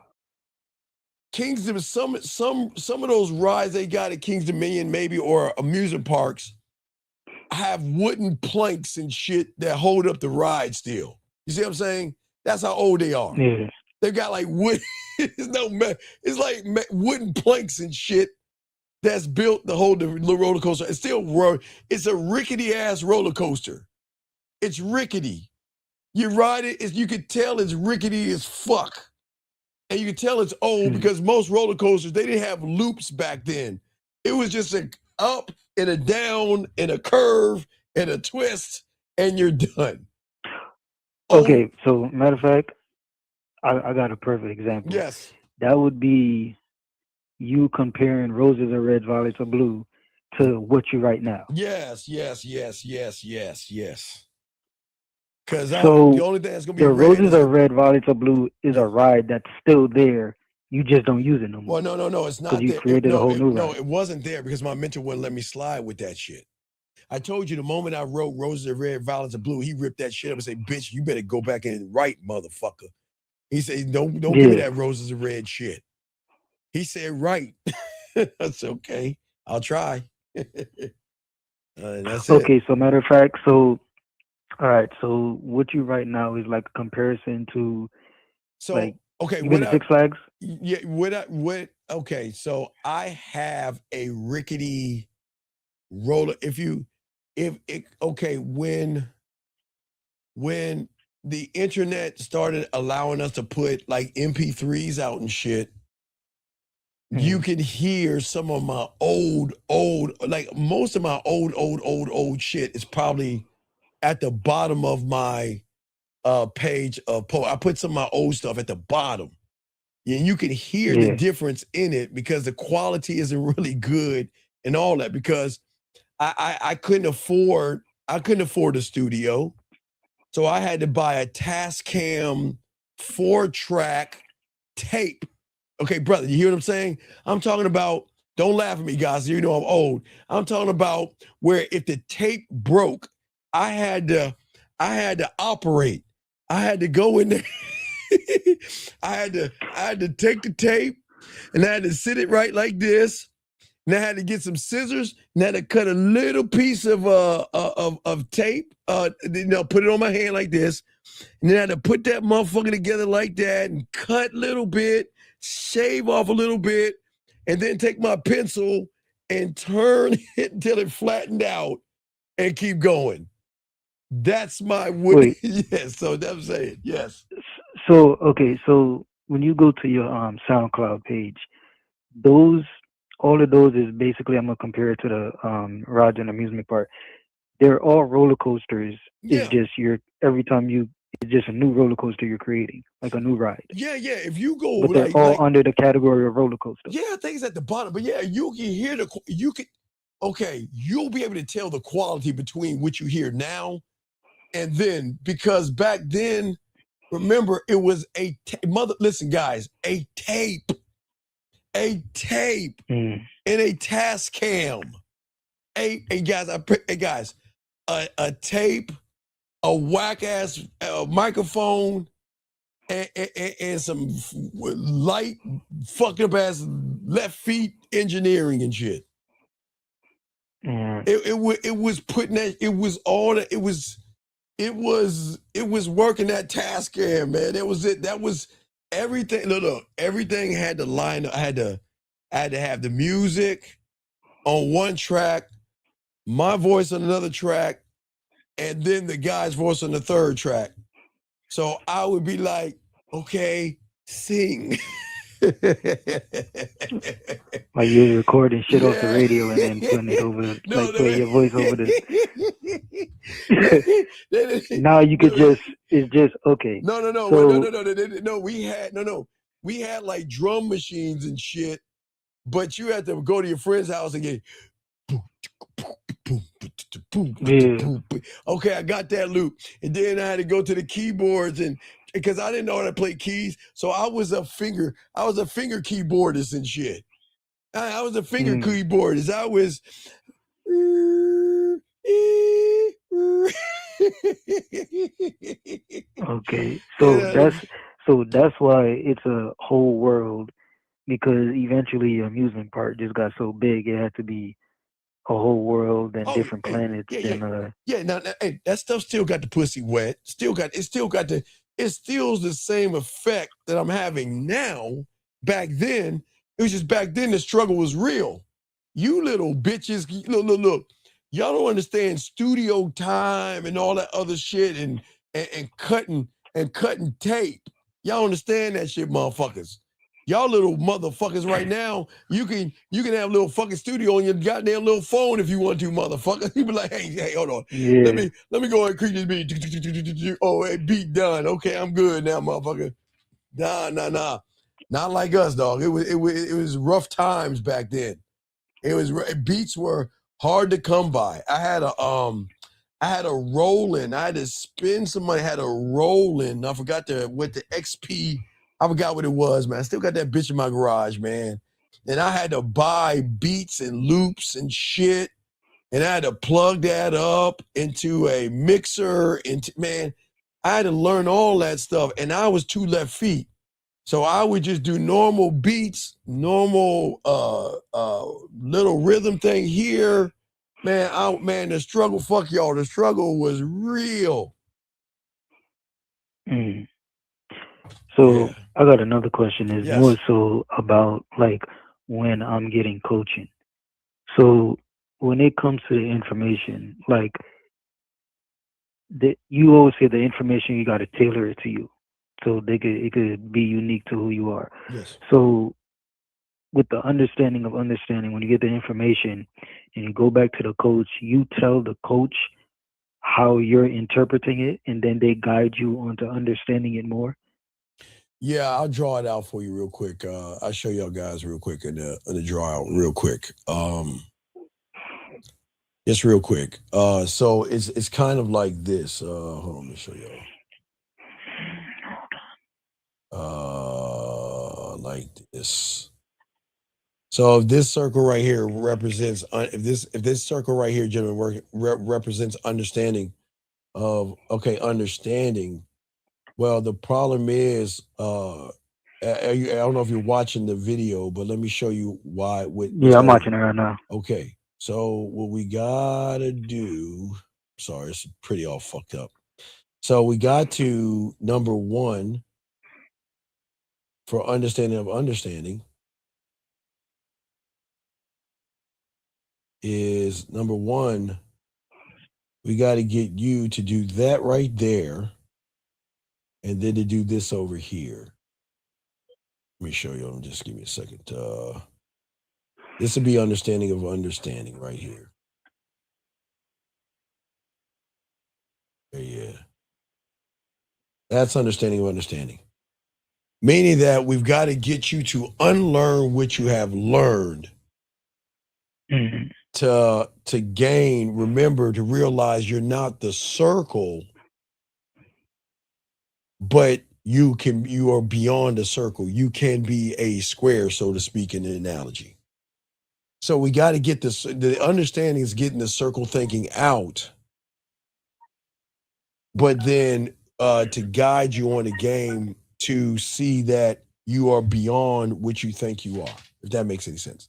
Some of those rides they got at King's Dominion, maybe, or amusement parks, have wooden planks and shit that hold up the ride still. You see what I'm saying? That's how old they are. Yeah. They've got like wood, it's like wooden planks and shit that's built to hold the roller coaster. It's still, it's a rickety ass roller coaster. It's rickety. You ride it, you could tell it's rickety as fuck. And you can tell it's old because most roller coasters, they didn't have loops back then. It was just an up and a down and a curve and a twist, and you're done. Okay, so matter of fact, I got a perfect example. Yes. That would be you comparing roses are red, violets are blue to what you right now. Yes. Because So the only thing that's going to be the red roses are red, violets are blue is a ride that's still there. You just don't use it no more. Well, no, it's not because you there. created a whole new ride. No, it wasn't there because my mentor wouldn't let me slide with that shit. I told you the moment I wrote roses are red, violets are blue, he ripped that shit up and said, bitch, you better go back and write, motherfucker. He said, don't give me that roses are red shit. He said, right. That's okay. I'll try. That's it. Okay, so matter of fact, all right, so what you write now is like a comparison to, okay, you been to Six Flags? Yeah, okay, so I have a rickety roller. When the internet started allowing us to put like MP3s out and shit, you can hear some of my old, like most of my old shit is probably at the bottom of my page of I put some of my old stuff at the bottom. And you can hear the difference in it because the quality isn't really good and all that because I couldn't afford a studio. So I had to buy a Tascam 4-track tape. Okay, brother, you hear what I'm saying? I'm talking about, don't laugh at me, guys. You know I'm old. I'm talking about where if the tape broke, I had to operate. I had to go in there. I had to take the tape and I had to sit it right like this. And I had to get some scissors and I had to cut a little piece of tape, put it on my hand like this. And then I had to put that motherfucker together like that and cut a little bit, shave off a little bit, and then take my pencil and turn it until it flattened out and keep going. That's my wood. Yes, so that's what I'm saying. Yes. So, okay, so when you go to your SoundCloud page, all of those is basically, I'm going to compare it to the rides and amusement park. They're all roller coasters. Yeah. It's just it's just a new roller coaster you're creating, like a new ride. Yeah. If you go, but they're all under the category of roller coaster. Yeah, I think it's at the bottom. But yeah, you can hear you'll be able to tell the quality between what you hear now and then, because back then Remember, it was listen, guys, a tape in a task cam. Hey guys, a tape, a whack ass microphone, and some light fucked up ass left feet engineering and shit. It was putting that. It was all that. It was working that task cam, man. That was it. That was everything. Look, everything had to line up. I had to have the music on one track, my voice on another track, and then the guy's voice on the third track. So I would be like, okay, sing. Like you're recording shit off the radio and then putting it over, putting your voice over the. Now you could it's just okay. No. So, We had like drum machines and shit, but you had to go to your friend's house and get. Okay, I got that loop, and then I had to go to the keyboards and because I didn't know how to play keys, so I was a finger keyboardist and shit. I was a finger keyboardist. I was. Okay, so that's why it's a whole world, because eventually the amusement park just got so big it had to be a whole world and different planets. Now, hey, that stuff still got the pussy wet. It's still the same effect that I'm having now. Back then, it was just back then the struggle was real. You little bitches, look. Y'all don't understand studio time and all that other shit and cutting tape. Y'all understand that shit, motherfuckers. Y'all little motherfuckers right now, you can have a little fucking studio on your goddamn little phone if you want to, motherfucker. You be like, hey, hold on. Yeah. Let me go ahead and create this beat. Oh, hey, beat done. Okay, I'm good now, motherfucker. Nah. Not like us, dog. It was rough times back then. Beats were hard to come by. I had a Roland. I had to spend some money. I had a Roland. I forgot with the XP. I forgot what it was, man. I still got that bitch in my garage, man. And I had to buy beats and loops and shit. And I had to plug that up into a mixer. Man, I had to learn all that stuff. And I was 2 left feet. So I would just do normal beats, normal little rhythm thing here. Man, the struggle, fuck y'all. The struggle was real. So I got another question. Is more so about like when I'm getting coaching. So when it comes to the information, like you always say the information, you got to tailor it to you, so it could be unique to who you are. Yes. So with the understanding, when you get the information and you go back to the coach, you tell the coach how you're interpreting it, and then they guide you onto understanding it more. Yeah, I'll draw it out for you real quick. I'll show y'all guys real quick in the draw out real quick. Just real quick. So it's kind of like this. Hold on, let me show y'all. Like this. So if this circle right here represents, if this circle right here, gentlemen, represents understanding of, understanding. Well, the problem is, I don't know if you're watching the video, but let me show you why. I'm watching it right now. Okay, so what we gotta do, sorry, it's pretty all fucked up. So we got to number 1 for understanding of understanding is number 1, we got to get you to do that right there. And then to do this over here. Let me show you. Just give me a second. This would be understanding of understanding right here. Yeah. That's understanding of understanding. Meaning that we've got to get you to unlearn what you have learned to gain, remember, to realize you're not the circle. but you are beyond a circle. You can be a square, so to speak, in the analogy. So we got to get this. The understanding is getting the circle thinking out, but then to guide you on the game to see that you are beyond what you think you are. If that makes any sense.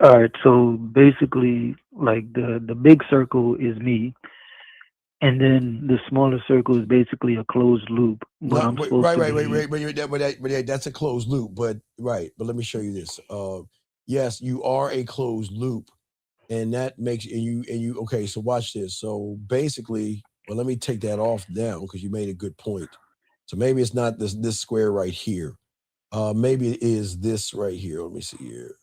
All right, so basically, like the big circle is me, and then the smaller circle is basically a closed loop. But I'm supposed to Right. That's a closed loop, but right. But let me show you this. Yes, you are a closed loop, and that makes you. Okay, so watch this. So basically, well, let me take that off now because you made a good point. So maybe it's not this square right here. Maybe it is this right here. Let me see here.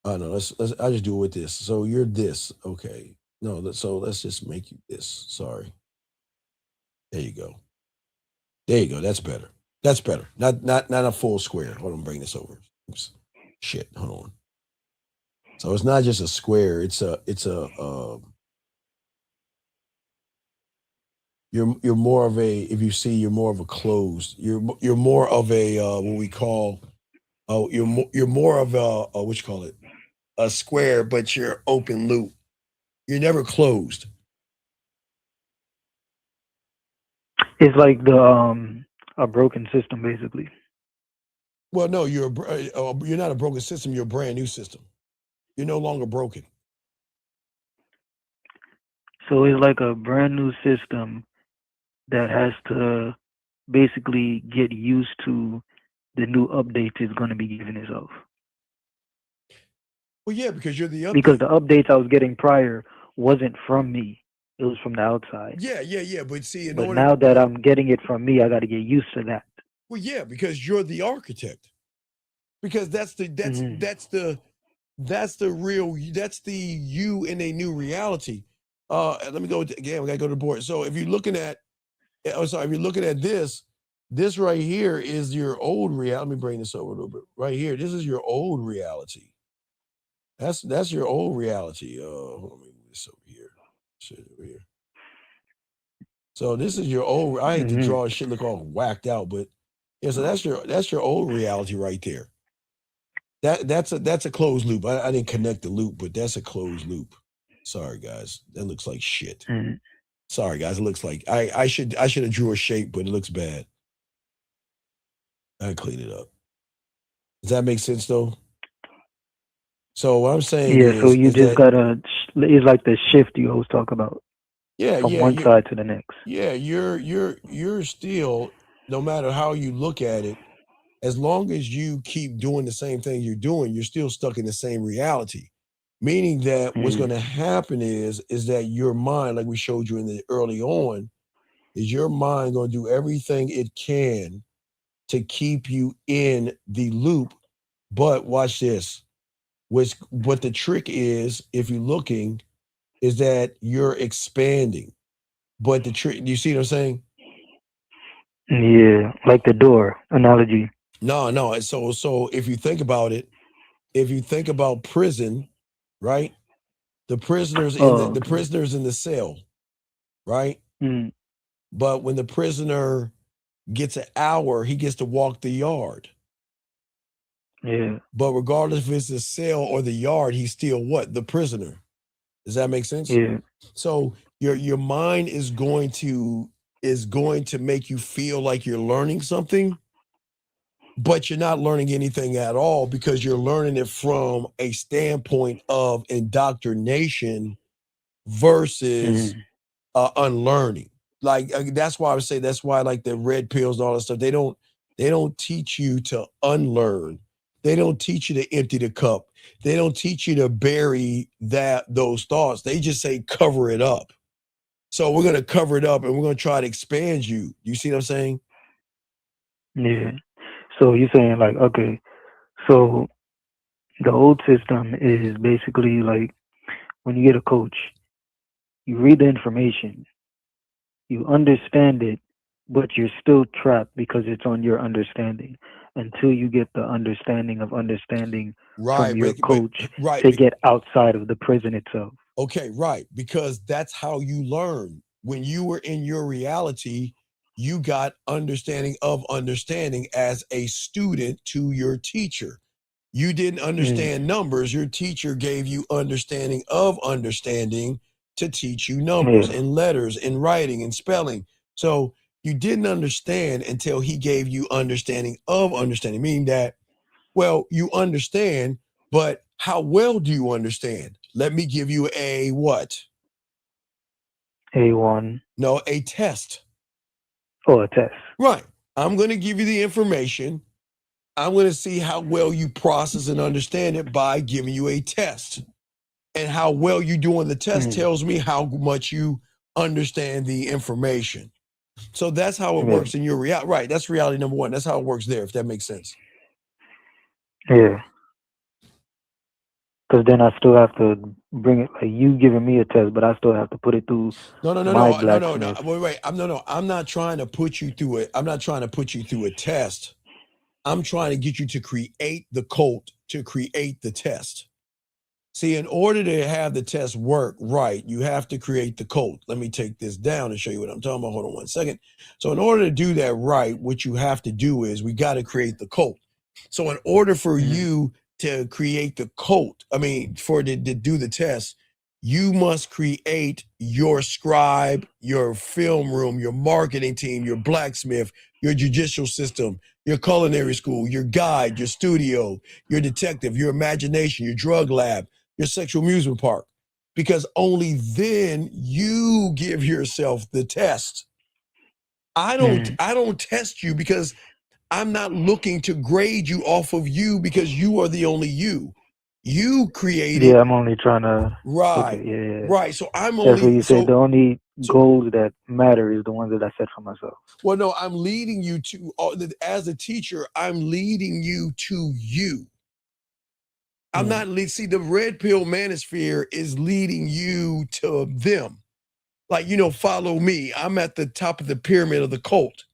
I know. Let's. I just do it with this. So you're this. Okay. No. So let's just make you this. Sorry. There you go. There you go. That's better. That's better. Not a full square. Hold on. Bring this over. Oops. Shit. Hold on. So it's not just a square. It's a. You're more of a. If you see, you're more of a closed. You're more of a what we call. Oh, you're more of a what you call it, a square, but you're open loop. You're never closed. It's like the a broken system, basically. Well, no, you're not a broken system. You're a brand new system. You're no longer broken. So it's like a brand new system that has to basically get used to the new updates it's going to be giving itself. Well, yeah, because you're the update. Because the updates I was getting prior wasn't from me; it was from the outside. Yeah. But see, now that I'm getting it from me, I got to get used to that. Well, yeah, because you're the architect. Because that's the you in a new reality. Let me go again. We gotta go to the board. So if you're looking at, if you're looking at this right here is your old reality. Let me bring this over a little bit. Right here, this is your old reality. That's your old reality. Hold on, let me move this over here. Shit over here. So this is your old. I hate to draw shit look all whacked out, but yeah. So that's your old reality right there. That's a closed loop. I didn't connect the loop, but that's a closed loop. Sorry, guys. That looks like shit. Sorry, guys. It looks like I should have drew a shape, but it looks bad. I clean it up. Does that make sense though? So what I'm saying is, so you just gotta. It's like the shift you always talk about. From one side to the next. Yeah, you're still, no matter how you look at it, as long as you keep doing the same thing you're doing, you're still stuck in the same reality. Meaning that what's going to happen is that your mind, like we showed you in the early on, is your mind going to do everything it can to keep you in the loop. But watch this. What the trick is, if you're looking, is that you're expanding. But the trick, do you see what I'm saying? Yeah, like the door analogy. No. So if you think about it, if you think about prison, right? The prisoners the prisoners in the cell, right? But when the prisoner gets an hour, he gets to walk the yard. Yeah. But regardless if it's the cell or the yard, he's still what? The prisoner. Does that make sense? Yeah. So your mind is going to make you feel like you're learning something, but you're not learning anything at all because you're learning it from a standpoint of indoctrination versus unlearning. Like that's why I would say that's why like the red pills and all that stuff, they don't teach you to unlearn. They don't teach you to empty the cup. They don't teach you to bury those thoughts. They just say cover it up. So we're going to cover it up and we're going to try to expand you. You see what I'm saying? Yeah. So you're saying like, okay, so the old system is basically like when you get a coach, you read the information, you understand it, but you're still trapped because it's on your understanding until you get the understanding of understanding from your coach to get outside of the prison itself. Okay, right. Because that's how you learn. When you were in your reality, you got understanding of understanding as a student to your teacher. You didn't understand numbers. Your teacher gave you understanding of understanding to teach you numbers and letters and writing and spelling. So you didn't understand until he gave you understanding of understanding, meaning that, well, you understand, but how well do you understand? Let me give you a what? A1. No, a test. Oh, a test. Right. I'm going to give you the information. I'm going to see how well you process and understand it by giving you a test. And how well you do on the test tells me how much you understand the information. So that's how it works in your reality. Right. That's reality number one. That's how it works there, if that makes sense. Yeah. Because then I still have to bring it, like you giving me a test, but I still have to put it through No. blacksmith. Wait. I'm not trying to put you through it. I'm not trying to put you through a test. I'm trying to get you to create the code to create the test. See, in order to have the test work right, you have to create the code. Let me take this down and show you what I'm talking about. Hold on one second. So in order to do that right, what you have to do is we got to create the code. So in order for you to create the code, for to do the test, you must create your scribe, your film room, your marketing team, your blacksmith, your judicial system, your culinary school, your guide, your studio, your detective, your imagination, your drug lab, your sexual amusement park, because only then you give yourself the test. I don't test you because I'm not looking to grade you off of you because you are the only you. You created. Yeah, I'm only trying to. Right. Okay, yeah. Right. So I'm That's what only. you said. The only goals that matter is the ones that I set for myself. Well, no, I'm leading you to, as a teacher, I'm leading you to you. I'm not see, the red pill manosphere is leading you to them. Like, follow me. I'm at the top of the pyramid of the cult.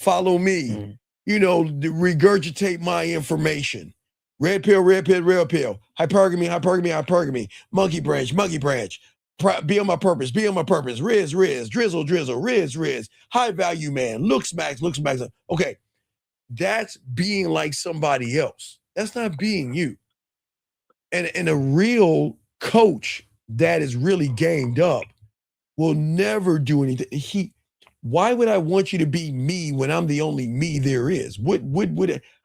Follow me. Regurgitate my information. Red pill, red pill, red pill. Hypergamy, hypergamy, hypergamy. Monkey branch, monkey branch. Be on my purpose, be on my purpose. Riz, riz, drizzle, drizzle, riz, riz. High value man. Looks max, looks max. Okay. That's being like somebody else. That's not being you. And a real coach that is really gamed up will never do anything. Why would I want you to be me when I'm the only me there is?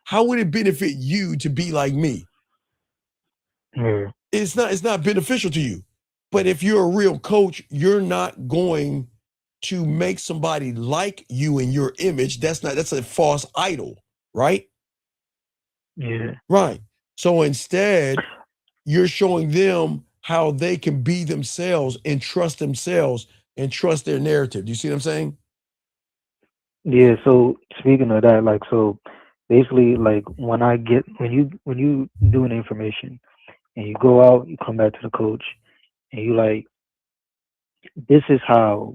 How would it benefit you to be like me? It's not beneficial to you. But if you're a real coach, you're not going to make somebody like you in your image. That's a false idol, right? Yeah. Right. So instead, you're showing them how they can be themselves and trust their narrative. Do you see what I'm saying? Yeah. So speaking of that, so basically, when you doing information and you go out, you come back to the coach, and you this is how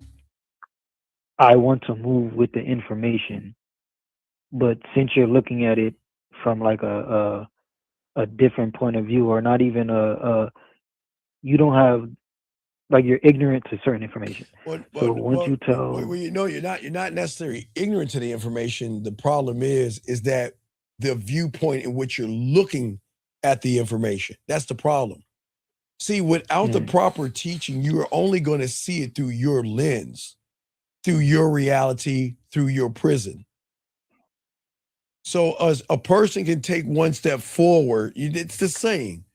I want to move with the information. But since you're looking at it from a different point of view, or not even you don't have, you're ignorant to certain information. So once you tell, you're not necessarily ignorant to the information. The problem is that the viewpoint in which you're looking at the information. That's the problem. See, without the proper teaching, you are only going to see it through your lens, through your reality, through your prison. So as a person can take one step forward, it's the same.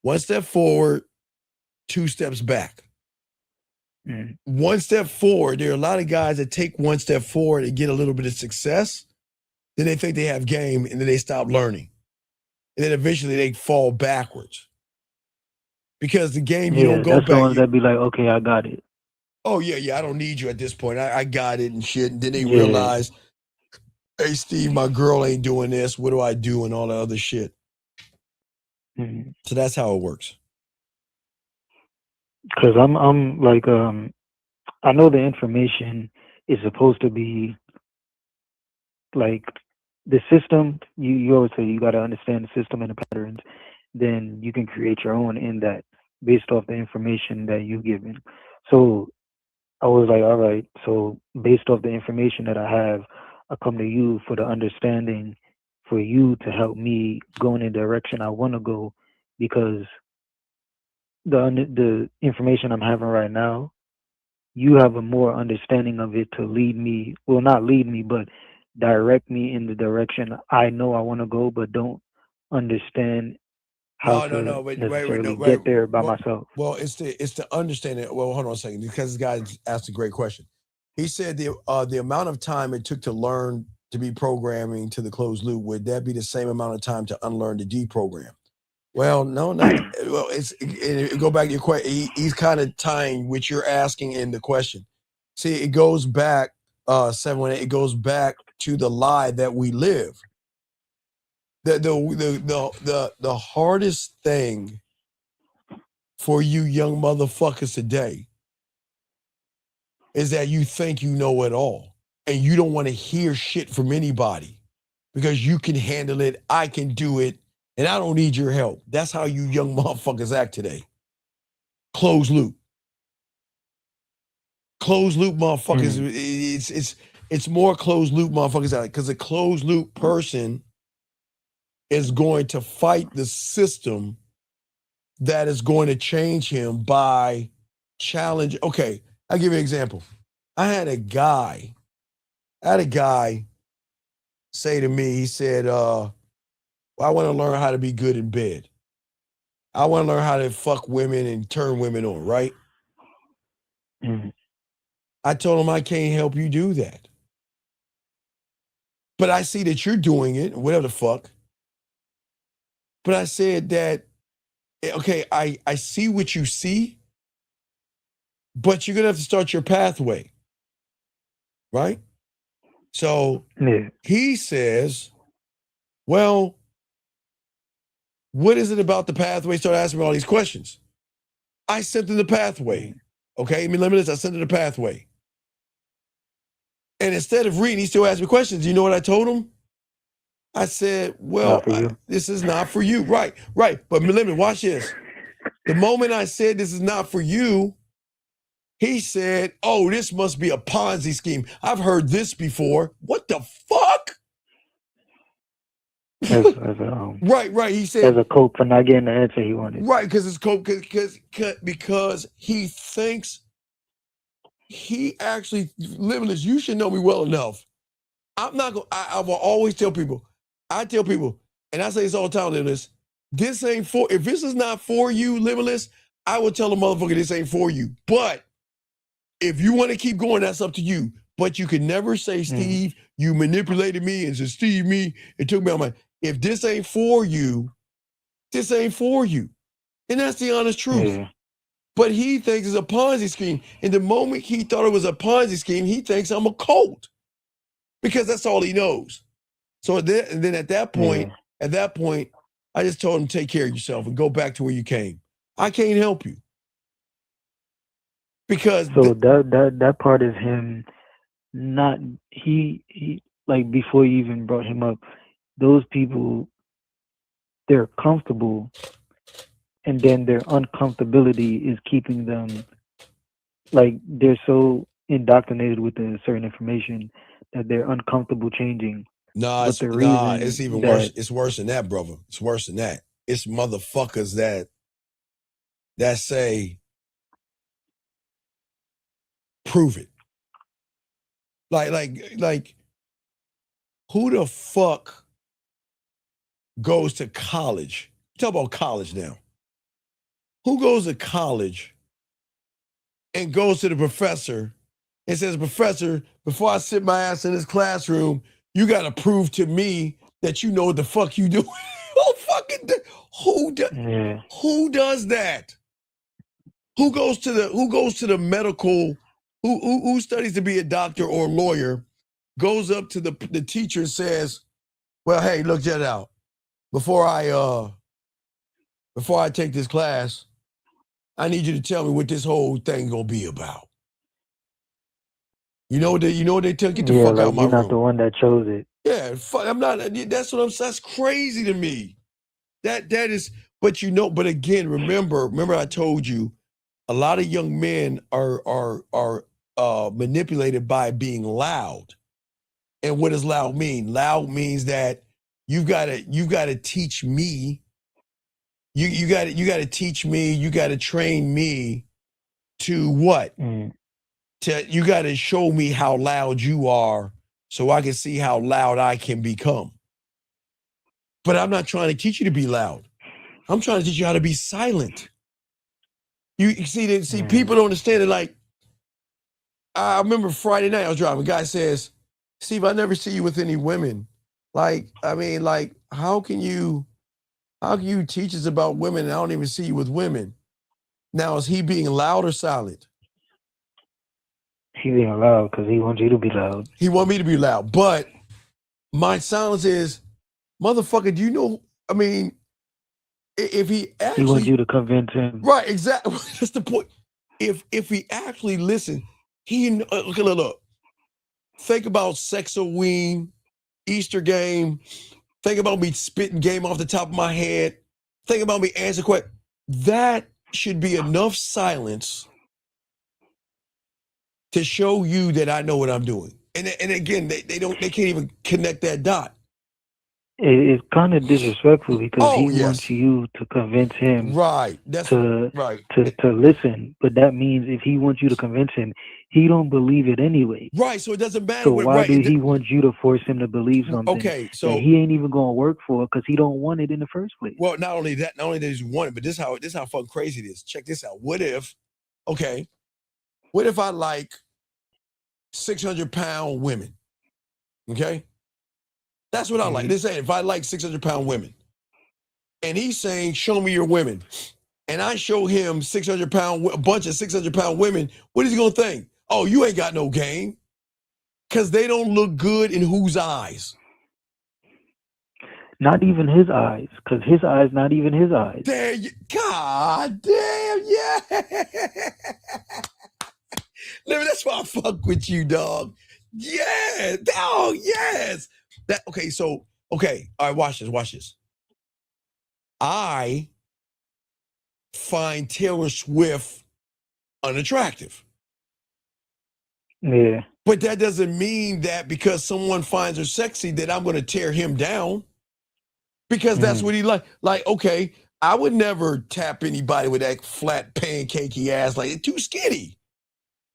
One step forward, two steps back. One step forward, there are a lot of guys that take one step forward and get a little bit of success. Then they think they have game, and then they stop learning. And then eventually they fall backwards. Because the game, you don't go that's back. the ones that be like, okay, I got it. Oh, yeah, I don't need you at this point. I got it and shit. And then they realize, hey, Steve, my girl ain't doing this. What do I do? And all that other shit. So that's how it works. Because I'm I know the information is supposed to be the system. You always say you got to understand the system and the patterns. Then you can create your own in that. based off the information that you given. So I was like, all right, so based off the information that I have, I come to you for the understanding, for you to help me go in the direction I want to go, because the information I'm having right now, you have a more understanding of it to lead me, well, not lead me, but direct me in the direction I know I want to go, but don't understand how No, to wait, necessarily get there by myself. Well, it's the understanding. Well, hold on a second, because this guy asked a great question. He said the amount of time it took to learn to be programming to the closed loop, would that be the same amount of time to unlearn to deprogram? Well, no, not well. Go back to your question. He's kind of tying what you're asking in the question. See, it goes back 718. It goes back to the lie that we live. The hardest thing for you young motherfuckers today is that you think you know it all, and you don't want to hear shit from anybody because you can handle it. I can do it. And I don't need your help. That's how you young motherfuckers act today. Closed loop. Closed loop motherfuckers. It's more closed loop motherfuckers out, because a closed loop person is going to fight the system that is going to change him by challenge. Okay, I'll give you an example. I had a guy say to me, he said, I want to learn how to be good in bed. I want to learn how to fuck women and turn women on, right? I told him I can't help you do that. But I see that you're doing it, whatever the fuck. But I said that, okay, I see what you see, but you're going to have to start your pathway, right? So he says, well, what is it about the pathway? Start asking me all these questions. I sent him the pathway. Okay, I sent him the pathway. And instead of reading, he still asked me questions. You know what I told him? I said, well, this is not for you. Right. But let me watch this. The moment I said this is not for you, he said, oh, this must be a Ponzi scheme. I've heard this before. What the fuck? Right. He said, as a cope for not getting the answer he wanted. Right, because it's cope because he thinks he actually, Limitless, you should know me well enough. I'm not going, I will always tell people, and I say this all the time, Limitless, if this is not for you, Limitless, I will tell the motherfucker this ain't for you. But if you want to keep going, that's up to you. But you can never say, Steve, you manipulated me, and said, Steve, it took me on my, if this ain't for you, this ain't for you. And that's the honest truth. But he thinks it's a Ponzi scheme. And the moment he thought it was a Ponzi scheme, he thinks I'm a cult, because that's all he knows. So then at that point, I just told him, take care of yourself and go back to where you came. I can't help you. Because that part is him not, he like, before you even brought him up, those people, they're comfortable, and then their uncomfortability is keeping them, like, they're so indoctrinated with a certain information that they're uncomfortable changing. It's even worse. It's worse than that, brother. It's worse than that. It's motherfuckers that say, prove it. Like, who the fuck goes to college? Talk about college now. Who goes to college and goes to the professor and says, Professor, before I sit my ass in this classroom, you got to prove to me that you know what the fuck you do? Who does that? Who goes to the medical, who studies to be a doctor or a lawyer, goes up to the teacher and says, well, hey, look, check it out. Before I take this class, I need you to tell me what this whole thing gonna be about. You know what they tell? Get the fuck out of my room. You're not the one that chose it. Yeah, fuck, I'm not. That's crazy to me. That is But again, remember I told you, a lot of young men are manipulated by being loud. And what does loud mean? Loud means that you've got to teach me. You got to teach me. You got to train me to what? You got to show me how loud you are, so I can see how loud I can become. But I'm not trying to teach you to be loud. I'm trying to teach you how to be silent. You see, people don't understand it. Like, I remember Friday night I was driving. A guy says, "Steve, I never see you with any women. Like, I mean, like, how can you teach us about women and I don't even see you with women?" Now, is he being loud or silent? He being loud because he wants you to be loud. He wants me to be loud. But my silence is, motherfucker, do you know, I mean, if he actually... He wants you to convince him. Right, exactly. That's the point. If he actually listened, look. Think about Sexoween, Easter game. Think about me spitting game off the top of my head. Think about me answering questions. That should be enough silence to show you that I know what I'm doing. And again, they can't even connect that dot. It's kind of disrespectful because he wants you to convince him to listen. But that means if he wants you to convince him, he don't believe it anyway. Right, so it doesn't matter. So why do he want you to force him to believe something that he ain't even going to work for because he don't want it in the first place? Well, not only that does he want it, but this is how fucking crazy it is. Check this out. What if I like 600-pound women? Okay? That's what I like. They're saying if I like 600-pound women, and he's saying, show me your women, and I show him a bunch of 600-pound women, what is he gonna think? Oh, you ain't got no game, because they don't look good in whose eyes? Not even his eyes, because his eyes not even his eyes. There you, God damn, yeah. That's why I fuck with you, dog. Yeah, dog, yes. All right, watch this. I find Taylor Swift unattractive. Yeah. But that doesn't mean that because someone finds her sexy that I'm going to tear him down. Because that's what he like. Like, okay, I would never tap anybody with that flat pancakey ass. Like, it's too skinny.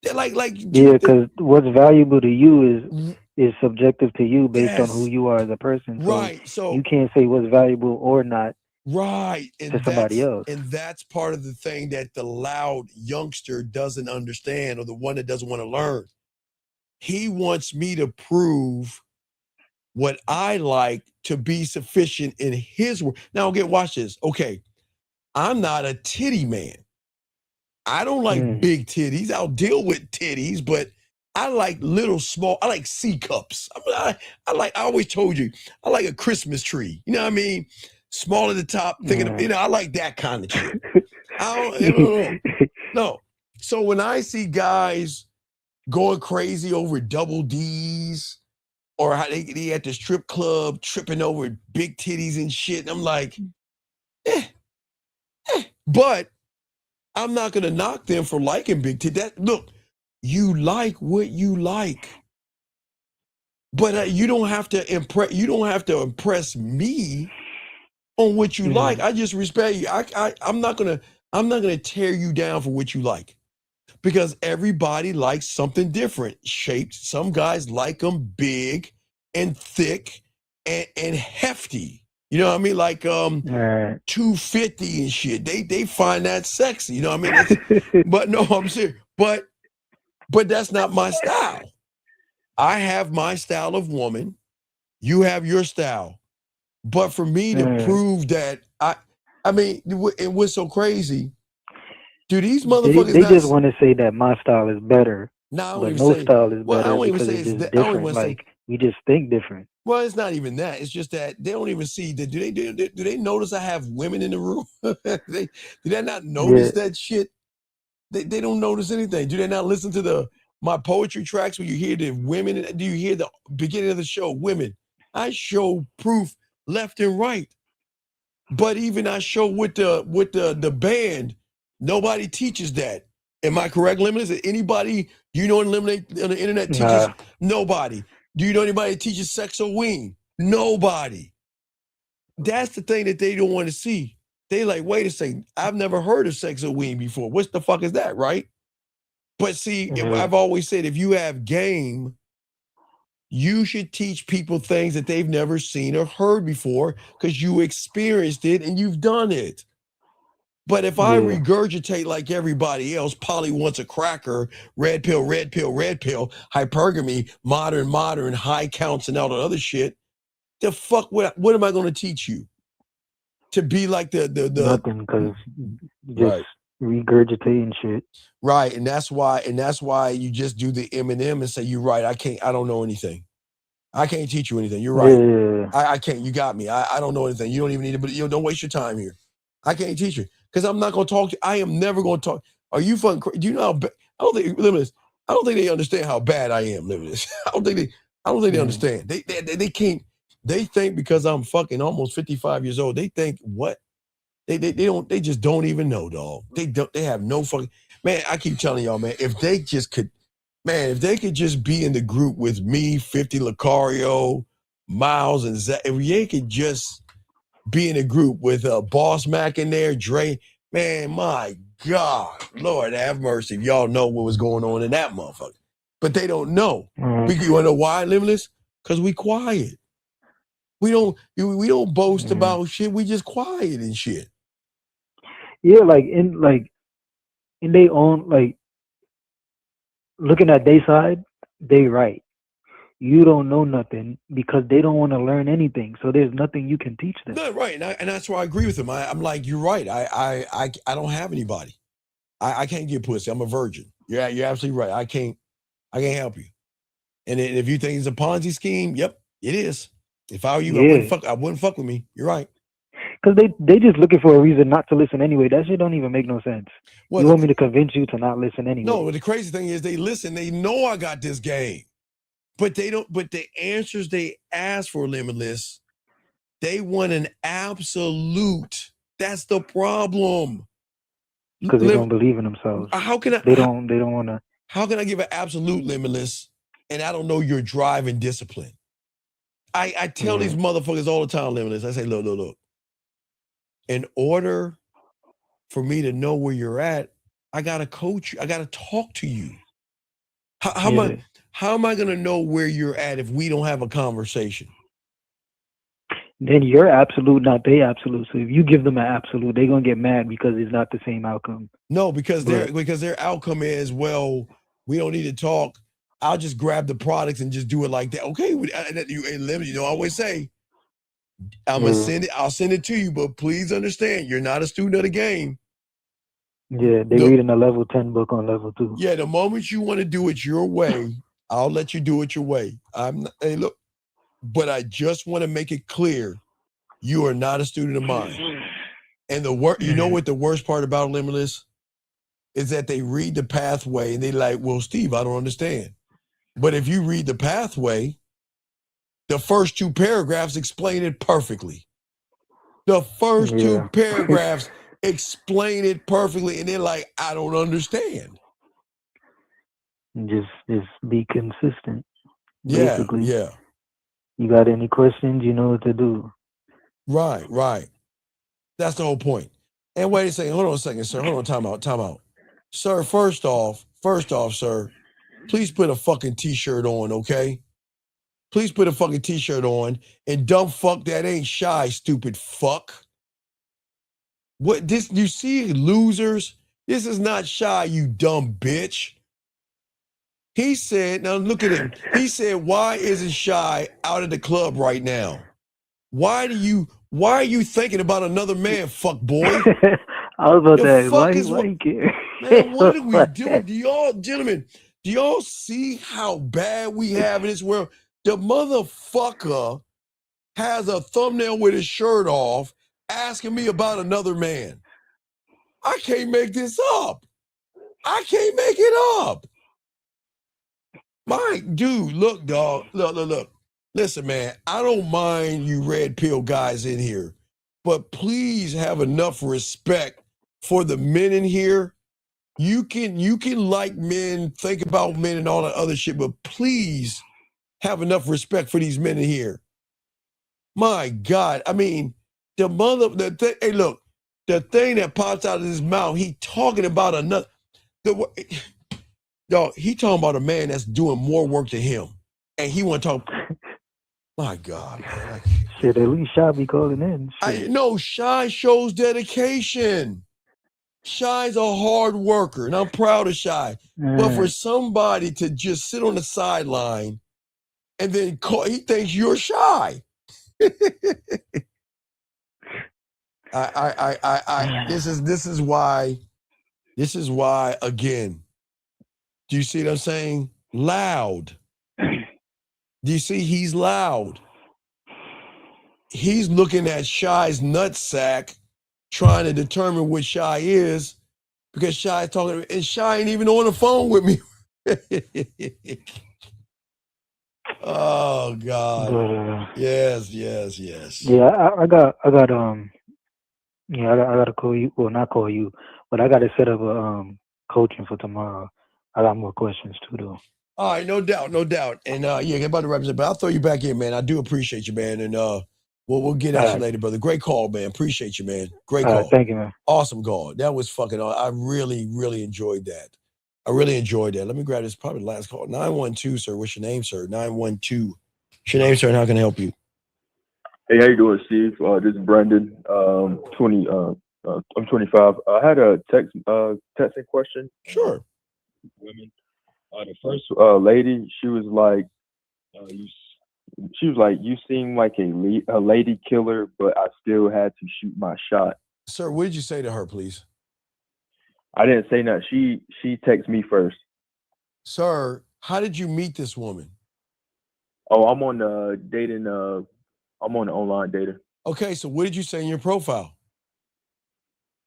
They're yeah, because what's valuable to you is subjective to you based on who you are as a person. So you can't say what's valuable or not to somebody else. And that's part of the thing that the loud youngster doesn't understand, or the one that doesn't want to learn. He wants me to prove what I like to be sufficient in his world. Now, watch this. Okay, I'm not a titty man. I don't like big titties. I'll deal with titties, but I like little small. I like C cups. I always told you, I like a Christmas tree. You know what I mean? Small at the top, I like that kind of shit. No. So when I see guys going crazy over double D's, or how they at the strip club tripping over big titties and shit, and I'm like, but I'm not gonna knock them for liking big titties. Look, you like what you like, but you don't have to impress. You don't have to impress me on what you like. I just respect you. I'm not gonna tear you down for what you like, because everybody likes something different. Shaped. Some guys like them big and thick and hefty. You know what I mean? Like 250 and shit. They find that sexy. You know what I mean? But no, I'm serious. But that's not my style. I have my style of woman. You have your style. But for me to prove that I mean, it was so crazy. Do these motherfuckers? They just want to say that my style is better. But no style is better because it's just different. Like we just think different. Well, it's not even that. It's just that they don't even see that. Do they notice I have women in the room? Do they not notice that shit? They don't notice anything. Do they not listen to my poetry tracks where you hear the women? Do you hear the beginning of the show? Women. I show proof left and right. But even I show with the band, nobody teaches that. Am I correct, Limitless? Anybody you know on the internet teaches? Nah. Nobody. Do you know anybody that teaches sex or wing? Nobody. That's the thing that they don't want to see. They like, wait a second, I've never heard of sex or wing before. What the fuck is that, right? But see, I've always said if you have game, you should teach people things that they've never seen or heard before because you experienced it and you've done it. But if I regurgitate like everybody else, Polly wants a cracker, red pill, hypergamy, modern, high counts, and all the other shit, the fuck, what am I going to teach you? To be like the nothing, because just regurgitating shit. Right, and that's why you just do the Eminem and say, you're right, I don't know anything. I can't teach you anything. You're right. Yeah. I can't. You got me. I don't know anything. You don't even need it, but don't waste your time here. I can't teach you because I'm not going to talk to you. I am never going to talk. Are you fucking crazy? Do you know how bad? I don't think they understand how bad I am, Limitless. I don't think they understand. They can't. They think because I'm fucking almost 55 years old, they think what? They just don't even know, dog. They have no fucking, man, I keep telling y'all, man, if they could just be in the group with me, 50 Lucario, Miles, and Zach, if they could just be in a group with Boss Mac in there, Dre, man, my God, Lord have mercy. If y'all know what was going on in that motherfucker. But they don't know. You want to know why, Limitless? Because we quiet. We don't boast about shit. We just quiet and shit. Yeah, in they own, looking at their side, they right. You don't know nothing because they don't want to learn anything. So there's nothing you can teach them. No, right, and that's why I agree with him. I'm like, you're right. I don't have anybody. I can't get pussy. I'm a virgin. You're absolutely right. I can't help you. And if you think it's a Ponzi scheme, yep, it is. If I were you, I wouldn't fuck with me. You're right. Because they just looking for a reason not to listen anyway. That shit don't even make no sense. Well, you want me to convince you to not listen anyway? No, but the crazy thing is they listen. They know I got this game. But they don't, but the answers they ask for, Limitless, they want an absolute. That's the problem. Because they don't believe in themselves. How can I? They don't want to. How can I give an absolute, Limitless, and I don't know your drive and discipline? I tell these motherfuckers all the time, Limitless. I say, look. In order for me to know where you're at, I gotta coach you. I gotta talk to you. How am I gonna know where you're at if we don't have a conversation? Then you're absolute, not they absolute. So if you give them an absolute, they're gonna get mad because it's not the same outcome. No, because their outcome is, well, we don't need to talk. I'll just grab the products and just do it like that. Okay, I always say, I'll send it to you, but please understand, you're not a student of the game. Yeah, they're reading a level 10 book on level 2. Yeah, the moment you want to do it your way, I'll let you do it your way. Hey, look, but I just want to make it clear, you are not a student of mine. And you know what the worst part about Limitless is that they read the pathway and they like, well, Steve, I don't understand. But if you read the pathway, the first 2 paragraphs explain it perfectly. The first 2 paragraphs explain it perfectly, and they're like, I don't understand. Just be consistent. Yeah, basically. yeah. You got any questions, you know what to do. Right. That's the whole point. And wait a second, hold on a second, sir. Hold on, time out. Sir, first off, sir, please put a fucking t-shirt on, okay? Please put a fucking t-shirt on and dumb fuck that ain't shy, stupid fuck. What this, you see, losers? This is not shy, you dumb bitch. He said, now look at him. He said, why isn't Shy out of the club right now? Why are you thinking about another man, fuck boy? I was about to ask, why you care? Man, what are we doing? Do y'all see how bad we have in this world? The motherfucker has a thumbnail with his shirt off asking me about another man. I can't make this up. I can't make it up. My dude, look, dog. Look. Listen, man, I don't mind you red pill guys in here. but please have enough respect for the men in here. You can like men, think about men and all that other shit, but please have enough respect for these men in here. My God, I mean, hey, look, the thing that pops out of his mouth, he talking about another. Dog, he talking about a man that's doing more work than him, and he want to talk. My God, man. Shit, at least Shy be calling in. No, Shy shows dedication. Shy's a hard worker, and I'm proud of Shy. But for somebody to just sit on the sideline and then call, he thinks you're Shy. This is why again. Do you see what I'm saying? Loud. Do you see he's loud? He's looking at Shy's nutsack, trying to determine what Shy is, because Shy is talking, and Shy ain't even on the phone with me. Oh God. Yes. Yeah, I got I gotta call you. Well, not call you, but I gotta set up a coaching for tomorrow. I got more questions too, though. All right, no doubt. And yeah, get about to represent, but I'll throw you back in, man. I do appreciate you, man. And we'll get at you later, brother. Great call, man. Appreciate you, man. Great call. Thank you, man. Awesome call. That was fucking I really, really enjoyed that. Let me grab this, probably the last call. 912, sir. What's your name, sir? 912. What's your name, sir, and how can I help you? Hey, how you doing, Steve? This is Brandon. I'm 25. I had a texting question. Sure. Women. The first lady, she was like, you seem like a lady killer, but I still had to shoot my shot. Sir, what did you say to her, please? I didn't say nothing. She texted me first. Sir, how did you meet this woman? Oh, I'm on the dating. I'm on the online dating. Okay, so what did you say in your profile?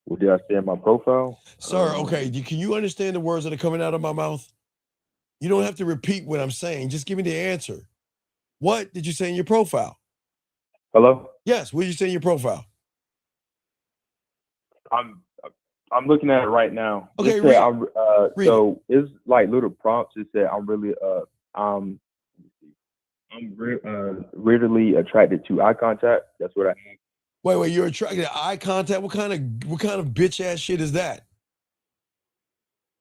What did I say in my profile? Sir, okay, can you understand the words that are coming out of my mouth? You don't have to repeat what I'm saying. Just give me the answer. What did you say in your profile? Hello? Yes, what did you say in your profile? I'm looking at it right now. Okay, it said, so it's like little prompts. It said I'm really readily attracted to eye contact. That's what I have. Wait, you're attracted to eye contact? What kind of bitch ass shit is that?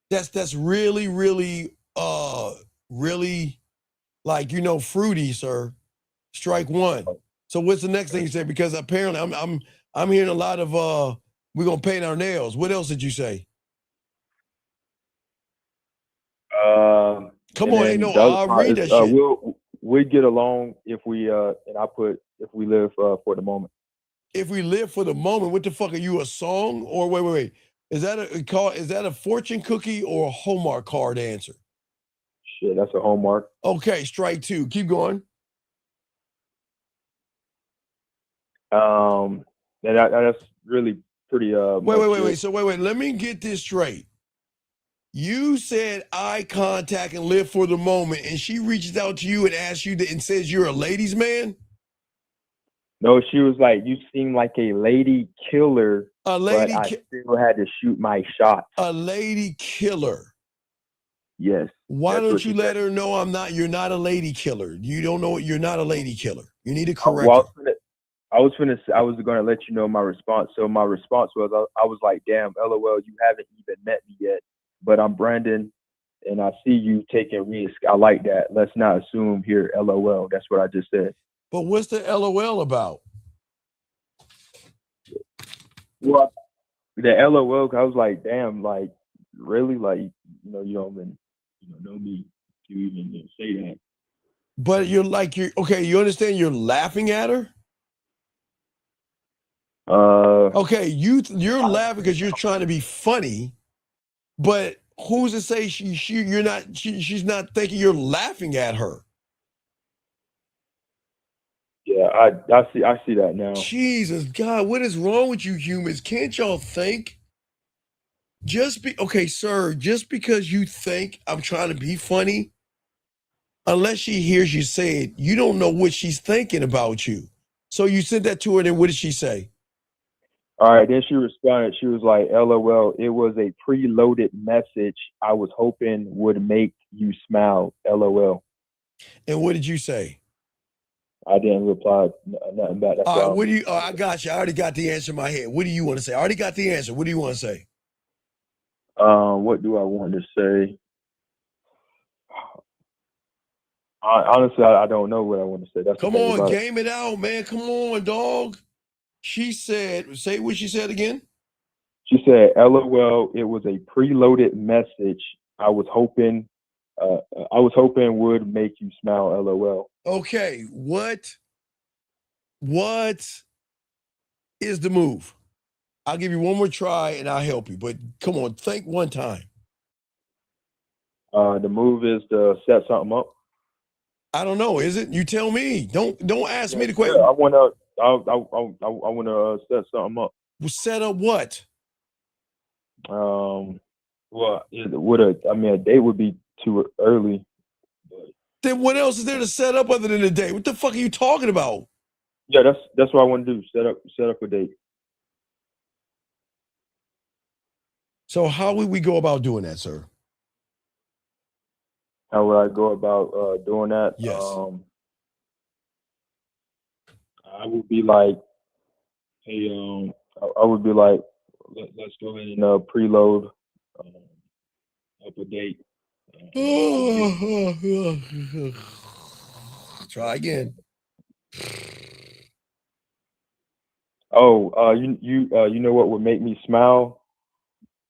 That's really, really like, fruity, sir. Strike one. So what's the next thing you said? Because apparently I'm hearing a lot of we're gonna paint our nails. What else did you say? Come on, I'll read that shit. We'll get along if we and I put if we live for the moment. If we live for the moment, what the fuck are you, a song? Or wait. Is that a fortune cookie or a Hallmark card answer? Shit, that's a Hallmark. Okay, strike two. Keep going. And that's really pretty wait. So wait. Let me get this straight. You said eye contact and live for the moment, and she reaches out to you and asks you and says you're a ladies' man? No, she was like, you seem like a lady killer, but I still had to shoot my shot. A lady killer. Yes. Why don't you let her know you're not a lady killer? You don't know you're not a lady killer. You need to correct her. I was gonna let you know my response. So my response was I was like, damn, LOL, you haven't even met me yet. But I'm Brandon and I see you taking risks. I like that. Let's not assume here, LOL. That's what I just said. But what's the LOL about? Well, the LOL, I was like, damn, like, really? Like, you don't even know me to even say that. But you understand you're laughing at her? Okay, you're laughing because you're trying to be funny, but who's to say she's not thinking you're laughing at her? Yeah, I see that now. Jesus God, what is wrong with you humans? Can't y'all think? Sir, just because you think I'm trying to be funny, unless she hears you say it, you don't know what she's thinking about you. So you sent that to her, and then what did she say? All right, then she responded. She was like, LOL, it was a preloaded message I was hoping would make you smile. LOL. And what did you say? I didn't reply nothing back. That's All right, what do you, I got you. I already got the answer in my head. What do you want to say? I already got the answer. What do you want to say? What do I want to say? Honestly, I don't know what I want to say. That's Come the thing on, about game it out, man. Come on, dog. She said, say what she said again. She said, LOL, it was a preloaded message I was hoping would make you smile. LOL. Okay, what is the move? I'll give you one more try and I'll help you. But come on, think one time. The move is to set something up. I don't know. Is it? You tell me. Don't ask me the question. Yeah, I wanna set something up. Set up what? Well, a date would be too early. Then what else is there to set up other than a date? What the fuck are you talking about? Yeah, that's what I want to do. Set up a date. So how would we go about doing that, sir? How would I go about doing that? Yes. I would be like, hey, I would be like, let's go ahead and preload up a date. Try again. Oh, you know what would make me smile?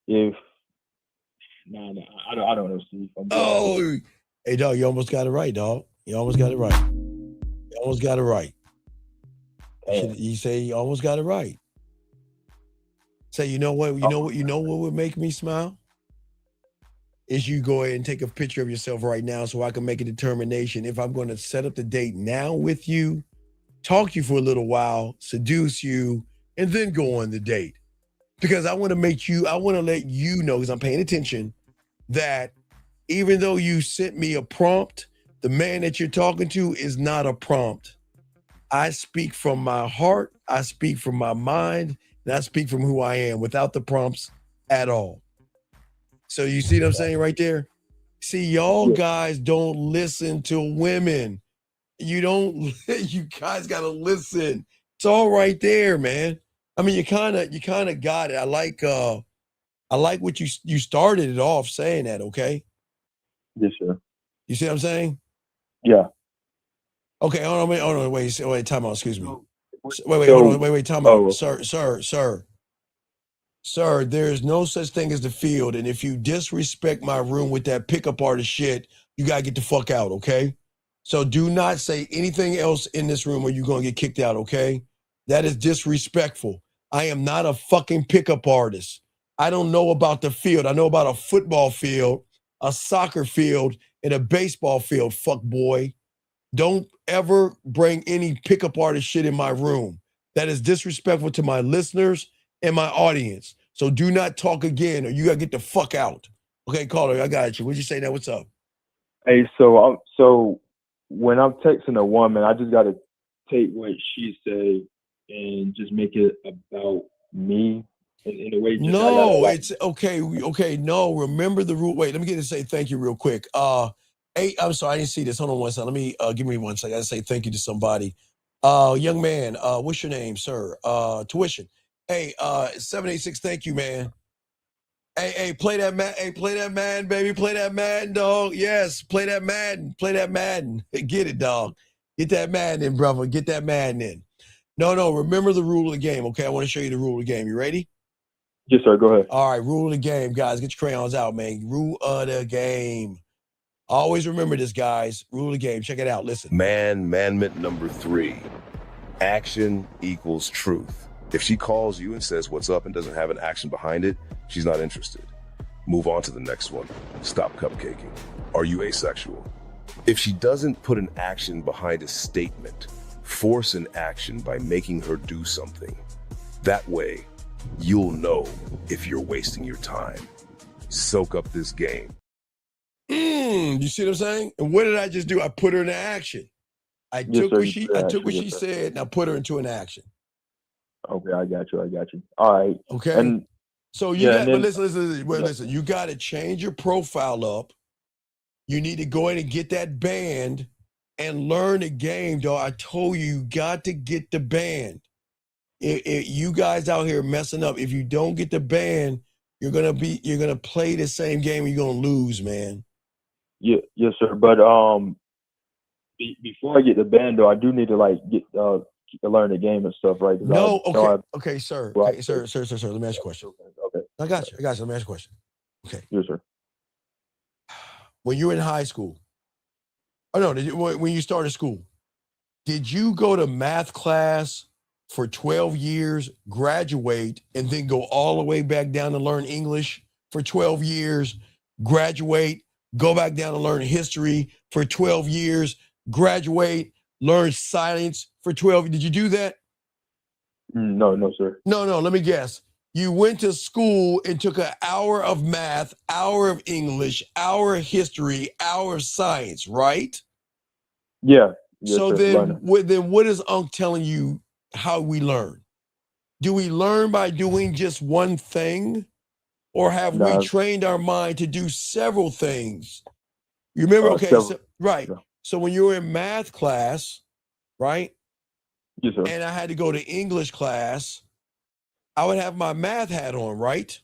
If I don't know, Steve. Oh, hey, dog, you almost got it right, dog. You almost got it right. You almost got it right. You say you almost got it right. Say, you know what would make me smile? Is you go ahead and take a picture of yourself right now so I can make a determination if I'm going to set up the date now with you, talk to you for a little while, seduce you, and then go on the date. Because I want to let you know, because I'm paying attention, that even though you sent me a prompt, the man that you're talking to is not a prompt. I speak from my heart, I speak from my mind, and I speak from who I am without the prompts at all. So you see what I'm saying right there? See, y'all guys don't listen to women. You guys gotta listen. It's all right there, man. I mean, you kind of got it. I like what you started it off saying that, okay? Yes, sir. You see what I'm saying? Yeah. Okay, hold on, wait, time out, excuse me. Wait, time out. Sir, there's no such thing as the field, and if you disrespect my room with that pickup artist shit, you gotta get the fuck out, okay? So do not say anything else in this room or you're gonna get kicked out, okay? That is disrespectful. I am not a fucking pickup artist. I don't know about the field. I know about a football field, a soccer field, and a baseball field, fuck boy. Don't ever bring any pickup artist shit in my room. That is disrespectful to my listeners and my audience. So do not talk again or you gotta get the fuck out. Okay, caller, I got you. What'd you say now? What's up? Hey, so when I'm texting a woman, I just gotta take what she say and just make it about me in a way. No, it's okay. Okay, no. Remember the rule. Wait, let me get to say thank you real quick. I'm sorry, I didn't see this. Hold on one second. Let me give me 1 second. I gotta say thank you to somebody. Young man, what's your name, sir? Tuition. Hey, 786. Thank you, man. Hey, play that man. Hey, play that man, baby. Play that Madden, dog. Yes, play that Madden. Play that Madden. Get it, dog. Get that Madden in, brother. Get that Madden in. No. Remember the rule of the game. Okay, I want to show you the rule of the game. You ready? Yes, sir. Go ahead. All right, rule of the game, guys. Get your crayons out, man. Rule of the game. Always remember this, guys. Rule of the game. Check it out. Listen. Manment number 3. Action equals truth. If she calls you and says what's up and doesn't have an action behind it, she's not interested. Move on to the next one. Stop cupcaking. Are you asexual? If she doesn't put an action behind a statement, force an action by making her do something. That way, you'll know if you're wasting your time. Soak up this game. You see what I'm saying? And what did I just do? I put her into action. I took what she said and I put her into an action. Okay, I got you. All right. Okay. And so you got, then, but listen, you got to change your profile up. You need to go in and get that band and learn the game, dog. I told you got to get the band. You guys out here messing up. If you don't get the band, you're gonna play the same game and you're gonna lose, man. yes, sir. But before I get the band though, I do need to like get learn the game and stuff, right? No, okay, sir. Okay, sir. Let me ask you a question. Okay. I got you. Let me ask you a question. Okay. Yes, sir. When you were in high school, when you started school, did you go to math class for 12 years, graduate, and then go all the way back down to learn English for 12 years, graduate, go back down to learn history for 12 years, graduate, learn science for 12? Did you do that? No, sir. No, let me guess. You went to school and took an hour of math, hour of English, hour of history, hour of science, right? Yeah. Yes, So sir. then what is Unc telling you how we learn? Do we learn by doing just one thing? Or have we trained our mind to do several things? You remember, right. Yeah. So when you were in math class, right? Yes, sir. And I had to go to English class, I would have my math hat on, right?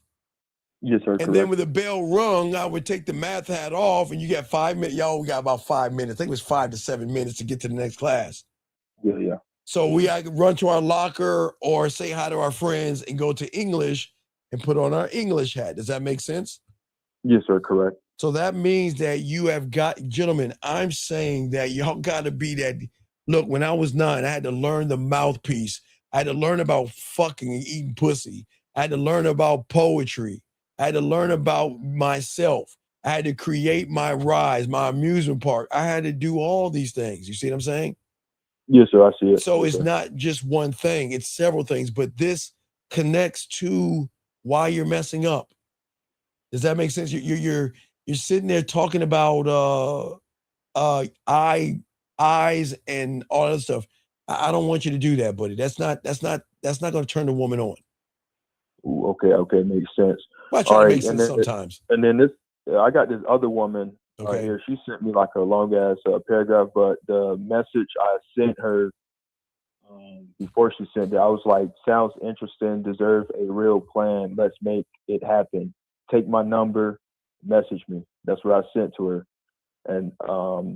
Yes, sir. And then when the bell rung, I would take the math hat off, and you got 5 minutes. Y'all got about 5 minutes. I think it was 5 to 7 minutes to get to the next class. Yeah. So I could run to our locker or say hi to our friends and go to English and put on our English hat. Does that make sense? Yes, sir. Correct. So that means that you have got, gentlemen, I'm saying that y'all got to be that. Look, when I was 9, I had to learn the mouthpiece. I had to learn about fucking and eating pussy. I had to learn about poetry. I had to learn about myself. I had to create my rise, my amusement park. I had to do all these things. You see what I'm saying? Yes, sir. I see it. So yes, it's sir. not just one thing. It's several things. But this connects to why you're messing up. Does that make sense? You're sitting there talking about eyes and all that stuff. I don't want you to do that, buddy. That's not going to turn the woman on. Ooh, okay, makes sense. Well, I try to make sense sometimes. And then I got this other woman here. She sent me like a long ass paragraph, but the message I sent her before she sent it, I was like, sounds interesting, deserve a real plan. Let's make it happen. Take my number, message me. That's what I sent to her. And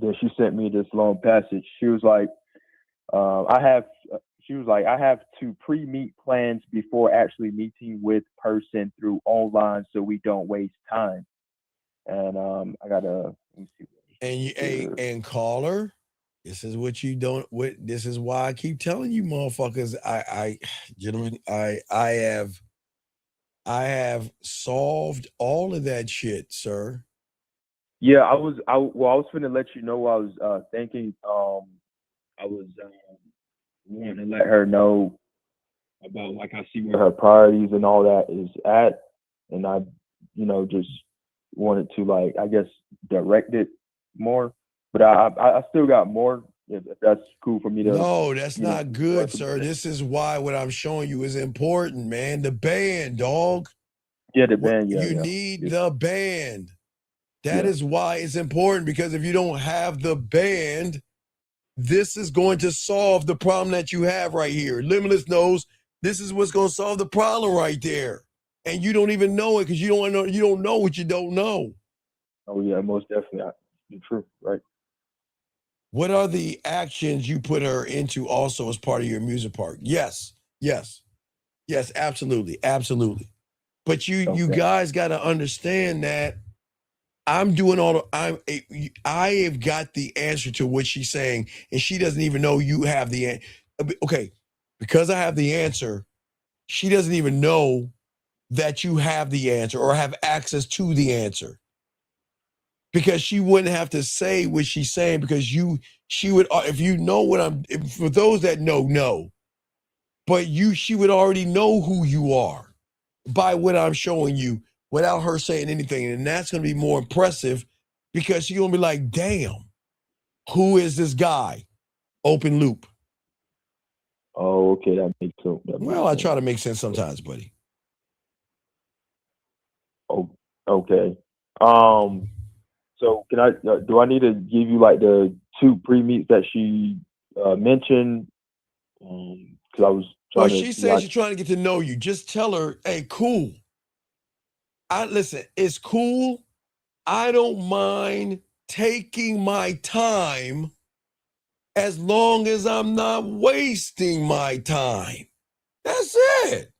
then she sent me this long passage. She was like, I have to pre-meet plans before actually meeting with person through online so we don't waste time. And I gotta, let me see. And caller, this is what you don't. This is why I keep telling you, motherfuckers. Gentlemen, I have solved all of that shit, sir. Yeah, I was finna let you know what I was thinking. I was wanting to let her know about, like, I see where her priorities and all that is at, and I, just wanted to, like, I guess, direct it more. But I still got more. If that's cool for me to. No, that's not good, sir. This is why what I'm showing you is important, man. The band, dog. Yeah, the band. Yeah, you need the band. That is why it's important, because if you don't have the band, this is going to solve the problem that you have right here. Limitless knows this is what's going to solve the problem right there. And you don't even know it because you don't know what you don't know. Oh, yeah, most definitely. True, right. What are the actions you put her into also as part of your music park? Yes, absolutely. But you guys got to understand that I'm doing I have got the answer to what she's saying, and she doesn't even know you have the answer. Okay, because I have the answer, she doesn't even know that you have the answer or have access to the answer. Because she wouldn't have to say what she's saying, because she would, if you know what for those that know, but she would already know who you are by what I'm showing you without her saying anything. And that's going to be more impressive, because she's going to be like, damn, who is this guy? Open loop. Oh, okay, that makes sense. Well, I try to make sense sometimes, buddy. Oh, okay. So can I? Do I need to give you like the 2 pre-meets that she mentioned? Because I was Well, trying to. she says she's trying to get to know you. Just tell her, hey, cool. Listen, it's cool. I don't mind taking my time as long as I'm not wasting my time. That's it.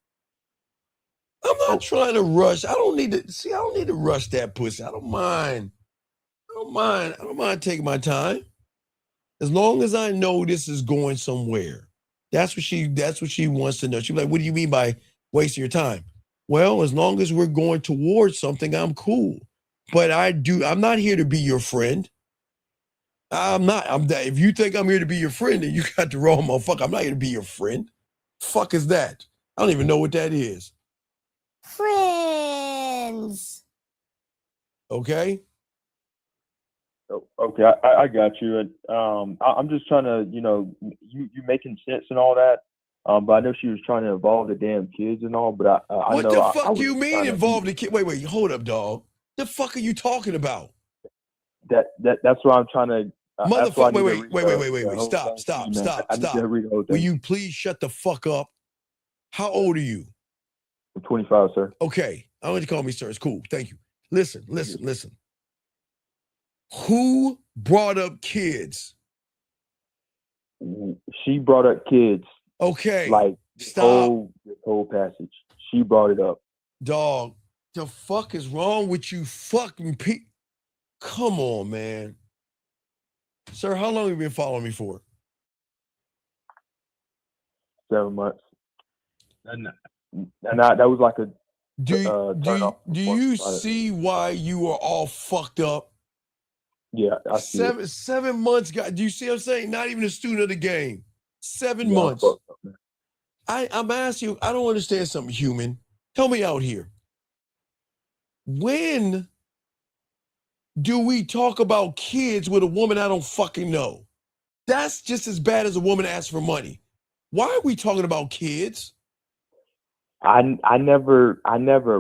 I'm not trying to rush. I don't need to rush that pussy. I don't mind taking my time. As long as I know this is going somewhere. That's what she wants to know. She's like, what do you mean by wasting your time? Well, as long as we're going towards something, I'm cool. But I'm not here to be your friend. I'm not. If you think I'm here to be your friend, then you got the wrong motherfucker. I'm not here to be your friend. Fuck is that? I don't even know what that is. Friends. Okay. Okay, I got you. And I'm just trying to, you making sense and all that. But I know she was trying to involve the damn kids and all. But I What know the I fuck was you mean trying to involve the kid? Wait, hold up, dog. The fuck are you talking about? That's why I'm trying to. Motherfucker, wait. Stop. Read the whole Will thing. you please shut the fuck up? How old are you? I'm 25, sir. Okay. I don't want you to call me sir. It's cool. Thank you. Listen. Who brought up kids? She brought up kids. Okay. Like stop. This whole passage. She brought it up. Dog, the fuck is wrong with you fucking people? Come on, man. Sir, how long have you been following me for? 7 months. And that was like a Do you see why you are all fucked up? Yeah, I see it. 7 months, guys. Do you see what I'm saying? Not even a student of the game. 7 Yeah, months. I'm asking you, I don't understand something, human. Help me out here. When do we talk about kids with a woman I don't fucking know? That's just as bad as a woman asks for money. Why are we talking about kids? I never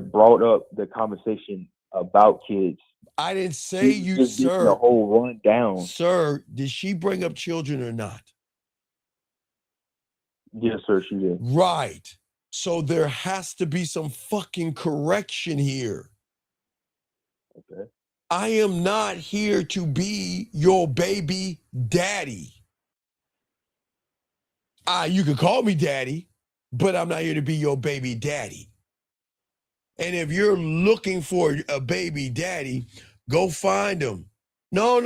brought up the conversation about kids. I didn't say you, just sir. The whole rundown. Sir, did she bring up children or not? Yes, sir, she did. Right. So there has to be some fucking correction here. Okay. I am not here to be your baby daddy. You can call me daddy, but I'm not here to be your baby daddy. And if you're looking for a baby daddy, go find him. No,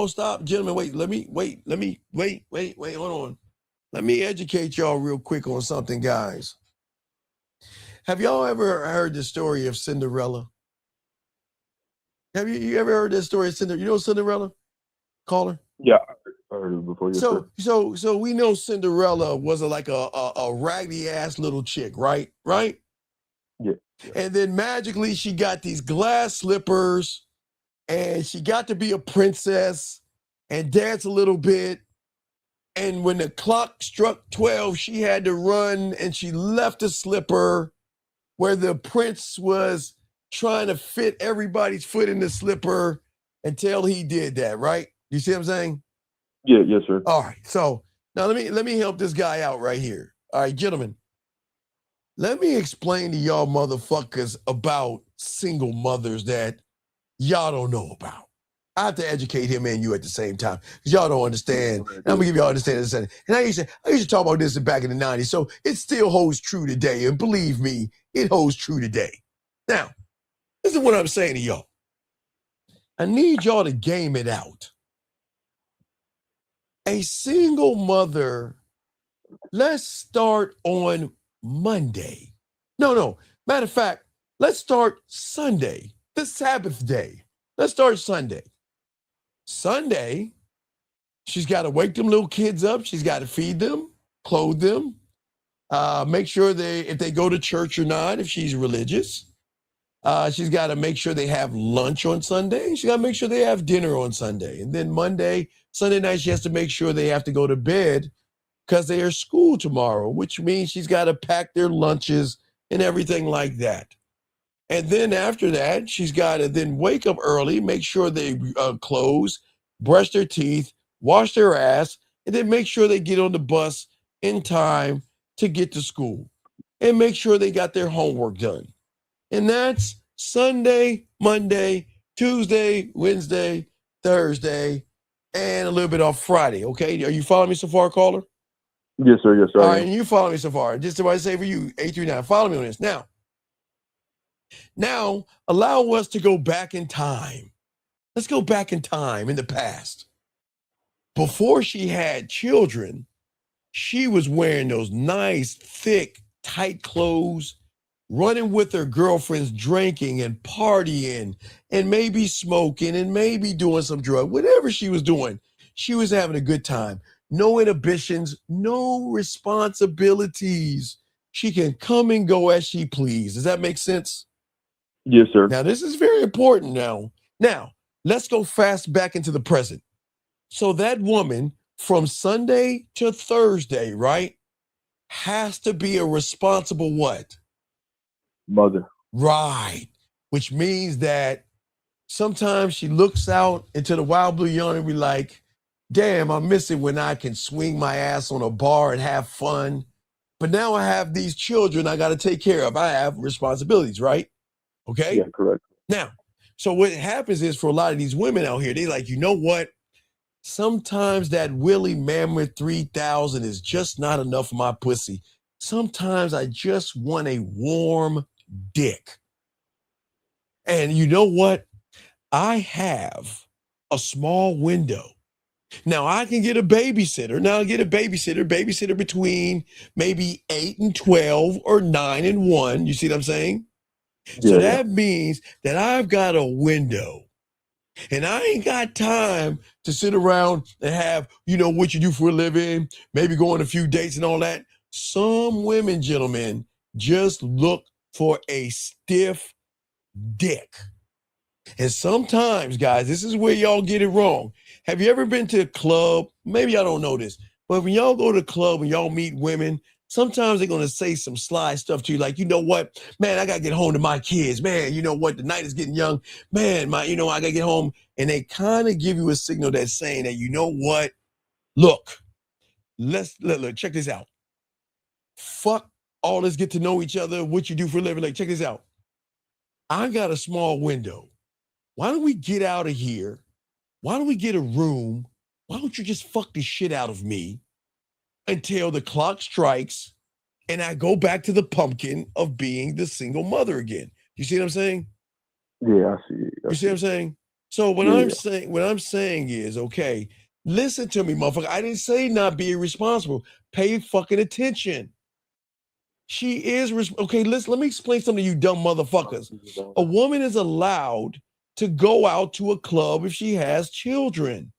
stop, gentlemen. Wait, hold on. Let me educate y'all real quick on something, guys. Have y'all ever heard the story of Cinderella? Have you ever heard that story of Cinderella? You know Cinderella? Caller? Yeah, I heard it before. Yes, so we know Cinderella was like a raggedy ass little chick, right? Right? Yeah. And then magically she got these glass slippers and she got to be a princess and dance a little bit. And when the clock struck 12, she had to run and she left a slipper where the prince was trying to fit everybody's foot in the slipper until he did that, right? You see what I'm saying? Yeah, yes, sir. All right. So now let me help this guy out right here. All right, gentlemen. Let me explain to y'all motherfuckers about single mothers that y'all don't know about. I have to educate him and you at the same time because y'all don't understand. And I'm gonna give y'all understanding. And I used to talk about this back in the 90s, so it still holds true today. And believe me, it holds true today. Now, this is what I'm saying to y'all. I need y'all to game it out. A single mother, let's start on Monday. No. Matter of fact, let's start Sunday, the Sabbath day. Let's start Sunday. Sunday, she's got to wake them little kids up. She's got to feed them, clothe them, make sure if they go to church or not, if she's religious. She's got to make sure they have lunch on Sunday. She's got to make sure they have dinner on Sunday. And then Sunday night, she has to make sure they have to go to bed because they are school tomorrow, which means she's got to pack their lunches and everything like that. And then after that, she's got to then wake up early, make sure they close, brush their teeth, wash their ass, and then make sure they get on the bus in time to get to school and make sure they got their homework done. And that's Sunday, Monday, Tuesday, Wednesday, Thursday, and a little bit off Friday. Okay. Are you following me so far, caller? Yes, sir. Yes, sir. All right. And you follow me so far. Just what I say for you, 839. Follow me on this. Now, allow us to go back in time. Let's go back in time in the past. Before she had children, she was wearing those nice, thick, tight clothes, running with her girlfriends, drinking and partying, and maybe smoking and maybe doing some drug. Whatever she was doing, she was having a good time. No inhibitions, no responsibilities. She can come and go as she please. Does that make sense? Yes, sir. Now, this is very important now. Now, let's go fast back into the present. So that woman from Sunday to Thursday, right, has to be a responsible what? Mother. Right. Which means that sometimes she looks out into the wild blue yonder and be like, damn, I miss it when I can swing my ass on a bar and have fun. But now I have these children I got to take care of. I have responsibilities, right? Okay? Yeah, correct. Now, so what happens is for a lot of these women out here, they like, you know what? Sometimes that Willie Mammoth 3000 is just not enough for my pussy. Sometimes I just want a warm dick. And you know what? I have a small window. Now I can get a babysitter. Now I get a babysitter between maybe 8 and 12 or 9 and 1. You see what I'm saying? So that means that I've got a window. And I ain't got time to sit around and have, you know, what you do for a living, maybe go on a few dates and all that. Some women, gentlemen, just look for a stiff dick. And sometimes, guys, this is where y'all get it wrong. Have you ever been to a club? Maybe y'all don't know this, but when y'all go to a club and y'all meet women, sometimes they're going to say some sly stuff to you like, you know what, man, I got to get home to my kids. Man, you know what, the night is getting young. Man, I got to get home. And they kind of give you a signal that's saying that, you know what, look, look, check this out. Fuck all this get to know each other, what you do for a living. Like, check this out. I got a small window. Why don't we get out of here? Why don't we get a room? Why don't you just fuck the shit out of me until the clock strikes and I go back to the pumpkin of being the single mother again? You see what I'm saying? Yeah, I see. You see what I'm saying? So what I'm saying is, okay, listen to me, motherfucker. I didn't say not be irresponsible. Pay fucking attention. She is okay. Let me explain something to you dumb motherfuckers. A woman is allowed to go out to a club if she has children.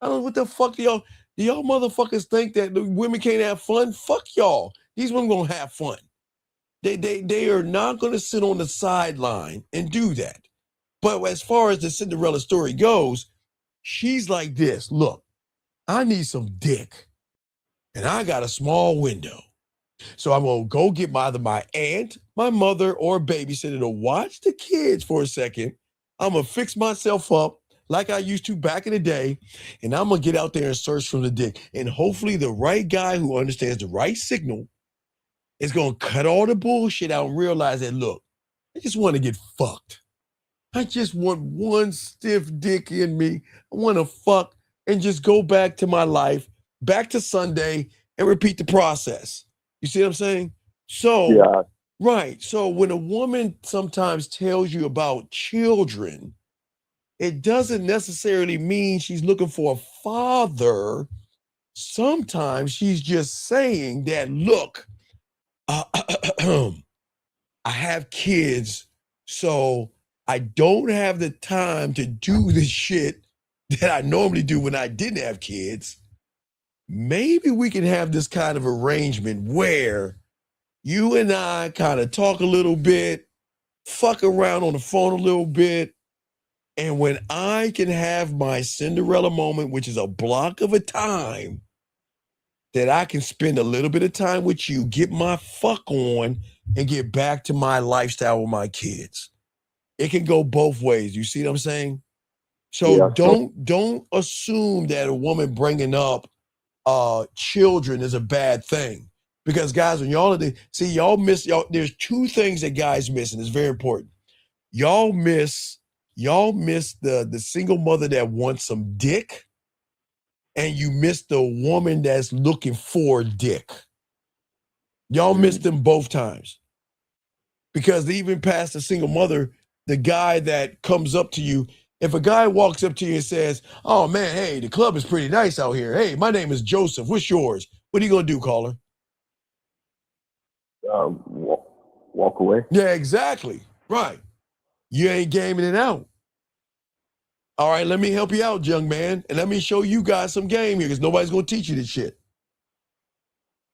I don't know what the fuck do y'all motherfuckers think that the women can't have fun? Fuck y'all. These women gonna have fun. They are not gonna sit on the sideline and do that. But as far as the Cinderella story goes, she's like this. Look, I need some dick, and I got a small window. So I'm gonna go get either my aunt, my mother, or a babysitter to watch the kids for a second. I'm gonna fix myself up like I used to back in the day, and I'm gonna get out there and search for the dick. And hopefully the right guy who understands the right signal is gonna cut all the bullshit out and realize that, look, I just want to get fucked. I just want one stiff dick in me. I want to fuck and just go back to my life, back to Sunday, and repeat the process. You see what I'm saying? So, Yeah. right. So when a woman sometimes tells you about children, it doesn't necessarily mean she's looking for a father. Sometimes she's just saying that, look, I have kids, so I don't have the time to do the shit that I normally do when I didn't have kids. Maybe we can have this kind of arrangement where you and I kind of talk a little bit, fuck around on the phone a little bit, and when I can have my Cinderella moment, which is a block of a time that I can spend a little bit of time with you, get my fuck on, and get back to my lifestyle with my kids. It can go both ways. You see what I'm saying? So Yeah. don't assume that a woman bringing up children is a bad thing. Because guys, when y'all there's two things that guys miss, and it's very important. Y'all miss the single mother that wants some dick, and you miss the woman that's looking for dick. Y'all miss them both times. Because even past the single mother, the guy that comes up to you, if a guy walks up to you and says, "Oh man, hey, the club is pretty nice out here. Hey, my name is Joseph. What's yours?" What are you gonna do, caller? Walk away. Yeah, exactly. Right. You ain't gaming it out. All right, let me help you out, young man, and let me show you guys some game here because nobody's gonna teach you this shit.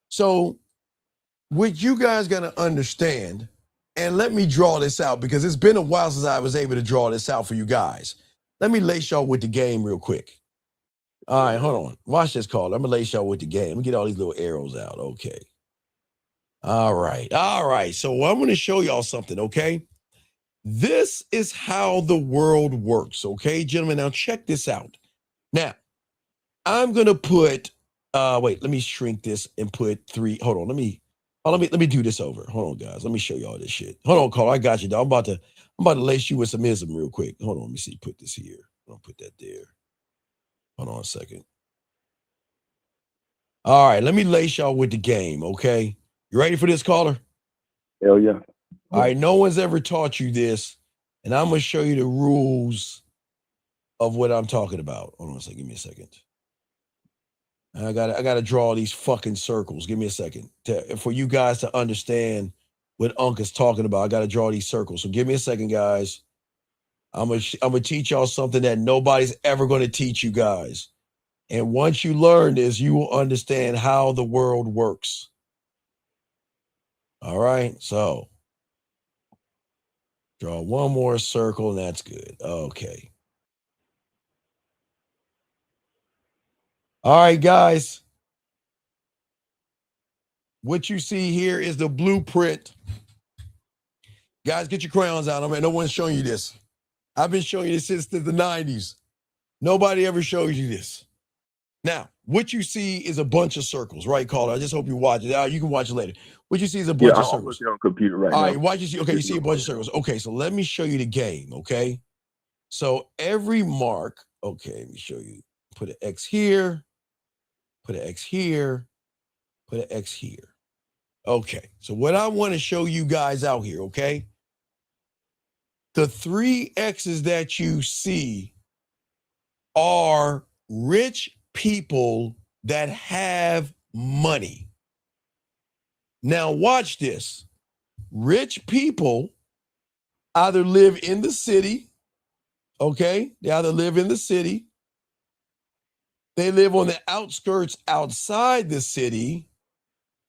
So, what you guys gotta understand, and let me draw this out because it's been a while since I was able to draw this out for you guys. Let me lace y'all with the game real quick. All right, hold on. Watch this, call. I'm gonna lace y'all with the game. Let me get all these little arrows out. Okay. All right. So I'm gonna show y'all something, okay? This is how the world works, okay, gentlemen? Now check this out. Now, I'm gonna put wait, let me shrink this and put 3. Hold on, let me do this over. Hold on, guys. Let me show y'all this shit. Hold on, Carl. I got you, dog. I'm about to lace you with some ism real quick. Hold on, let me see. Put this here. I'll put that there. Hold on a second. All right, let me lace y'all with the game, okay? You ready for this, caller? Hell yeah. All right, no one's ever taught you this, and I'm gonna show you the rules of what I'm talking about. Hold on a second. Give me a second. I gotta draw these fucking circles. Give me a second for you guys to understand what Unc is talking about. I gotta draw these circles. So give me a second, guys. I'm gonna teach y'all something that nobody's ever gonna teach you guys. And once you learn this, you will understand how the world works. All right, so draw one more circle, and that's good. Okay. All right, guys. What you see here is the blueprint. Guys, get your crayons out. I mean, no one's showing you this. I've been showing you this since the 90s. Nobody ever shows you this. Now, what you see is a bunch of circles, right, caller? I just hope you watch it. You can watch it later. What you see is a bunch of circles. I'm looking on computer right now. All right, watch you see. Okay, you see a bunch of circles. Okay, so let me show you the game, okay? So every mark, okay, let me show you. Put an X here, put an X here, put an X here. Okay, so what I want to show you guys out here, okay? The 3 X's that you see are rich people that have money. Now watch this. Rich people either live in the city, okay? They either live in the city, they live on the outskirts outside the city,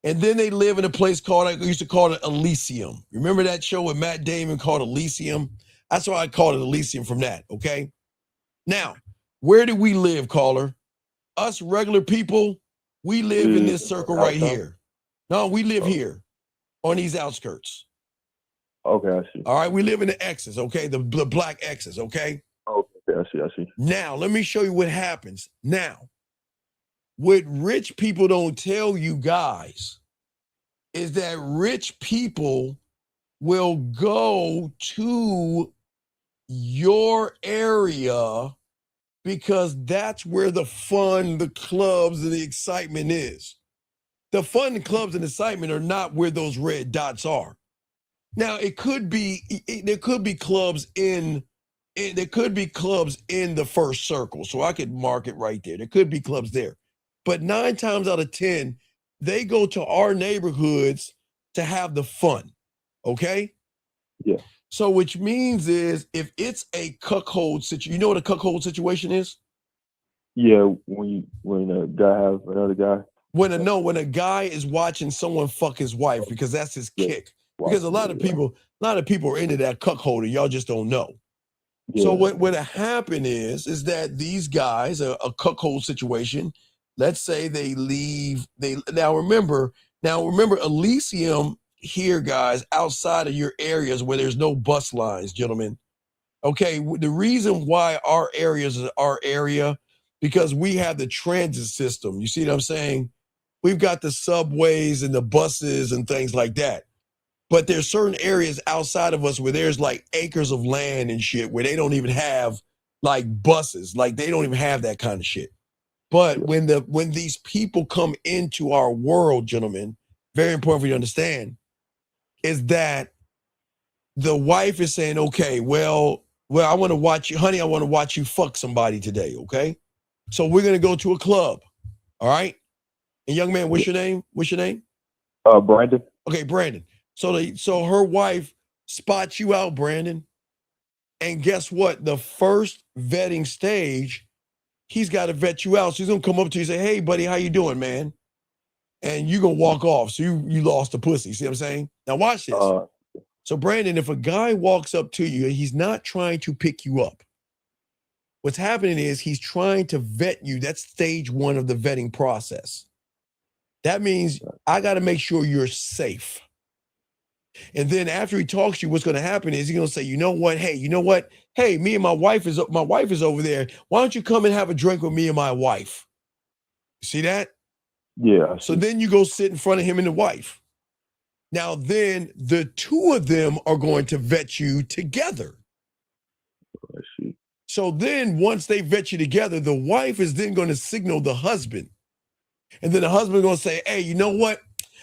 and then they live in a place called, I used to call it Elysium. Remember that show with Matt Damon called Elysium? That's why I called it Elysium from that, okay? Now, where do we live, caller? Us regular people, we live in this circle right here. No, we live here on these outskirts. Okay, I see. All right, we live in the X's, okay? The black X's, okay? Okay, I see. Now, let me show you what happens. Now, what rich people don't tell you guys is that rich people will go to your area because that's where the fun, the clubs, and the excitement is. The fun, the clubs, and excitement are not where those red dots are. Now, there could be clubs in the first circle, so I could mark it right there. There could be clubs there. But 9 times out of 10, they go to our neighborhoods to have the fun, okay? Yeah. So which means is if it's a cuckold situation, you know what a cuckold situation is? Yeah, when a guy has another guy. When a guy is watching someone fuck his wife because that's his kick. Because a lot of people are into that cuckold and y'all just don't know. Yeah. So what happen is that these guys, a cuckold situation, let's say they leave. Now remember, Elysium here, guys, outside of your areas where there's no bus lines, gentlemen. Okay, the reason why our areas is our area, because we have the transit system. You see what I'm saying? We've got the subways and the buses and things like that. But there's certain areas outside of us where there's like acres of land and shit where they don't even have like buses. Like they don't even have that kind of shit. But when these people come into our world, gentlemen, very important for you to understand, is that the wife is saying, okay, well, I want to watch you, honey, I want to watch you fuck somebody today, okay? So we're going to go to a club, all right? And young man, what's your name? Brandon. Okay, Brandon. So her wife spots you out, Brandon. And guess what? The first vetting stage, he's got to vet you out. So he's going to come up to you and say, hey, buddy, how you doing, man? And you're going to walk off. So you lost the pussy. See what I'm saying? Now watch this. So Brandon, if a guy walks up to you and he's not trying to pick you up, what's happening is he's trying to vet you. That's stage one of the vetting process. That means I got to make sure you're safe. And then after he talks to you, what's going to happen is he's going to say, you know what? Hey, me and my wife is over there. Why don't you come and have a drink with me and my wife? See that? Yeah. So then you go sit in front of him and the wife. Now then the two of them are going to vet you together. I see. So then once they vet you together, the wife is then going to signal the husband. And then the husband is going to say, hey, you know what?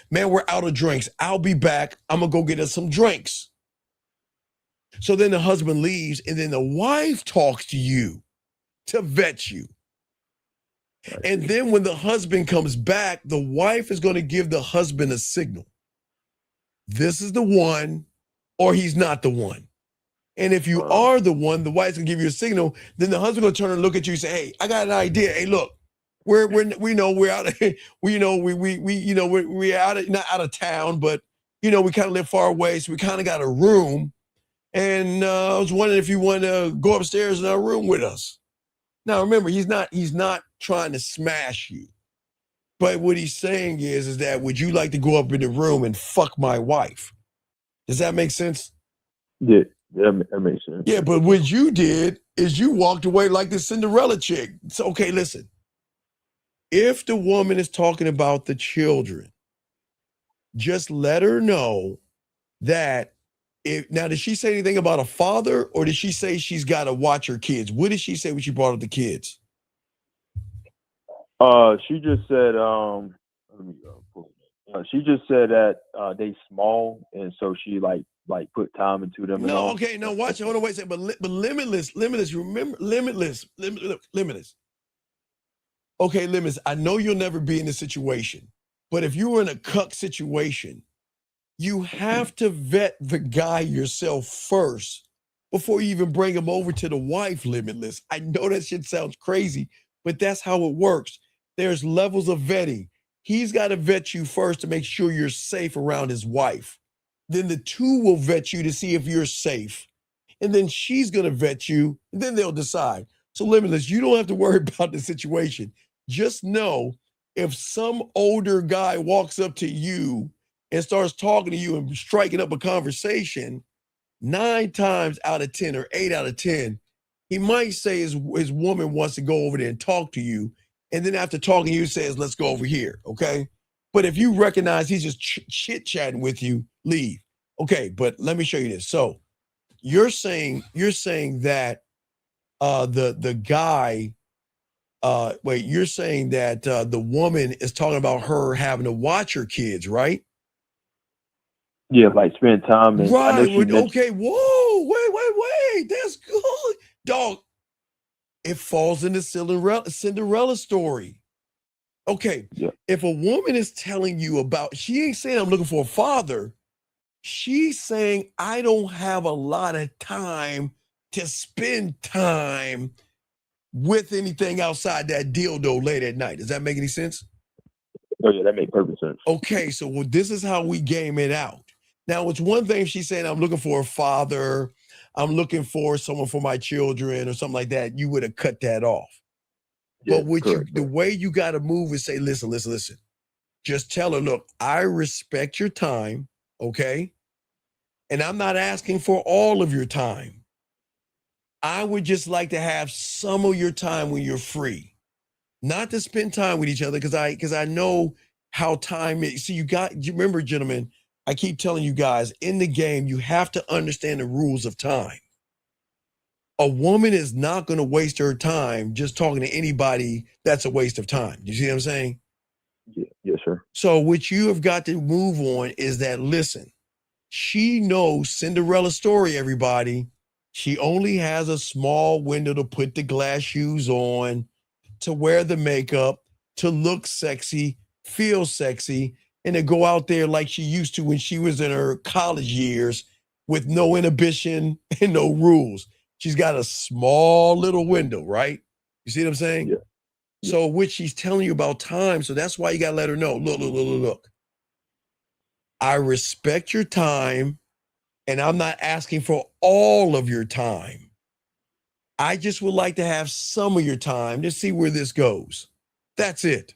Man, we're out of drinks. I'll be back. I'm going to go get us some drinks. So then the husband leaves, and then the wife talks to you to vet you. And then when the husband comes back, the wife is going to give the husband a signal. This is the one, or he's not the one. And if you are the one, the wife's going to give you a signal. Then the husband will turn and look at you and say, hey, I got an idea. Hey, look. We're out of we're out of, not out of town, but we kind of live far away, so we kind of got a room. And I was wondering if you want to go upstairs in our room with us. Now remember, he's not trying to smash you, but what he's saying is that would you like to go up in the room and fuck my wife? Does that make sense? Yeah, that makes sense. Yeah, but what you did is you walked away like the Cinderella chick. So okay, listen. If the woman is talking about the children, just let her know that now, did she say anything about a father, or did she say she's got to watch her kids? What did she say when she brought up the kids? She just said, she just said that they small, and so she like put time into them. No, okay, no, watch. Hold on, wait a second. But limitless. Remember, limitless. Okay, Limitless, I know you'll never be in this situation, but if you were in a cuck situation, you have to vet the guy yourself first before you even bring him over to the wife, Limitless. I know that shit sounds crazy, but that's how it works. There's levels of vetting. He's got to vet you first to make sure you're safe around his wife. Then the two will vet you to see if you're safe. And then she's going to vet you, and then they'll decide. So Limitless, you don't have to worry about the situation. Just know if some older guy walks up to you and starts talking to you and striking up a conversation, 9 times out of 10 or 8 out of 10, he might say his woman wants to go over there and talk to you. And then after talking to you, says, let's go over here. Okay. But if you recognize he's just chit chatting with you, leave. Okay. But let me show you this. So you're saying that the guy, you're saying that the woman is talking about her having to watch her kids, right? Yeah, like spend time. And right. Okay. Whoa. Wait. That's good. Dog, it falls in the Cinderella story. Okay. Yeah. If a woman is telling you about, she ain't saying I'm looking for a father. She's saying I don't have a lot of time to spend time with anything outside that dildo late at night. Does that make any sense? Oh yeah, that makes perfect sense. Okay, so this is how we game it out. Now, it's one thing if she's saying I'm looking for a father, I'm looking for someone for my children or something like that, you would have cut that off. But the way you got to move is say, listen. Just tell her, look, I respect your time, okay? And I'm not asking for all of your time. I would just like to have some of your time when you're free. Not to spend time with each other, because I know how time is. See, you remember, gentlemen, I keep telling you guys, in the game, you have to understand the rules of time. A woman is not going to waste her time just talking to anybody. That's a waste of time. You see what I'm saying? Yeah, yes, sir. So what you have got to move on is that, listen, she knows Cinderella's story, everybody. She only has a small window to put the glass shoes on, to wear the makeup, to look sexy, feel sexy, and to go out there like she used to when she was in her college years with no inhibition and no rules. She's got a small little window, right? You see what I'm saying? Yeah. So which she's telling you about time. So that's why you got to let her know, look. I respect your time, and I'm not asking for all of your time. I just would like to have some of your time to see where this goes. That's it.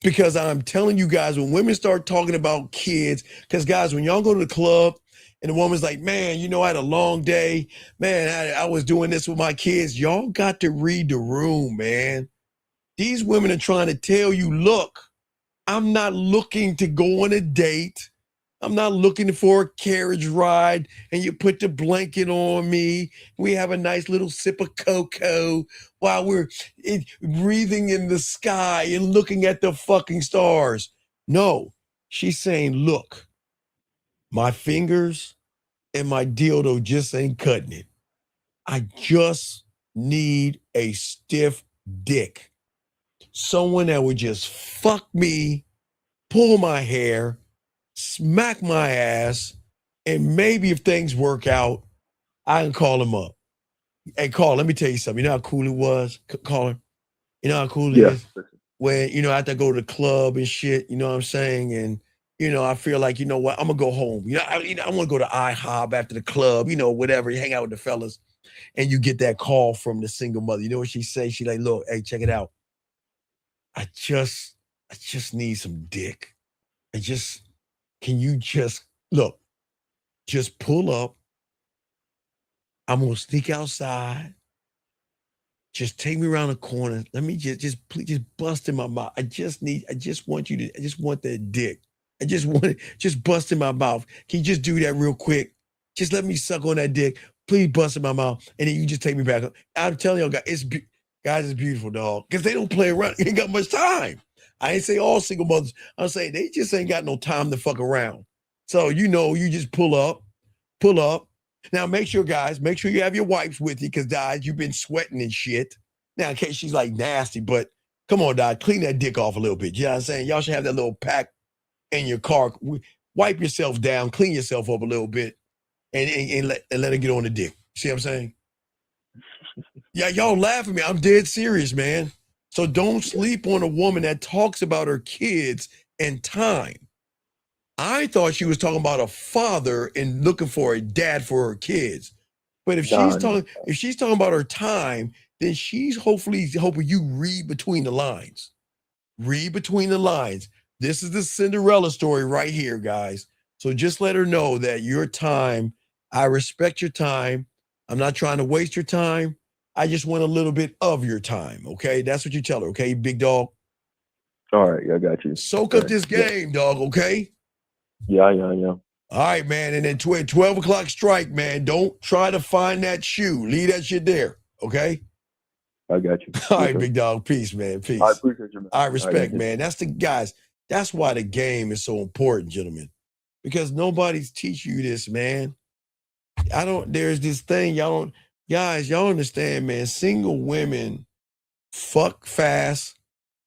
Because I'm telling you guys, when women start talking about kids, because guys, when y'all go to the club and the woman's like, man, I had a long day. Man, I was doing this with my kids. Y'all got to read the room, man. These women are trying to tell you, look, I'm not looking to go on a date. I'm not looking for a carriage ride and you put the blanket on me. We have a nice little sip of cocoa while we're breathing in the sky and looking at the fucking stars. No, she's saying, look, my fingers and my dildo just ain't cutting it. I just need a stiff dick. Someone that would just fuck me, pull my hair, smack my ass, and maybe if things work out, I can call him up. Hey, Carl, let me tell you something. You know how cool it was, caller? You know how cool it is? When, after I go to the club and shit, you know what I'm saying? And, I feel like, you know what? I'm going to go home. I want to go to IHOP after the club, whatever. You hang out with the fellas. And you get that call from the single mother. You know what she say? She like, look, hey, check it out. I just need some dick. Can you just pull up? I'm going to sneak outside. Just take me around the corner. Let me please bust in my mouth. I just want that dick. Just bust in my mouth. Can you just do that real quick? Just let me suck on that dick. Please bust in my mouth. And then you just take me back up. I'm telling y'all, guys, it's beautiful, dog. Because they don't play around. They ain't got much time. I ain't say all single mothers. I'm saying they just ain't got no time to fuck around. So, you just pull up. Now, make sure you have your wipes with you, because, guys, you've been sweating and shit. Now, in case she's like nasty, but come on, Dad, clean that dick off a little bit. You know what I'm saying? Y'all should have that little pack in your car. Wipe yourself down, clean yourself up a little bit, and let her get on the dick. See what I'm saying? Yeah, y'all laugh at me. I'm dead serious, man. So don't sleep on a woman that talks about her kids and time. I thought she was talking about a father and looking for a dad for her kids. But if she's talking about her time, then she's hoping you read between the lines. Read between the lines. This is the Cinderella story right here, guys. So just let her know that your time, I respect your time. I'm not trying to waste your time. I just want a little bit of your time, okay? That's what you tell her, okay, big dog? All right, I got you. Soak up this game, dog, okay? Yeah. All right, man. And then 12 o'clock strike, man. Don't try to find that shoe. Leave that shit there, okay? I got you. All right, big dog. Peace, man. Peace. I appreciate you, man. I respect, man. That's why the game is so important, gentlemen. Because nobody's teaching you this, man. There's this thing, y'all understand, man. Single women fuck fast,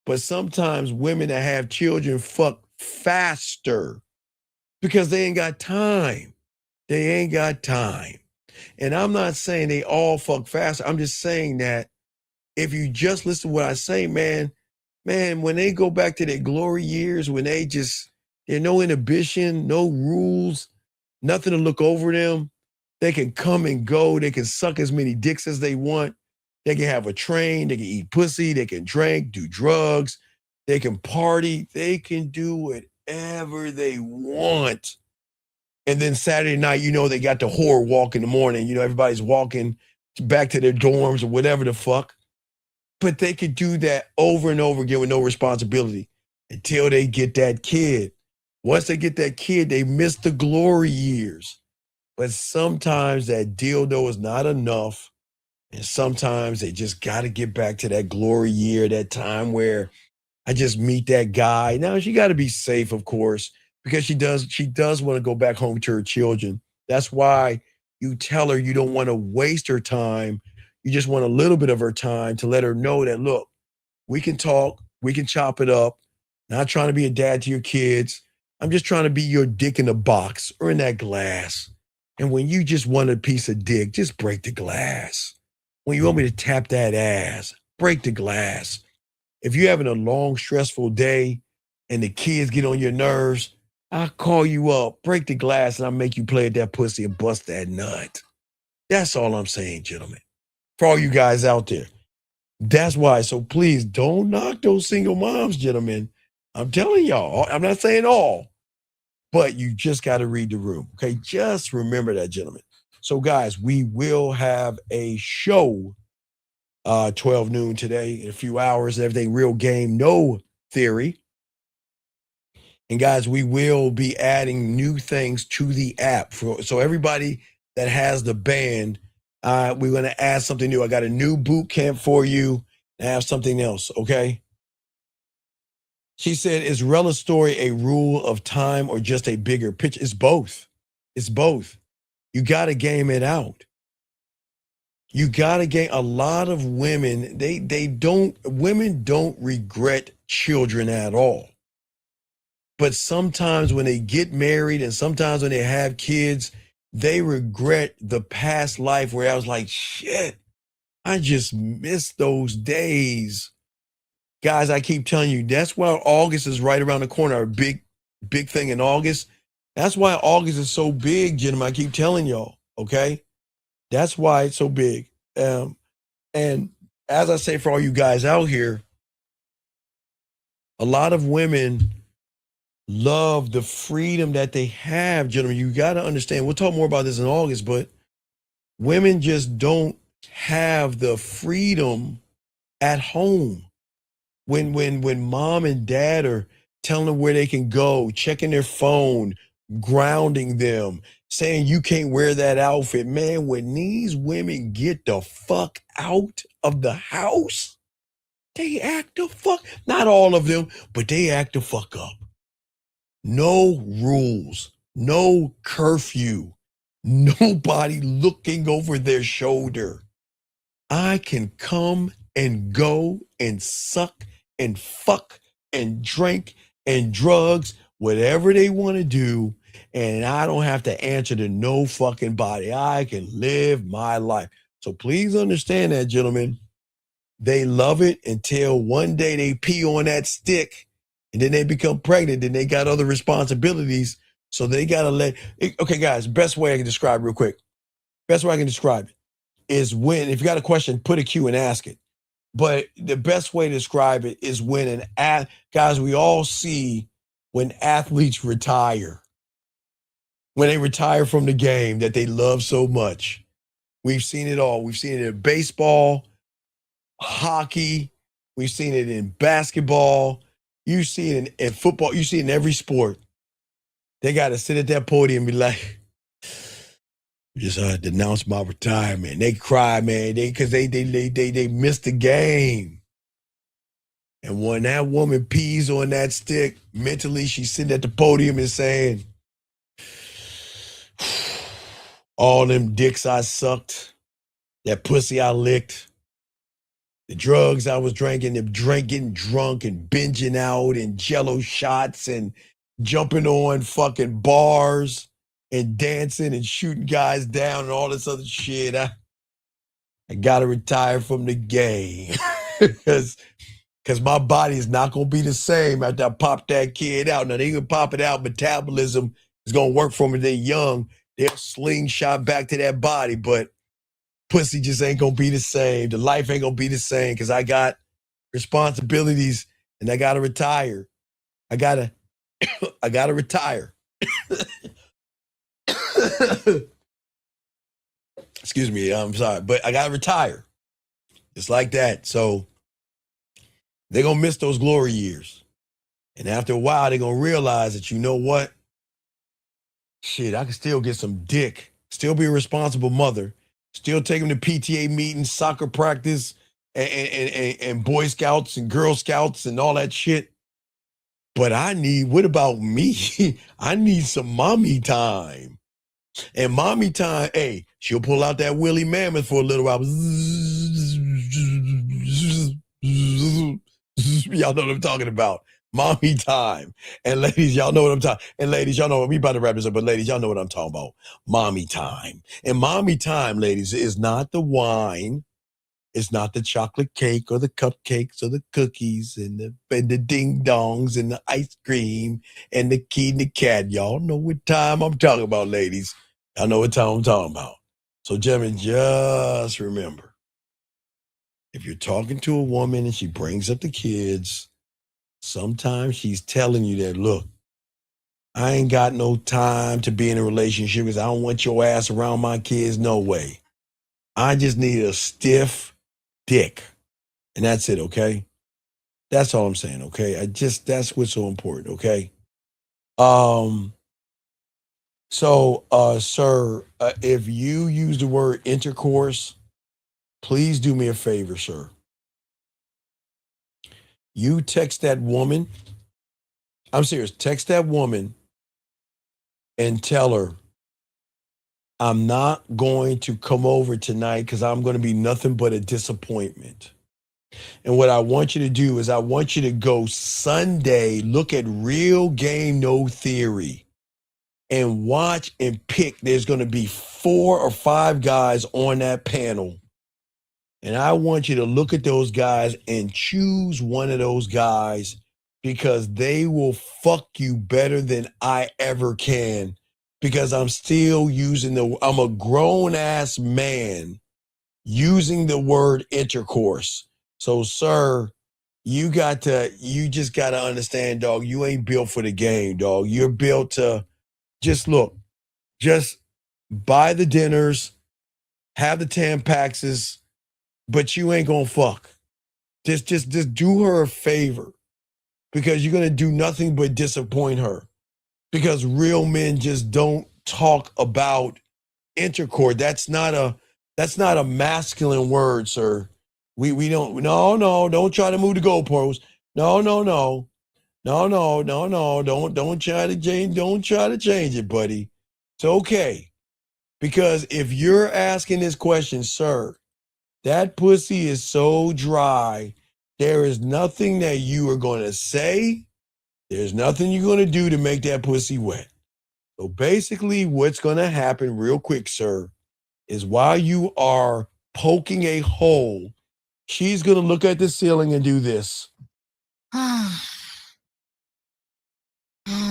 but sometimes women that have children fuck faster because they ain't got time. And I'm not saying they all fuck faster. I'm just saying that if you just listen to what I say, man, when they go back to their glory years, when there's no inhibition, no rules, nothing to look over them, they can come and go, they can suck as many dicks as they want. They can have a train, they can eat pussy, they can drink, do drugs, they can party, they can do whatever they want. And then Saturday night, they got the whore walk in the morning. Everybody's walking back to their dorms or whatever the fuck. But they could do that over and over again with no responsibility until they get that kid. Once they get that kid, they miss the glory years. But sometimes that dildo is not enough. And sometimes they just got to get back to that glory year, that time where I just meet that guy. Now, she got to be safe, of course, because she does want to go back home to her children. That's why you tell her you don't want to waste her time. You just want a little bit of her time to let her know that, look, we can talk, we can chop it up. Not trying to be a dad to your kids. I'm just trying to be your dick in the box or in that glass. And when you just want a piece of dick, just break the glass. When you want me to tap that ass, break the glass. If you're having a long, stressful day and the kids get on your nerves, I'll call you up, break the glass, and I'll make you play at that pussy and bust that nut. That's all I'm saying, gentlemen. For all you guys out there. That's why. So please don't knock those single moms, gentlemen. I'm telling y'all, I'm not saying all, but you just got to read the room. Okay, just remember that, gentlemen. So guys, we will have a show 12 noon today in a few hours. Everything real game, no theory. And guys, we will be adding new things to the app. So everybody that has the band, we're going to add something new. I got a new boot camp for you and I have something else, okay? She said, is Rella's story a rule of time or just a bigger picture? It's both. It's both. You got to game it out. You got to game. A lot of women, women don't regret children at all. But sometimes when they get married and sometimes when they have kids, they regret the past life where I was like, shit, I just miss those days. Guys, I keep telling you, that's why August is right around the corner, a big thing in August. That's why August is so big, gentlemen. I keep telling y'all, okay? That's why it's so big. And as I say for all you guys out here, a lot of women love the freedom that they have, gentlemen. You got to understand, we'll talk more about this in August, but women just don't have the freedom at home. When mom and dad are telling them where they can go, checking their phone, grounding them, saying you can't wear that outfit. Man, when these women get the fuck out of the house, they act the fuck, not all of them, but they act the fuck up. No rules, no curfew, nobody looking over their shoulder. I can come and go and suck and fuck and drink and drugs, whatever they want to do, and I don't have to answer to no fucking body. I can live my life. So please understand that, gentlemen. They love it until one day they pee on that stick and then they become pregnant, then they got other responsibilities. So they got to okay, guys, best way I can describe it real quick. Best way I can describe it is when, if you got a question, put a Q and ask it. But the best way to describe it is when guys, we all see when athletes retire, when they retire from the game that they love so much. We've seen it all. We've seen it in baseball, hockey. We've seen it in basketball. You see it in football. You see it in every sport. They got to sit at that podium and be like, just denounce my retirement. They cry, man, because they missed the game. And when that woman pees on that stick, mentally she's sitting at the podium and saying, all them dicks I sucked, that pussy I licked, the drugs I was drinking, getting drunk and binging out and jello shots and jumping on fucking bars and dancing and shooting guys down and all this other shit. I got to retire from the game because my body is not going to be the same after I pop that kid out. Now, they can pop it out. Metabolism is going to work for them. They're young. They'll slingshot back to that body. But pussy just ain't gonna be the same. The life ain't gonna be the same because I got responsibilities and I gotta retire. I gotta retire. Excuse me, I'm sorry, but I gotta retire. It's like that. So they're gonna miss those glory years. And after a while, they're gonna realize that, you know what? Shit, I can still get some dick, still be a responsible mother, still take them to PTA meetings, soccer practice, and Boy Scouts and Girl Scouts and all that shit. But what about me? I need some mommy time. And mommy time, hey, she'll pull out that Willie Mammoth for a little while. Y'all know what I'm talking about. Mommy time. And ladies, y'all know what I'm talking. And ladies, y'all know we about to wrap this up, but ladies, y'all know what I'm talking about. Mommy time. And mommy time, ladies, is not the wine. It's not the chocolate cake or the cupcakes or the cookies and the ding dongs and the ice cream and the key and the cat. Y'all know what time I'm talking about, ladies. Y'all know what time I'm talking about. So, gentlemen, just remember, if you're talking to a woman and she brings up the kids, sometimes she's telling you that, look, I ain't got no time to be in a relationship because I don't want your ass around my kids. No way. I just need a stiff dick. And that's it, okay? That's all I'm saying, okay? That's what's so important, okay? Sir, if you use the word intercourse, please do me a favor, sir. You text that woman, I'm serious, text that woman and tell her, I'm not going to come over tonight because I'm going to be nothing but a disappointment. And what I want you to do is I want you to go Sunday, look at Real Game No Theory, and watch and pick. There's going to be 4 or 5 guys on that panel. And I want you to look at those guys and choose one of those guys because they will fuck you better than I ever can. Because I'm still I'm a grown ass man using the word intercourse. So, sir, you just got to understand, dog, you ain't built for the game, dog. You're built to just buy the dinners, have the Tampaxes, but you ain't gonna fuck. Just do her a favor because you're gonna do nothing but disappoint her because real men just don't talk about intercourse. That's not a masculine word, sir. We don't, don't try to move the goalposts. No. Don't try to change it, buddy. It's okay. Because if you're asking this question, sir, that pussy is so dry, there is nothing that you are going to say. There's nothing you're going to do to make that pussy wet. So basically what's going to happen real quick, sir, is while you are poking a hole, she's going to look at the ceiling and do this.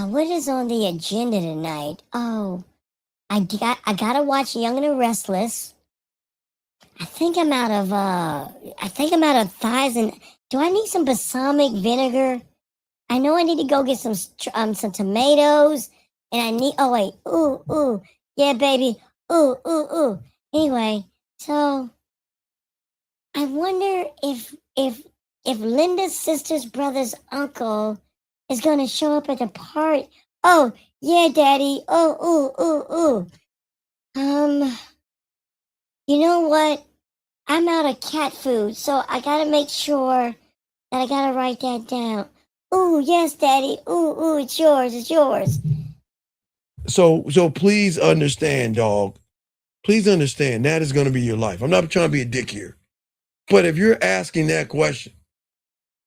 What is on the agenda tonight? Oh, I gotta watch Young and the Restless. I think I'm out of thighs and do I need some balsamic vinegar? I know I need to go get some tomatoes and I need, oh wait, ooh, yeah baby, ooh. Anyway, so I wonder if Linda's sister's brother's uncle is gonna show up at the party. Oh, yeah, daddy, ooh. You know what? I'm out of cat food, so I gotta make sure that I gotta write that down. Ooh, yes, daddy. Ooh, it's yours. So please understand, dog. Please understand that is going to be your life. I'm not trying to be a dick here. But if you're asking that question,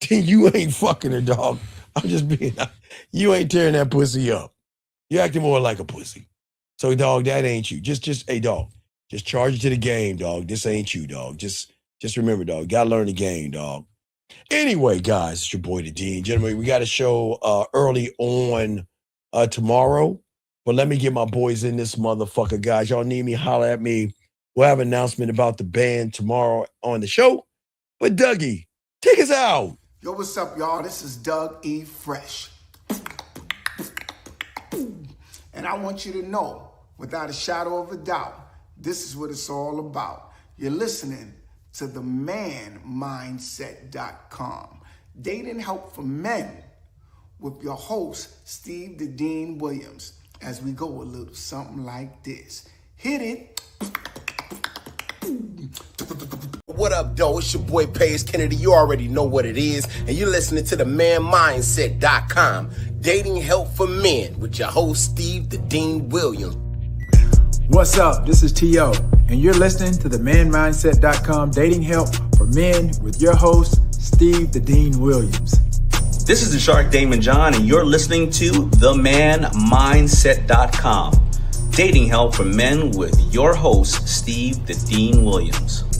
then you ain't fucking her, dog. I'm just being, you ain't tearing that pussy up. You're acting more like a pussy. So, dog, that ain't you. Hey, dog, just charge it to the game, dog. This ain't you, dog. Just remember, dog, you gotta learn the game, dog. Anyway, guys, it's your boy, the Dean. Gentlemen, we got a show early on tomorrow. But let me get my boys in this motherfucker, guys. Y'all need me, holler at me. We'll have an announcement about the band tomorrow on the show. But Dougie, take us out. Yo, what's up, y'all? This is Doug E. Fresh. And I want you to know, without a shadow of a doubt, this is what it's all about. You're listening to the manmindset.com. Dating help for men with your host, Steve the Dean Williams, as we go a little something like this. Hit it. What up, though? It's your boy Paige Kennedy. You already know what it is. And you're listening to the manmindset.com. Dating help for men with your host, Steve the Dean Williams. What's up? This is T.O. And you're listening to the manmindset.com dating help for men with your host, Steve the Dean Williams. This is the Shark Damon John, and you're listening to themanmindset.com. Dating help for men with your host, Steve the Dean Williams.